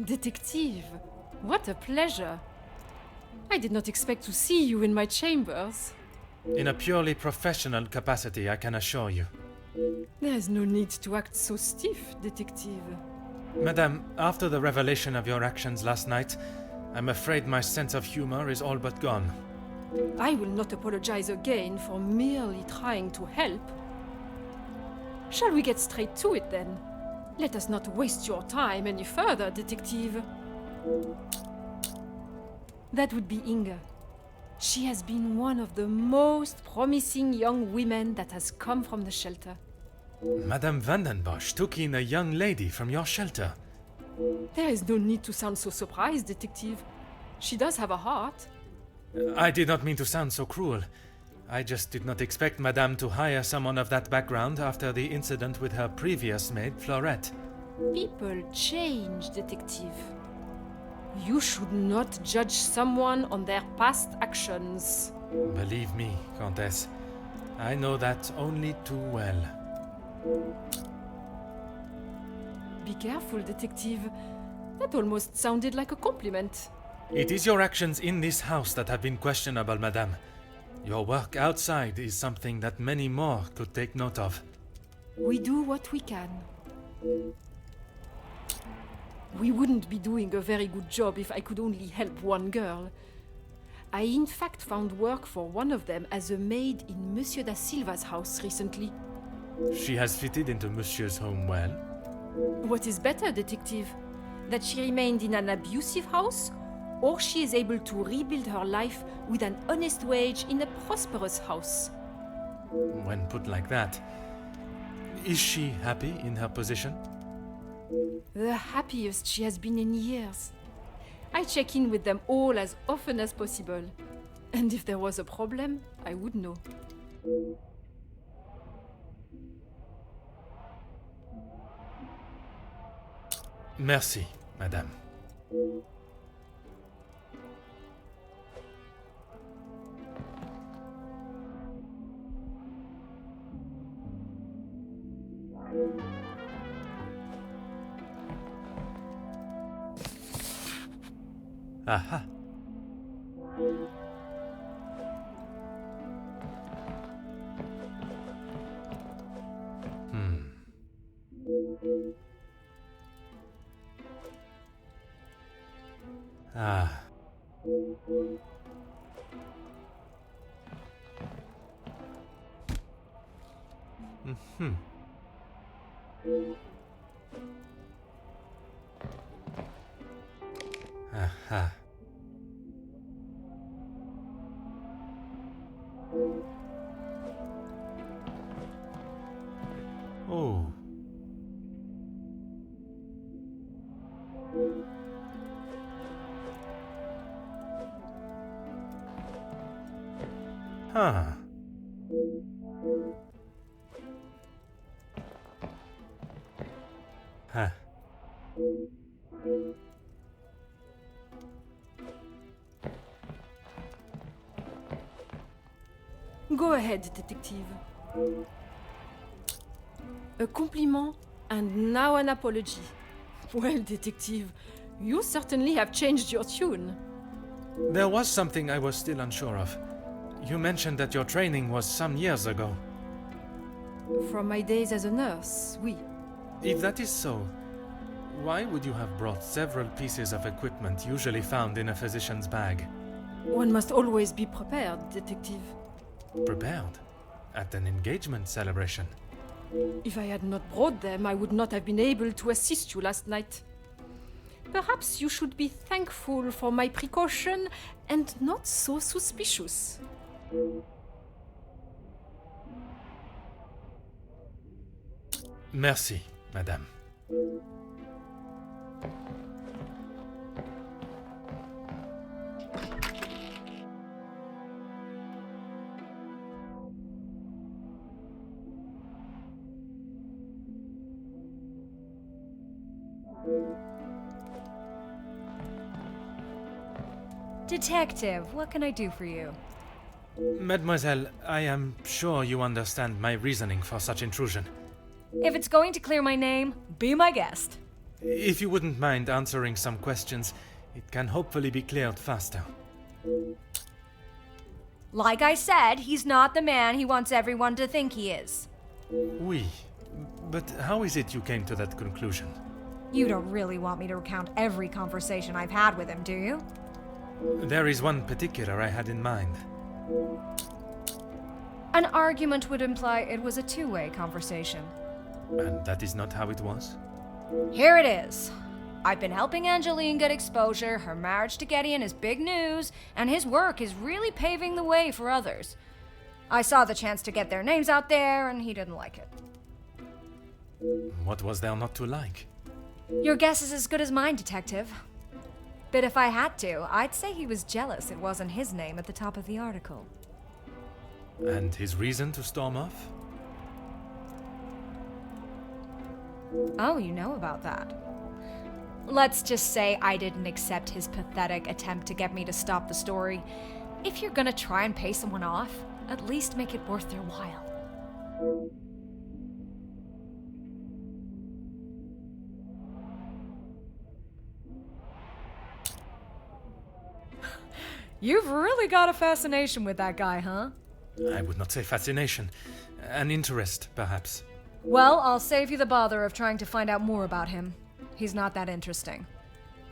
Detective, what a pleasure. I did not expect to see you in my chambers. In a purely professional capacity, I can assure you. There is no need to act so stiff, Detective. Madame, after the revelation of your actions last night, I'm afraid my sense of humor is all but gone. I will not apologize again for merely trying to help. Shall we get straight to it then? Let us not waste your time any further, Detective. That would be Inga. She has been one of the most promising young women that has come from the shelter. Madame Vandenbosch took in a young lady from your shelter. There is no need to sound so surprised, Detective. She does have a heart. I did not mean to sound so cruel. I just did not expect Madame to hire someone of that background after the incident with her previous maid, Florette. People change, Detective. You should not judge someone on their past actions. Believe me, Countess, I know that only too well. Be careful, Detective. That almost sounded like a compliment. It is your actions in this house that have been questionable, Madame. Your work outside is something that many more could take note of. We do what we can. We wouldn't be doing a very good job if I could only help one girl. I in fact found work for one of them as a maid in Monsieur da Silva's house recently. She has fitted into Monsieur's home well. What is better, Detective? That she remained in an abusive house, or she is able to rebuild her life with an honest wage in a prosperous house? When put like that, is she happy in her position? The happiest she has been in years. I check in with them all as often as possible. And if there was a problem, I would know. Merci, Madame. Aha. Ah. Mm-hmm. Aha. Huh. Huh. Go ahead, detective. A compliment and now an apology. Well, detective, you certainly have changed your tune. There was something I was still unsure of. You mentioned that your training was some years ago. From my days as a nurse, oui. If that is so, why would you have brought several pieces of equipment usually found in a physician's bag? One must always be prepared, detective. Prepared? At an engagement celebration? If I had not brought them, I would not have been able to assist you last night. Perhaps you should be thankful for my precaution and not so suspicious. Merci, madame. Detective, what can I do for you? Mademoiselle, I am sure you understand my reasoning for such intrusion. If it's going to clear my name, be my guest. If you wouldn't mind answering some questions, it can hopefully be cleared faster. Like I said, he's not the man he wants everyone to think he is. Oui, but how is it you came to that conclusion? You don't really want me to recount every conversation I've had with him, do you? There is one particular I had in mind. An argument would imply it was a two-way conversation. And that is not how it was? Here it is. I've been helping Angeline get exposure, her marriage to Gideon is big news, and his work is really paving the way for others. I saw the chance to get their names out there, and he didn't like it. What was there not to like? Your guess is as good as mine, Detective. But if I had to, I'd say he was jealous it wasn't his name at the top of the article. And his reason to storm off? Oh, you know about that. Let's just say I didn't accept his pathetic attempt to get me to stop the story. If you're gonna try and pay someone off, at least make it worth their while. You've really got a fascination with that guy, huh? I would not say fascination. An interest, perhaps. Well, I'll save you the bother of trying to find out more about him. He's not that interesting.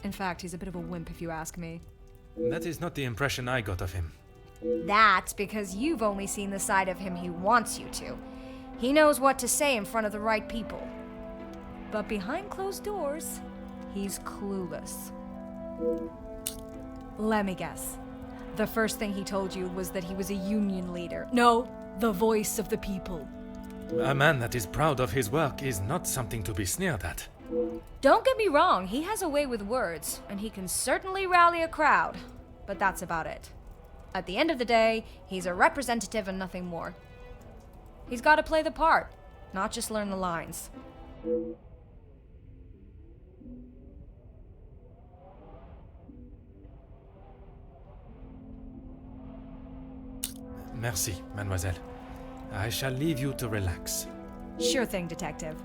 In fact, he's a bit of a wimp if you ask me. That is not the impression I got of him. That's because you've only seen the side of him he wants you to. He knows what to say in front of the right people. But behind closed doors, he's clueless. Let me guess. The first thing he told you was that he was a union leader. No, the voice of the people. A man that is proud of his work is not something to be sneered at. Don't get me wrong, he has a way with words, and he can certainly rally a crowd. But that's about it. At the end of the day, he's a representative and nothing more. He's got to play the part, not just learn the lines. Merci, mademoiselle. I shall leave you to relax. Sure thing, Detective.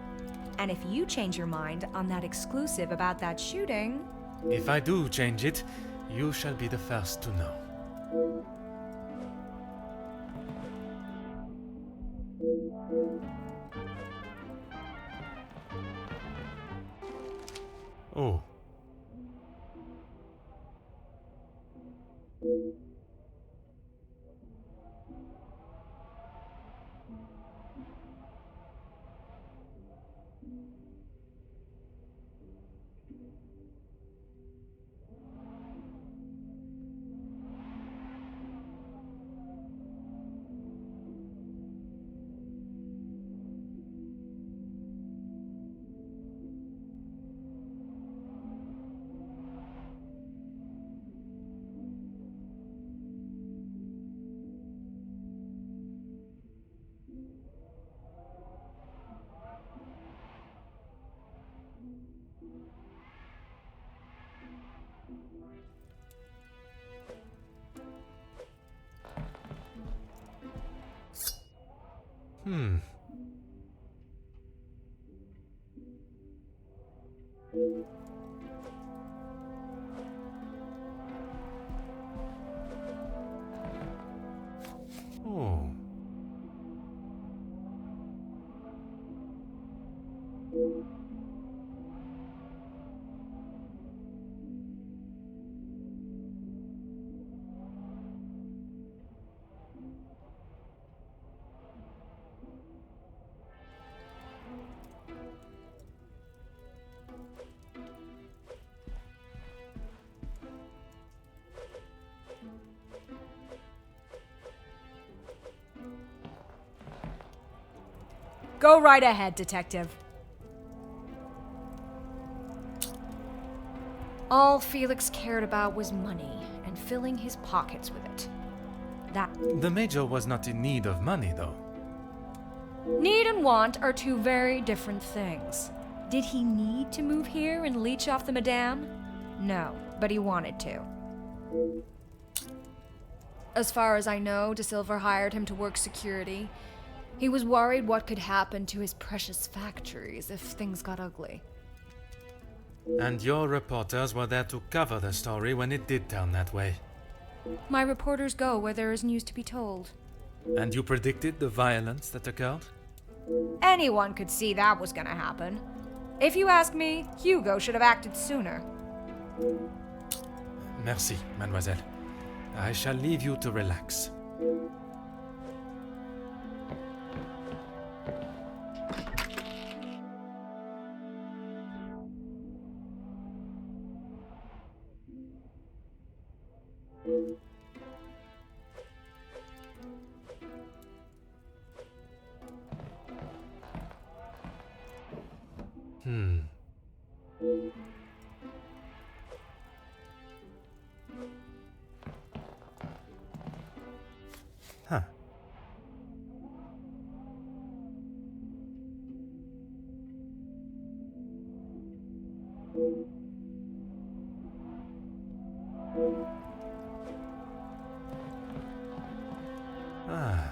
And if you change your mind on that exclusive about that shooting... If I do change it, you shall be the first to know. Oh. Oh. Go right ahead, Detective. All Felix cared about was money and filling his pockets with it. The Major was not in need of money, though. Need and want are two very different things. Did he need to move here and leech off the Madame? No, but he wanted to. As far as I know, De Silva hired him to work security. He was worried what could happen to his precious factories if things got ugly. And your reporters were there to cover the story when it did turn that way. My reporters go where there is news to be told. And you predicted the violence that occurred? Anyone could see that was gonna happen. If you ask me, Hugo should have acted sooner. Merci, mademoiselle. I shall leave you to relax. Huh. Ah.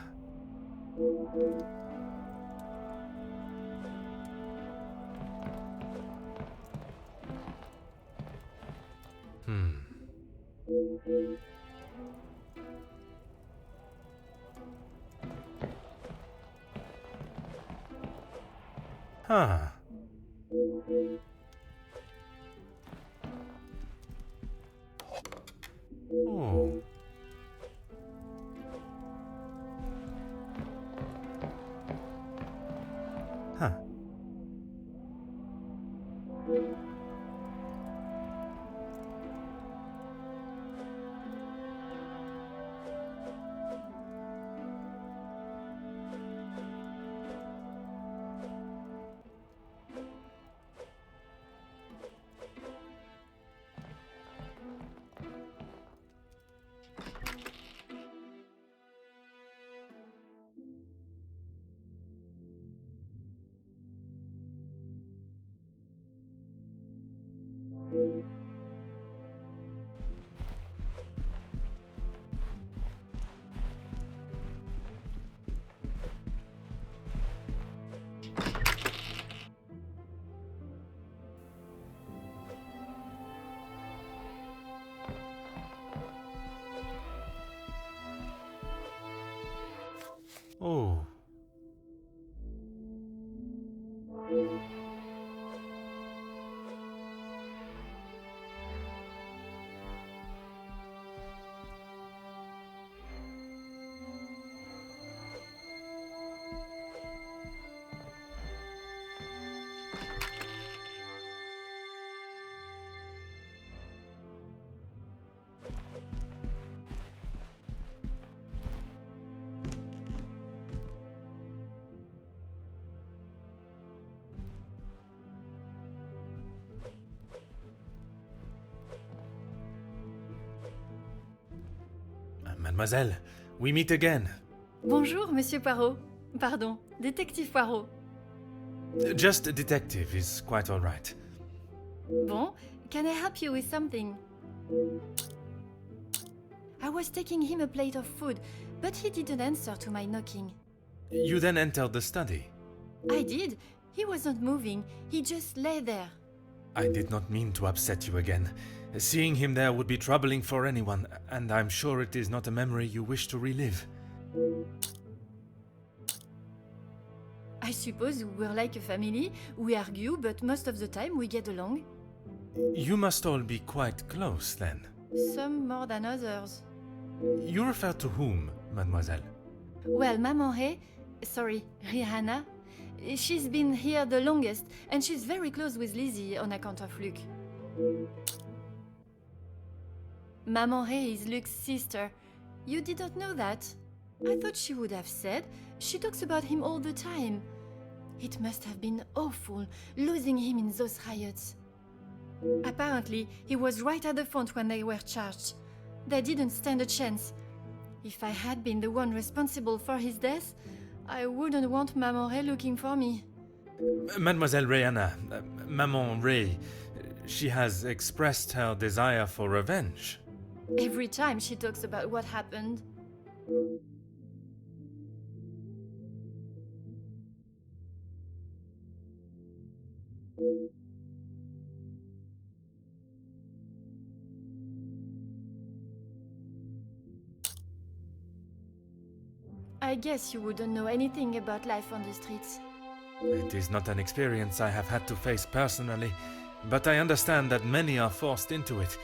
Huh. Oh. Huh. Oh. Mademoiselle, we meet again. Bonjour, Monsieur Poirot. Pardon, Détective Poirot. Just a detective is quite all right. Bon, can I help you with something? I was taking him a plate of food, but he didn't answer to my knocking. You then entered the study. I did. He wasn't moving. He just lay there. I did not mean to upset you again. Seeing him there would be troubling for anyone, and I'm sure it is not a memory you wish to relive. I suppose we're like a family. We argue, but most of the time we get along. You must all be quite close, then. Some more than others. You refer to whom, mademoiselle? Well, Maman Ray, sorry, Rihanna, she's been here the longest, and she's very close with Lizzie on account of Luke. Maman Ray is Luke's sister. You did not know that? I thought she would have said. She talks about him all the time. It must have been awful, losing him in those riots. Apparently, he was right at the front when they were charged. They didn't stand a chance. If I had been the one responsible for his death, I wouldn't want Maman Ray looking for me. Mademoiselle Rihanna, Maman Ray, she has expressed her desire for revenge. Every time she talks about what happened. I guess you wouldn't know anything about life on the streets. It is not an experience I have had to face personally, but I understand that many are forced into it,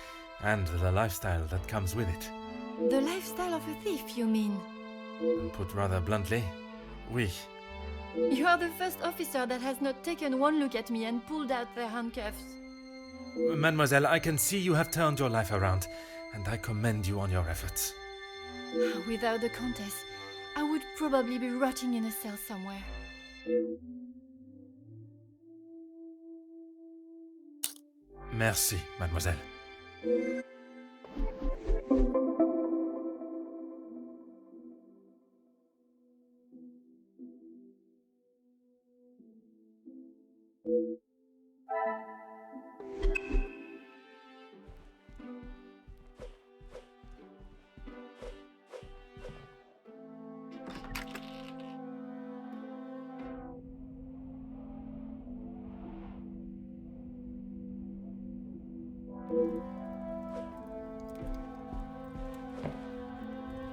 and the lifestyle that comes with it. The lifestyle of a thief, you mean? Put rather bluntly, oui. You are the first officer that has not taken one look at me and pulled out their handcuffs. Mademoiselle, I can see you have turned your life around, and I commend you on your efforts. Without the Countess, I would probably be rotting in a cell somewhere. Merci, mademoiselle.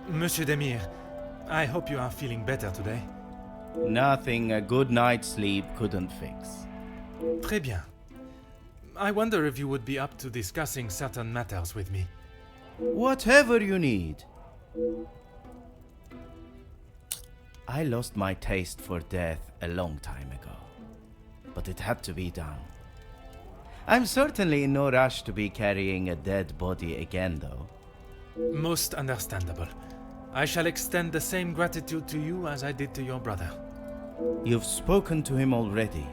Monsieur Demir, I hope you are feeling better today. Nothing a good night's sleep couldn't fix. Très bien. I wonder if you would be up to discussing certain matters with me. Whatever you need. I lost my taste for death a long time ago, but it had to be done. I'm certainly in no rush to be carrying a dead body again, though. Most understandable. I shall extend the same gratitude to you as I did to your brother. You've spoken to him already.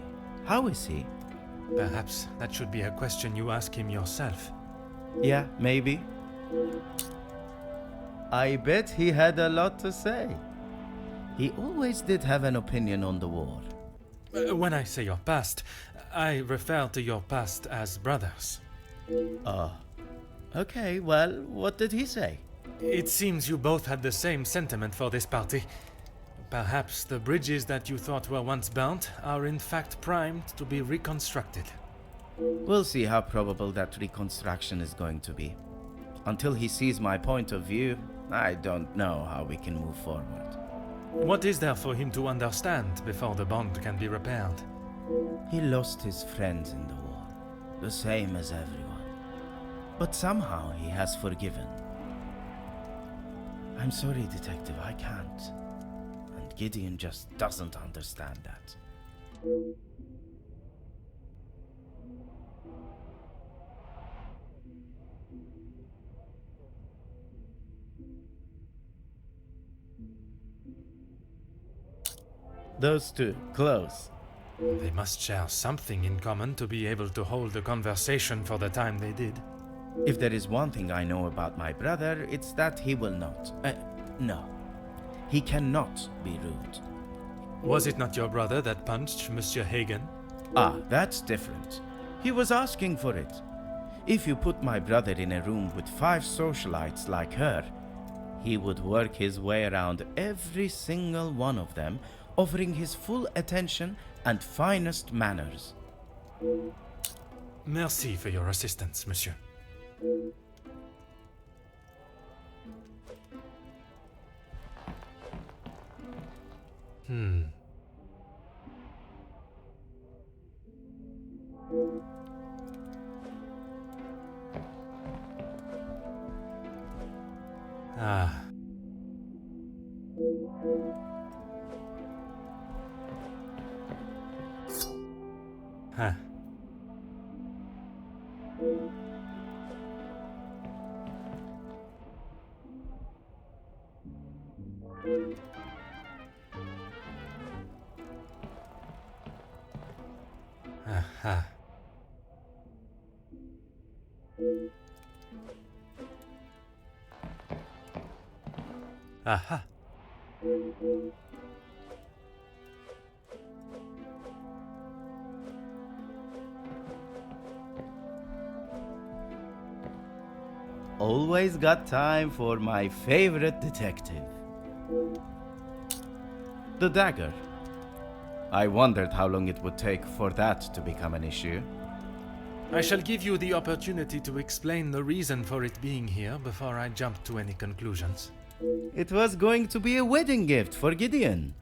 How is he? Perhaps that should be a question you ask him yourself. Yeah, maybe. I bet he had a lot to say. He always did have an opinion on the war. When I say your past, I refer to your past as brothers. Okay, well, what did he say? It seems you both had the same sentiment for this party. Perhaps the bridges that you thought were once burnt are in fact primed to be reconstructed. We'll see how probable that reconstruction is going to be. Until he sees my point of view, I don't know how we can move forward. What is there for him to understand before the bond can be repaired? He lost his friends in the war, the same as everyone. But somehow he has forgiven. I'm sorry, Detective, I can't. And Gideon just doesn't understand that. Those two, close. They must share something in common to be able to hold a conversation for the time they did. If there is one thing I know about my brother, it's that he will not. No. He cannot be rude. Was it not your brother that punched Monsieur Hagen? Ah, that's different. He was asking for it. If you put my brother in a room with 5 socialites like her, he would work his way around every single one of them, offering his full attention and finest manners. Merci for your assistance, monsieur. Ah. Huh. Aha. Aha. Always got time for my favorite detective. The dagger. I wondered how long it would take for that to become an issue. I shall give you the opportunity to explain the reason for it being here before I jump to any conclusions. It was going to be a wedding gift for Gideon.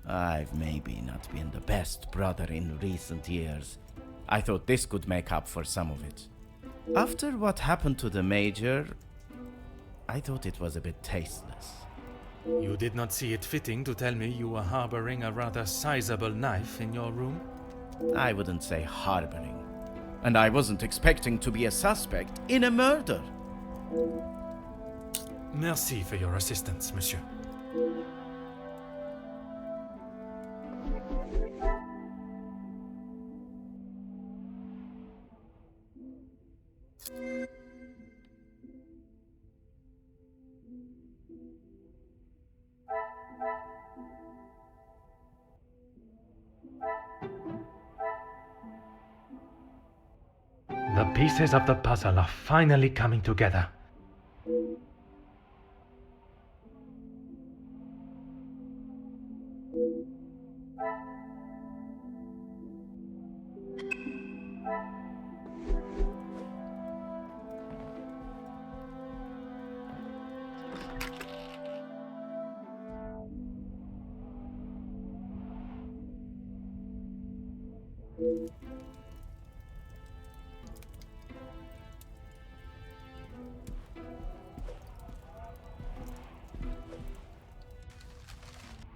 I've maybe not been the best brother in recent years. I thought this could make up for some of it. After what happened to the Major, I thought it was a bit tasteless. You did not see it fitting to tell me you were harboring a rather sizable knife in your room? I wouldn't say harboring. And I wasn't expecting to be a suspect in a murder. Merci for your assistance, monsieur. The pieces of the puzzle are finally coming together.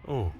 Oh.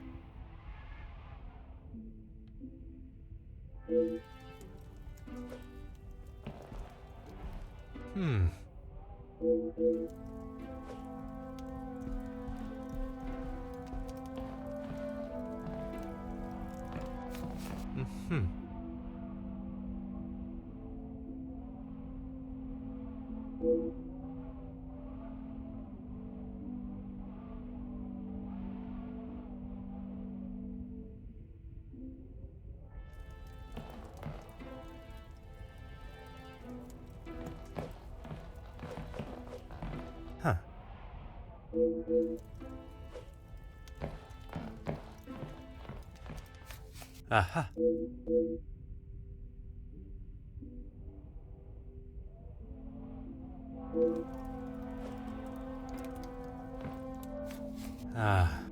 Huh. Aha. Ah.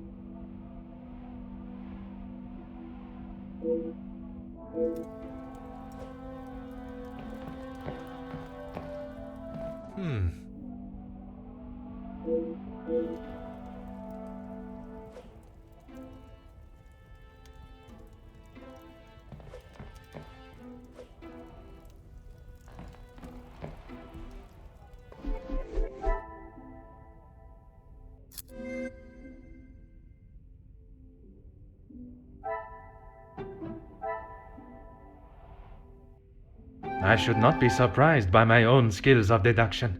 I should not be surprised by my own skills of deduction.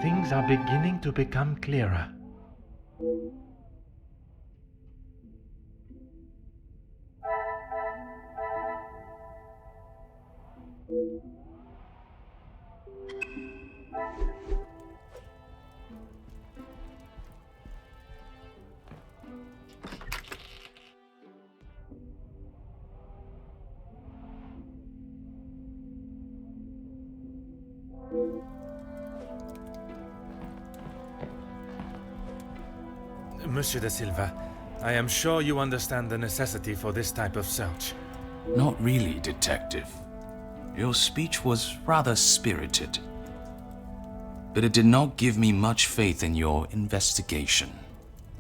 Things are beginning to become clearer. Monsieur da Silva, I am sure you understand the necessity for this type of search. Not really, Detective. Your speech was rather spirited. But it did not give me much faith in your investigation.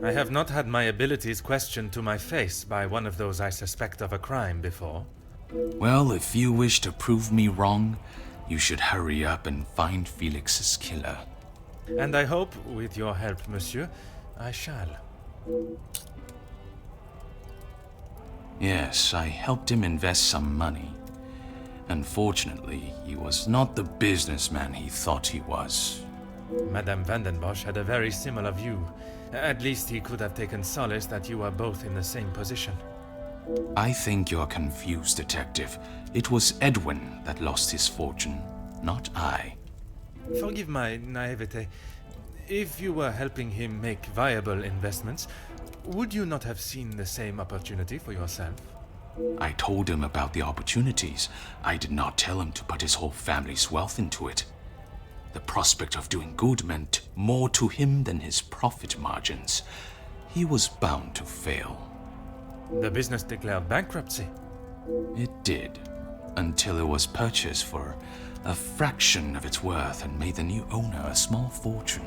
I have not had my abilities questioned to my face by one of those I suspect of a crime before. Well, if you wish to prove me wrong, you should hurry up and find Felix's killer. And I hope, with your help, monsieur, I shall. Yes, I helped him invest some money. Unfortunately, he was not the businessman he thought he was. Madame Vandenbosch had a very similar view. At least he could have taken solace that you are both in the same position. I think you're confused, Detective. It was Edwin that lost his fortune, not I. Forgive my naivete. If you were helping him make viable investments, would you not have seen the same opportunity for yourself? I told him about the opportunities. I did not tell him to put his whole family's wealth into it. The prospect of doing good meant more to him than his profit margins. He was bound to fail. The business declared bankruptcy. It did, until it was purchased for a fraction of its worth and made the new owner a small fortune.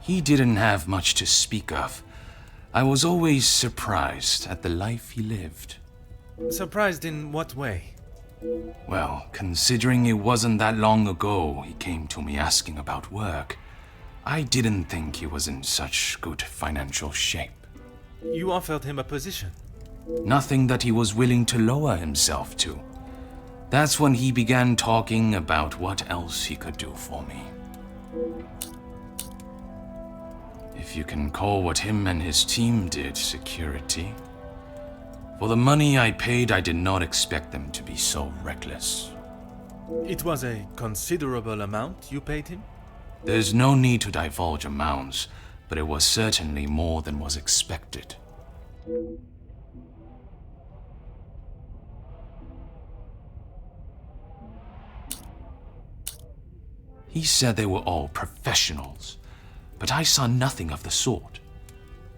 He didn't have much to speak of. I was always surprised at the life he lived. Surprised in what way? Well, considering it wasn't that long ago he came to me asking about work, I didn't think he was in such good financial shape. You offered him a position? Nothing that he was willing to lower himself to. That's when he began talking about what else he could do for me. If you can call what him and his team did security. For the money I paid, I did not expect them to be so reckless. It was a considerable amount you paid him? There's no need to divulge amounts, but it was certainly more than was expected. He said they were all professionals, but I saw nothing of the sort.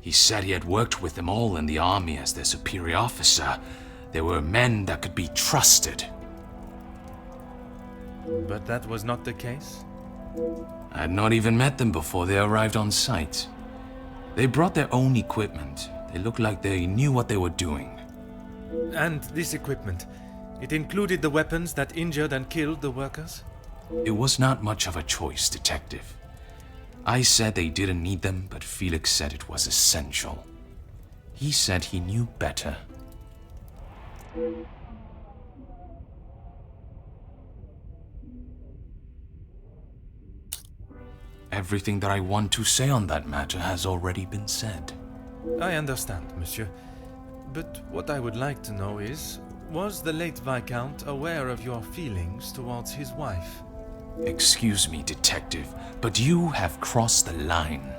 He said he had worked with them all in the army as their superior officer. They were men that could be trusted. But that was not the case? I had not even met them before they arrived on site. They brought their own equipment. They looked like they knew what they were doing. And this equipment, it included the weapons that injured and killed the workers? It was not much of a choice, Detective. I said they didn't need them, but Felix said it was essential. He said he knew better. Everything that I want to say on that matter has already been said. I understand, monsieur. But what I would like to know is, was the late Viscount aware of your feelings towards his wife? Excuse me, Detective, but you have crossed the line.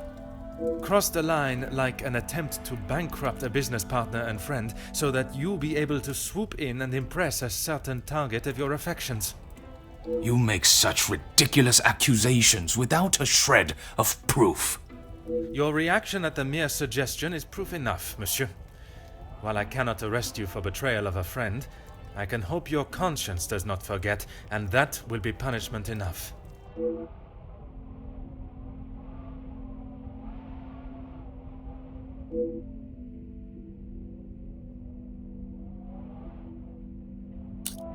Crossed the line like an attempt to bankrupt a business partner and friend so that you be able to swoop in and impress a certain target of your affections. You make such ridiculous accusations without a shred of proof. Your reaction at the mere suggestion is proof enough, monsieur. While I cannot arrest you for betrayal of a friend, I can hope your conscience does not forget, and that will be punishment enough.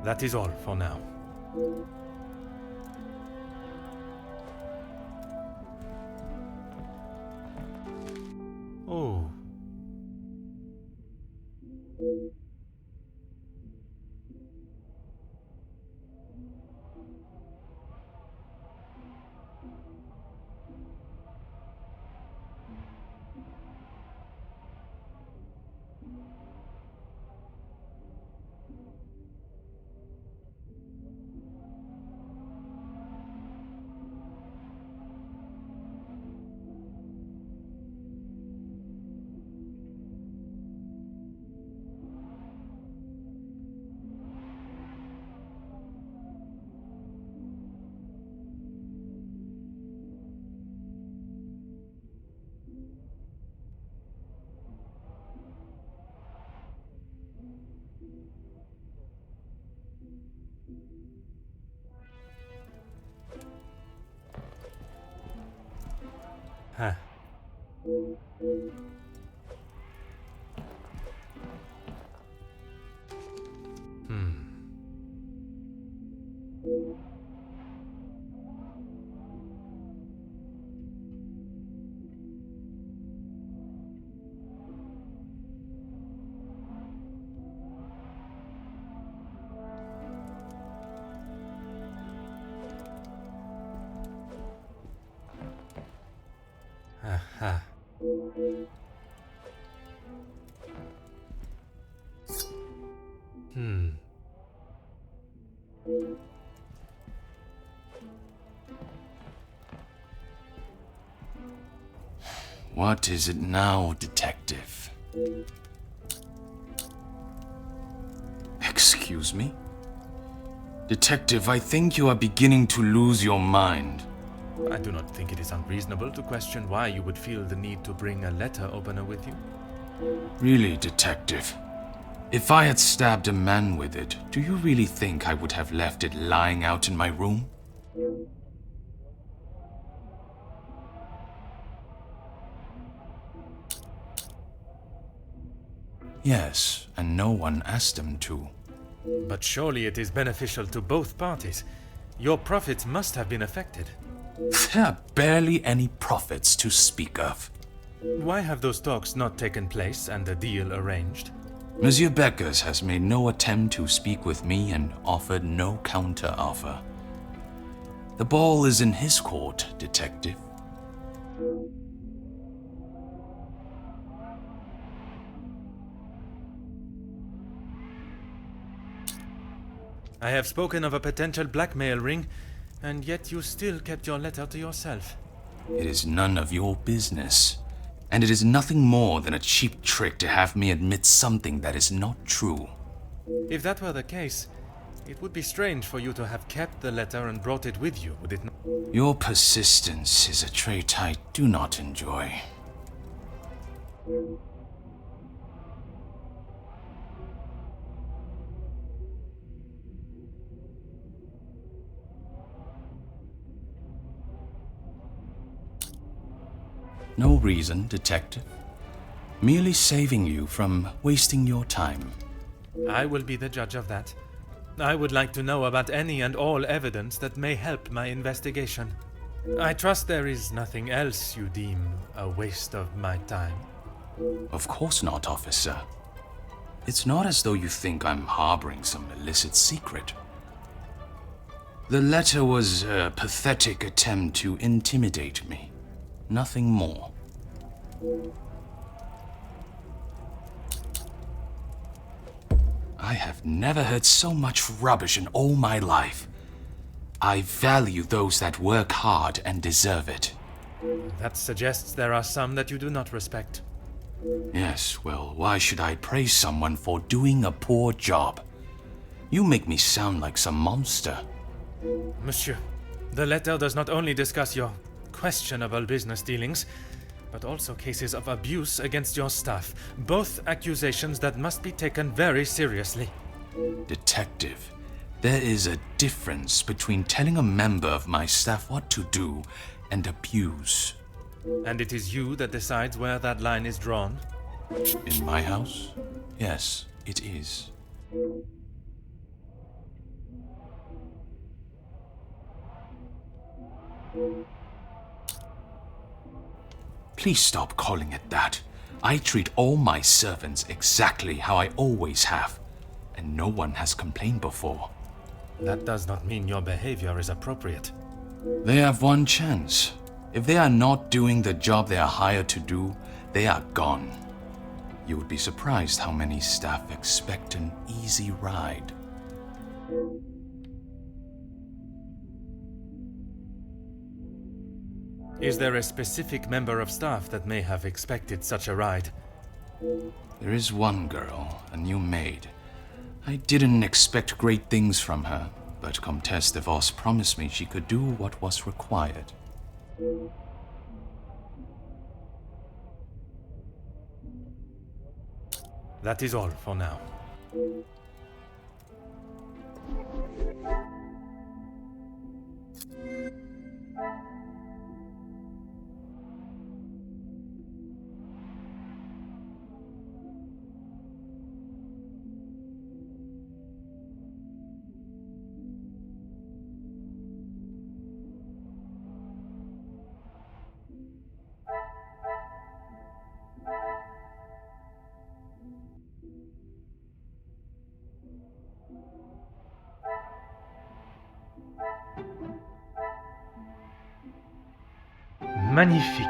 That is all for now. Oh. Huh. Aha. What is it now, detective? Excuse me? Detective, I think you are beginning to lose your mind. I do not think it is unreasonable to question why you would feel the need to bring a letter opener with you. Really, detective? If I had stabbed a man with it, do you really think I would have left it lying out in my room? Yes, and no one asked them to. But surely it is beneficial to both parties. Your profits must have been affected. There are barely any profits to speak of. Why have those talks not taken place and a deal arranged? Monsieur Beckers has made no attempt to speak with me and offered no counter-offer. The ball is in his court, detective. I have spoken of a potential blackmail ring, and yet you still kept your letter to yourself. It is none of your business, and it is nothing more than a cheap trick to have me admit something that is not true. If that were the case, it would be strange for you to have kept the letter and brought it with you, would it not? Your persistence is a trait I do not enjoy. No reason, detective. Merely saving you from wasting your time. I will be the judge of that. I would like to know about any and all evidence that may help my investigation. I trust there is nothing else you deem a waste of my time. Of course not, officer. It's not as though you think I'm harboring some illicit secret. The letter was a pathetic attempt to intimidate me. Nothing more. I have never heard so much rubbish in all my life. I value those that work hard and deserve it. That suggests there are some that you do not respect. Yes, well, why should I praise someone for doing a poor job? You make me sound like some monster. Monsieur, the letter does not only discuss your questionable business dealings, but also cases of abuse against your staff. Both accusations that must be taken very seriously. Detective, there is a difference between telling a member of my staff what to do and abuse. And it is you that decides where that line is drawn? In my house? Yes, it is. Please stop calling it that. I treat all my servants exactly how I always have, and no one has complained before. That does not mean your behavior is appropriate. They have one chance. If they are not doing the job they are hired to do, they are gone. You would be surprised how many staff expect an easy ride. Is there a specific member of staff that may have expected such a ride? There is one girl, a new maid. I didn't expect great things from her, but Comtesse de Vos promised me she could do what was required. That is all for now. Magnifique.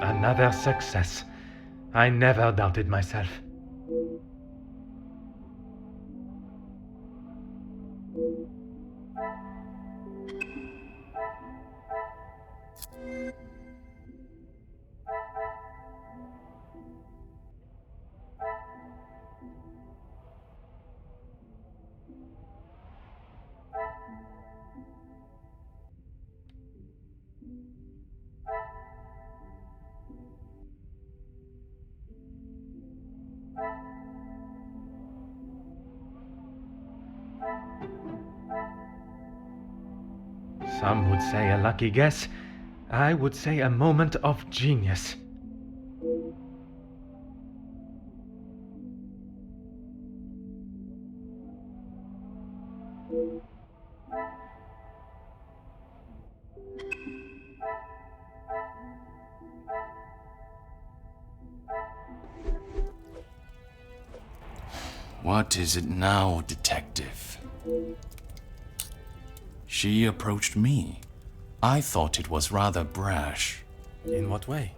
Another success. I never doubted myself. Some would say a lucky guess. I would say a moment of genius. What is it now, detective? She approached me. I thought it was rather brash. In what way?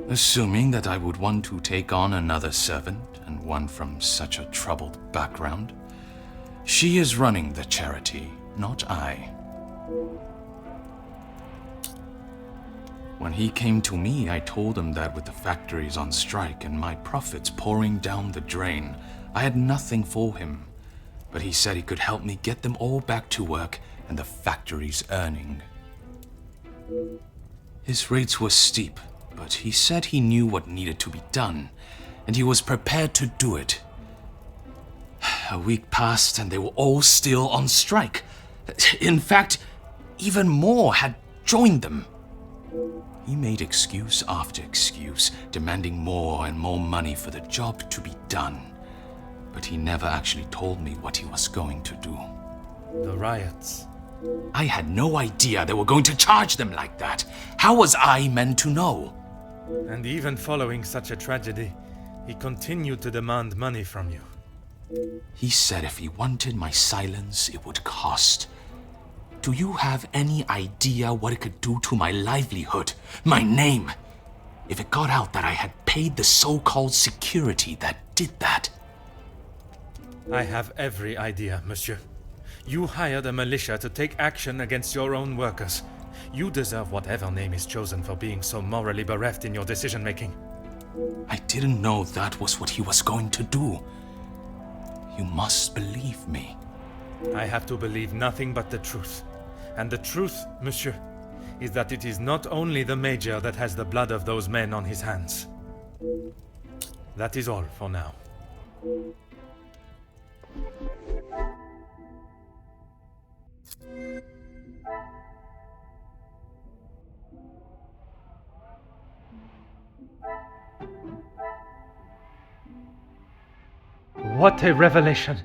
Assuming that I would want to take on another servant, and one from such a troubled background. She is running the charity, not I. When he came to me, I told him that with the factories on strike and my profits pouring down the drain, I had nothing for him. But he said he could help me get them all back to work and the factories earning. His rates were steep, but he said he knew what needed to be done, and he was prepared to do it. A week passed and they were all still on strike. In fact, even more had joined them. He made excuse after excuse, demanding more and more money for the job to be done. But he never actually told me what he was going to do. The riots. I had no idea they were going to charge them like that. How was I meant to know? And even following such a tragedy, he continued to demand money from you. He said if he wanted my silence, it would cost. Do you have any idea what it could do to my livelihood, my name? If it got out that I had paid the so-called security that did that. I have every idea, monsieur. You hired a militia to take action against your own workers. You deserve whatever name is chosen for being so morally bereft in your decision-making. I didn't know that was what he was going to do. You must believe me. I have to believe nothing but the truth. And the truth, monsieur, is that it is not only the Major that has the blood of those men on his hands. That is all for now. What a revelation!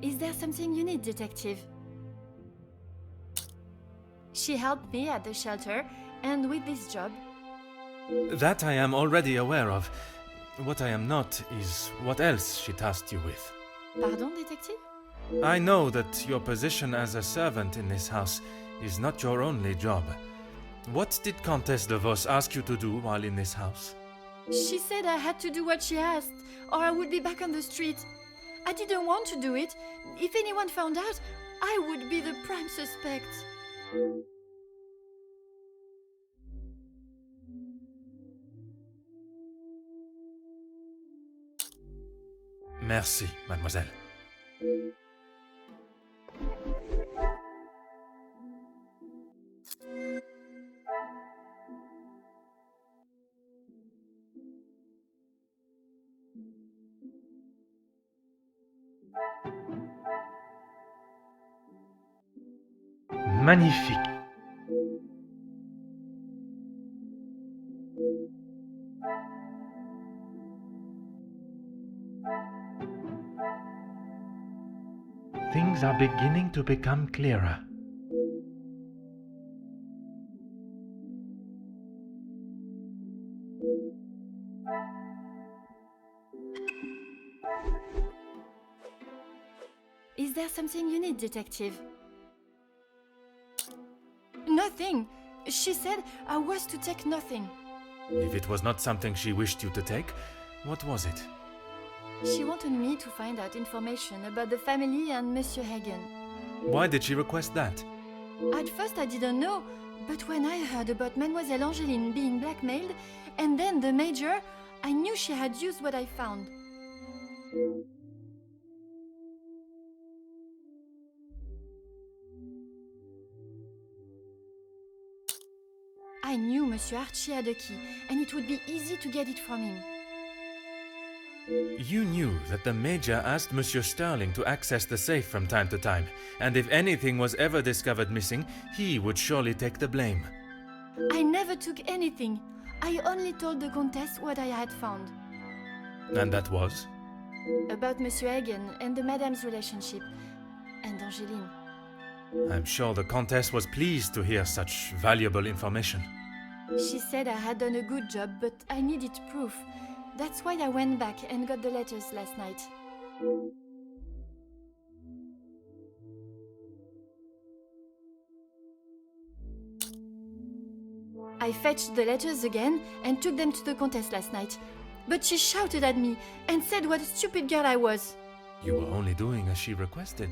Is there something you need, detective? She helped me at the shelter and with this job. That I am already aware of. What I am not is what else she tasked you with. Pardon, detective? I know that your position as a servant in this house is not your only job. What did Countess de Vos ask you to do while in this house? She said I had to do what she asked, or I would be back on the street. I didn't want to do it. If anyone found out, I would be the prime suspect. Merci, mademoiselle. Magnifique. Things are beginning to become clearer. Is there something you need, detective? Nothing. She said I was to take nothing. If it was not something she wished you to take, what was it? She wanted me to find out information about the family and Monsieur Hagen. Why did she request that? At first I didn't know, but when I heard about Mademoiselle Angeline being blackmailed, and then the Major, I knew she had used what I found. I knew Monsieur Archie had a key, and it would be easy to get it from him. You knew that the Major asked Monsieur Sterling to access the safe from time to time, and if anything was ever discovered missing, he would surely take the blame. I never took anything. I only told the Countess what I had found. And that was? About Monsieur Hagen and the Madame's relationship, and Angeline. I'm sure the Countess was pleased to hear such valuable information. She said I had done a good job, but I needed proof. That's why I went back and got the letters last night. I fetched the letters again and took them to the Countess last night. But she shouted at me and said what a stupid girl I was. You were only doing as she requested.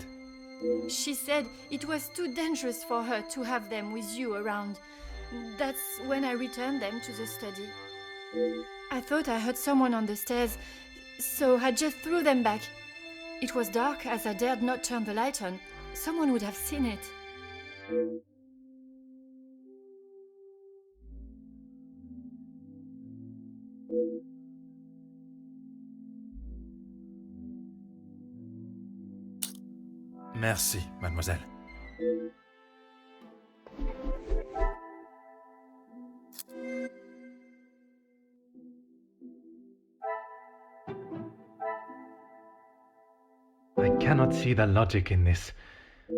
She said it was too dangerous for her to have them with you around. That's when I returned them to the study. I thought I heard someone on the stairs, so I just threw them back. It was dark, as I dared not turn the light on. Someone would have seen it. Merci, mademoiselle. I cannot see the logic in this.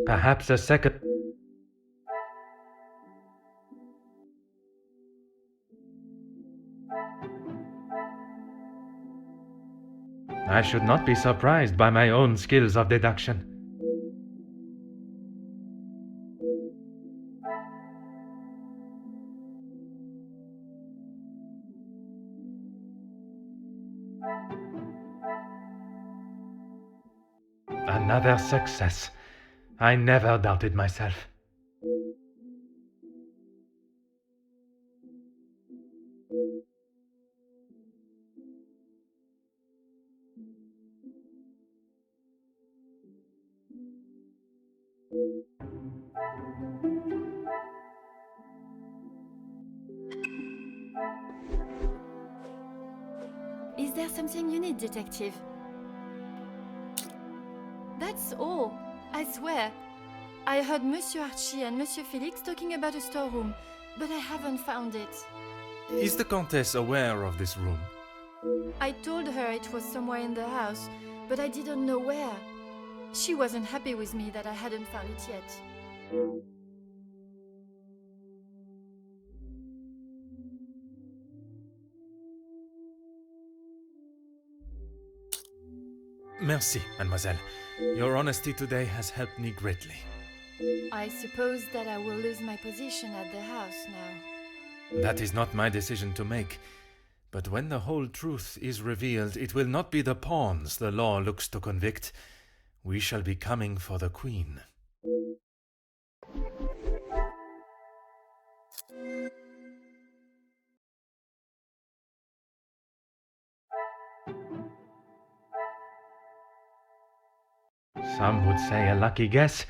Perhaps a second... I should not be surprised by my own skills of deduction. Another success. I never doubted myself. Is there something you need, detective? That's all, I swear. I heard Monsieur Archie and Monsieur Felix talking about a storeroom, but I haven't found it. Is the Countess aware of this room? I told her it was somewhere in the house, but I didn't know where. She wasn't happy with me that I hadn't found it yet. Merci, mademoiselle. Your honesty today has helped me greatly. I suppose that I will lose my position at the house now. That is not my decision to make. But when the whole truth is revealed, it will not be the pawns the law looks to convict. We shall be coming for the Queen. Some would say a lucky guess.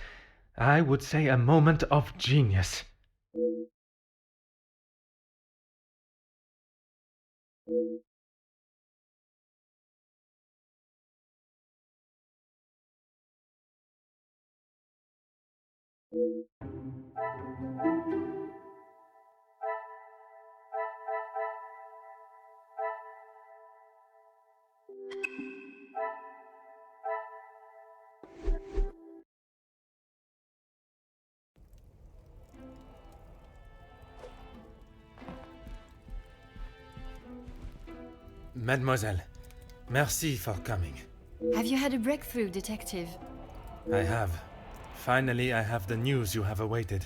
I would say a moment of genius. Mademoiselle, merci for coming. Have you had a breakthrough, Detective? I have. Finally, I have the news you have awaited.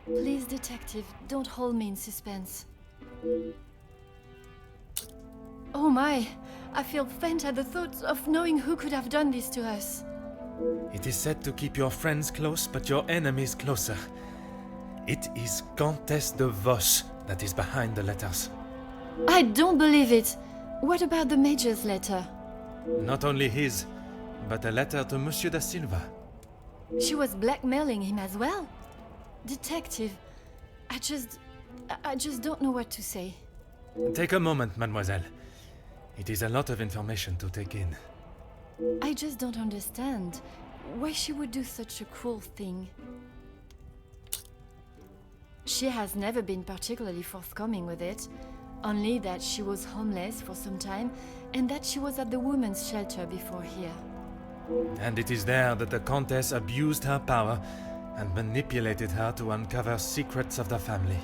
Please, Detective, don't hold me in suspense. Oh my! I feel faint at the thought of knowing who could have done this to us. It is said to keep your friends close, but your enemies closer. It is Countess de Vos that is behind the letters. I don't believe it! What about the Major's letter? Not only his, but a letter to Monsieur da Silva. She was blackmailing him as well? Detective, I just don't know what to say. Take a moment, mademoiselle. It is a lot of information to take in. I just don't understand why she would do such a cruel thing. She has never been particularly forthcoming with it, only that she was homeless for some time and that she was at the women's shelter before here. And it is there that the Countess abused her power and manipulated her to uncover secrets of the family.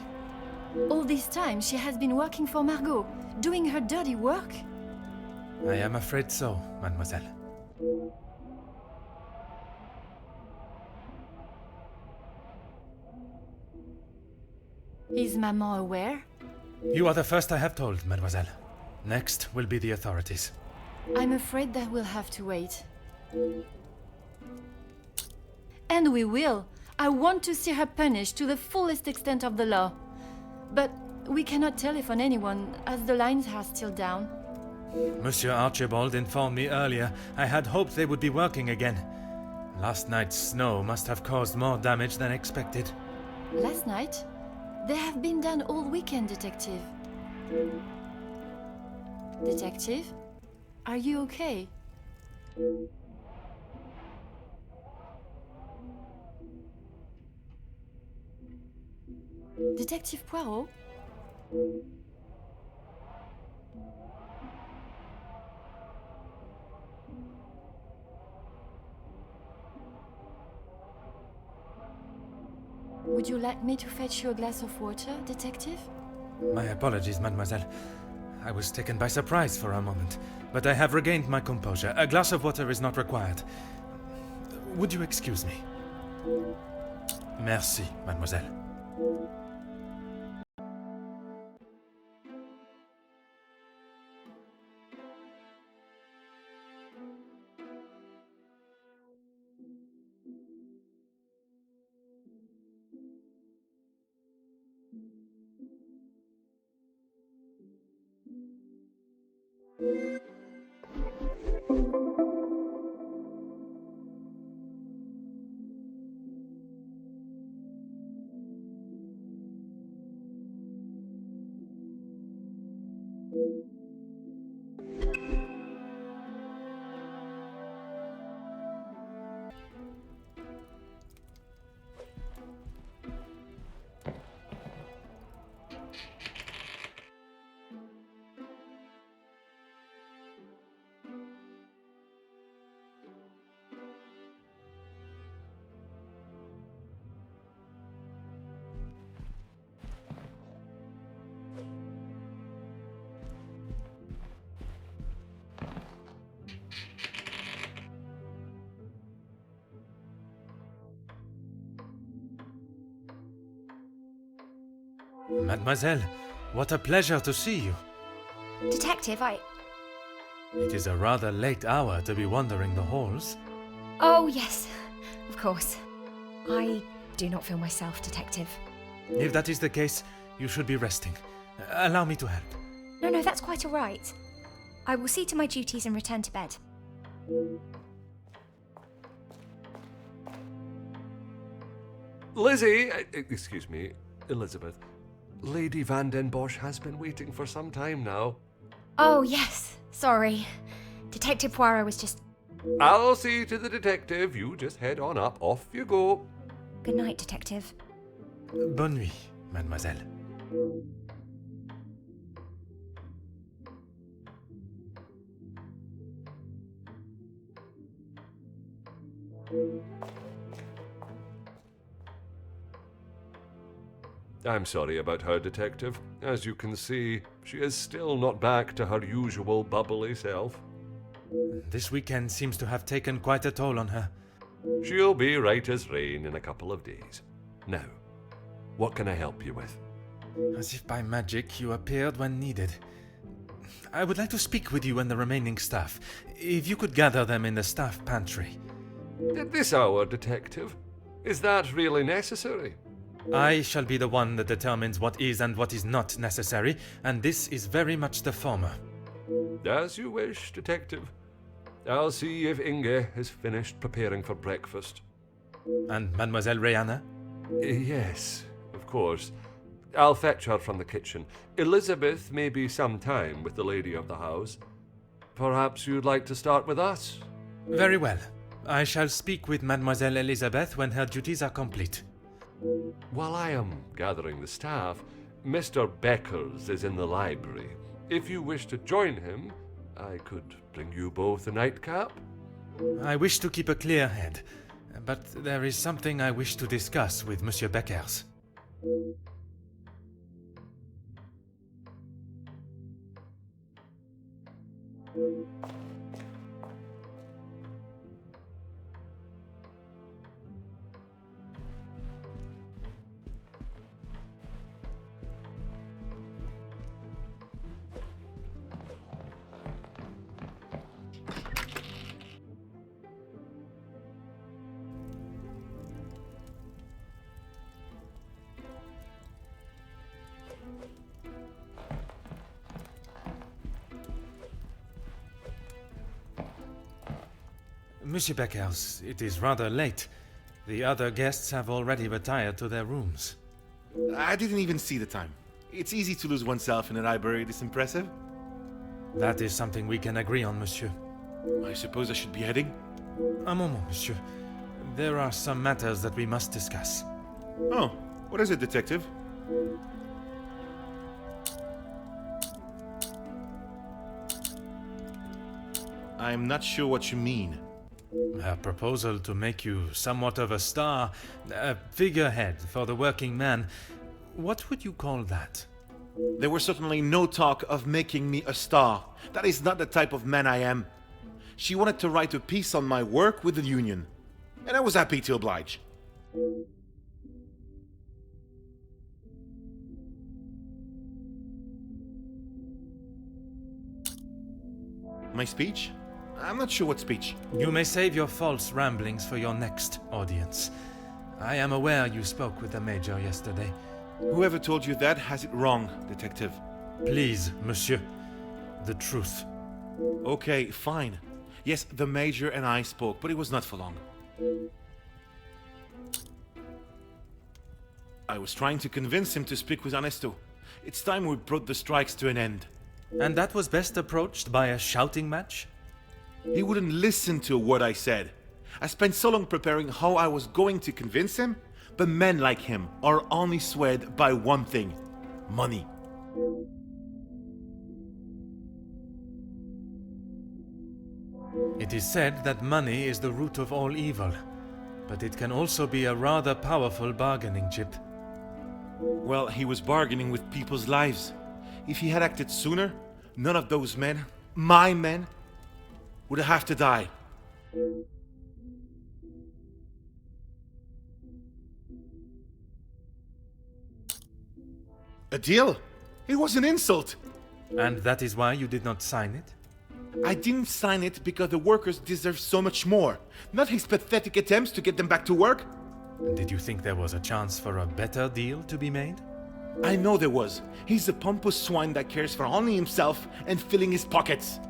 All this time she has been working for Margot, doing her dirty work? I am afraid so, mademoiselle. Is Maman aware? You are the first I have told, mademoiselle. Next will be the authorities. I'm afraid that we'll have to wait. And we will. I want to see her punished to the fullest extent of the law. But we cannot telephone anyone, as the lines are still down. Monsieur Archibald informed me earlier I had hoped they would be working again. Last night's snow must have caused more damage than expected. Last night? They have been done all weekend, Detective. Detective? Are you okay? Detective Poirot? Would you like me to fetch you a glass of water, Detective? My apologies, mademoiselle. I was taken by surprise for a moment, but I have regained my composure. A glass of water is not required. Would you excuse me? Merci, mademoiselle. Mademoiselle, what a pleasure to see you. Detective, It is a rather late hour to be wandering the halls. Oh, yes, of course. I do not feel myself, Detective. If that is the case, you should be resting. Allow me to help. No, that's quite all right. I will see to my duties and return to bed. Lizzie, excuse me, Elizabeth. Lady Van den Bosch has been waiting for some time now. Oh, yes. Sorry. Detective Poirot was just... I'll see to the detective. You just head on up. Off you go. Good night, Detective. Bonne nuit, mademoiselle. I'm sorry about her, Detective. As you can see, she is still not back to her usual bubbly self. This weekend seems to have taken quite a toll on her. She'll be right as rain in a couple of days. Now, what can I help you with? As if by magic you appeared when needed. I would like to speak with you and the remaining staff. If you could gather them in the staff pantry. At this hour, Detective? Is that really necessary? I shall be the one that determines what is and what is not necessary, and this is very much the former. As you wish, Detective. I'll see if Inge has finished preparing for breakfast. And Mademoiselle Rihanna? Yes, of course. I'll fetch her from the kitchen. Elizabeth may be some time with the lady of the house. Perhaps you'd like to start with us? Very well. I shall speak with Mademoiselle Elizabeth when her duties are complete. While I am gathering the staff, Mr. Beckers is in the library. If you wish to join him, I could bring you both a nightcap. I wish to keep a clear head, but there is something I wish to discuss with Monsieur Beckers. Monsieur Beckers, it is rather late. The other guests have already retired to their rooms. I didn't even see the time. It's easy to lose oneself in a library this impressive. That is something we can agree on, monsieur. I suppose I should be heading? Un moment, monsieur. There are some matters that we must discuss. Oh, what is it, Detective? I'm not sure what you mean. Her proposal to make you somewhat of a star, a figurehead for the working man. What would you call that? There was certainly no talk of making me a star. That is not the type of man I am. She wanted to write a piece on my work with the union, and I was happy to oblige. My speech? I'm not sure what speech. You may save your false ramblings for your next audience. I am aware you spoke with the Major yesterday. Whoever told you that has it wrong, Detective. Please, monsieur. The truth. Okay, fine. Yes, the Major and I spoke, but it was not for long. I was trying to convince him to speak with Ernesto. It's time we brought the strikes to an end. And that was best approached by a shouting match? He wouldn't listen to a word I said. I spent so long preparing how I was going to convince him, but men like him are only swayed by one thing: money. It is said that money is the root of all evil, but it can also be a rather powerful bargaining chip. Well, he was bargaining with people's lives. If he had acted sooner, none of those men, my men, would have to die. A deal? It was an insult. And that is why you did not sign it? I didn't sign it because the workers deserve so much more, not his pathetic attempts to get them back to work. Did you think there was a chance for a better deal to be made? I know there was. He's a pompous swine that cares for only himself and filling his pockets.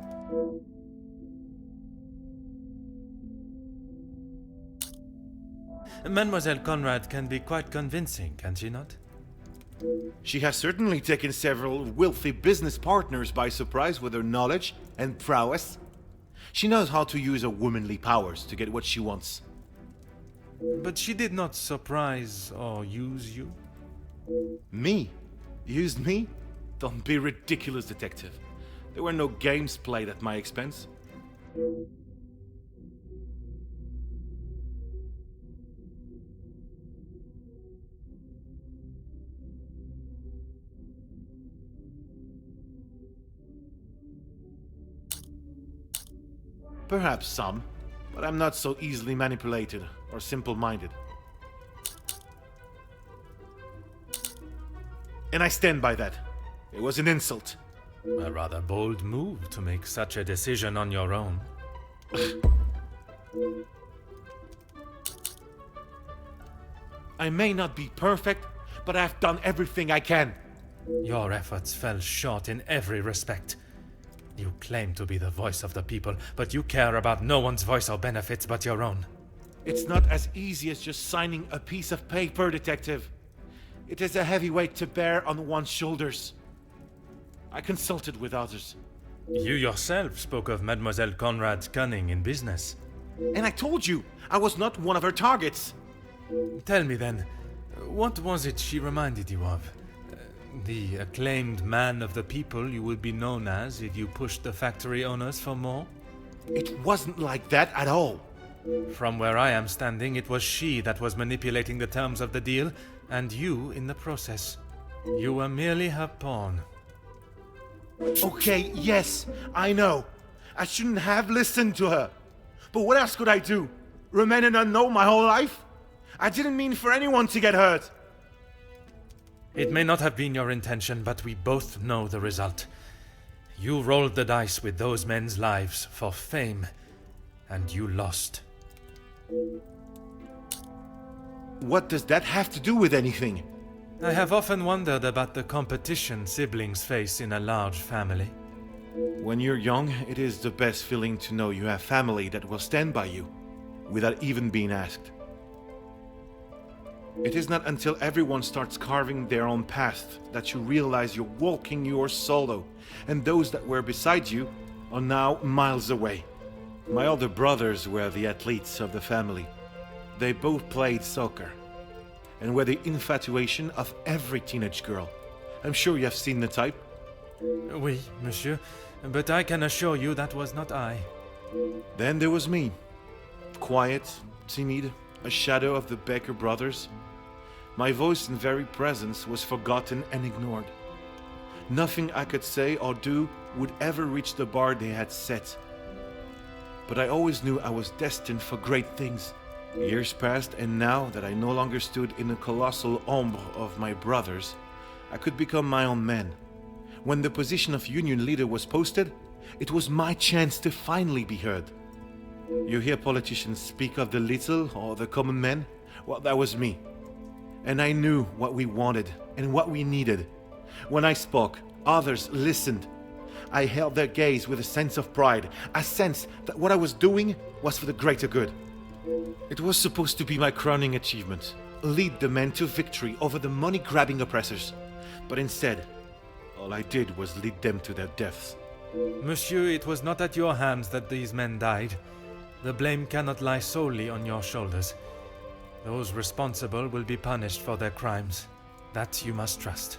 Mademoiselle Conrad can be quite convincing, can she not? She has certainly taken several wealthy business partners by surprise with her knowledge and prowess. She knows how to use her womanly powers to get what she wants. But she did not surprise or use you? Me? Used me? Don't be ridiculous, detective. There were no games played at my expense. Perhaps some, but I'm not so easily manipulated or simple-minded. And I stand by that. It was an insult. A rather bold move to make such a decision on your own. I may not be perfect, but I've done everything I can. Your efforts fell short in every respect. You claim to be the voice of the people, but you care about no one's voice or benefits but your own. It's not as easy as just signing a piece of paper, detective. It is a heavy weight to bear on one's shoulders. I consulted with others. You yourself spoke of Mademoiselle Conrad's cunning in business. And I told you, I was not one of her targets. Tell me then, what was it she reminded you of? The acclaimed man of the people you would be known as if you pushed the factory owners for more? It wasn't like that at all. From where I am standing, it was she that was manipulating the terms of the deal, and you in the process. You were merely her pawn. Okay, yes, I know. I shouldn't have listened to her. But what else could I do? Remain an unknown my whole life? I didn't mean for anyone to get hurt. It may not have been your intention, but we both know the result. You rolled the dice with those men's lives for fame, and you lost. What does that have to do with anything? I have often wondered about the competition siblings face in a large family. When you're young, it is the best feeling to know you have family that will stand by you, without even being asked. It is not until everyone starts carving their own path that you realize you're walking yours solo, and those that were beside you are now miles away. My older brothers were the athletes of the family. They both played soccer, and were the infatuation of every teenage girl. I'm sure you have seen the type. Oui, monsieur, but I can assure you that was not I. Then there was me. Quiet, timid, a shadow of the Baker brothers. My voice and very presence was forgotten and ignored. Nothing I could say or do would ever reach the bar they had set. But I always knew I was destined for great things. Years passed, and now that I no longer stood in the colossal ombre of my brothers, I could become my own man. When the position of union leader was posted, it was my chance to finally be heard. You hear politicians speak of the little or the common man? Well, that was me. And I knew what we wanted and what we needed. When I spoke, others listened. I held their gaze with a sense of pride, a sense that what I was doing was for the greater good. It was supposed to be my crowning achievement, lead the men to victory over the money-grabbing oppressors. But instead, all I did was lead them to their deaths. Monsieur, it was not at your hands that these men died. The blame cannot lie solely on your shoulders. Those responsible will be punished for their crimes. That you must trust.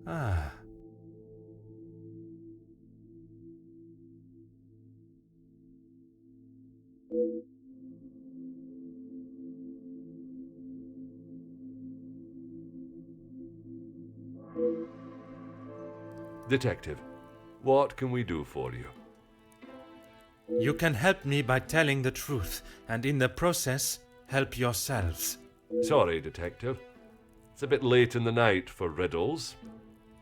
Ah. Detective, what can we do for you? You can help me by telling the truth, and in the process, help yourselves. Sorry, Detective. It's a bit late in the night for riddles.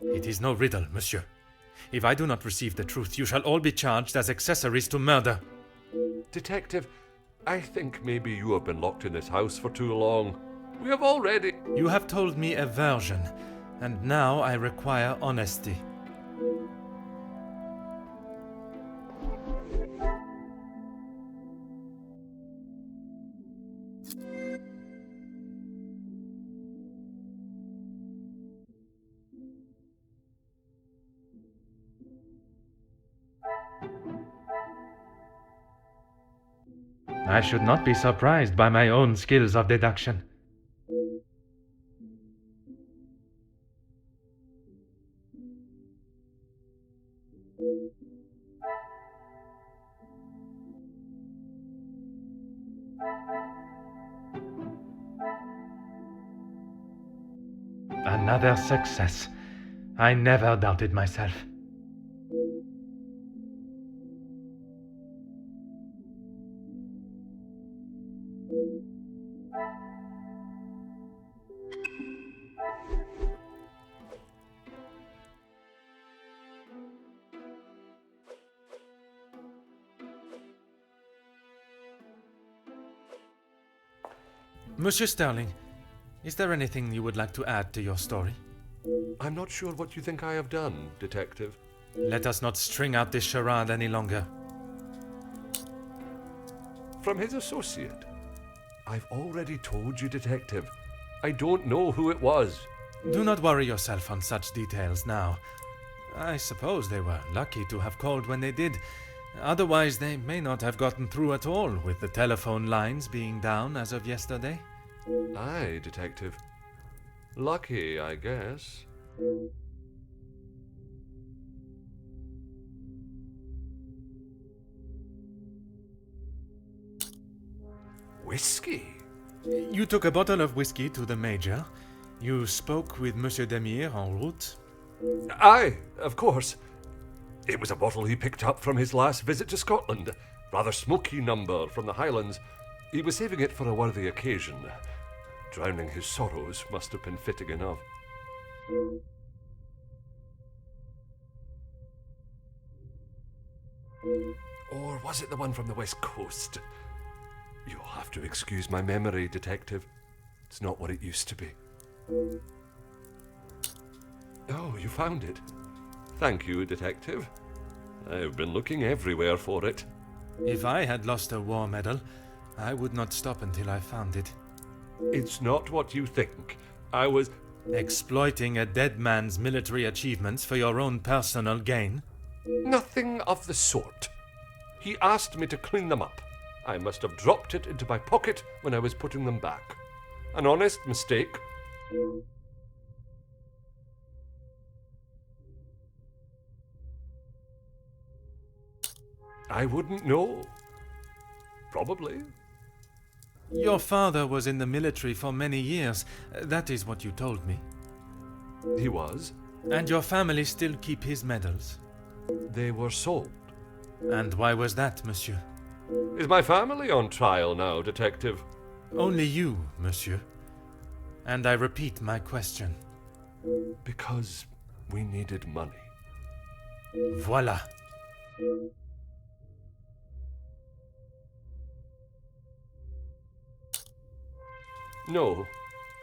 It is no riddle, monsieur. If I do not receive the truth, you shall all be charged as accessories to murder. Detective, I think maybe you have been locked in this house for too long. We have already... You have told me a version, and now I require honesty. I should not be surprised by my own skills of deduction. Another success. I never doubted myself. Monsieur Sterling, is there anything you would like to add to your story? I'm not sure what you think I have done, Detective. Let us not string out this charade any longer. From his associate. I've already told you, Detective. I don't know who it was. Do not worry yourself on such details now. I suppose they were lucky to have called when they did. Otherwise, they may not have gotten through at all, with the telephone lines being down as of yesterday. Aye, Detective. Lucky, I guess. Whiskey? You took a bottle of whiskey to the Major. You spoke with Monsieur Demire en route. Aye, of course. It was a bottle he picked up from his last visit to Scotland. Rather smoky number from the Highlands. He was saving it for a worthy occasion. Drowning his sorrows must have been fitting enough. Or was it the one from the West Coast? You'll have to excuse my memory, Detective. It's not what it used to be. Oh, you found it. Thank you, Detective. I've been looking everywhere for it. If I had lost a war medal, I would not stop until I found it. It's not what you think. I was... Exploiting a dead man's military achievements for your own personal gain? Nothing of the sort. He asked me to clean them up. I must have dropped it into my pocket when I was putting them back. An honest mistake. I wouldn't know. Probably. Your father was in the military for many years. That is what you told me. He was. And your family still keep his medals? They were sold. And why was that, monsieur? Is my family on trial now, Detective? Only you, monsieur. And I repeat my question. Because We needed money. Voila. No,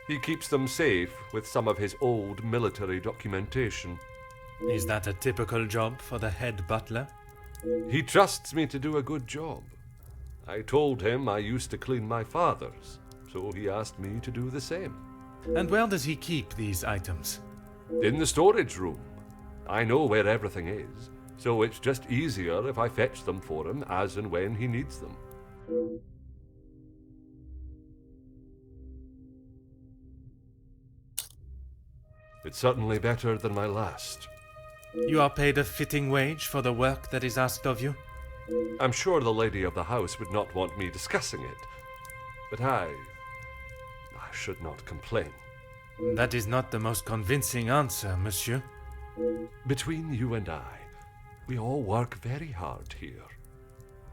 he keeps them safe with some of his old military documentation. Is that a typical job for the head butler? He trusts me to do a good job. I told him I used to clean my father's, so he asked me to do the same. And where does he keep these items? In the storage room. I know where everything is, so it's just easier if I fetch them for him as and when he needs them. It's certainly better than my last. You are paid a fitting wage for the work that is asked of you? I'm sure the lady of the house would not want me discussing it, but I should not complain. That is not the most convincing answer, monsieur. Between you and I, we all work very hard here,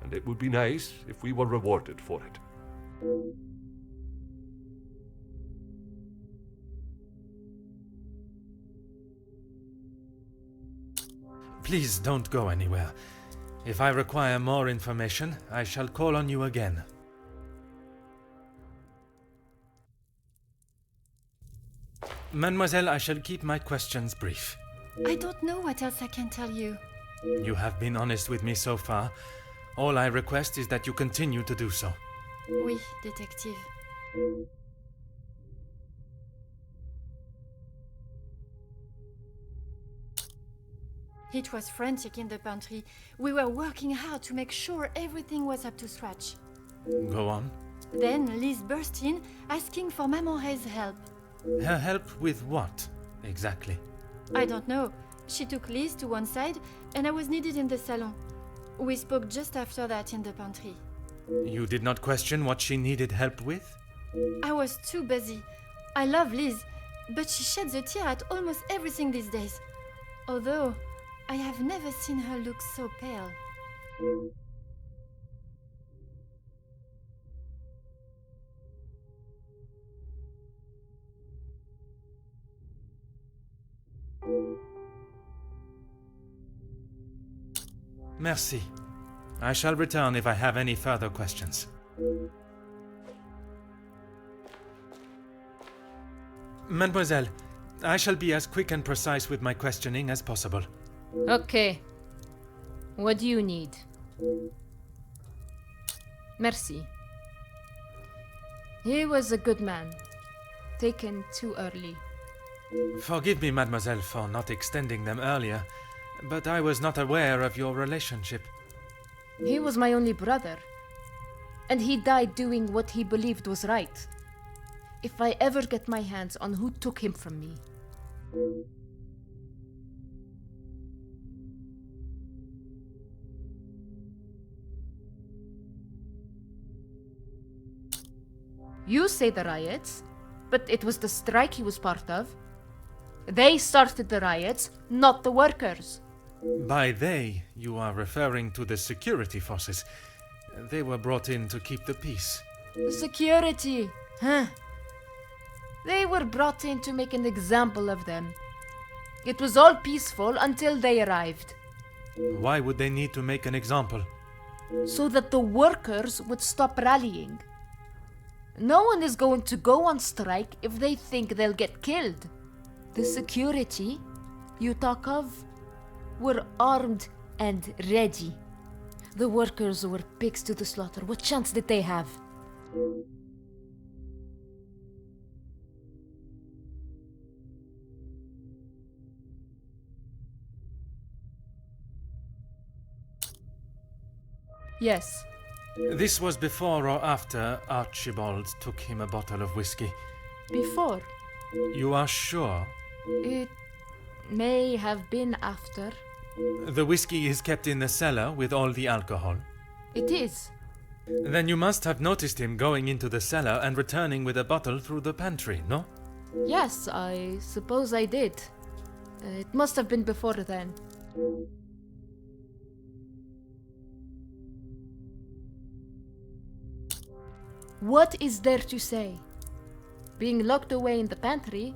and it would be nice if we were rewarded for it. Please don't go anywhere. If I require more information, I shall call on you again. Mademoiselle, I shall keep my questions brief. I don't know what else I can tell you. You have been honest with me so far. All I request is that you continue to do so. Oui, détective. It was frantic in the pantry. We were working hard to make sure everything was up to scratch. Go on. Then Liz burst in, asking for Mamore's help. Her help with what, exactly? I don't know. She took Liz to one side, and I was needed in the salon. We spoke just after that in the pantry. You did not question what she needed help with? I was too busy. I love Liz, but she sheds a tear at almost everything these days. Although, I have never seen her look so pale. Merci. I shall return if I have any further questions. Mademoiselle, I shall be as quick and precise with my questioning as possible. Okay. What do you need? Merci. He was a good man. Taken too early. Forgive me, mademoiselle, for not extending them earlier, but I was not aware of your relationship. He was my only brother. And he died doing what he believed was right. If I ever get my hands on who took him from me. You say the riots, but it was the strike he was part of. They started the riots, not the workers. By they, you are referring to the security forces. They were brought in to keep the peace. Security, huh? They were brought in to make an example of them. It was all peaceful until they arrived. Why would they need to make an example? So that the workers would stop rallying. No one is going to go on strike if they think they'll get killed. The security you talk of were armed and ready. The workers were pigs to the slaughter. What chance did they have? Yes. This was before or after Archibald took him a bottle of whiskey? Before. You are sure? It may have been after. The whiskey is kept in the cellar with all the alcohol? It is. Then you must have noticed him going into the cellar and returning with a bottle through the pantry, no? Yes, I suppose I did. It must have been before then. What is there to say? Being locked away in the pantry,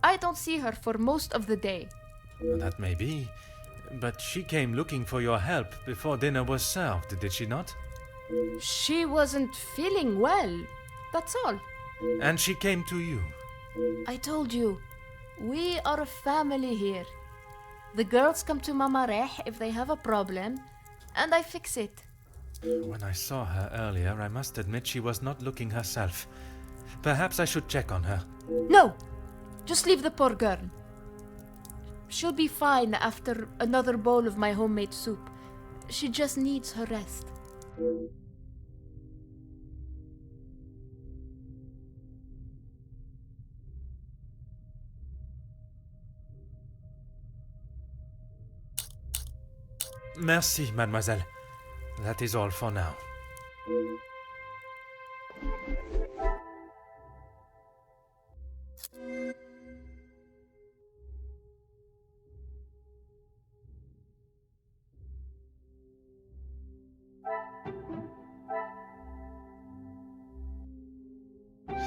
I don't see her for most of the day. That may be, but she came looking for your help before dinner was served, did she not? She wasn't feeling well, that's all. And she came to you. I told you, we are a family here. The girls come to Mama Reh if they have a problem, and I fix it. When I saw her earlier, I must admit she was not looking herself. Perhaps I should check on her. No! Just leave the poor girl. She'll be fine after another bowl of my homemade soup. She just needs her rest. Merci, mademoiselle. That is all for now.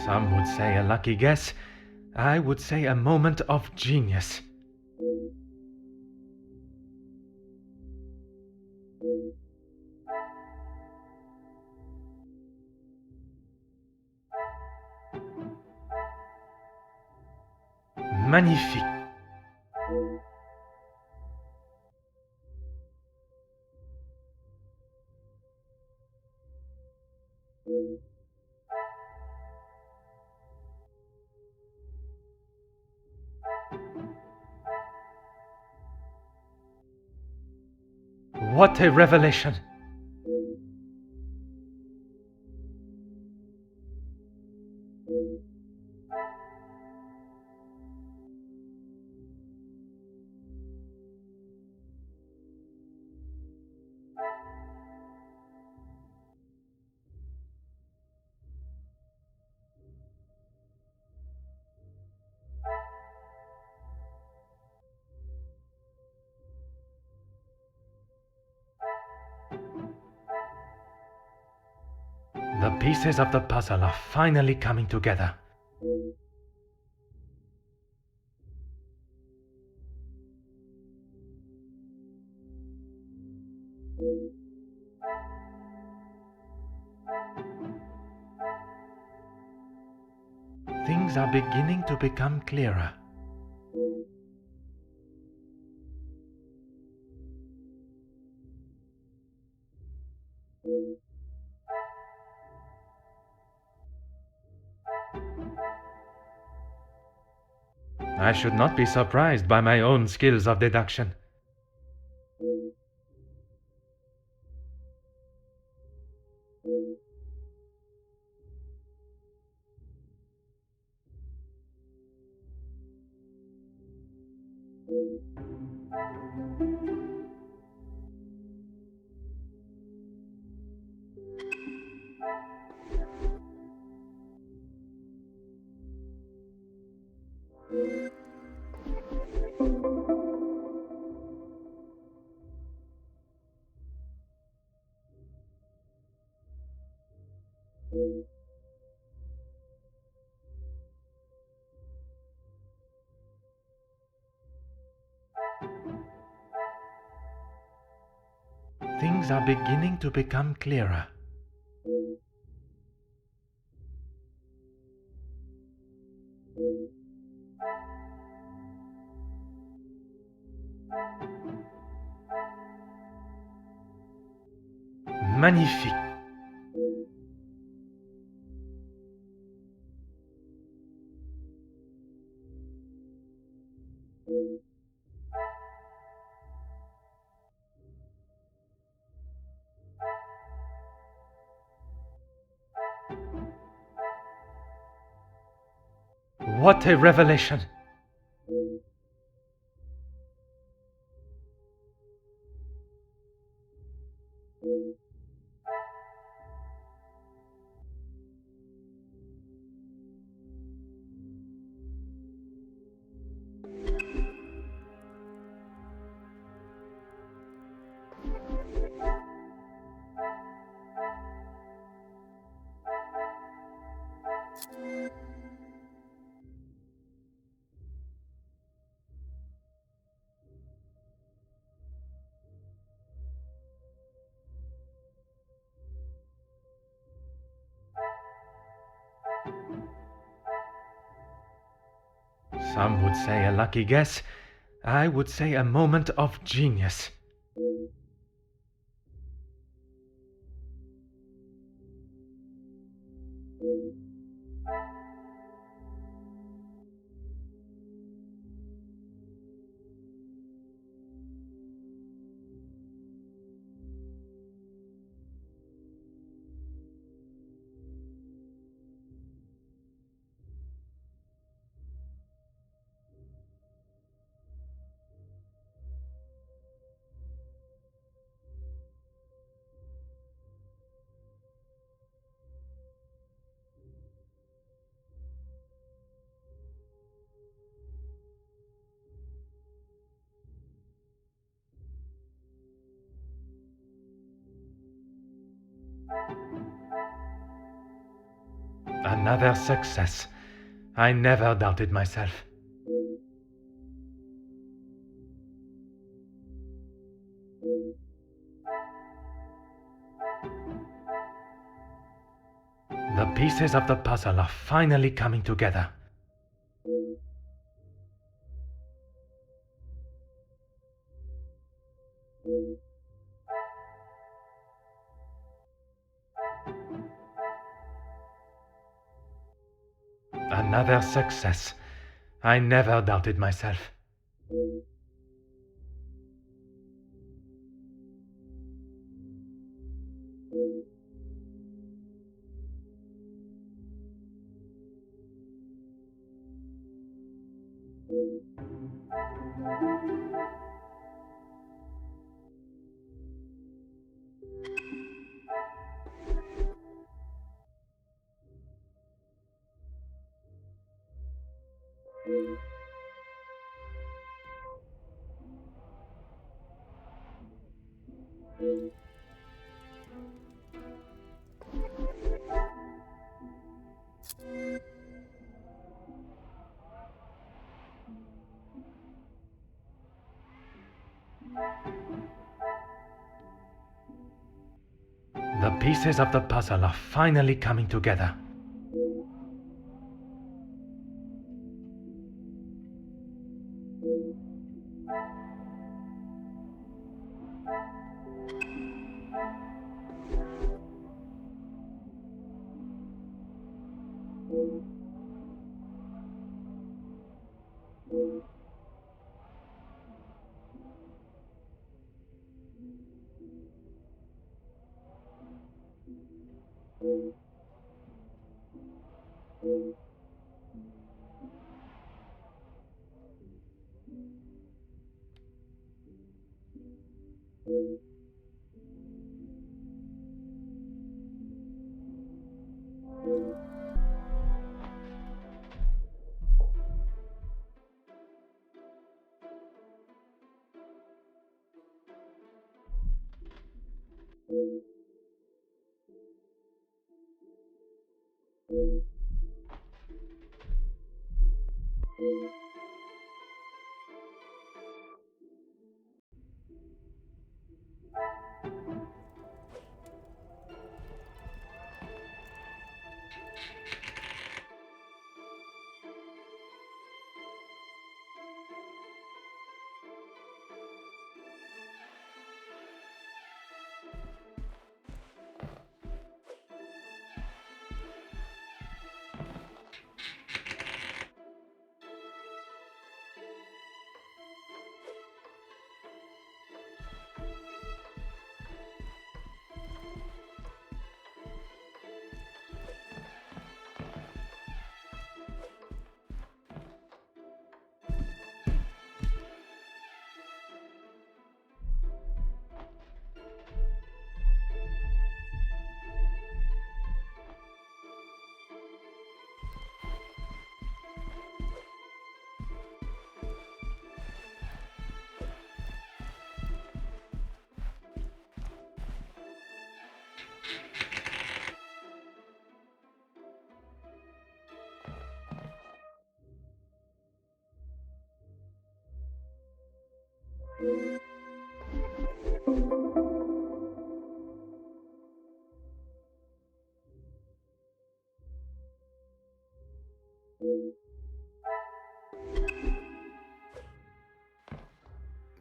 Some would say a lucky guess. I would say a moment of genius. Magnifique. What a revelation! The pieces of the puzzle are finally coming together. Things are beginning to become clearer. I should not be surprised by my own skills of deduction. Things are beginning to become clearer. Magnifique. What a revelation! Some would say a lucky guess. I would say a moment of genius. Another success. I never doubted myself. The pieces of the puzzle are finally coming together. Another success. I never doubted myself. The pieces of the puzzle are finally coming together.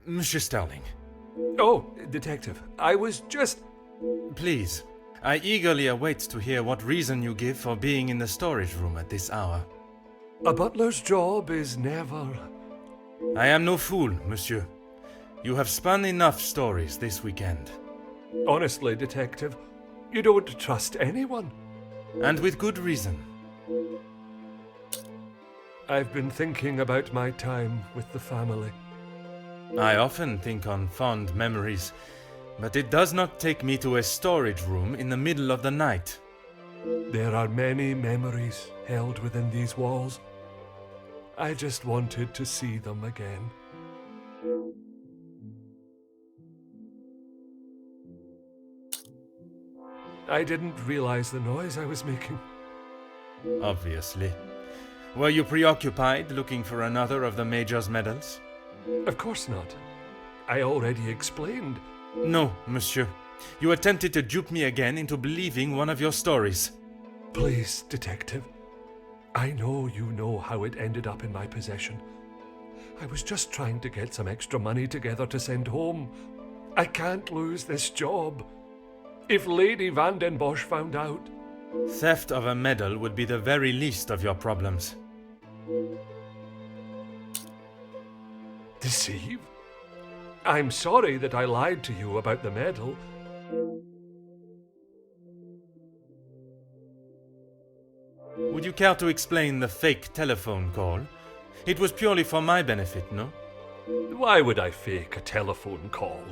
Monsieur Sterling. Oh, Detective, I was just... Please, I eagerly await to hear what reason you give for being in the storage room at this hour. A butler's job is never... I am no fool, monsieur. You have spun enough stories this weekend. Honestly, Detective, you don't trust anyone. And with good reason. I've been thinking about my time with the family. I often think on fond memories, but it does not take me to a storage room in the middle of the night. There are many memories held within these walls. I just wanted to see them again. I didn't realize the noise I was making. Obviously. Were you preoccupied looking for another of the Major's medals? Of course not. I already explained. No, monsieur. You attempted to dupe me again into believing one of your stories. Please, Detective. I know you know how it ended up in my possession. I was just trying to get some extra money together to send home. I can't lose this job. If Lady Van den Bosch found out... Theft of a medal would be the very least of your problems. Deceive? I'm sorry that I lied to you about the medal. Would you care to explain the fake telephone call? It was purely for my benefit, no? Why would I fake a telephone call?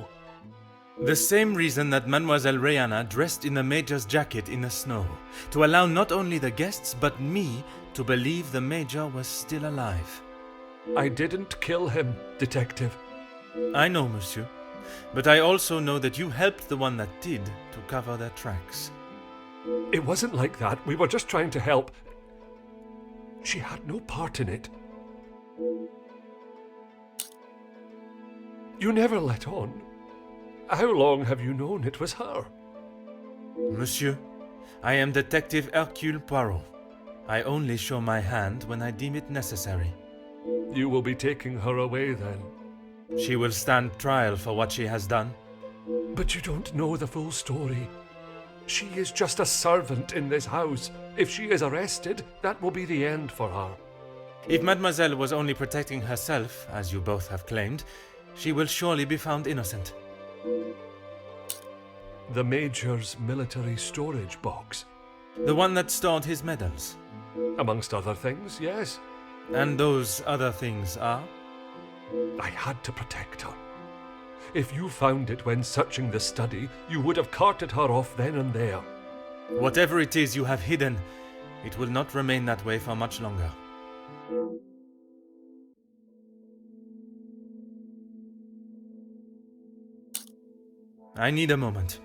The same reason that Mademoiselle Rihanna dressed in the Major's jacket in the snow, to allow not only the guests but me to believe the Major was still alive. I didn't kill him, Detective. I know, monsieur, but I also know that you helped the one that did to cover their tracks. It wasn't like that. We were just trying to help. She had no part in it. You never let on. How long have you known it was her? Monsieur, I am Detective Hercule Poirot. I only show my hand when I deem it necessary. You will be taking her away then? She will stand trial for what she has done. But you don't know the full story. She is just a servant in this house. If she is arrested, that will be the end for her. If Mademoiselle was only protecting herself, as you both have claimed, she will surely be found innocent. The Major's military storage box. The one that stored his medals. Amongst other things, yes. And those other things are? I had to protect her. If you found it when searching the study, you would have carted her off then and there. Whatever it is you have hidden, it will not remain that way for much longer. I need a moment.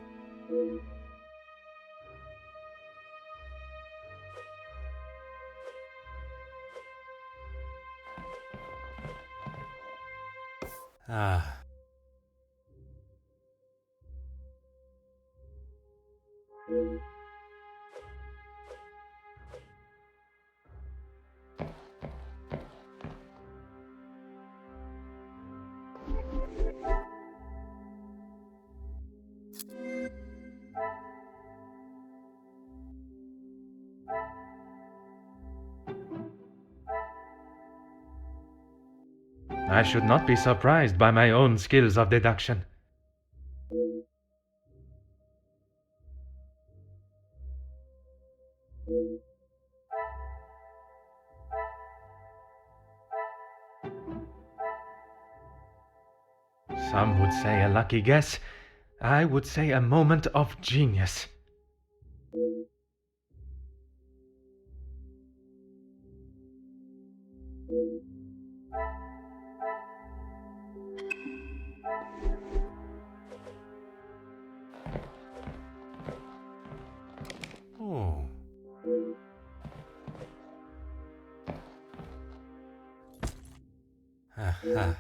Ah. I should not be surprised by my own skills of deduction. Some would say a lucky guess. I would say a moment of genius. Oh. Aha.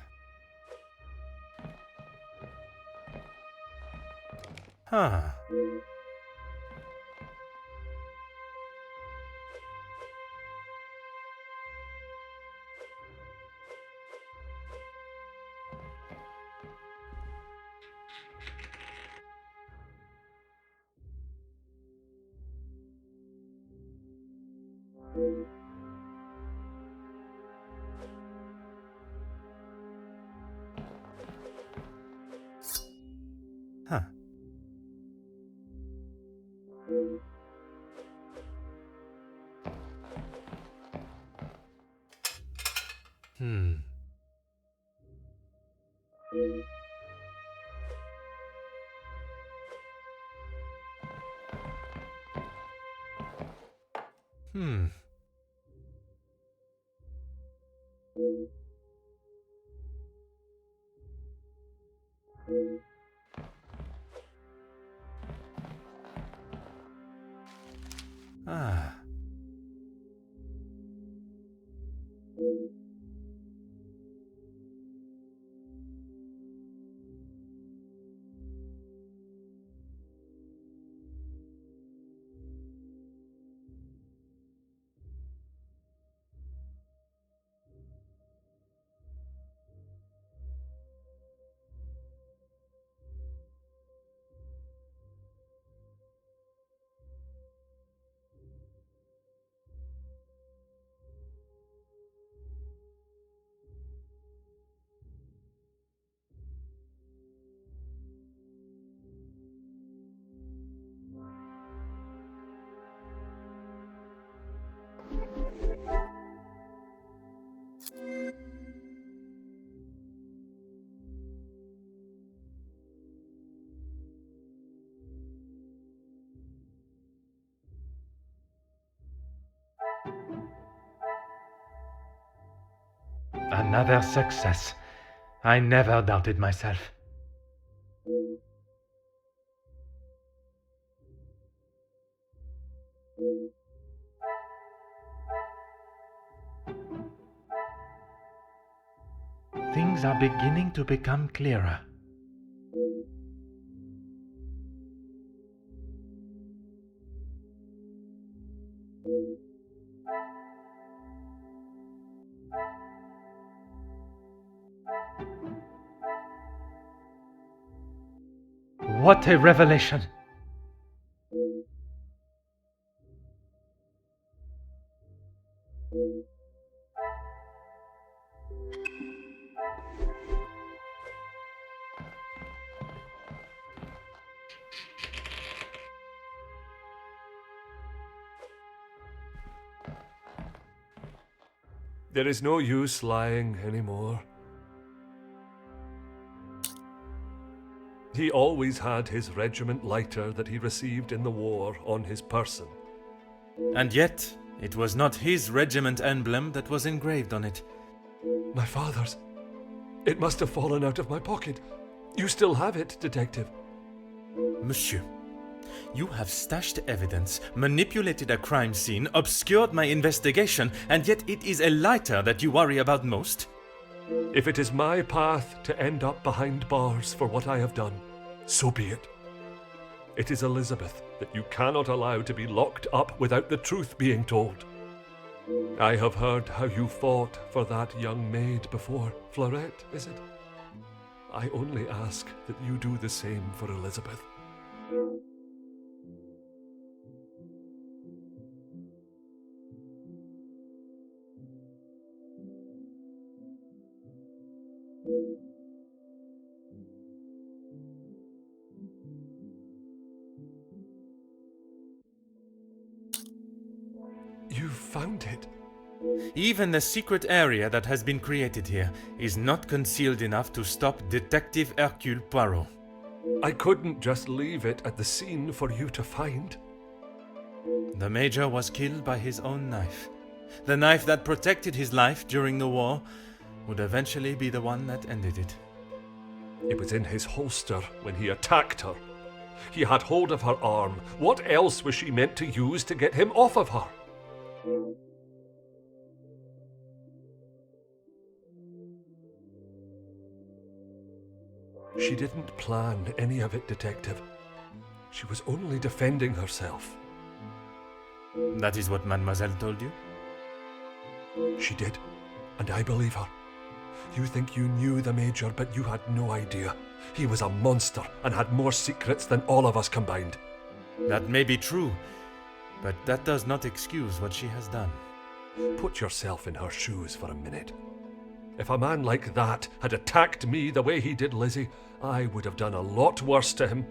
Huh. Huh. Hmm. Hmm. Ah. Another success. I never doubted myself. Things are beginning to become clearer. What a revelation! There is no use lying anymore. He always had his regiment lighter that he received in the war on his person. And yet, it was not his regiment emblem that was engraved on it. My father's. It must have fallen out of my pocket. You still have it, detective. Monsieur, you have stashed evidence, manipulated a crime scene, obscured my investigation, and yet it is a lighter that you worry about most? If it is my path to end up behind bars for what I have done, so be it. It is Elizabeth that you cannot allow to be locked up without the truth being told. I have heard how you fought for that young maid before. Fleurette, is it? I only ask that you do the same for Elizabeth. You found it. Even the secret area that has been created here is not concealed enough to stop Detective Hercule Poirot. I couldn't just leave it at the scene for you to find. The Major was killed by his own knife. The knife that protected his life during the war would eventually be the one that ended it. It was in his holster when he attacked her. He had hold of her arm. What else was she meant to use to get him off of her? She didn't plan any of it, Detective. She was only defending herself. That is what Mademoiselle told you? She did, and I believe her. You think you knew the Major, but you had no idea. He was a monster and had more secrets than all of us combined. That may be true, but that does not excuse what she has done. Put yourself in her shoes for a minute. If a man like that had attacked me the way he did Lizzie, I would have done a lot worse to him.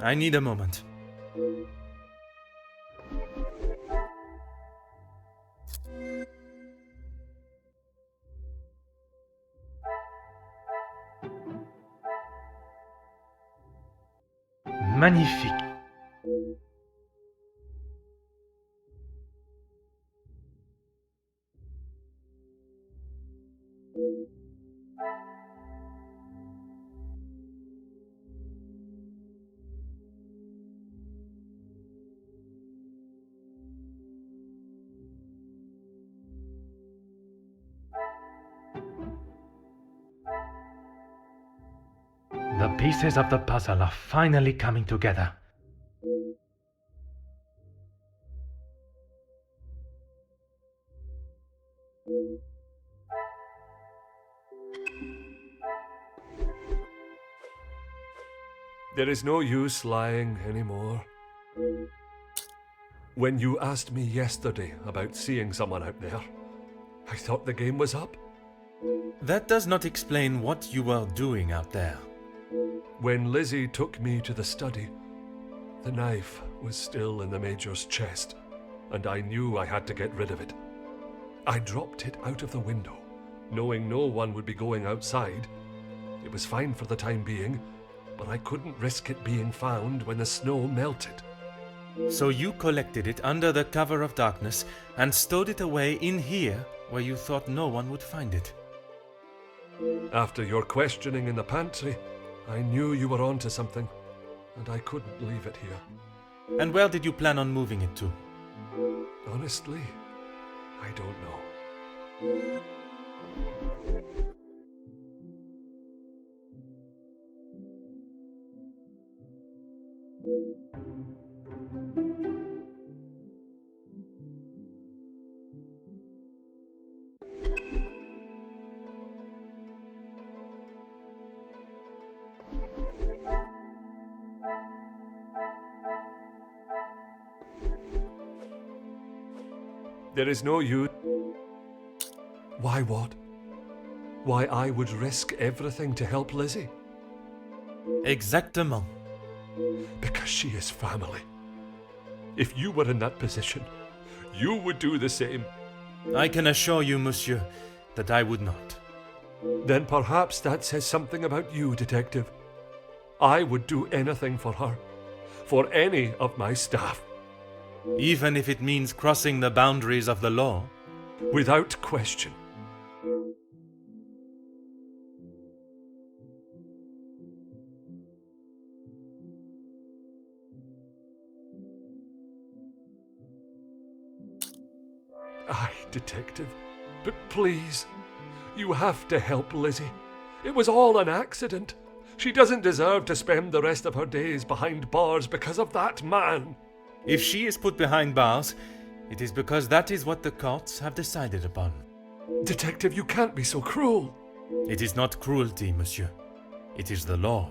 I need a moment. Magnifique. The pieces of the puzzle are finally coming together. There is no use lying anymore. When you asked me yesterday about seeing someone out there, I thought the game was up. That does not explain what you were doing out there. When Lizzie took me to the study, the knife was still in the Major's chest, and I knew I had to get rid of it. I dropped it out of the window, knowing no one would be going outside. It was fine for the time being, but I couldn't risk it being found when the snow melted. So you collected it under the cover of darkness and stowed it away in here where you thought no one would find it. After your questioning in the pantry, I knew you were onto something, and I couldn't leave it here. And where did you plan on moving it to? Honestly, I don't know. There is no use. Why what? Why I would risk everything to help Lizzie? Exactement. Because she is family. If you were in that position, you would do the same. I can assure you, monsieur, that I would not. Then perhaps that says something about you, Detective. I would do anything for her, for any of my staff. Even if it means crossing the boundaries of the law? Without question. Aye, Detective, but please, you have to help Lizzie. It was all an accident. She doesn't deserve to spend the rest of her days behind bars because of that man. If she is put behind bars, it is because that is what the courts have decided upon. Detective, you can't be so cruel. It is not cruelty, monsieur. It is the law.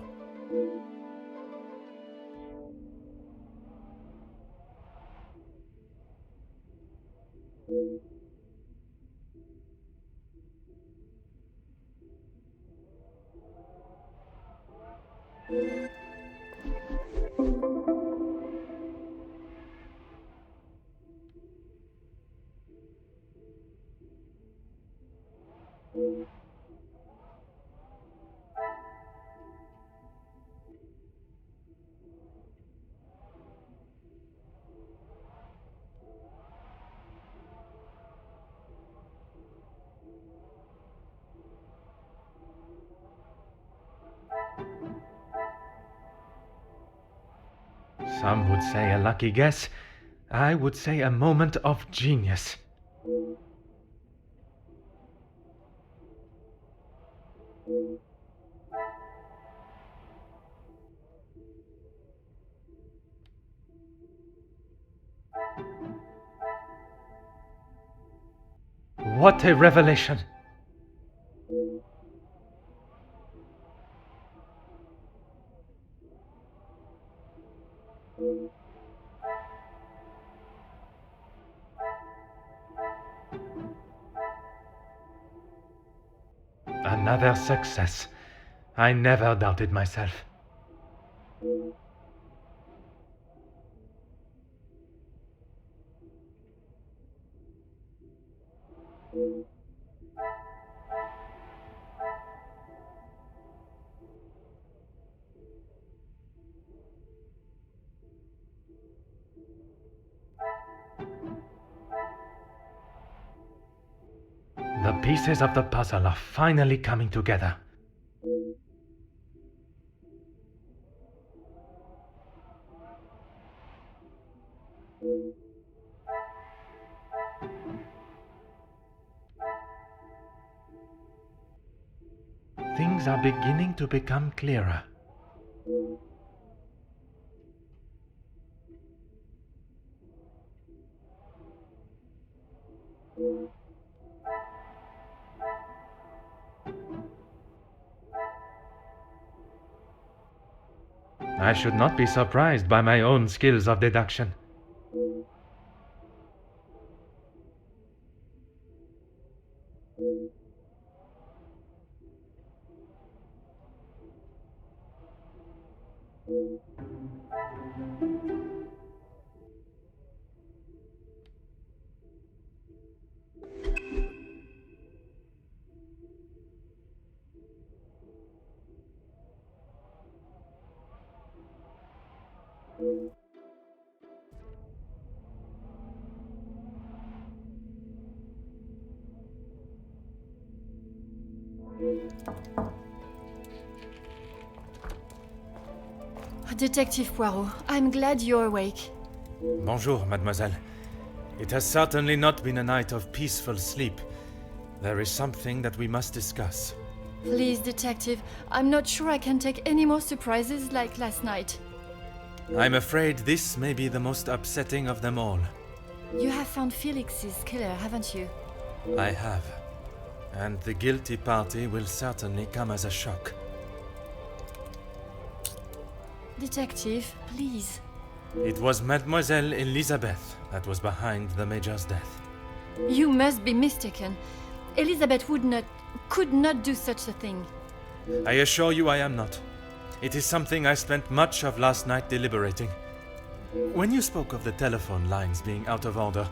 Some would say a lucky guess. I would say a moment of genius. What a revelation! Another success. I never doubted myself. The pieces of the puzzle are finally coming together. Things are beginning to become clearer. I should not be surprised by my own skills of deduction. Detective Poirot, I'm glad you're awake. Bonjour, mademoiselle. It has certainly not been a night of peaceful sleep. There is something that we must discuss. Please, Detective, I'm not sure I can take any more surprises like last night. I'm afraid this may be the most upsetting of them all. You have found Felix's killer, haven't you? I have. And the guilty party will certainly come as a shock. Detective, please. It was Mademoiselle Elizabeth that was behind the Major's death. You must be mistaken. Elizabeth could not do such a thing. I assure you I am not. It is something I spent much of last night deliberating. When you spoke of the telephone lines being out of order,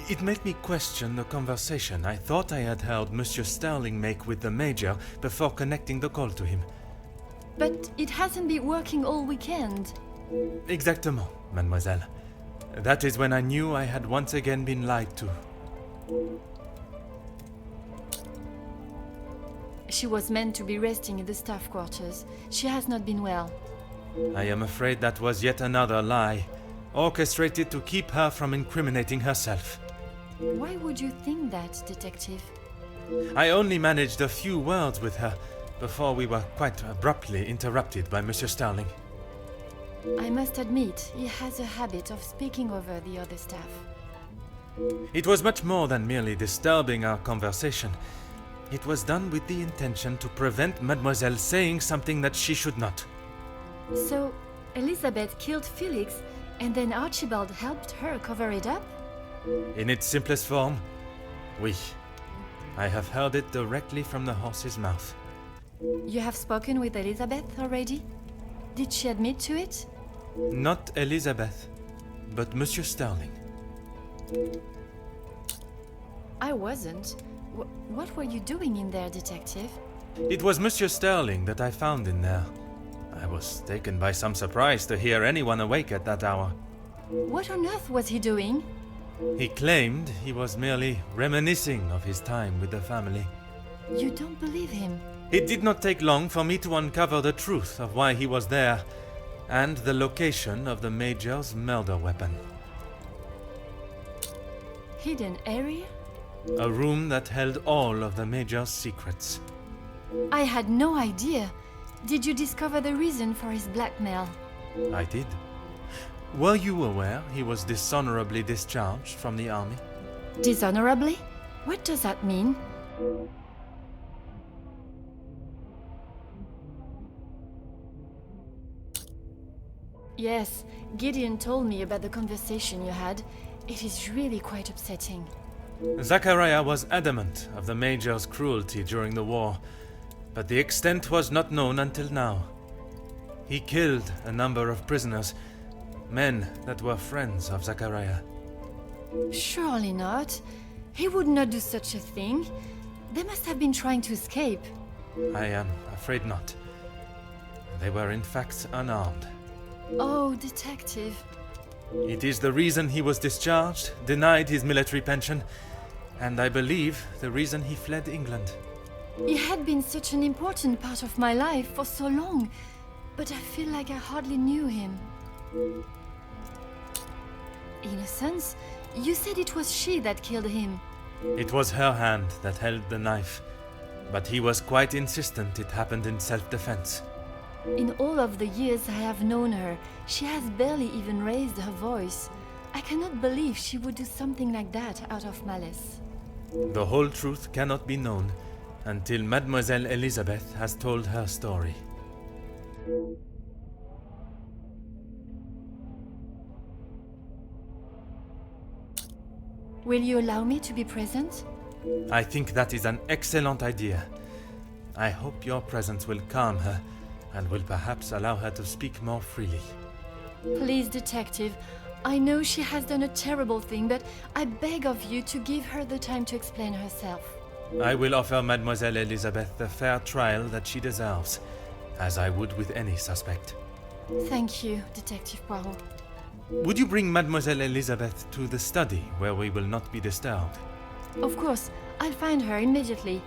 it made me question the conversation I thought I had heard Monsieur Sterling make with the Major before connecting the call to him. But it hasn't been working all weekend. Exactement, mademoiselle. That is when I knew I had once again been lied to. She was meant to be resting in the staff quarters. She has not been well. I am afraid that was yet another lie, orchestrated to keep her from incriminating herself. Why would you think that, Detective? I only managed a few words with her before we were quite abruptly interrupted by Monsieur Sterling. I must admit, he has a habit of speaking over the other staff. It was much more than merely disturbing our conversation. It was done with the intention to prevent Mademoiselle saying something that she should not. So, Elizabeth killed Felix, and then Archibald helped her cover it up? In its simplest form, oui. I have heard it directly from the horse's mouth. You have spoken with Elizabeth already? Did she admit to it? Not Elizabeth, but Monsieur Sterling. I wasn't. What were you doing in there, Detective? It was Monsieur Sterling that I found in there. I was taken by some surprise to hear anyone awake at that hour. What on earth was he doing? He claimed he was merely reminiscing of his time with the family. You don't believe him? It did not take long for me to uncover the truth of why he was there, and the location of the Major's murder weapon. Hidden area? A room that held all of the Major's secrets. I had no idea. Did you discover the reason for his blackmail? I did. Were you aware he was dishonorably discharged from the army? Dishonorably? What does that mean? Yes, Gideon told me about the conversation you had. It is really quite upsetting. Zachariah was adamant of the Major's cruelty during the war, but the extent was not known until now. He killed a number of prisoners, men that were friends of Zachariah. Surely not. He would not do such a thing. They must have been trying to escape. I am afraid not. They were in fact unarmed. Oh, detective. It is the reason he was discharged, denied his military pension, and I believe the reason he fled England. He had been such an important part of my life for so long, but I feel like I hardly knew him. Innocence? You said it was she that killed him. It was her hand that held the knife, but he was quite insistent it happened in self-defense. In all of the years I have known her, she has barely even raised her voice. I cannot believe she would do something like that out of malice. The whole truth cannot be known until Mademoiselle Elizabeth has told her story. Will you allow me to be present? I think that is an excellent idea. I hope your presence will calm her and will perhaps allow her to speak more freely. Please, detective. I know she has done a terrible thing, but I beg of you to give her the time to explain herself. I will offer Mademoiselle Elizabeth the fair trial that she deserves, as I would with any suspect. Thank you, Detective Poirot. Would you bring Mademoiselle Elizabeth to the study where we will not be disturbed? Of course, I'll find her immediately.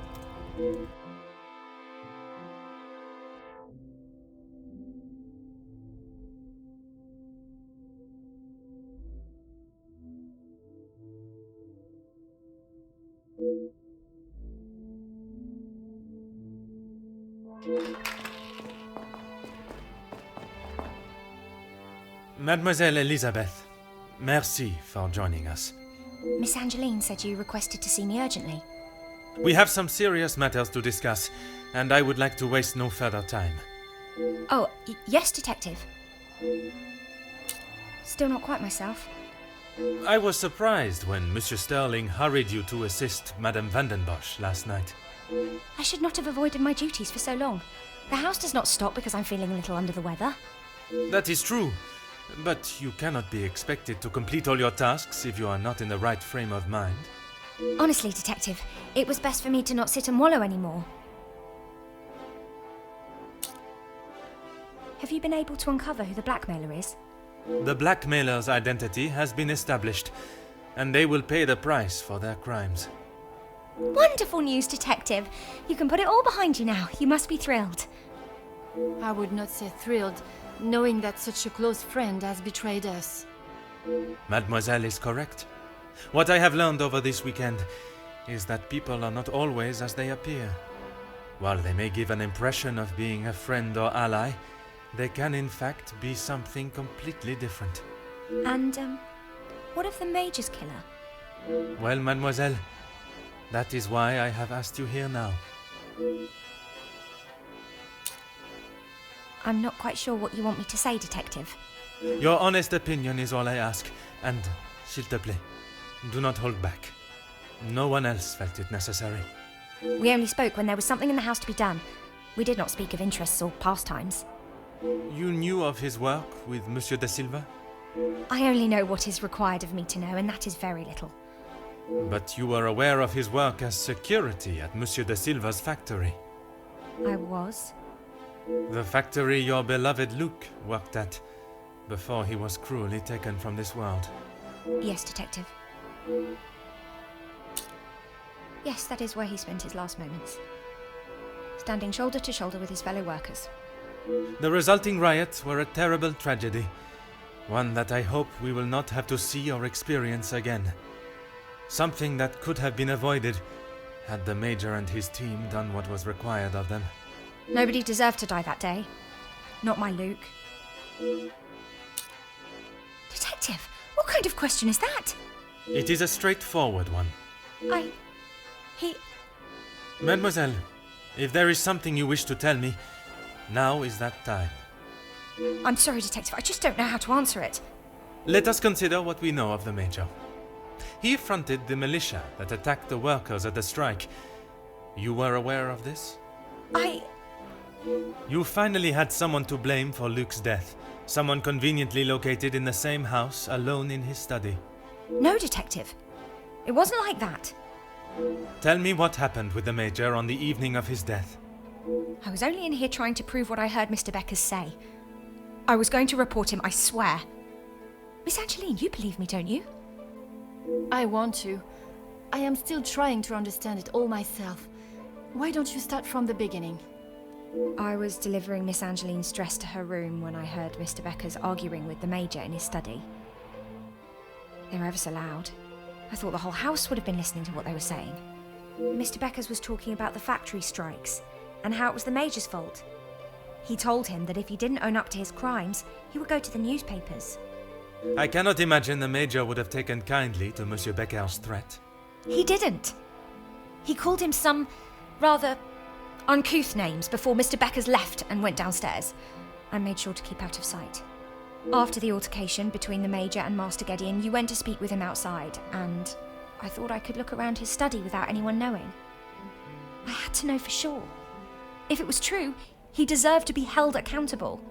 Mademoiselle Elizabeth, merci for joining us. Miss Angeline said you requested to see me urgently. We have some serious matters to discuss, and I would like to waste no further time. Oh, yes, Detective. Still not quite myself. I was surprised when Monsieur Sterling hurried you to assist Madame Vandenbosch last night. I should not have avoided my duties for so long. The house does not stop because I'm feeling a little under the weather. That is true, but you cannot be expected to complete all your tasks if you are not in the right frame of mind. Honestly, Detective, it was best for me to not sit and wallow anymore. Have you been able to uncover who the blackmailer is? The blackmailer's identity has been established, and they will pay the price for their crimes. Wonderful news, Detective! You can put it all behind you now. You must be thrilled. I would not say thrilled, knowing that such a close friend has betrayed us. Mademoiselle is correct. What I have learned over this weekend is that people are not always as they appear. While they may give an impression of being a friend or ally, they can in fact be something completely different. And, what of the Major's killer? Well, Mademoiselle, that is why I have asked you here now. I'm not quite sure what you want me to say, Detective. Your honest opinion is all I ask, and, s'il te plaît, do not hold back. No one else felt it necessary. We only spoke when there was something in the house to be done. We did not speak of interests or pastimes. You knew of his work with Monsieur de Silva? I only know what is required of me to know, and that is very little. But you were aware of his work as security at Monsieur de Silva's factory. I was. The factory your beloved Luke worked at before he was cruelly taken from this world. Yes, Detective. Yes, that is where he spent his last moments. Standing shoulder to shoulder with his fellow workers. The resulting riots were a terrible tragedy, one that I hope we will not have to see or experience again. Something that could have been avoided had the Major and his team done what was required of them. Nobody deserved to die that day. Not my Luke. Detective, what kind of question is that? It is a straightforward one. I He... Mademoiselle, if there is something you wish to tell me, now is that time. I'm sorry, Detective, I just don't know how to answer it. Let us consider what we know of the Major. He fronted the militia that attacked the workers at the strike. You were aware of this? You finally had someone to blame for Luke's death. Someone conveniently located in the same house, alone in his study. No, Detective. It wasn't like that. Tell me what happened with the Major on the evening of his death. I was only in here trying to prove what I heard Mr. Beckers say. I was going to report him, I swear. Miss Angeline, you believe me, don't you? I want to. I am still trying to understand it all myself. Why don't you start from the beginning? I was delivering Miss Angeline's dress to her room when I heard Mr. Beckers arguing with the Major in his study. They were ever so loud. I thought the whole house would have been listening to what they were saying. Mr. Beckers was talking about the factory strikes and how it was the Major's fault. He told him that if he didn't own up to his crimes, he would go to the newspapers. I cannot imagine the Major would have taken kindly to Monsieur Becker's threat. He didn't. He called him some rather uncouth names before Mr. Beckers left and went downstairs, and made sure to keep out of sight. After the altercation between the Major and Master Gideon, you went to speak with him outside, and I thought I could look around his study without anyone knowing. I had to know for sure. If it was true, he deserved to be held accountable.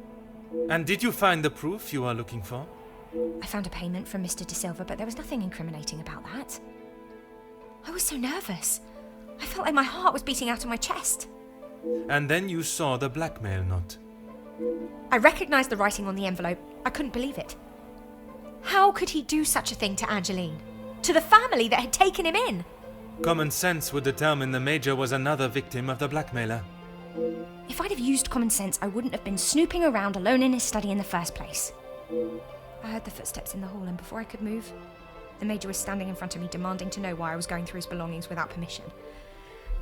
And did you find the proof you are looking for? I found a payment from Mr. De Silva, but there was nothing incriminating about that. I was so nervous. I felt like my heart was beating out of my chest. And then you saw the blackmail note. I recognized the writing on the envelope. I couldn't believe it. How could he do such a thing to Angeline? To the family that had taken him in? Common sense would determine the Major was another victim of the blackmailer. If I'd have used common sense, I wouldn't have been snooping around alone in his study in the first place. I heard the footsteps in the hall, and before I could move, the Major was standing in front of me, demanding to know why I was going through his belongings without permission.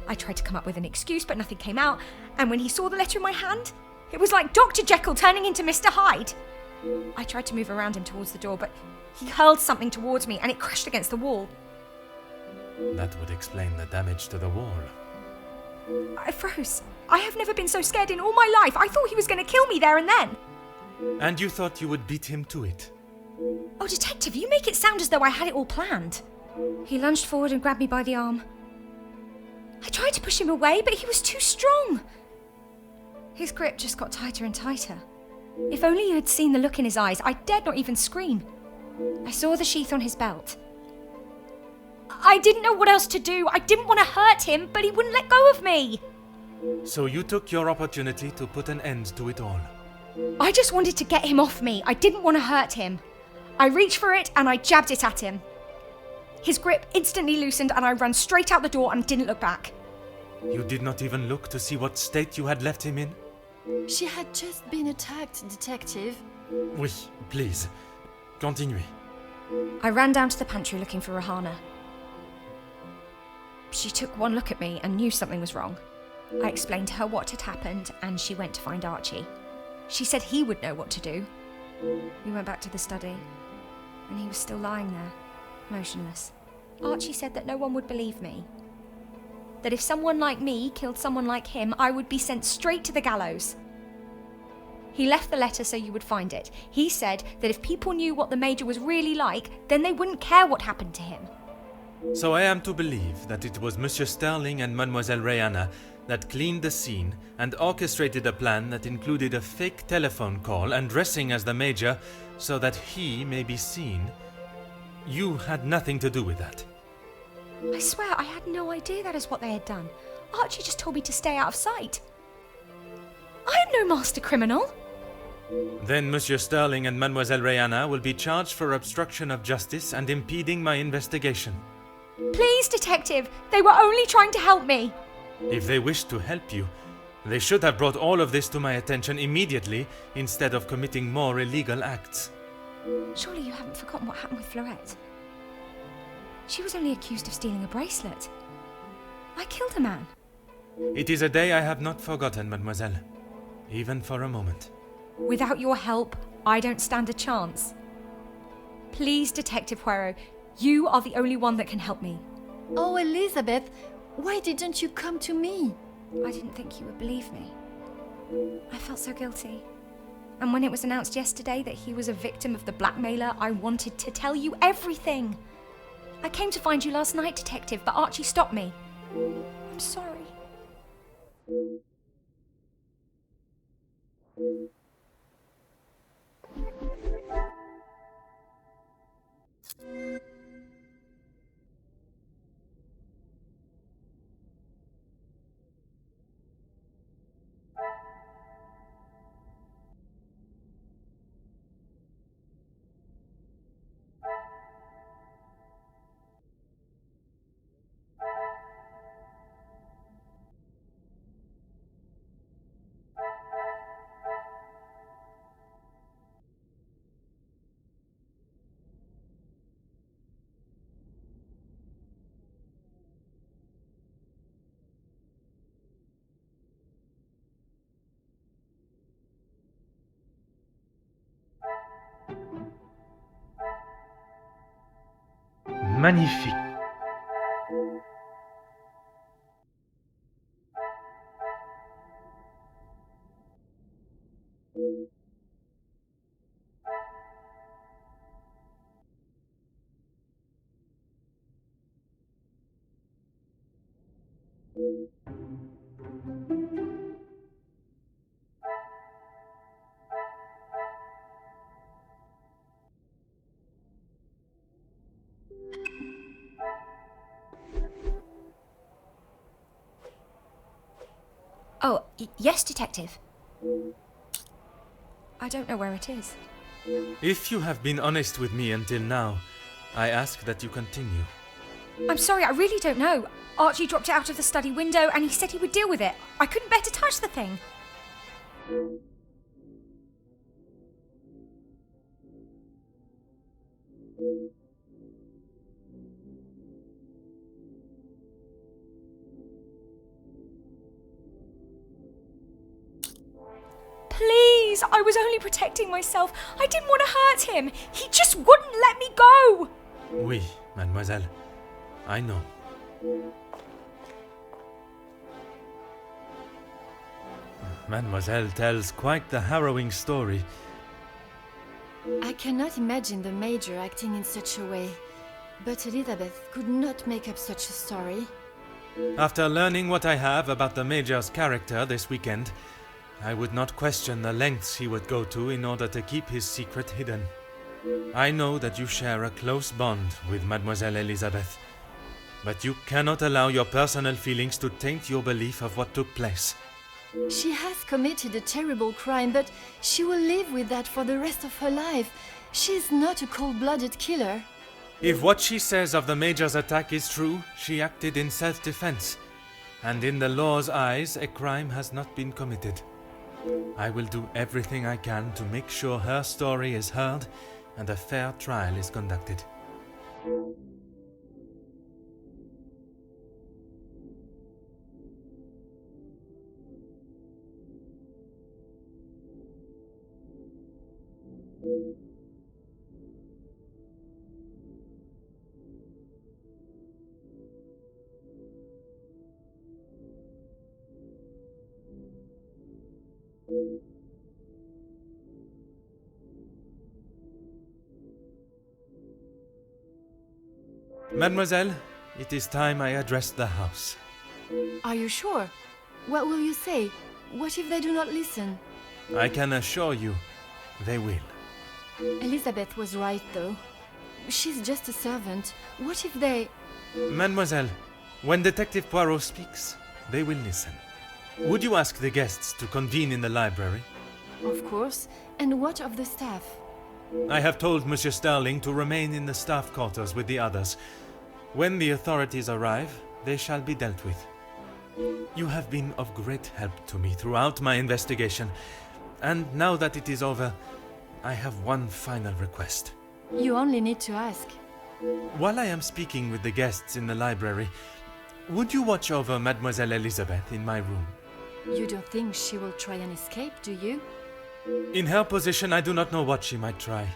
I tried to come up with an excuse, but nothing came out, and when he saw the letter in my hand, it was like Dr. Jekyll turning into Mr. Hyde. I tried to move around him towards the door, but he hurled something towards me, and it crashed against the wall. That would explain the damage to the wall. I froze. I have never been so scared in all my life. I thought he was going to kill me there and then. And you thought you would beat him to it? Oh, Detective, you make it sound as though I had it all planned. He lunged forward and grabbed me by the arm. I tried to push him away, but he was too strong. His grip just got tighter and tighter. If only you had seen the look in his eyes, I dared not even scream. I saw the sheath on his belt. I didn't know what else to do. I didn't want to hurt him, but he wouldn't let go of me. So you took your opportunity to put an end to it all. I just wanted to get him off me. I didn't want to hurt him. I reached for it and I jabbed it at him. His grip instantly loosened and I ran straight out the door and didn't look back. You did not even look to see what state you had left him in? She had just been attacked, Detective. Oui, please. Continuez. I ran down to the pantry looking for Rahana. She took one look at me and knew something was wrong. I explained to her what had happened and she went to find Archie. She said he would know what to do. We went back to the study and he was still lying there, motionless. Archie said that no one would believe me. That if someone like me killed someone like him, I would be sent straight to the gallows. He left the letter so you would find it. He said that if people knew what the Major was really like, then they wouldn't care what happened to him. So I am to believe that it was Monsieur Sterling and Mademoiselle Rayana that cleaned the scene and orchestrated a plan that included a fake telephone call and dressing as the Major so that he may be seen. You had nothing to do with that. I swear I had no idea that is what they had done. Archie just told me to stay out of sight. I am no master criminal. Then Monsieur Sterling and Mademoiselle Rayana will be charged for obstruction of justice and impeding my investigation. Please, Detective, they were only trying to help me. If they wished to help you, they should have brought all of this to my attention immediately instead of committing more illegal acts. Surely you haven't forgotten what happened with Florette. She was only accused of stealing a bracelet. I killed a man. It is a day I have not forgotten, mademoiselle. Even for a moment. Without your help, I don't stand a chance. Please, Detective Poirot, you are the only one that can help me. Oh, Elizabeth, Why didn't you come to me? I didn't think you would believe me. I felt so guilty. And when it was announced yesterday that he was a victim of the blackmailer, I wanted to tell you everything. I came to find you last night, Detective, but Archie stopped me. I'm sorry. Magnifique. Oh, yes, Detective. I don't know where it is. If you have been honest with me until now, I ask that you continue. I'm sorry, I really don't know. Archie dropped it out of the study window and he said he would deal with it. I couldn't bear to touch the thing. Please, I was only protecting myself. I didn't want to hurt him. He just wouldn't let me go. Oui, mademoiselle. I know. Mademoiselle tells quite the harrowing story. I cannot imagine the Major acting in such a way, but Elizabeth could not make up such a story. After learning what I have about the Major's character this weekend, I would not question the lengths he would go to in order to keep his secret hidden. I know that you share a close bond with Mademoiselle Elizabeth, but you cannot allow your personal feelings to taint your belief of what took place. She has committed a terrible crime, but she will live with that for the rest of her life. She is not a cold-blooded killer. If what she says of the Major's attack is true, she acted in self-defense, and in the law's eyes, a crime has not been committed. I will do everything I can to make sure her story is heard and a fair trial is conducted. Mademoiselle, it is time I address the house. Are you sure? What will you say? What if they do not listen? I can assure you, they will. Elizabeth was right, though. She's just a servant. What if they... Mademoiselle, when Detective Poirot speaks, they will listen. Would you ask the guests to convene in the library? Of course. And what of the staff? I have told Monsieur Sterling to remain in the staff quarters with the others. When the authorities arrive, they shall be dealt with. You have been of great help to me throughout my investigation, and now that it is over, I have one final request. You only need to ask. While I am speaking with the guests in the library, would you watch over Mademoiselle Elizabeth in my room? You don't think she will try and escape, do you? In her position, I do not know what she might try.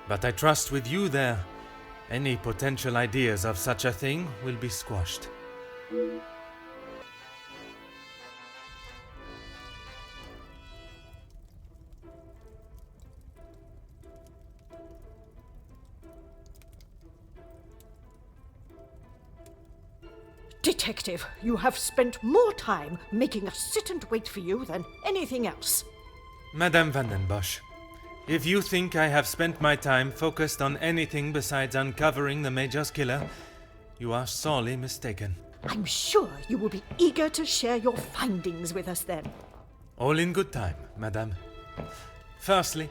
But I trust with you there, any potential ideas of such a thing will be squashed. Detective, you have spent more time making us sit and wait for you than anything else. Madame van den Bosch, if you think I have spent my time focused on anything besides uncovering the Major's killer, you are sorely mistaken. I'm sure you will be eager to share your findings with us then. All in good time, Madame. Firstly,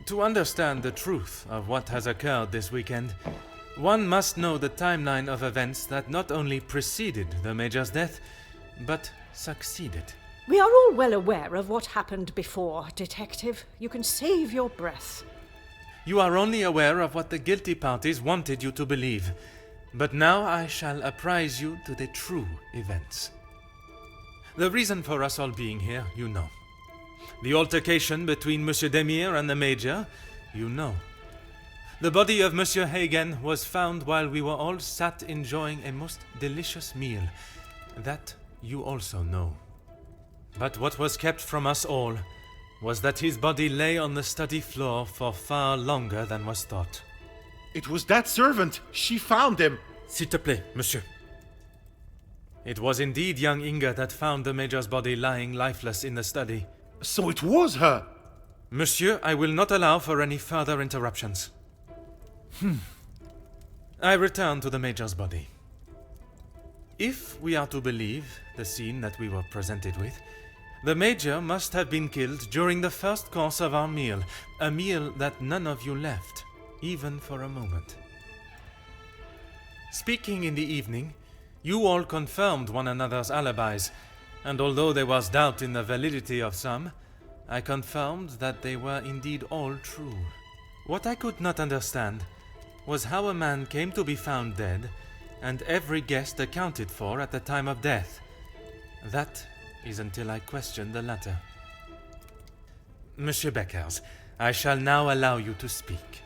to understand the truth of what has occurred this weekend, one must know the timeline of events that not only preceded the Major's death, but succeeded. We are all well aware of what happened before, Detective. You can save your breath. You are only aware of what the guilty parties wanted you to believe, but now I shall apprise you to the true events. The reason for us all being here, you know. The altercation between Monsieur Demire and the Major, you know. The body of Monsieur Hagen was found while we were all sat enjoying a most delicious meal. That you also know. But what was kept from us all was that his body lay on the study floor for far longer than was thought. It was that servant. She found him. S'il te plaît, monsieur. It was indeed young Inga that found the Major's body lying lifeless in the study. So it was her. Monsieur, I will not allow for any further interruptions. I return to the Major's body. If we are to believe the scene that we were presented with, the Major must have been killed during the first course of our meal, a meal that none of you left, even for a moment. Speaking in the evening, you all confirmed one another's alibis, and although there was doubt in the validity of some, I confirmed that they were indeed all true. What I could not understand was how a man came to be found dead, and every guest accounted for at the time of death. That is until I questioned the latter. Monsieur Beckers, I shall now allow you to speak.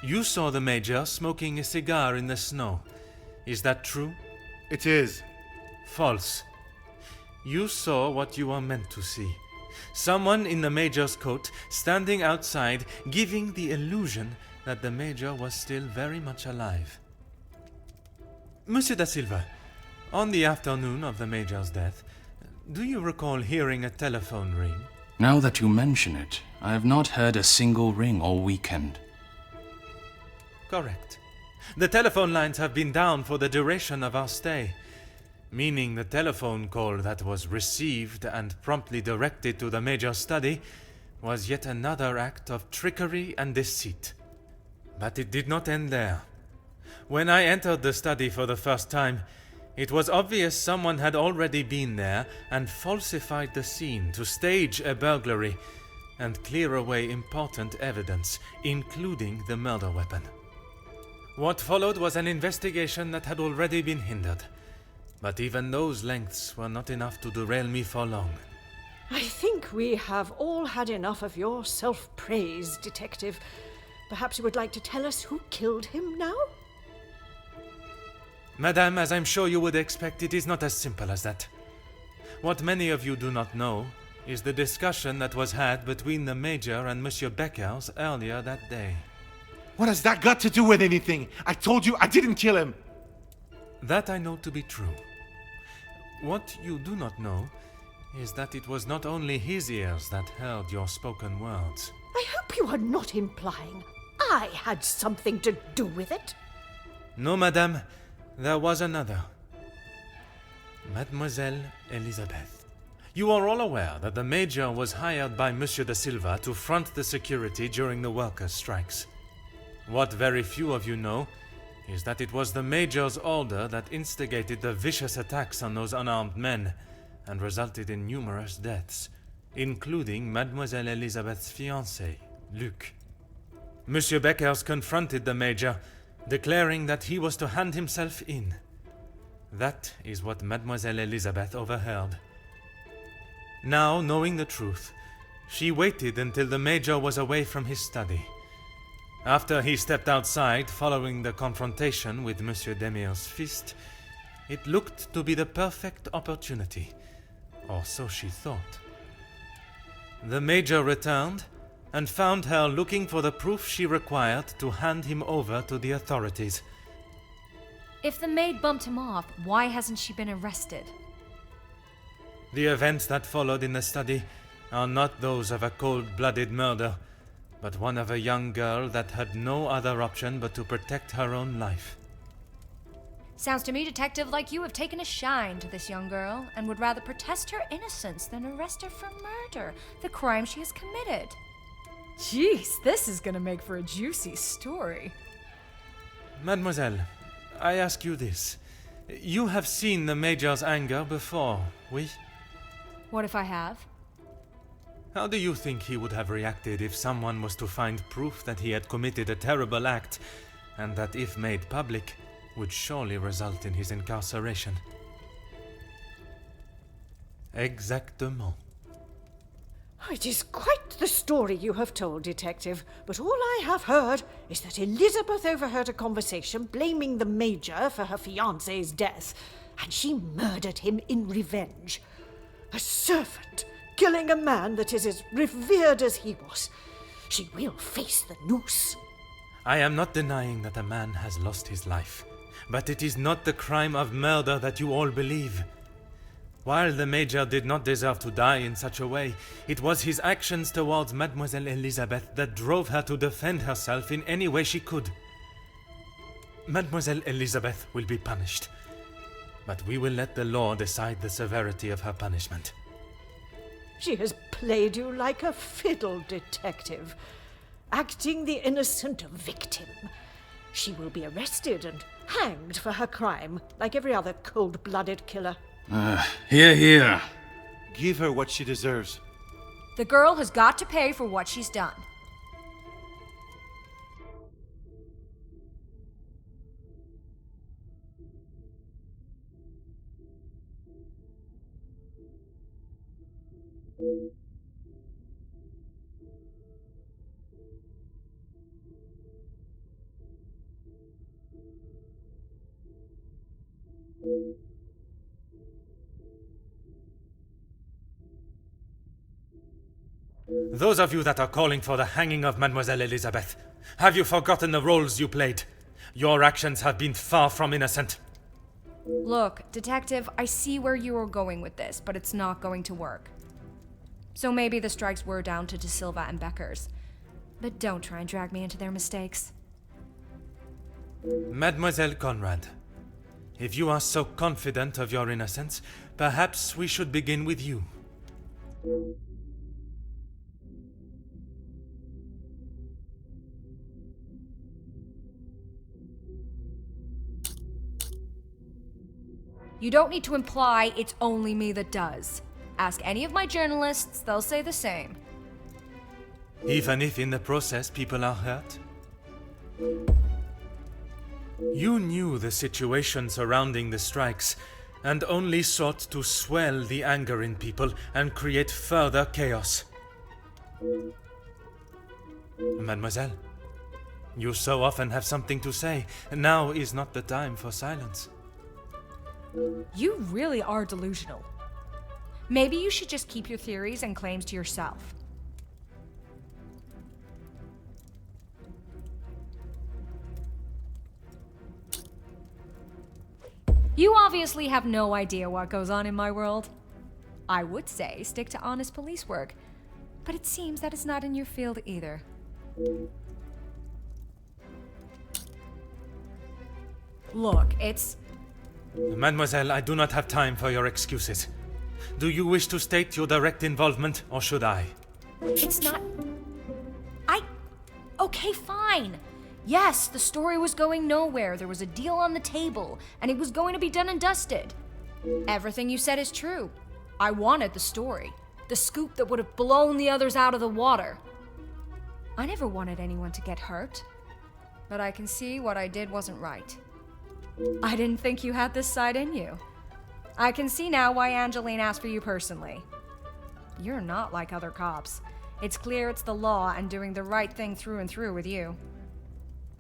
You saw the Major smoking a cigar in the snow. Is that true? It is. False. You saw what you were meant to see. Someone in the Major's coat standing outside, giving the illusion that the Major was still very much alive. Monsieur da Silva, on the afternoon of the Major's death, do you recall hearing a telephone ring? Now that you mention it, I have not heard a single ring all weekend. Correct. The telephone lines have been down for the duration of our stay, meaning the telephone call that was received and promptly directed to the Major's study was yet another act of trickery and deceit. But it did not end there. When I entered the study for the first time, it was obvious someone had already been there and falsified the scene to stage a burglary and clear away important evidence, including the murder weapon. What followed was an investigation that had already been hindered, but even those lengths were not enough to derail me for long. I think we have all had enough of your self-praise, Detective. Perhaps you would like to tell us who killed him now? Madame, as I'm sure you would expect, it is not as simple as that. What many of you do not know is the discussion that was had between the Major and Monsieur Beckers earlier that day. What has that got to do with anything? I told you I didn't kill him. That I know to be true. What you do not know is that it was not only his ears that heard your spoken words. I hope you are not implying I had something to do with it. No, madame, there was another. Mademoiselle Elisabeth. You are all aware that the Major was hired by Monsieur da Silva to front the security during the workers' strikes. What very few of you know is that it was the Major's order that instigated the vicious attacks on those unarmed men and resulted in numerous deaths, including Mademoiselle Elisabeth's fiancé, Luc. Monsieur Beckers confronted the Major, declaring that he was to hand himself in. That is what Mademoiselle Elisabeth overheard. Now, knowing the truth, she waited until the Major was away from his study. After he stepped outside following the confrontation with Monsieur Demire's fist, It looked to be the perfect opportunity, or so she thought. The Major returned and found her looking for the proof she required to hand him over to the authorities. If the maid bumped him off, why hasn't she been arrested? The events that followed in the study are not those of a cold-blooded murder, but one of a young girl that had no other option but to protect her own life. Sounds to me, Detective, like you have taken a shine to this young girl and would rather protest her innocence than arrest her for murder, the crime she has committed. Jeez, this is gonna make for a juicy story. Mademoiselle, I ask you this. You have seen the Major's anger before, oui? What if I have? How do you think he would have reacted if someone was to find proof that he had committed a terrible act, and that if made public, would surely result in his incarceration? Exactement. It is quite the story you have told, Detective, but all I have heard is that Elizabeth overheard a conversation blaming the Major for her fiancé's death, and she murdered him in revenge. A servant killing a man that is as revered as he was. She will face the noose. I am not denying that a man has lost his life, but it is not the crime of murder that you all believe. While the Major did not deserve to die in such a way, it was his actions towards Mademoiselle Elizabeth that drove her to defend herself in any way she could. Mademoiselle Elizabeth will be punished, but we will let the law decide the severity of her punishment. She has played you like a fiddle, Detective, acting the innocent victim. She will be arrested and hanged for her crime, like every other cold-blooded killer. Hear, hear. Give her what she deserves. The girl has got to pay for what she's done. Those of you that are calling for the hanging of Mademoiselle Elizabeth, have you forgotten the roles you played? Your actions have been far from innocent. Look, Detective, I see where you are going with this, but it's not going to work. So maybe the strikes were down to De Silva and Beckers. But don't try and drag me into their mistakes. Mademoiselle Conrad, if you are so confident of your innocence, perhaps we should begin with you. You don't need to imply it's only me that does. Ask any of my journalists, they'll say the same. Even if in the process people are hurt? You knew the situation surrounding the strikes, and only sought to swell the anger in people and create further chaos. Mademoiselle, you so often have something to say. Now is not the time for silence. You really are delusional. Maybe you should just keep your theories and claims to yourself. You obviously have no idea what goes on in my world. I would say stick to honest police work, but it seems that it's not in your field either. Look, it's... Mademoiselle, I do not have time for your excuses. Do you wish to state your direct involvement, or should I? It's not... Okay, fine. Yes, the story was going nowhere. There was a deal on the table, and it was going to be done and dusted. Everything you said is true. I wanted the story. The scoop that would have blown the others out of the water. I never wanted anyone to get hurt. But I can see what I did wasn't right. I didn't think you had this side in you. I can see now why Angeline asked for you personally. You're not like other cops. It's clear it's the law and doing the right thing through and through with you.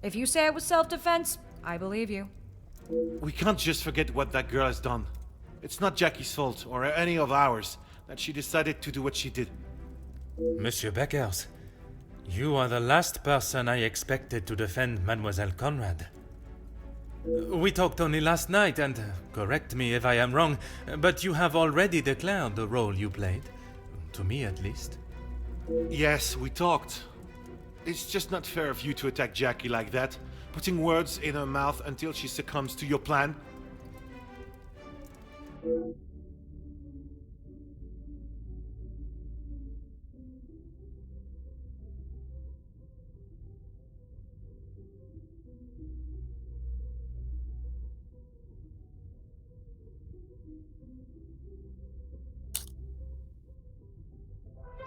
If you say it was self-defense, I believe you. We can't just forget what that girl has done. It's not Jackie's fault, or any of ours, that she decided to do what she did. Monsieur Beckers, you are the last person I expected to defend Mademoiselle Conrad. We talked only last night, and correct me if I am wrong, but you have already declared the role you played. To me, at least. Yes, we talked. It's just not fair of you to attack Jackie like that, putting words in her mouth until she succumbs to your plan.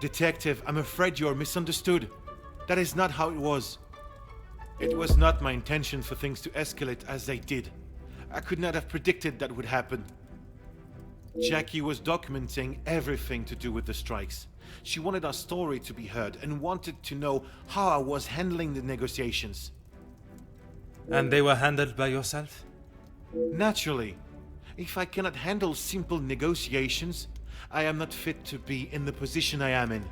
Detective, I'm afraid you're misunderstood. That is not how it was. It was not my intention for things to escalate as they did. I could not have predicted that would happen. Jackie was documenting everything to do with the strikes. She wanted our story to be heard and wanted to know how I was handling the negotiations. And they were handled by yourself? Naturally. If I cannot handle simple negotiations, I am not fit to be in the position I am in.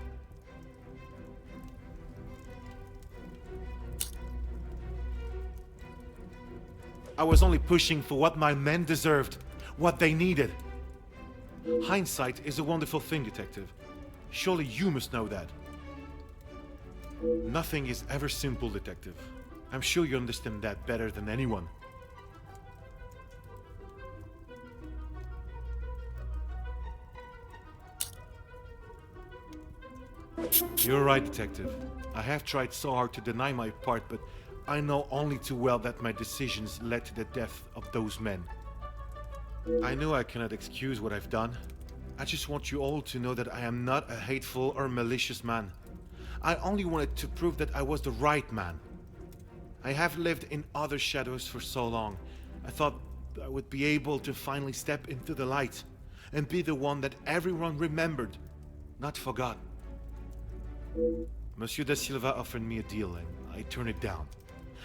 I was only pushing for what my men deserved, what they needed. Hindsight is a wonderful thing, Detective. Surely you must know that. Nothing is ever simple, Detective. I'm sure you understand that better than anyone. You're right, Detective. I have tried so hard to deny my part, but I know only too well that my decisions led to the death of those men. I know I cannot excuse what I've done. I just want you all to know that I am not a hateful or malicious man. I only wanted to prove that I was the right man. I have lived in other shadows for so long. I thought I would be able to finally step into the light and be the one that everyone remembered, not forgot. Monsieur da Silva offered me a deal and I turned it down.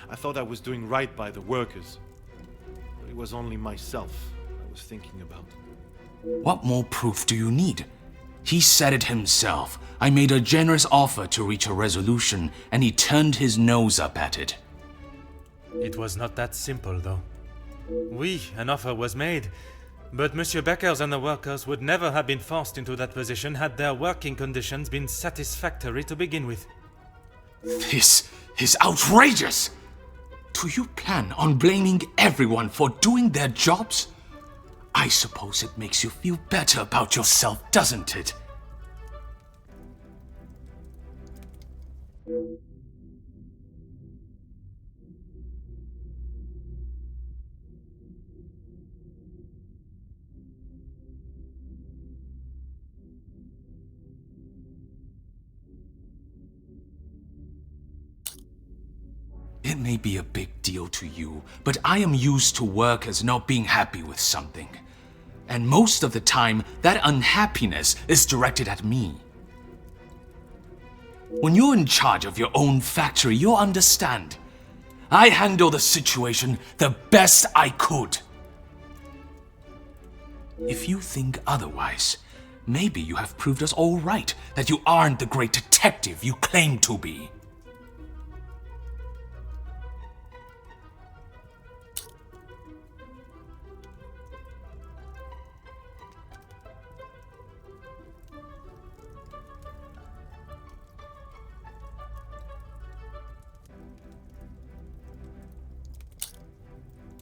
I thought I was doing right by the workers, but it was only myself I was thinking about. What more proof do you need? He said it himself. I made a generous offer to reach a resolution, and he turned his nose up at it. It was not that simple, though. An offer was made, but Monsieur Beckers and the workers would never have been forced into that position had their working conditions been satisfactory to begin with. This is outrageous! Do you plan on blaming everyone for doing their jobs? I suppose it makes you feel better about yourself, doesn't it? It may be a big deal to you, but I am used to workers not being happy with something. And most of the time, that unhappiness is directed at me. When you're in charge of your own factory, you'll understand. I handled the situation the best I could. If you think otherwise, maybe you have proved us all right, that you aren't the great detective you claim to be.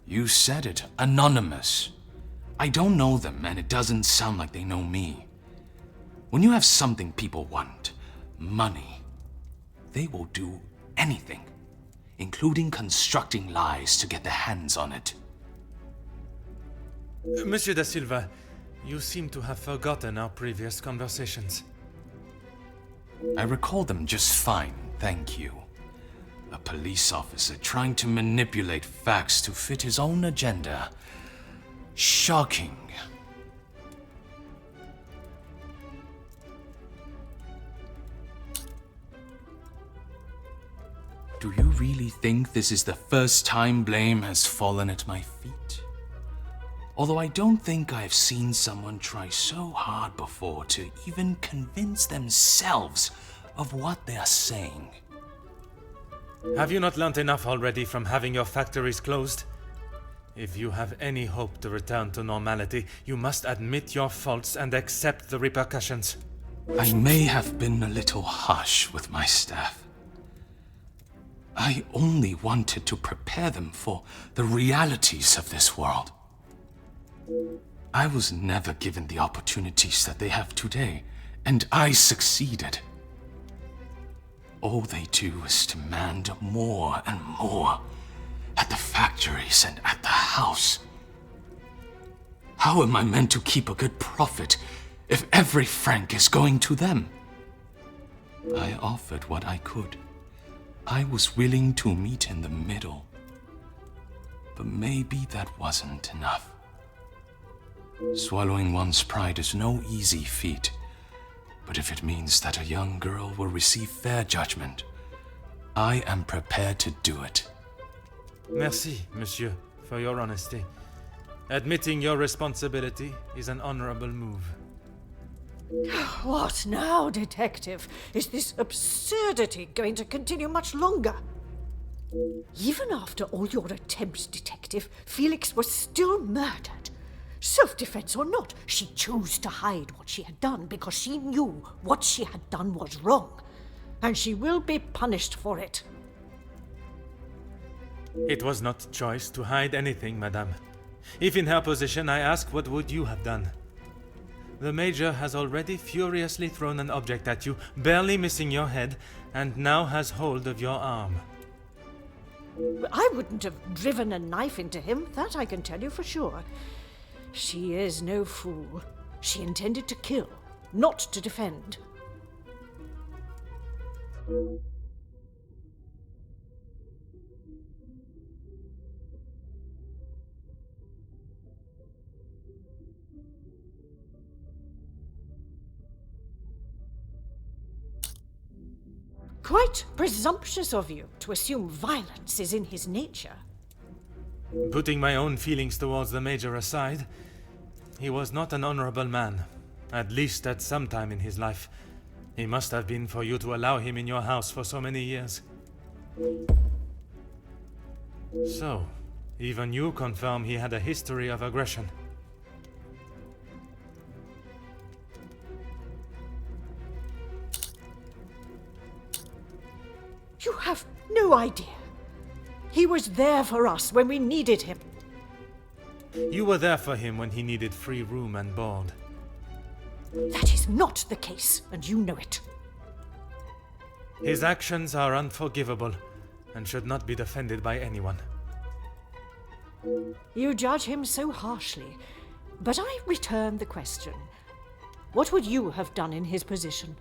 You said it. Anonymous. I don't know them, and it doesn't sound like they know me. When you have something people want, money, they will do anything, including constructing lies to get their hands on it. Monsieur da Silva, you seem to have forgotten our previous conversations. I recall them just fine, thank you. A police officer trying to manipulate facts to fit his own agenda. Shocking. Do you really think this is the first time blame has fallen at my feet? Although I don't think I've seen someone try so hard before to even convince themselves of what they're saying. Have you not learnt enough already from having your factories closed? If you have any hope to return to normality, you must admit your faults and accept the repercussions. I may have been a little harsh with my staff. I only wanted to prepare them for the realities of this world. I was never given the opportunities that they have today, and I succeeded. All they do is demand more and more at the factories and at the house. How am I meant to keep a good profit if every franc is going to them? I offered what I could. I was willing to meet in the middle. But maybe that wasn't enough. Swallowing one's pride is no easy feat. But if it means that a young girl will receive fair judgment, I am prepared to do it. Merci, monsieur, for your honesty. Admitting your responsibility is an honorable move. What now, Detective? Is this absurdity going to continue much longer? Even after all your attempts, Detective, Felix was still murdered. Self-defense or not, she chose to hide what she had done because she knew what she had done was wrong, and she will be punished for it. It was not choice to hide anything, madame. If in her position, I ask, what would you have done? The Major has already furiously thrown an object at you, barely missing your head, and now has hold of your arm. I wouldn't have driven a knife into him, that I can tell you for sure. She is no fool. She intended to kill, not to defend. Quite presumptuous of you to assume violence is in his nature. Putting my own feelings towards the Major aside, he was not an honorable man, at least at some time in his life. He must have been for you to allow him in your house for so many years. So, even you confirm he had a history of aggression. You have no idea. He was there for us when we needed him. You were there for him when he needed free room and board. That is not the case, and you know it. His actions are unforgivable and should not be defended by anyone. You judge him so harshly, but I return the question. What would you have done in his position?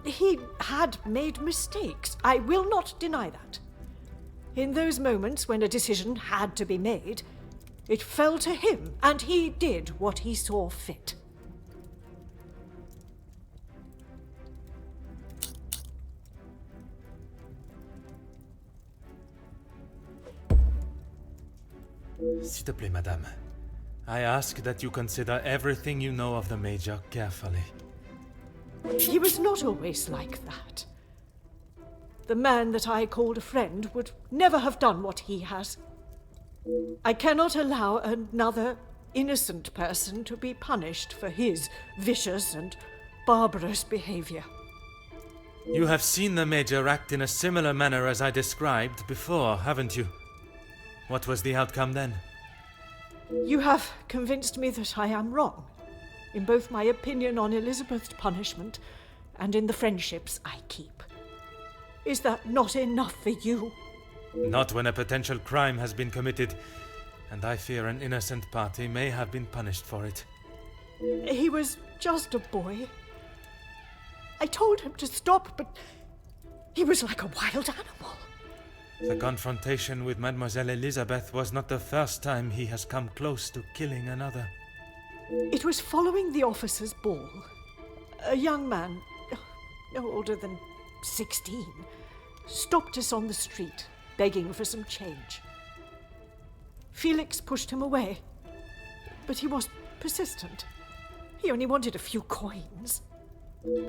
He had made mistakes. I will not deny that. In those moments when a decision had to be made, it fell to him, and he did what he saw fit. S'il te plaît, madame. I ask that you consider everything you know of the Major carefully. He was not always like that. The man that I called a friend would never have done what he has. I cannot allow another innocent person to be punished for his vicious and barbarous behavior. You have seen the Major act in a similar manner as I described before, haven't you? What was the outcome then? You have convinced me that I am wrong, in both my opinion on Elizabeth's punishment and in the friendships I keep. Is that not enough for you? Not when a potential crime has been committed, and I fear an innocent party may have been punished for it. He was just a boy. I told him to stop, but he was like a wild animal. The confrontation with Mademoiselle Elizabeth was not the first time he has come close to killing another. It was following the officer's ball. A young man, no older than 16, stopped us on the street, begging for some change. Felix pushed him away, but he was persistent. He only wanted a few coins.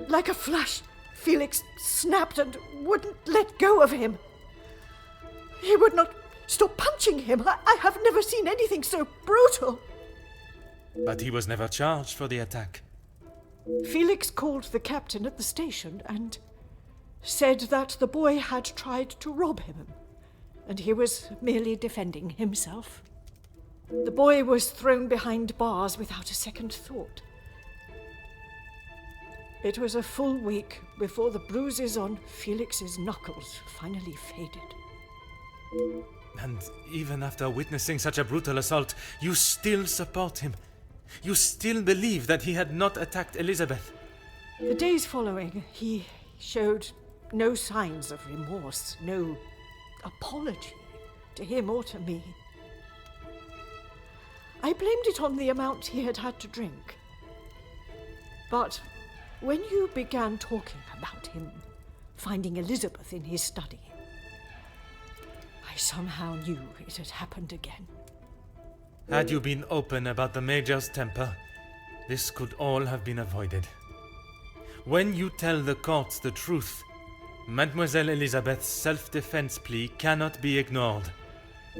Like a flash, Felix snapped and wouldn't let go of him. He would not stop punching him. I have never seen anything so brutal. But he was never charged for the attack. Felix called the captain at the station and said that the boy had tried to rob him, and he was merely defending himself. The boy was thrown behind bars without a second thought. It was a full week before the bruises on Felix's knuckles finally faded. And even after witnessing such a brutal assault, you still support him. You still believe that he had not attacked Elizabeth. The days following, he showed no signs of remorse, no apology to him or to me. I blamed it on the amount he had had to drink. But when you began talking about him finding Elizabeth in his study, I somehow knew it had happened again. Had you been open about the Major's temper, this could all have been avoided. When you tell the courts the truth, Mademoiselle Elizabeth's self-defense plea cannot be ignored.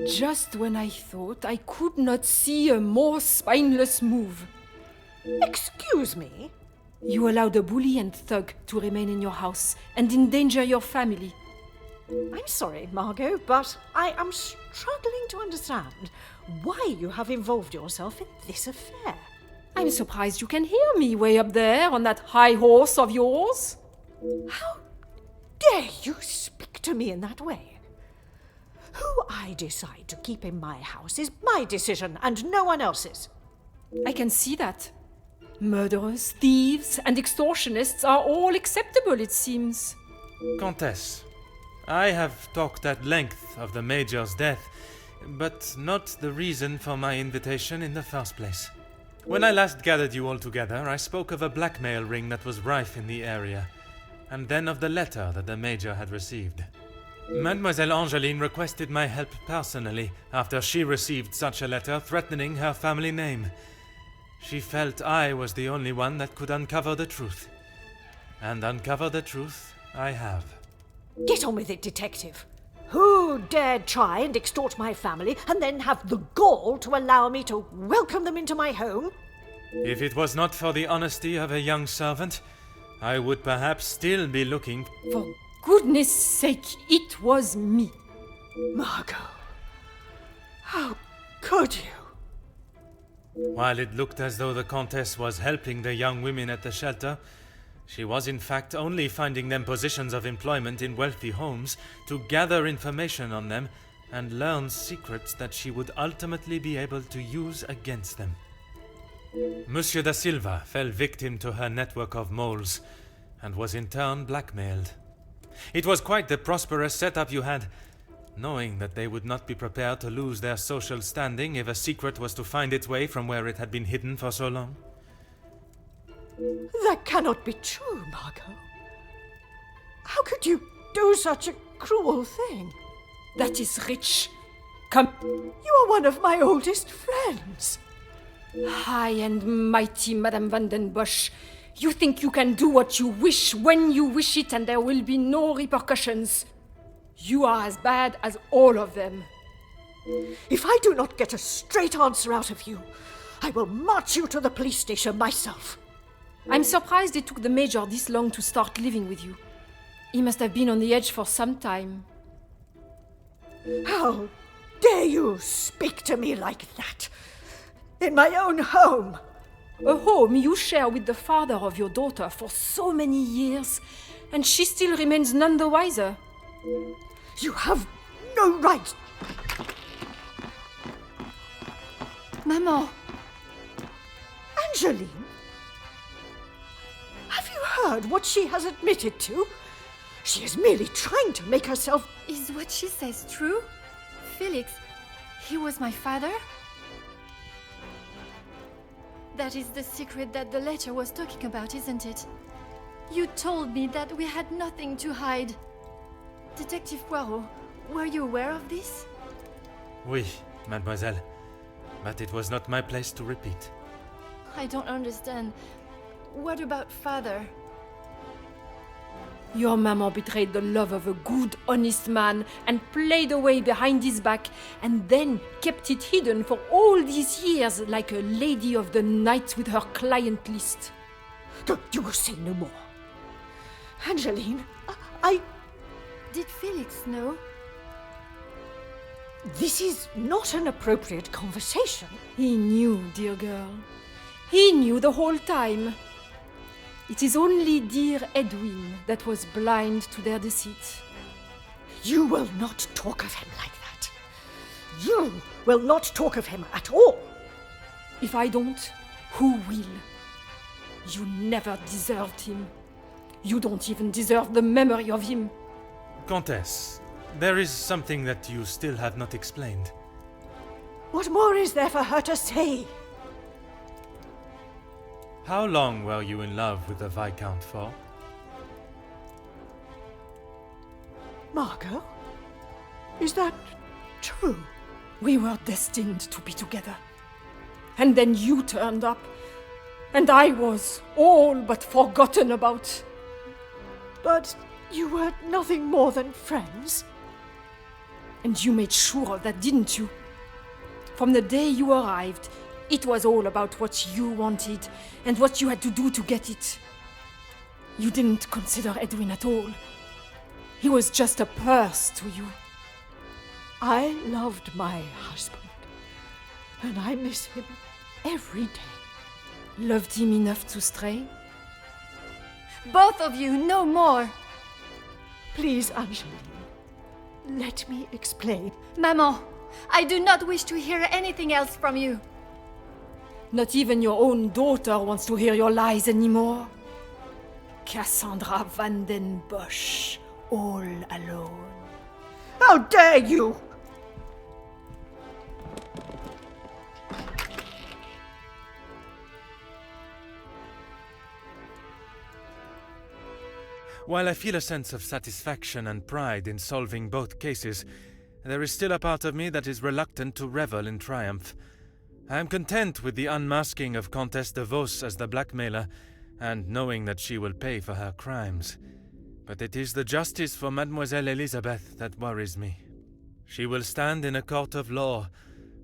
Just when I thought I could not see a more spineless move. Excuse me? You allowed a bully and thug to remain in your house and endanger your family. I'm sorry, Margot, but I am struggling to understand why you have involved yourself in this affair. I'm surprised you can hear me way up there on that high horse of yours. How dare you speak to me in that way? Who I decide to keep in my house is my decision and no one else's. I can see that. Murderers, thieves, and extortionists are all acceptable, it seems. Countess, I have talked at length of the Major's death, but not the reason for my invitation in the first place. When I last gathered you all together, I spoke of a blackmail ring that was rife in the area, and then of the letter that the Major had received. Mademoiselle Angeline requested my help personally after she received such a letter threatening her family name. She felt I was the only one that could uncover the truth. And uncover the truth I have. Get on with it, detective. Who dared try and extort my family and then have the gall to allow me to welcome them into my home? If it was not for the honesty of a young servant, I would perhaps still be looking. For goodness sake, it was me. Margot, how could you? While it looked as though the Countess was helping the young women at the shelter, she was in fact only finding them positions of employment in wealthy homes to gather information on them and learn secrets that she would ultimately be able to use against them. Monsieur da Silva fell victim to her network of moles and was in turn blackmailed. It was quite the prosperous setup you had, knowing that they would not be prepared to lose their social standing if a secret was to find its way from where it had been hidden for so long. That cannot be true, Margot. How could you do such a cruel thing? That is rich. Come. You are one of my oldest friends. High and mighty, Madame Van den Bosch. You think you can do what you wish when you wish it and there will be no repercussions. You are as bad as all of them. If I do not get a straight answer out of you, I will march you to the police station myself. I'm surprised it took the Major this long to start living with you. He must have been on the edge for some time. How dare you speak to me like that? In my own home! A home you share with the father of your daughter for so many years, and she still remains none the wiser. You have no right! Maman! Angeline? Have you heard what she has admitted to? She is merely trying to make herself... Is what she says true? Felix, he was my father? That is the secret that the letter was talking about, isn't it? You told me that we had nothing to hide. Detective Poirot, were you aware of this? Oui, mademoiselle. But it was not my place to repeat. I don't understand. What about father? Your maman betrayed the love of a good, honest man and played away behind his back and then kept it hidden for all these years like a lady of the night with her client list. You will say no more. Angeline, I... Did Felix know? This is not an appropriate conversation. He knew, dear girl. He knew the whole time. It is only dear Edwin that was blind to their deceit. You will not talk of him like that. You will not talk of him at all. If I don't, who will? You never deserved him. You don't even deserve the memory of him. Countess, there is something that you still have not explained. What more is there for her to say? How long were you in love with the Viscount for? Margot? Is that true? We were destined to be together. And then you turned up. And I was all but forgotten about. But you were nothing more than friends. And you made sure of that, didn't you? From the day you arrived, it was all about what you wanted and what you had to do to get it. You didn't consider Edwin at all. He was just a purse to you. I loved my husband, and I miss him every day. Loved him enough to stray? Both of you, no more! Please, Angeline, let me explain. Maman, I do not wish to hear anything else from you. Not even your own daughter wants to hear your lies anymore. Cassandra Van den Bosch, all alone. How dare you! While I feel a sense of satisfaction and pride in solving both cases, there is still a part of me that is reluctant to revel in triumph. I am content with the unmasking of Comtesse de Vos as the blackmailer, and knowing that she will pay for her crimes. But it is the justice for Mademoiselle Elizabeth that worries me. She will stand in a court of law,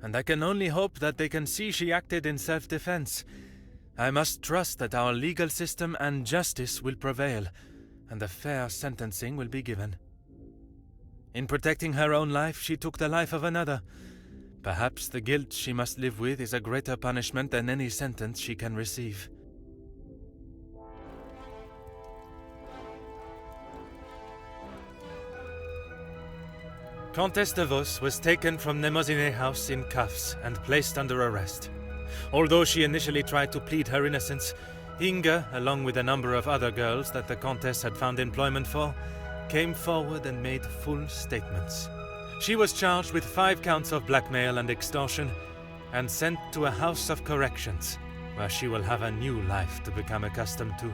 and I can only hope that they can see she acted in self-defense. I must trust that our legal system and justice will prevail, and a fair sentencing will be given. In protecting her own life, she took the life of another. Perhaps the guilt she must live with is a greater punishment than any sentence she can receive. Comtesse de Vos was taken from Nemozinet House in cuffs and placed under arrest. Although she initially tried to plead her innocence, Inga, along with a number of other girls that the Comtesse had found employment for, came forward and made full statements. She was charged with 5 counts of blackmail and extortion and sent to a house of corrections, where she will have a new life to become accustomed to.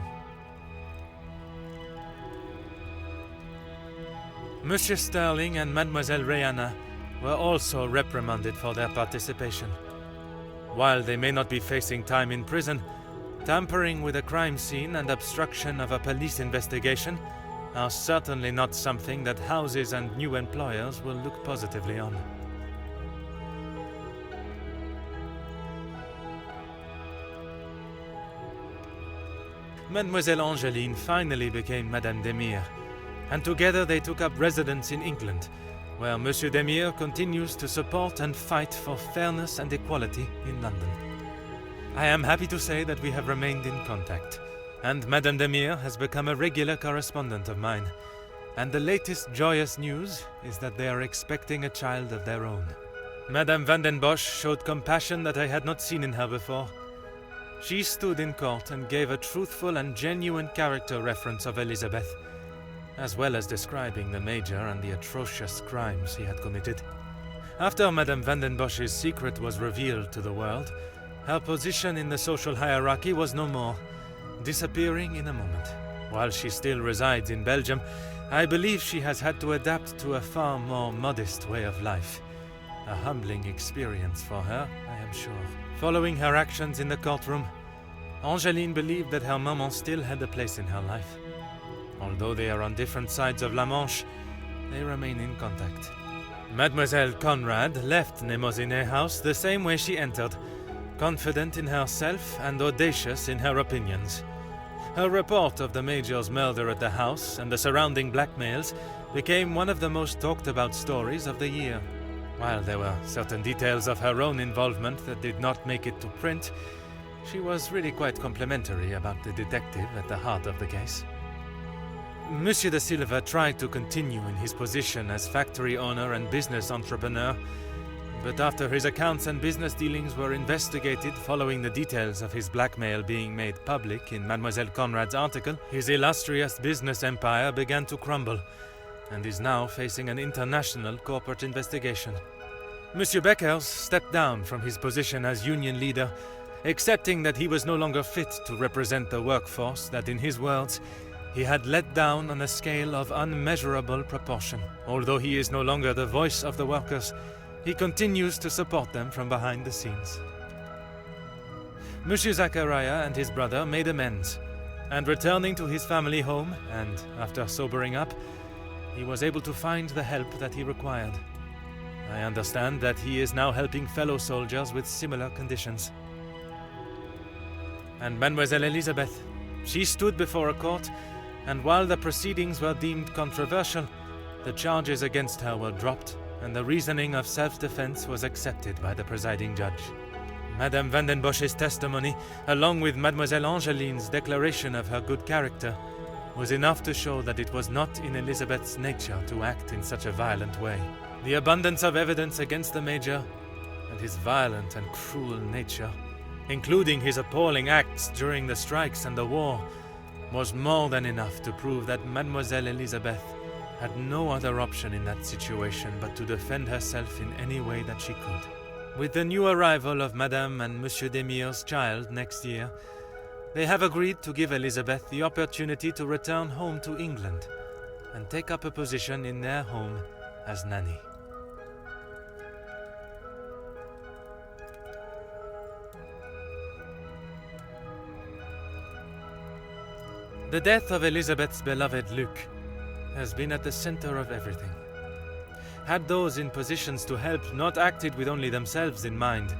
Monsieur Sterling and Mademoiselle Rihanna were also reprimanded for their participation. While they may not be facing time in prison, tampering with a crime scene and obstruction of a police investigation are certainly not something that houses and new employers will look positively on. Mademoiselle Angeline finally became Madame Demire, and together they took up residence in England, where Monsieur Demire continues to support and fight for fairness and equality in London. I am happy to say that we have remained in contact, and Madame Demire has become a regular correspondent of mine, and the latest joyous news is that they are expecting a child of their own. Madame Van den Bosch showed compassion that I had not seen in her before. She stood in court and gave a truthful and genuine character reference of Elizabeth, as well as describing the Major and the atrocious crimes he had committed. After Madame Van den Bosch's secret was revealed to the world, her position in the social hierarchy was no more, disappearing in a moment. While she still resides in Belgium, I believe she has had to adapt to a far more modest way of life. A humbling experience for her, I am sure. Following her actions in the courtroom, Angeline believed that her maman still had a place in her life. Although they are on different sides of La Manche, they remain in contact. Mademoiselle Conrad left Nemozinet House the same way she entered, confident in herself and audacious in her opinions. Her report of the Major's murder at the house and the surrounding blackmails became one of the most talked about stories of the year. While there were certain details of her own involvement that did not make it to print, she was really quite complimentary about the detective at the heart of the case. Monsieur de Silva tried to continue in his position as factory owner and business entrepreneur, but after his accounts and business dealings were investigated following the details of his blackmail being made public in Mademoiselle Conrad's article, his illustrious business empire began to crumble and is now facing an international corporate investigation. Monsieur Beckers stepped down from his position as union leader, accepting that he was no longer fit to represent the workforce that, in his words, he had let down on a scale of unmeasurable proportion. Although he is no longer the voice of the workers, he continues to support them from behind the scenes. Monsieur Zachariah and his brother made amends, and returning to his family home, and after sobering up, he was able to find the help that he required. I understand that he is now helping fellow soldiers with similar conditions. And Mademoiselle Elizabeth, she stood before a court, and while the proceedings were deemed controversial, the charges against her were dropped, and the reasoning of self-defense was accepted by the presiding judge. Madame Van den Bosch's testimony, along with Mademoiselle Angeline's declaration of her good character, was enough to show that it was not in Elizabeth's nature to act in such a violent way. The abundance of evidence against the Major, and his violent and cruel nature, including his appalling acts during the strikes and the war, was more than enough to prove that Mademoiselle Elizabeth had no other option in that situation but to defend herself in any way that she could. With the new arrival of Madame and Monsieur Demire's child next year, they have agreed to give Elizabeth the opportunity to return home to England and take up a position in their home as nanny. The death of Elizabeth's beloved Luc has been at the center of everything. Had those in positions to help not acted with only themselves in mind,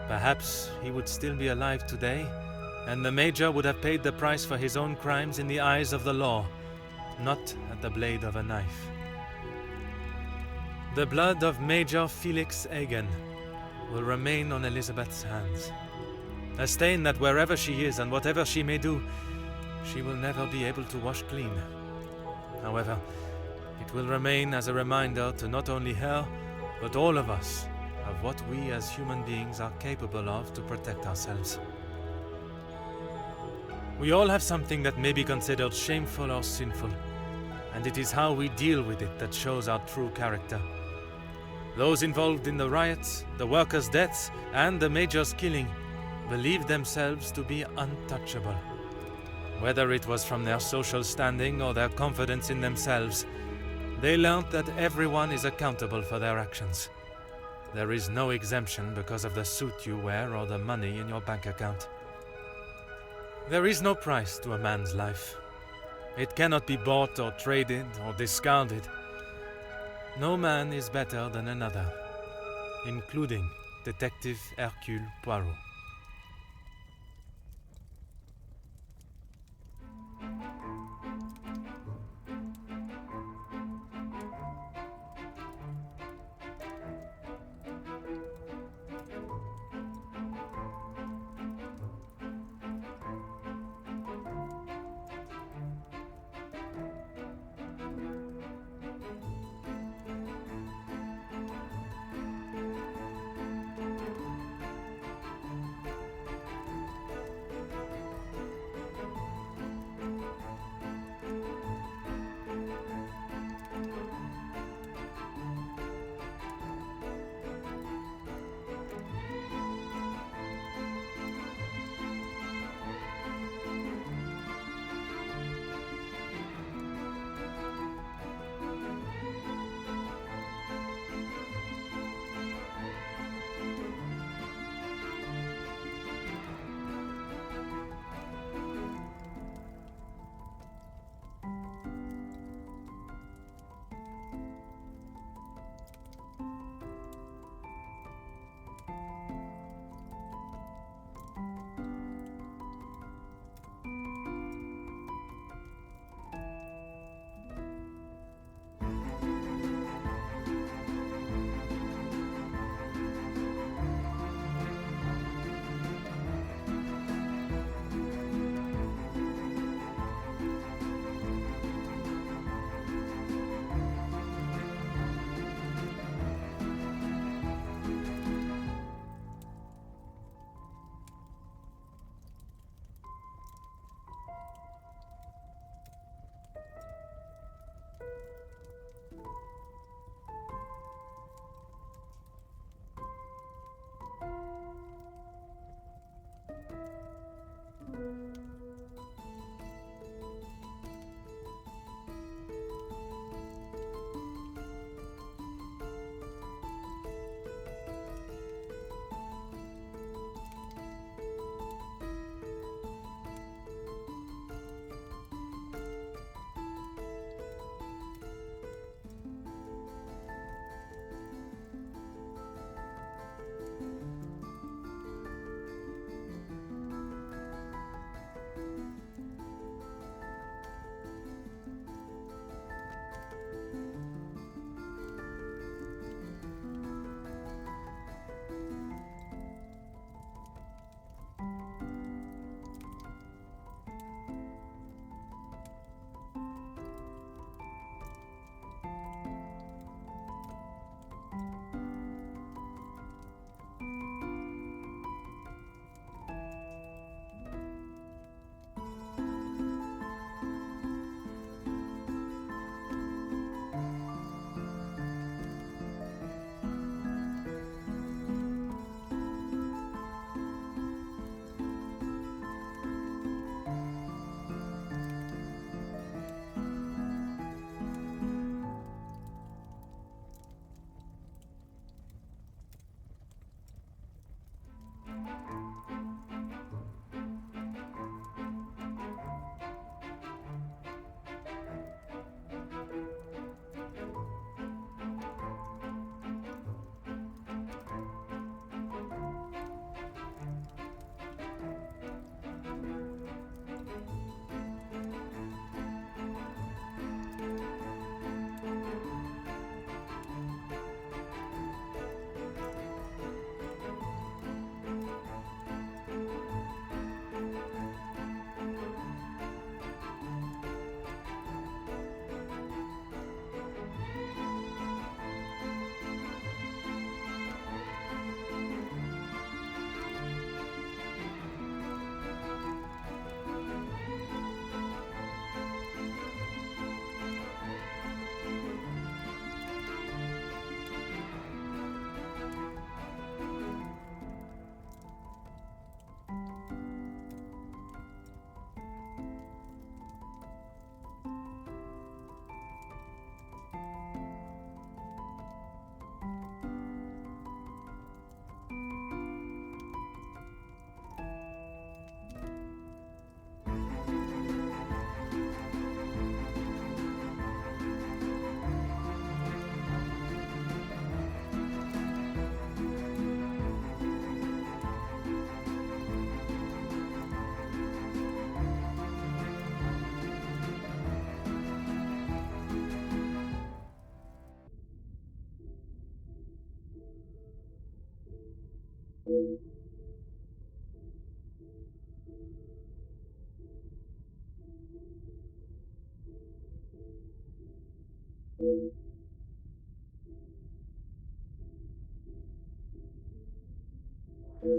perhaps he would still be alive today, and the Major would have paid the price for his own crimes in the eyes of the law, not at the blade of a knife. The blood of Major Felix Hagen will remain on Elizabeth's hands, a stain that wherever she is and whatever she may do, she will never be able to wash clean. However, it will remain as a reminder to not only her, but all of us, of what we as human beings are capable of to protect ourselves. We all have something that may be considered shameful or sinful, and it is how we deal with it that shows our true character. Those involved in the riots, the workers' deaths, and the Major's killing believed themselves to be untouchable. Whether it was from their social standing or their confidence in themselves, they learned that everyone is accountable for their actions. There is no exemption because of the suit you wear or the money in your bank account. There is no price to a man's life. It cannot be bought or traded or discarded. No man is better than another, including Detective Hercule Poirot.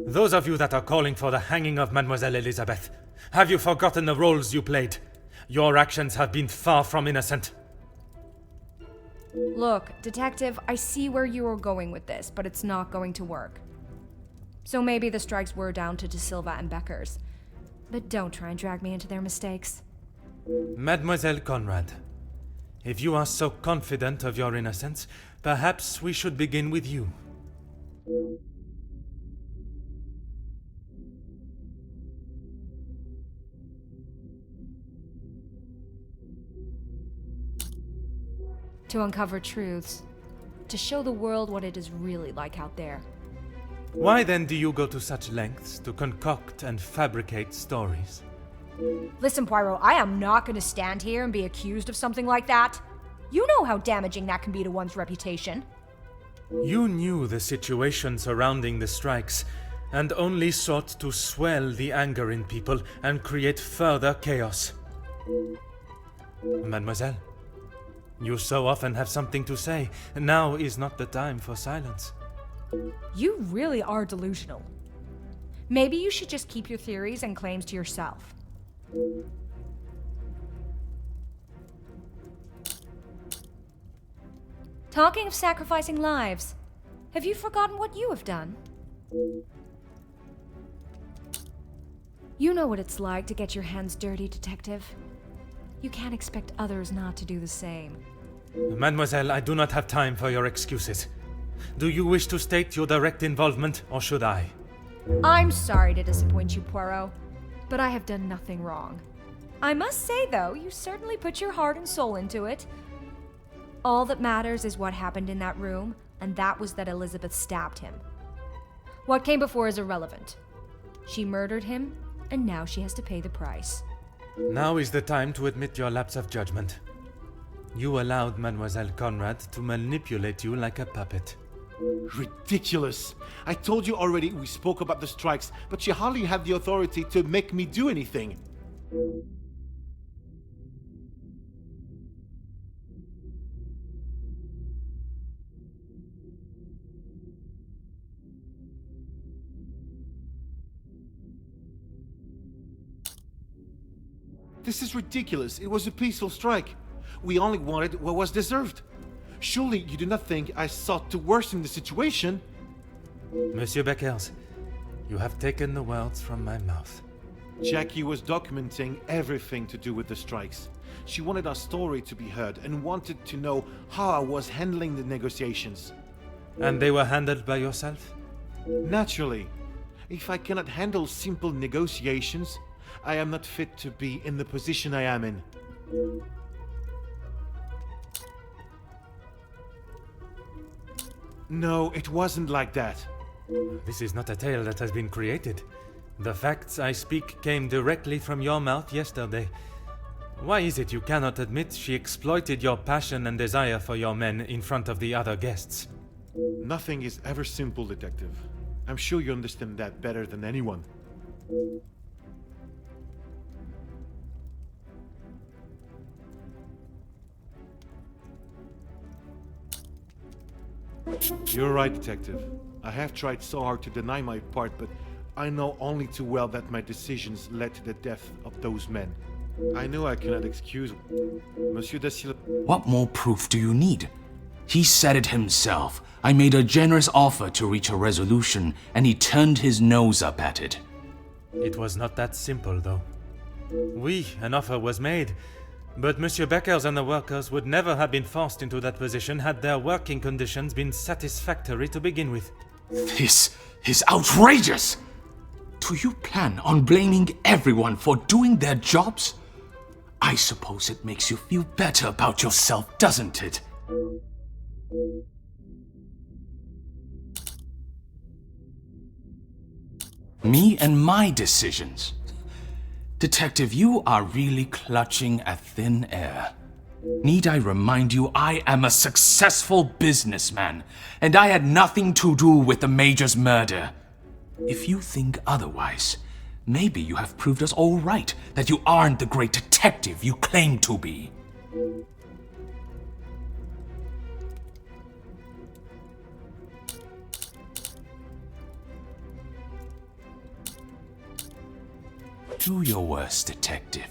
Those of you that are calling for the hanging of Mademoiselle Elizabeth, have you forgotten the roles you played? Your actions have been far from innocent. Look, Detective, I see where you are going with this, but it's not going to work. So maybe the strikes were down to De Silva and Beckers. But don't try and drag me into their mistakes. Mademoiselle Conrad, if you are so confident of your innocence, perhaps we should begin with you. To uncover truths. To show the world what it is really like out there. Why then do you go to such lengths to concoct and fabricate stories? Listen, Poirot, I am not going to stand here and be accused of something like that. You know how damaging that can be to one's reputation. You knew the situation surrounding the strikes, and only sought to swell the anger in people and create further chaos. Mademoiselle, you so often have something to say. Now is not the time for silence. You really are delusional. Maybe you should just keep your theories and claims to yourself. Talking of sacrificing lives, have you forgotten what you have done? You know what it's like to get your hands dirty, Detective. You can't expect others not to do the same. Mademoiselle, I do not have time for your excuses. Do you wish to state your direct involvement, or should I? I'm sorry to disappoint you, Poirot, but I have done nothing wrong. I must say, though, you certainly put your heart and soul into it. All that matters is what happened in that room, and that was that Elizabeth stabbed him. What came before is irrelevant. She murdered him, and now she has to pay the price. Now is the time to admit your lapse of judgment. You allowed Mademoiselle Conrad to manipulate you like a puppet. Ridiculous! I told you already we spoke about the strikes, but she hardly had the authority to make me do anything. This is ridiculous. It was a peaceful strike. We only wanted what was deserved. Surely you do not think I sought to worsen the situation? Monsieur Beckers, you have taken the words from my mouth. Jackie was documenting everything to do with the strikes. She wanted our story to be heard and wanted to know how I was handling the negotiations. And they were handled by yourself? Naturally. If I cannot handle simple negotiations, I am not fit to be in the position I am in. No, it wasn't like that. This is not a tale that has been created. The facts I speak came directly from your mouth yesterday. Why is it you cannot admit she exploited your passion and desire for your men in front of the other guests? Nothing is ever simple, Detective. I'm sure you understand that better than anyone. You're right, Detective. I have tried so hard to deny my part, but I know only too well that my decisions led to the death of those men. I know I cannot excuse Monsieur da Silva. What more proof do you need? He said it himself. I made a generous offer to reach a resolution, and he turned his nose up at it. It was not that simple, though. Oui, an offer was made, but Monsieur Beckers and the workers would never have been forced into that position had their working conditions been satisfactory to begin with. This is outrageous! Do you plan on blaming everyone for doing their jobs? I suppose it makes you feel better about yourself, doesn't it? Me and my decisions. Detective, you are really clutching at thin air. Need I remind you, I am a successful businessman, and I had nothing to do with the Major's murder. If you think otherwise, maybe you have proved us all right, that you aren't the great detective you claim to be. Do your worst, Detective.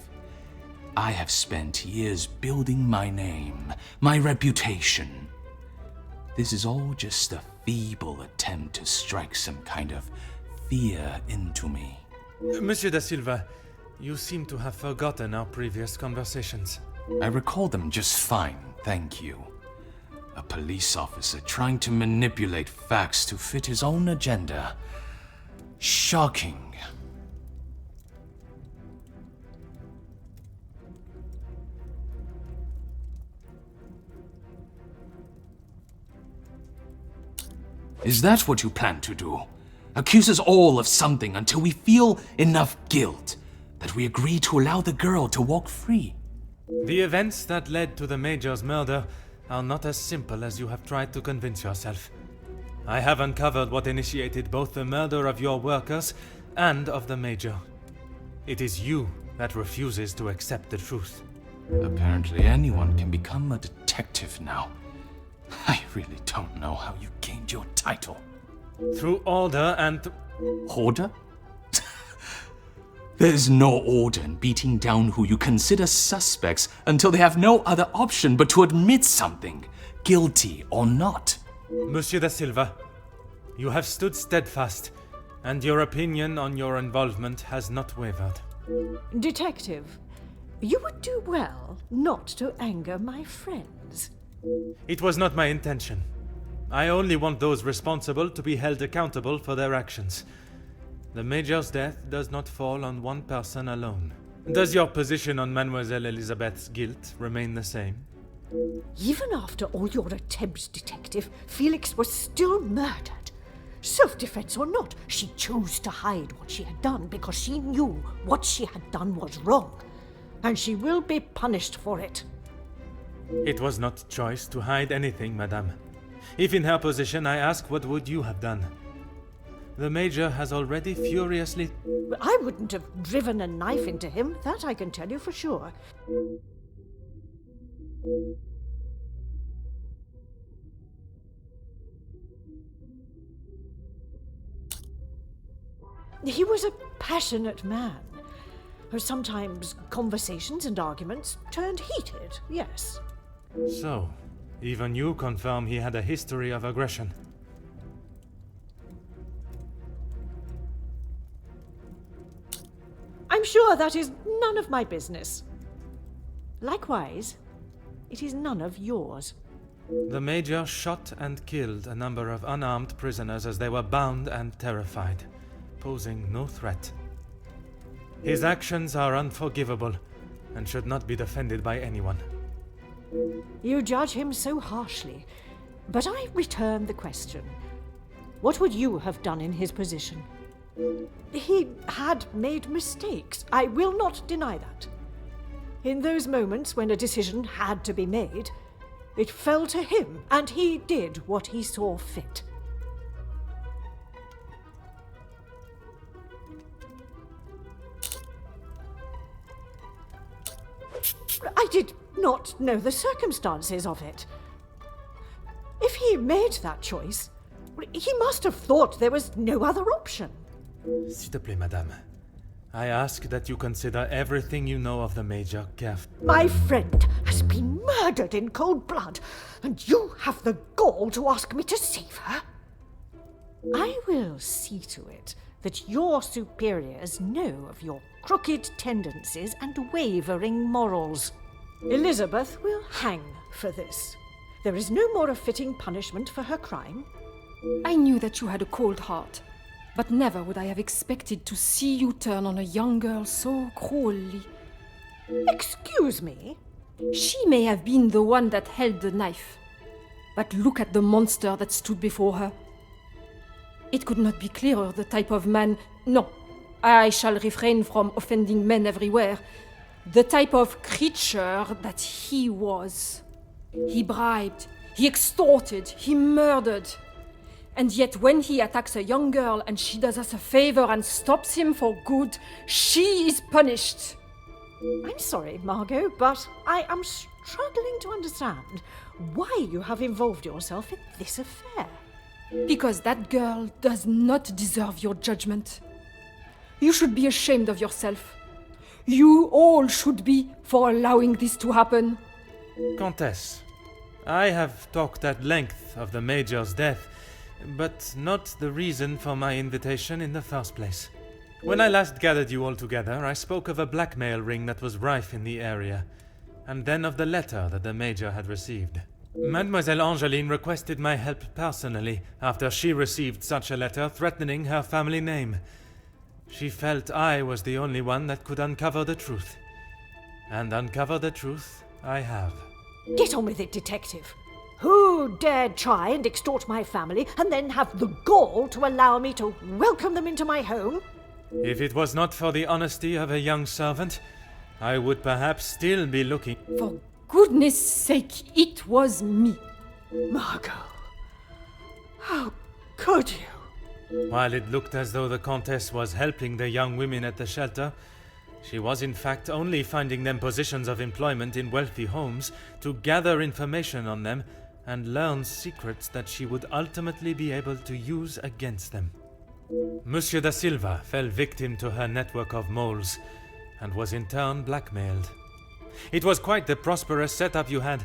I have spent years building my name, my reputation. This is all just a feeble attempt to strike some kind of fear into me. Monsieur da Silva, you seem to have forgotten our previous conversations. I recall them just fine, thank you. A police officer trying to manipulate facts to fit his own agenda. Shocking. Is that what you plan to do? Accuse us all of something until we feel enough guilt that we agree to allow the girl to walk free? The events that led to the Major's murder are not as simple as you have tried to convince yourself. I have uncovered what initiated both the murder of your workers and of the Major. It is you that refuses to accept the truth. Apparently anyone can become a detective now. I really don't know how you gained your title. Through order and... Order? There's no order in beating down who you consider suspects until they have no other option but to admit something, guilty or not. Monsieur da Silva, you have stood steadfast, and your opinion on your involvement has not wavered. Detective, you would do well not to anger my friends. It was not my intention. I only want those responsible to be held accountable for their actions. The Major's death does not fall on one person alone. Does your position on Mademoiselle Elizabeth's guilt remain the same? Even after all your attempts, Detective, Felix was still murdered. Self-defense or not, she chose to hide what she had done because she knew what she had done was wrong. And she will be punished for it. It was not choice to hide anything, madame. If in her position, I ask, what would you have done? The Major has already furiously... I wouldn't have driven a knife into him, that I can tell you for sure. He was a passionate man. Sometimes conversations and arguments turned heated, yes. So, even you confirm he had a history of aggression. I'm sure that is none of my business. Likewise, it is none of yours. The Major shot and killed a number of unarmed prisoners as they were bound and terrified, posing no threat. His actions are unforgivable and should not be defended by anyone. You judge him so harshly, but I return the question. What would you have done in his position? He had made mistakes. I will not deny that. In those moments when a decision had to be made, it fell to him, and he did what he saw fit. I did not know the circumstances of it. If he made that choice, he must have thought there was no other option. S'il te plaît, madame. I ask that you consider everything you know of the Major carefully. My friend has been murdered in cold blood, and you have the gall to ask me to save her? I will see to it that your superiors know of your crooked tendencies and wavering morals. Elizabeth will hang for this. There is no more a fitting punishment for her crime. I knew that you had a cold heart, but never would I have expected to see you turn on a young girl so cruelly. Excuse me? She may have been the one that held the knife, but look at the monster that stood before her. It could not be clearer the type of man. No, I shall refrain from offending men everywhere. The type of creature that he was. He bribed, he extorted, he murdered. And yet when he attacks a young girl and she does us a favor and stops him for good, she is punished. I'm sorry, Margot, but I am struggling to understand why you have involved yourself in this affair. Because that girl does not deserve your judgment. You should be ashamed of yourself. You all should be for allowing this to happen. Countess, I have talked at length of the Major's death, but not the reason for my invitation in the first place. When I last gathered you all together, I spoke of a blackmail ring that was rife in the area, and then of the letter that the Major had received. Mademoiselle Angeline requested my help personally after she received such a letter threatening her family name. She felt I was the only one that could uncover the truth. And uncover the truth I have. Get on with it, detective. Who dared try and extort my family and then have the gall to allow me to welcome them into my home? If it was not for the honesty of a young servant, I would perhaps still be looking. For goodness sake, it was me. Margot, how could you? While it looked as though the Countess was helping the young women at the shelter, she was in fact only finding them positions of employment in wealthy homes to gather information on them and learn secrets that she would ultimately be able to use against them. Monsieur da Silva fell victim to her network of moles and was in turn blackmailed. It was quite the prosperous setup you had,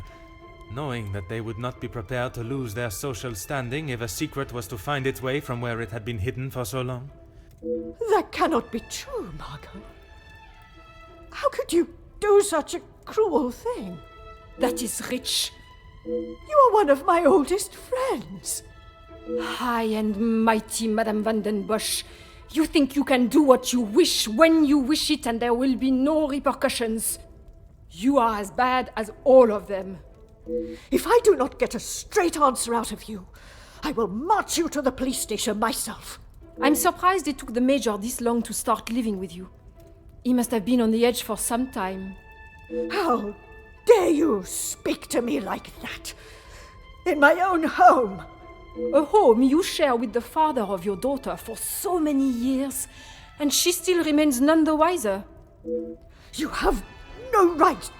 knowing that they would not be prepared to lose their social standing if a secret was to find its way from where it had been hidden for so long. That cannot be true, Margot. How could you do such a cruel thing? That is rich. You are one of my oldest friends. High and mighty Madame van den Bosch. You think you can do what you wish when you wish it and there will be no repercussions. You are as bad as all of them. If I do not get a straight answer out of you, I will march you to the police station myself. I'm surprised it took the Major this long to start living with you. He must have been on the edge for some time. How dare you speak to me like that? In my own home. A home you share with the father of your daughter for so many years, and she still remains none the wiser. You have no right.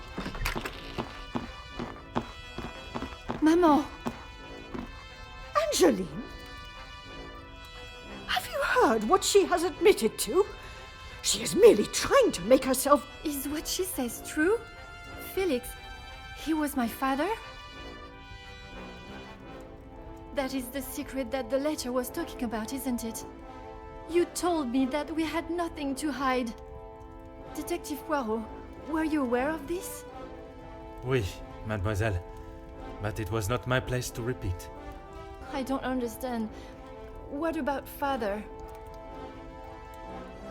Maman! Angeline? Have you heard what she has admitted to? She is merely trying to make herself... Is what she says true? Felix, he was my father? That is the secret that the letter was talking about, isn't it? You told me that we had nothing to hide. Detective Poirot, were you aware of this? Oui, mademoiselle. But it was not my place to repeat. I don't understand. What about father?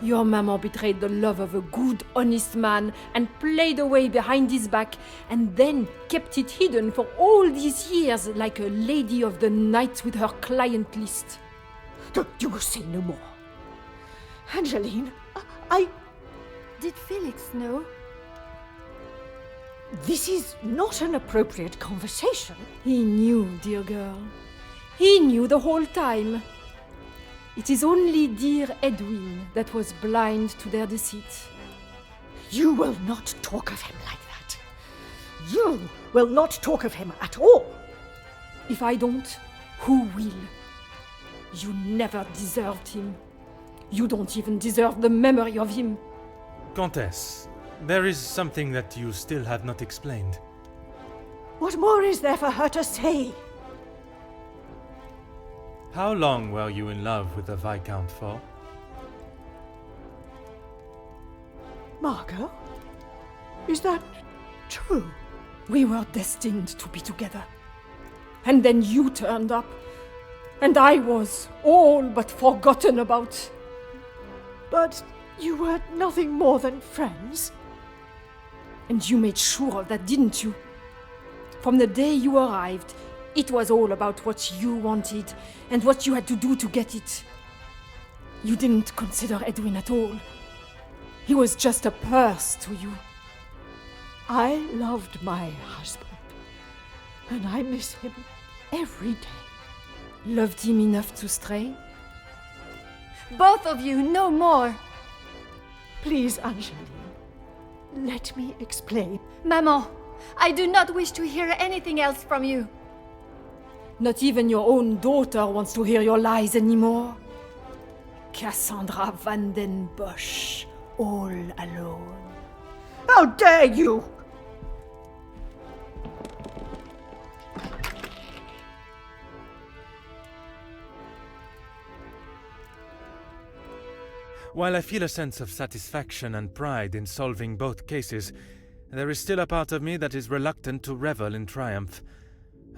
Your maman betrayed the love of a good, honest man and played away behind his back and then kept it hidden for all these years like a lady of the night with her client list. You will say no more. Angeline, I... Did Felix know? This is not an appropriate conversation. He knew, dear girl. He knew the whole time. It is only dear Edwin that was blind to their deceit. You will not talk of him like that. You will not talk of him at all. If I don't, who will? You never deserved him. You don't even deserve the memory of him. Countess, there is something that you still have not explained. What more is there for her to say? How long were you in love with the Viscount for? Margot? Is that true? We were destined to be together. And then you turned up. And I was all but forgotten about. But you were nothing more than friends. And you made sure of that, didn't you? From the day you arrived, it was all about what you wanted and what you had to do to get it. You didn't consider Edwin at all. He was just a purse to you. I loved my husband, and I miss him every day. Loved him enough to stray? Both of you, no more! Please, Angeline, let me explain. Maman, I do not wish to hear anything else from you. Not even your own daughter wants to hear your lies anymore. Cassandra Van den Bosch, all alone. How dare you! While I feel a sense of satisfaction and pride in solving both cases, there is still a part of me that is reluctant to revel in triumph.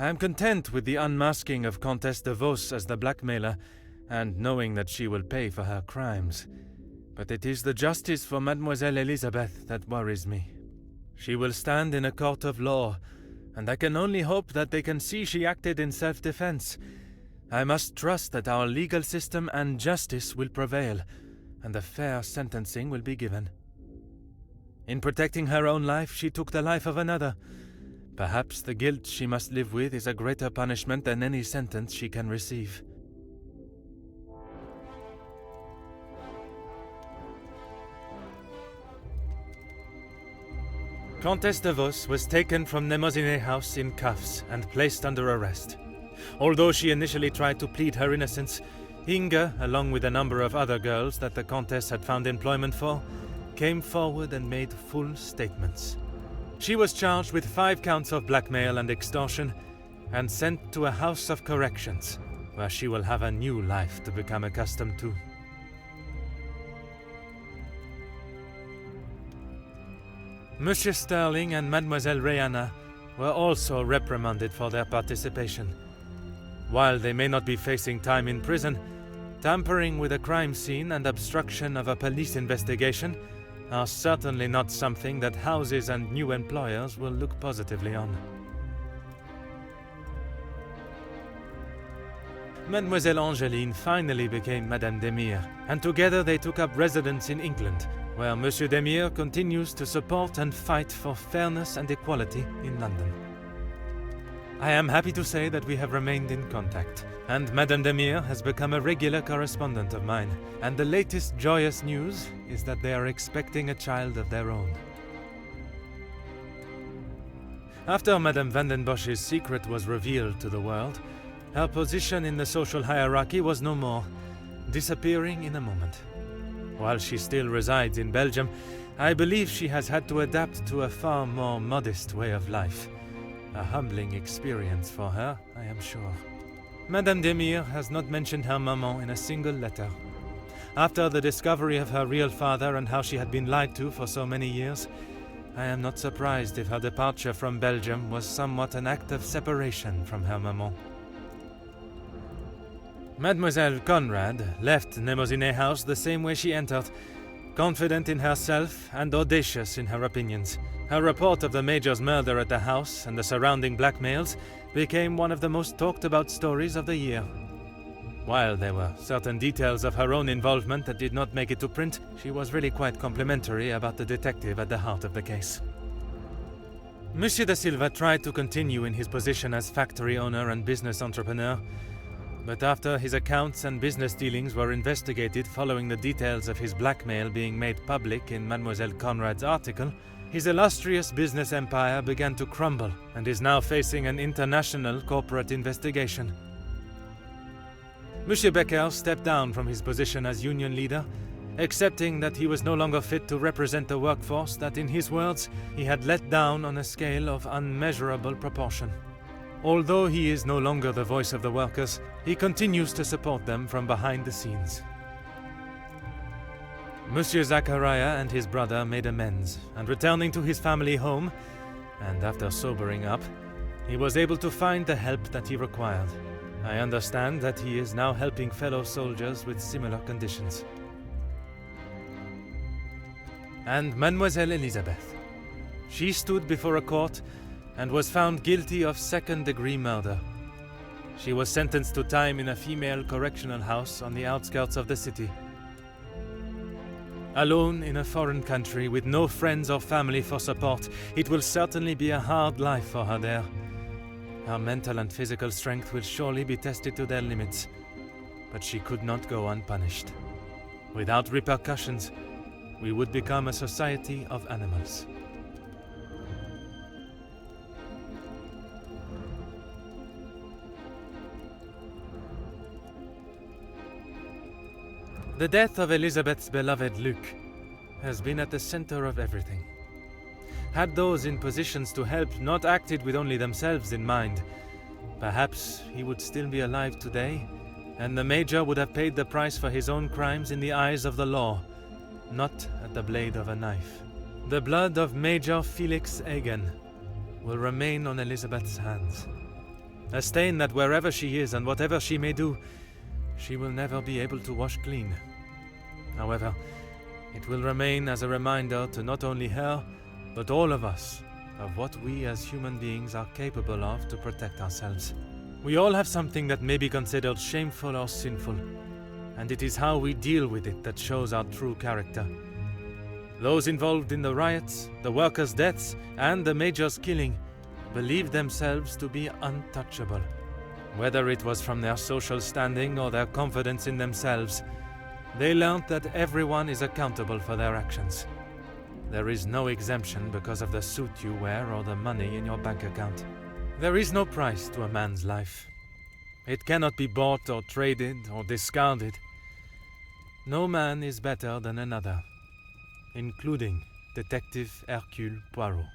I am content with the unmasking of Comtesse de Vos as the blackmailer, and knowing that she will pay for her crimes. But it is the justice for Mademoiselle Elizabeth that worries me. She will stand in a court of law, and I can only hope that they can see she acted in self-defense. I must trust that our legal system and justice will prevail, and a fair sentencing will be given. In protecting her own life, she took the life of another. Perhaps the guilt she must live with is a greater punishment than any sentence she can receive. Comtesse de Vos was taken from Nemozinet House in cuffs and placed under arrest. Although she initially tried to plead her innocence, Inga, along with a number of other girls that the Comtesse had found employment for, came forward and made full statements. She was charged with 5 counts of blackmail and extortion and sent to a house of corrections, where she will have a new life to become accustomed to. Monsieur Sterling and Mademoiselle Rihanna were also reprimanded for their participation. While they may not be facing time in prison, tampering with a crime scene and obstruction of a police investigation are certainly not something that houses and new employers will look positively on. Mademoiselle Angeline finally became Madame Demire, and together they took up residence in England, where Monsieur Demire continues to support and fight for fairness and equality in London. I am happy to say that we have remained in contact, and Madame Demire has become a regular correspondent of mine, and the latest joyous news is that they are expecting a child of their own. After Madame Van den Bosch's secret was revealed to the world, her position in the social hierarchy was no more, disappearing in a moment. While she still resides in Belgium, I believe she has had to adapt to a far more modest way of life. A humbling experience for her, I am sure. Madame Demir has not mentioned her maman in a single letter. After the discovery of her real father and how she had been lied to for so many years, I am not surprised if her departure from Belgium was somewhat an act of separation from her maman. Mademoiselle Conrad left Nemoziné House the same way she entered, confident in herself and audacious in her opinions. Her report of the Major's murder at the house and the surrounding blackmails became one of the most talked about stories of the year. While there were certain details of her own involvement that did not make it to print, she was really quite complimentary about the detective at the heart of the case. Monsieur da Silva tried to continue in his position as factory owner and business entrepreneur, but after his accounts and business dealings were investigated following the details of his blackmail being made public in Mademoiselle Conrad's article, his illustrious business empire began to crumble and is now facing an international corporate investigation. Monsieur Becker stepped down from his position as union leader, accepting that he was no longer fit to represent the workforce that, in his words, he had let down on a scale of unmeasurable proportion. Although he is no longer the voice of the workers, he continues to support them from behind the scenes. Monsieur Zachariah and his brother made amends, and returning to his family home, and after sobering up, he was able to find the help that he required. I understand that he is now helping fellow soldiers with similar conditions. And Mademoiselle Elizabeth. She stood before a court and was found guilty of second-degree murder. She was sentenced to time in a female correctional house on the outskirts of the city. Alone in a foreign country with no friends or family for support, it will certainly be a hard life for her there. Her mental and physical strength will surely be tested to their limits, but she could not go unpunished. Without repercussions, we would become a society of animals. The death of Elizabeth's beloved Luc has been at the center of everything. Had those in positions to help not acted with only themselves in mind, perhaps he would still be alive today, and the Major would have paid the price for his own crimes in the eyes of the law, not at the blade of a knife. The blood of Major Felix Egan will remain on Elizabeth's hands. A stain that wherever she is and whatever she may do, she will never be able to wash clean. However, it will remain as a reminder to not only her, but all of us, of what we as human beings are capable of to protect ourselves. We all have something that may be considered shameful or sinful, and it is how we deal with it that shows our true character. Those involved in the riots, the workers' deaths, and the Major's killing believed themselves to be untouchable. Whether it was from their social standing or their confidence in themselves, they learned that everyone is accountable for their actions. There is no exemption because of the suit you wear or the money in your bank account. There is no price to a man's life. It cannot be bought or traded or discarded. No man is better than another, including Detective Hercule Poirot.